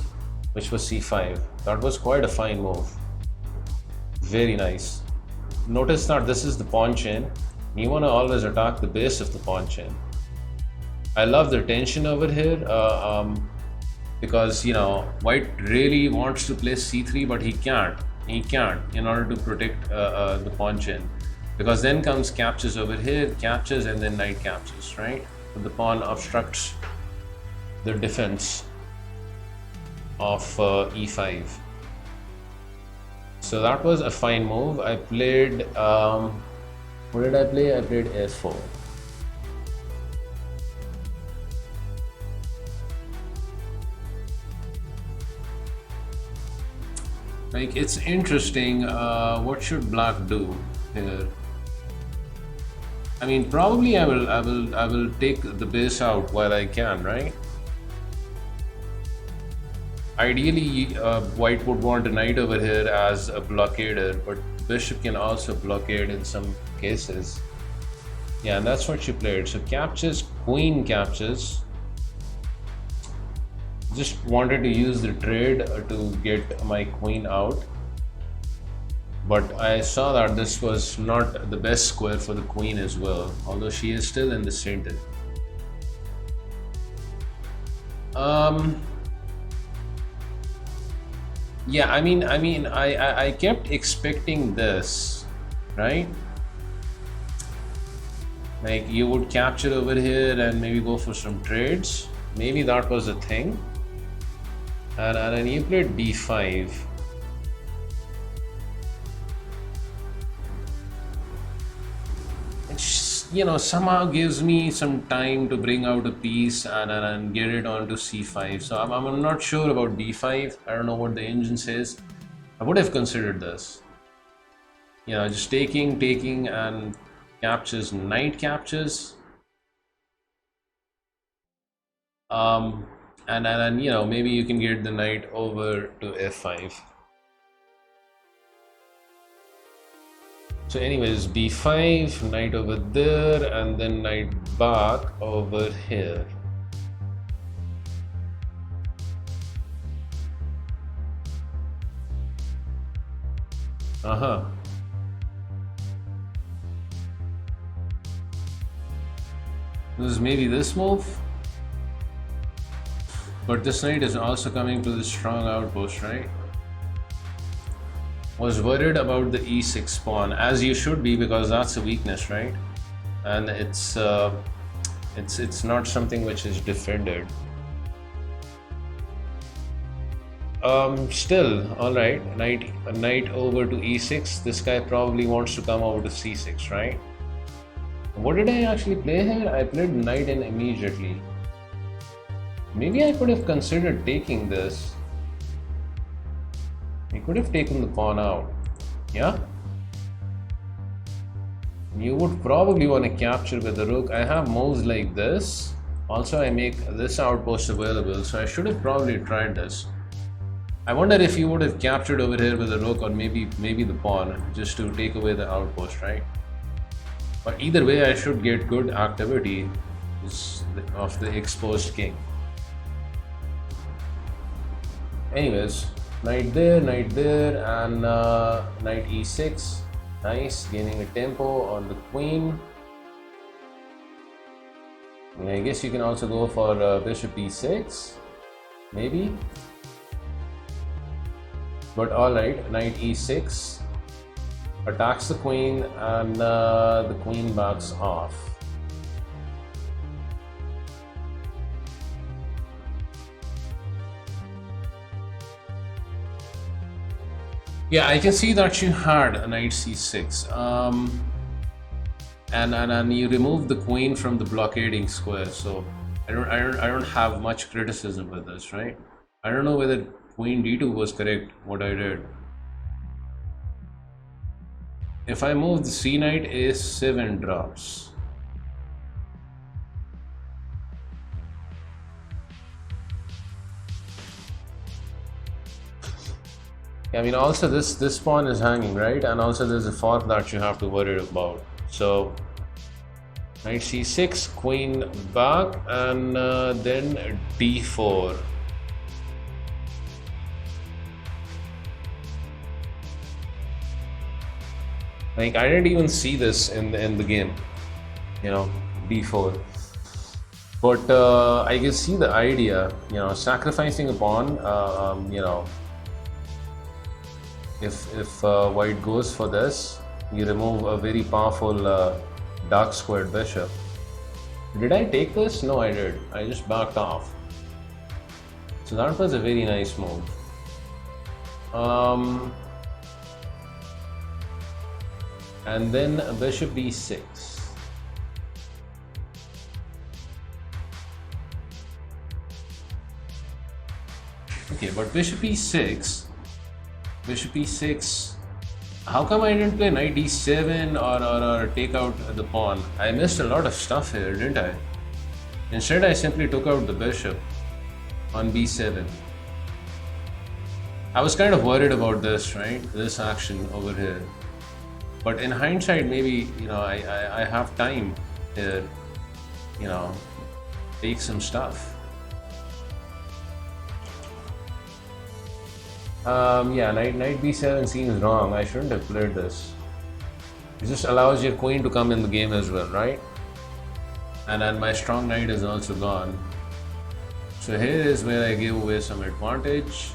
which was c5. That was quite a fine move. Very nice. Notice that this is the pawn chain. You want to always attack the base of the pawn chain. I love the tension over here because, you know, white really wants to play c3, but he can't in order to protect the pawn chain, because then comes captures over here, captures, and then knight captures, right? But the pawn obstructs the defense of e5. So that was a fine move. I played what did I play? I played f4. Like, it's interesting. What should black do here? I mean, probably I will take the base out while I can, right? Ideally, white would want a knight over here as a blockader, but bishop can also blockade in some cases. Yeah, and that's what she played. So captures, queen captures. Just wanted to use the trade to get my queen out, but I saw that this was not the best square for the queen as well, although she is still in the center. Yeah, I mean, I kept expecting this, right? Like, you would capture over here and maybe go for some trades. Maybe that was a thing. And then you played d5. It, you know, somehow gives me some time to bring out a piece and get it onto c5. So I'm not sure about d5. I don't know what the engine says. I would have considered this. You know, just taking and captures, knight captures. And you know, maybe you can get the knight over to f5. So anyways, b5, knight over there, and then knight back over here. Uh-huh. This is maybe this move. But this knight is also coming to the strong outpost, right? Was worried about the e6 pawn, as you should be, because that's a weakness, right? And it's not something which is defended. Still, all right. Knight over to e6. This guy probably wants to come over to c6, right? What did I actually play here? I played knight in immediately. Maybe I could have considered taking this. I could have taken the pawn out. Yeah? You would probably want to capture with the rook. I have moves like this. Also, I make this outpost available, so I should have probably tried this. I wonder if you would have captured over here with the rook, or maybe the pawn, just to take away the outpost, right? But either way, I should get good activity of the exposed king. Anyways, knight there, and knight e6. Nice, gaining a tempo on the queen. And I guess you can also go for bishop e6, maybe. But alright, knight e6 attacks the queen, and the queen backs off. Yeah, I can see that you had a knight c6, and you removed the queen from the blockading square. So I don't have much criticism with this, right? I don't know whether queen d2 was correct, what I did. If I move the c knight, a7 drops. I mean, also this pawn is hanging, right? And also there's a fork that you have to worry about. So knight c6, queen back, and then d4. Like, I didn't even see this in the game, you know, d4. But I can see the idea, you know, sacrificing a pawn, you know. If white goes for this, you remove a very powerful dark squared bishop. Did I take this? No, I did. I just backed off. So that was a very nice move. And then bishop b6. Okay, but bishop e6. Bishop e6. How come I didn't play knight d7 or take out the pawn? I missed a lot of stuff here, didn't I? Instead, I simply took out the bishop on b7. I was kind of worried about this, right? This action over here. But in hindsight, maybe, you know, I have time here, you know, take some stuff. Yeah, knight b7 seems wrong. I shouldn't have played this. It just allows your queen to come in the game as well, right? And then my strong knight is also gone. So here is where I gave away some advantage.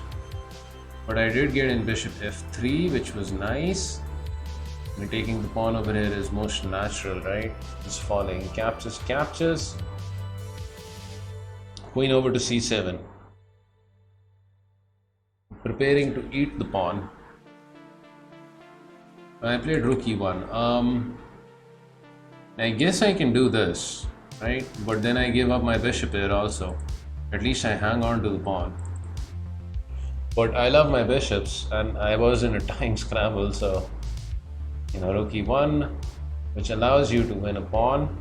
But I did get in bishop f3, which was nice. And taking the pawn over here is most natural, right? Just falling. Captures. Queen over to c7. Preparing to eat the pawn. I played rook e1. I guess I can do this, right? But then I give up my bishop here also. At least I hang on to the pawn. But I love my bishops, and I was in a time scramble, so, you know, rook e1, which allows you to win a pawn.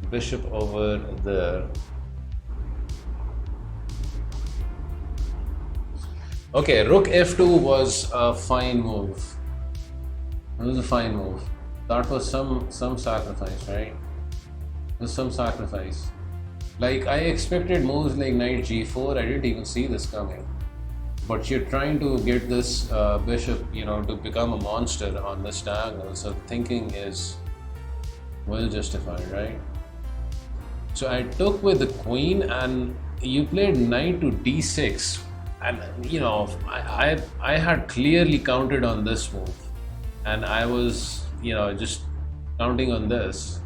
Bishop over there. Okay, rook f2 was a fine move. It was a fine move. That was some sacrifice, right? It was some sacrifice. Like, I expected moves like knight g4. I didn't even see this coming. but you're trying to get this bishop, you know, to become a monster on this diagonal. So thinking is well justified, right? So I took with the queen, and you played knight to d6, and you know I had clearly counted on this move, and I was, you know, just counting on this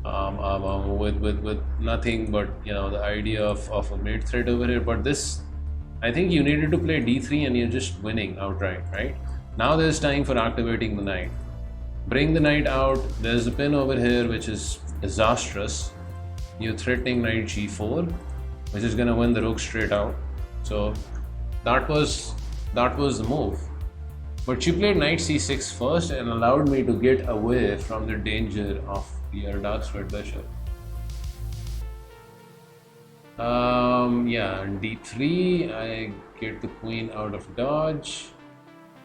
with nothing but, you know, the idea of a mate threat over here. But this, I think you needed to play d3 and you're just winning outright, right? Now there's time for activating the knight. Bring the knight out. There's a pin over here which is disastrous. You're threatening knight g4, which is gonna win the rook straight out. So that was the move. But you played knight c6 first and allowed me to get away from the danger of your dark squared bishop. Yeah, and d3, I get the queen out of dodge.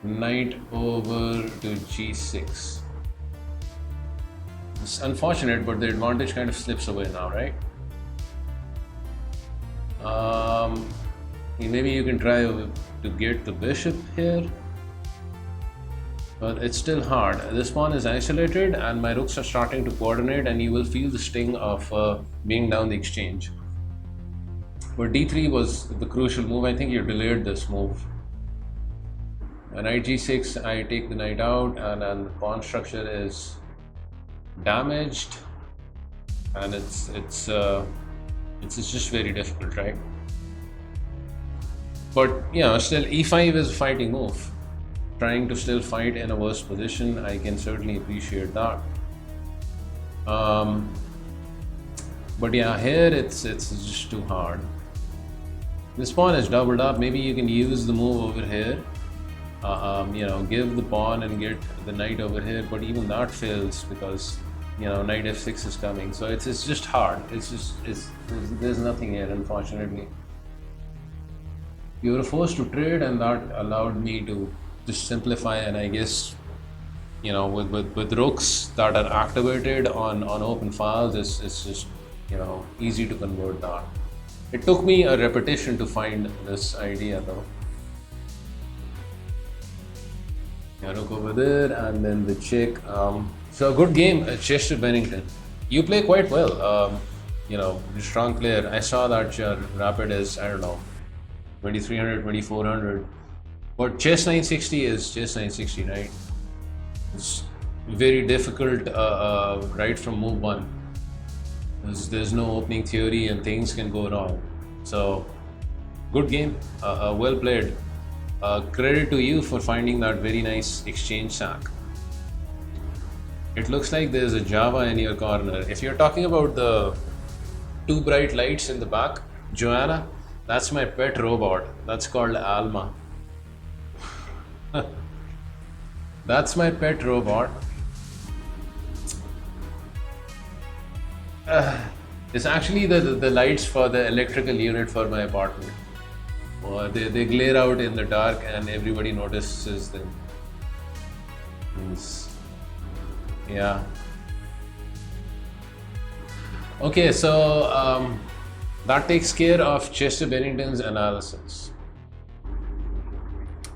Knight over to g6. It's unfortunate, but the advantage kind of slips away now, right? Maybe you can try to get the bishop here, but it's still hard. This pawn is isolated and my rooks are starting to coordinate, and you will feel the sting of being down the exchange. But d3 was the crucial move. I think you delayed this move. Knight g6, I take the knight out, and then the pawn structure is damaged, and it's just very difficult, right? But yeah, still e5 is a fighting move. Trying to still fight in a worse position, I can certainly appreciate that. But yeah, here it's just too hard. This pawn is doubled up. Maybe you can use the move over here. You know, give the pawn and get the knight over here, but even that fails because, you know, knight f6 is coming. So it's just hard. There's nothing here, unfortunately. You were forced to trade, and that allowed me to just simplify. And I guess, you know, with rooks that are activated on open files, it's just, you know, easy to convert that. It took me a repetition to find this idea though. Rook over there, and then the check. So a good game, Chester Bennington. You play quite well. You know, strong player. I saw that your rapid is, I don't know, 2300, 2400. But chess 960 is chess 960, right? It's very difficult right from move one. There's no opening theory and things can go wrong. So, good game, well played. Credit to you for finding that very nice exchange sack. It looks like there's a Java in your corner. If you're talking about the two bright lights in the back, Joanna, that's my pet robot. That's called Alma. That's my pet robot. It's actually the lights for the electrical unit for my apartment. They glare out in the dark and everybody notices them. Yeah. Okay, so that takes care of Chester Bennington's analysis.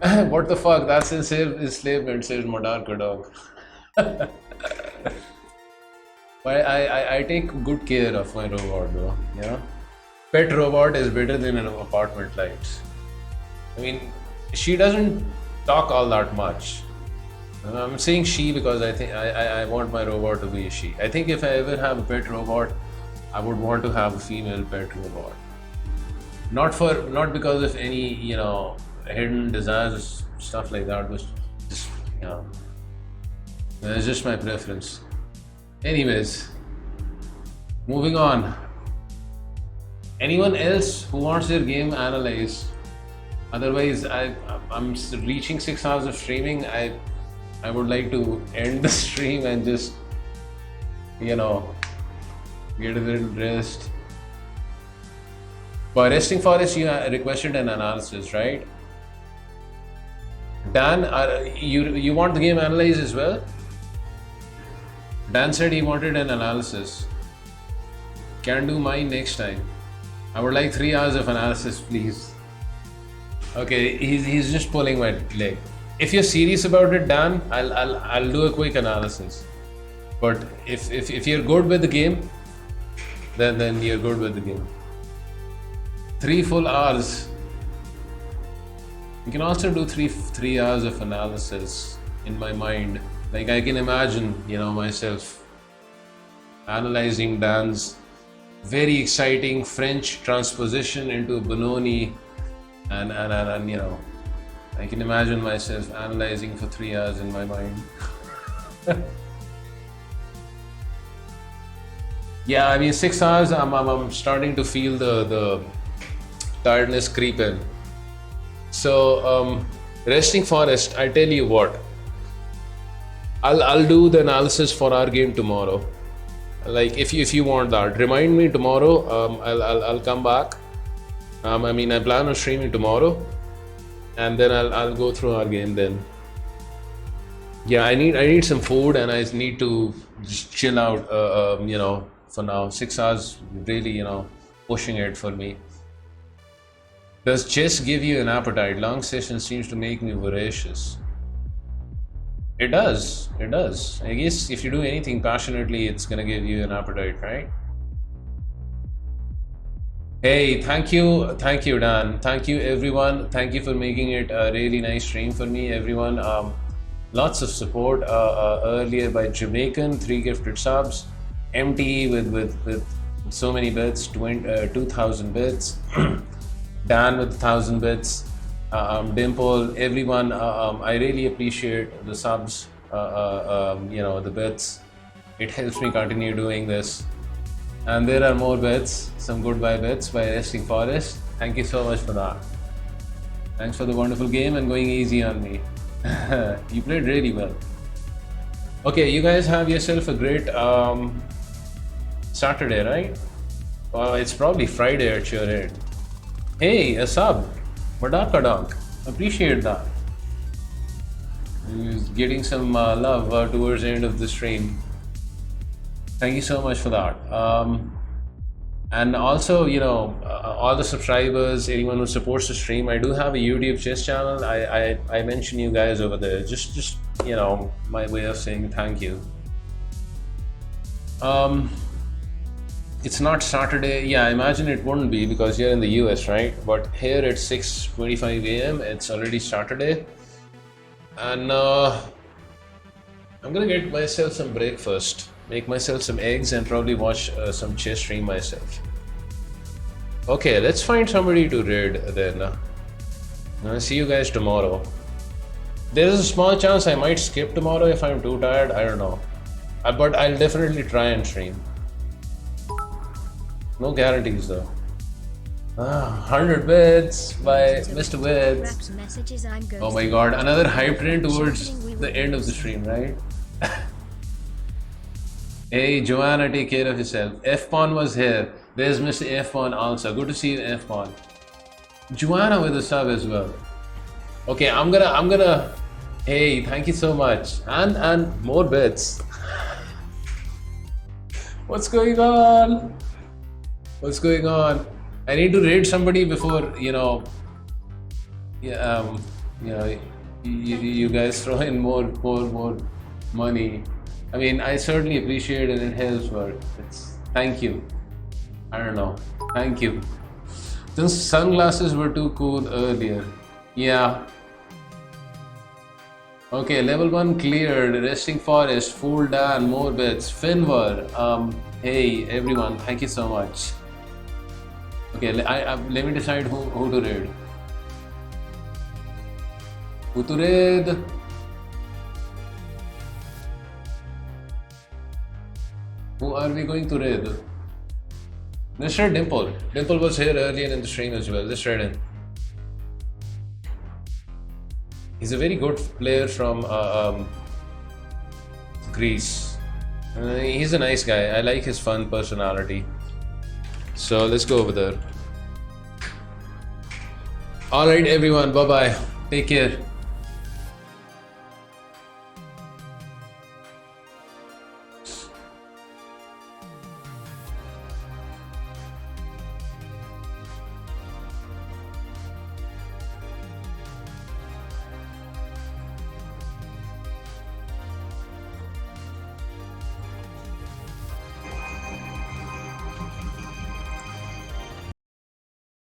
What the fuck? That's enslavement, says Madarka dog. But I take good care of my robot though, you know. Pet robot is better than an apartment lights. I mean, she doesn't talk all that much. I'm saying she because I think I want my robot to be a she. I think if I ever have a pet robot, I would want to have a female pet robot. Not because of any, you know, hidden desires, stuff like that, but just, you know, it's just my preference. Anyways, moving on. Anyone else who wants their game analyzed? Otherwise, I'm reaching 6 hours of streaming. I would like to end the stream and just, you know, get a little rest. For Resting Forest, you requested an analysis, right? Dan, you want the game analyzed as well? Dan said he wanted an analysis. Can do mine next time. I would like 3 hours of analysis, please. Okay, he's just pulling my leg. If you're serious about it, Dan, I'll do a quick analysis. But if you're good with the game, then you're good with the game. 3 full hours. You can also do three hours of analysis in my mind. Like I can imagine, myself analyzing Dan's very exciting French transposition into Benoni, and I can imagine myself analyzing for 3 hours in my mind. Yeah, I mean 6 hours. I'm starting to feel the tiredness creep in. So resting forest. I tell you what. I'll do the analysis for our game tomorrow. Like if you want that, remind me tomorrow. I'll come back. I plan on streaming tomorrow, and then I'll go through our game then. Yeah, I need some food, and I need to just chill out. For now, 6 hours really pushing it for me. Does chess give you an appetite? Long session seems to make me voracious. It does. I guess if you do anything passionately, it's gonna give you an appetite, right? Hey, thank you, Dan. Thank you, everyone. Thank you for making it a really nice stream for me, everyone. Lots of support earlier by Jamaican, 3 gifted subs. MT with so many bits, 2,000 bits. Dan with 1,000 bits. Dimple, everyone. I really appreciate the subs. The bits. It helps me continue doing this. And there are more bits, some goodbye bits by Resting Forest. Thank you so much for that. Thanks for the wonderful game and going easy on me. You played really well. Okay, you guys have yourself a great Saturday, right? Well, it's probably Friday at your end. Hey, a sub. Madaka Donk. Appreciate that. He's getting some love towards the end of the stream. Thank you so much for that. And also, all the subscribers, anyone who supports the stream, I do have a YouTube chess channel. I mention you guys over there. Just my way of saying thank you. It's not Saturday. Yeah, I imagine it wouldn't be because you're in the US, right? But here it's 6:25 a.m. It's already Saturday. And I'm gonna get myself some breakfast. Make myself some eggs and probably watch some chess stream myself. Okay, let's find somebody to raid then. I'll see you guys tomorrow. There's a small chance I might skip tomorrow if I'm too tired. I don't know. But I'll definitely try and stream. No guarantees though. 100 bits by Mr. Wits. Oh my god, another hype train towards the end of the stream, right? Hey Joanna, take care of yourself. F-Pawn was here. There's Mr. F-Pawn also. Good to see you, F-Pawn. Joanna with a sub as well. Okay, I'm gonna. Hey, thank you so much. And more bits. What's going on? What's going on? I need to raid somebody before you guys throw in more money. I mean, I certainly appreciate it. It helps, but thank you. I don't know. Thank you. Those sunglasses were too cool earlier. Yeah. Okay, level 1 cleared. Resting Forest, Fool Dan, more bits. Finver. Hey everyone, thank you so much. Okay, let me decide who to raid. Who to raid? Who are we going to raid? Let's raid Dimple. Dimple was here earlier in the stream as well. Let's raid him. He's a very good player from Greece. He's a nice guy. I like his fun personality. So let's go over there. Alright everyone, bye bye. Take care.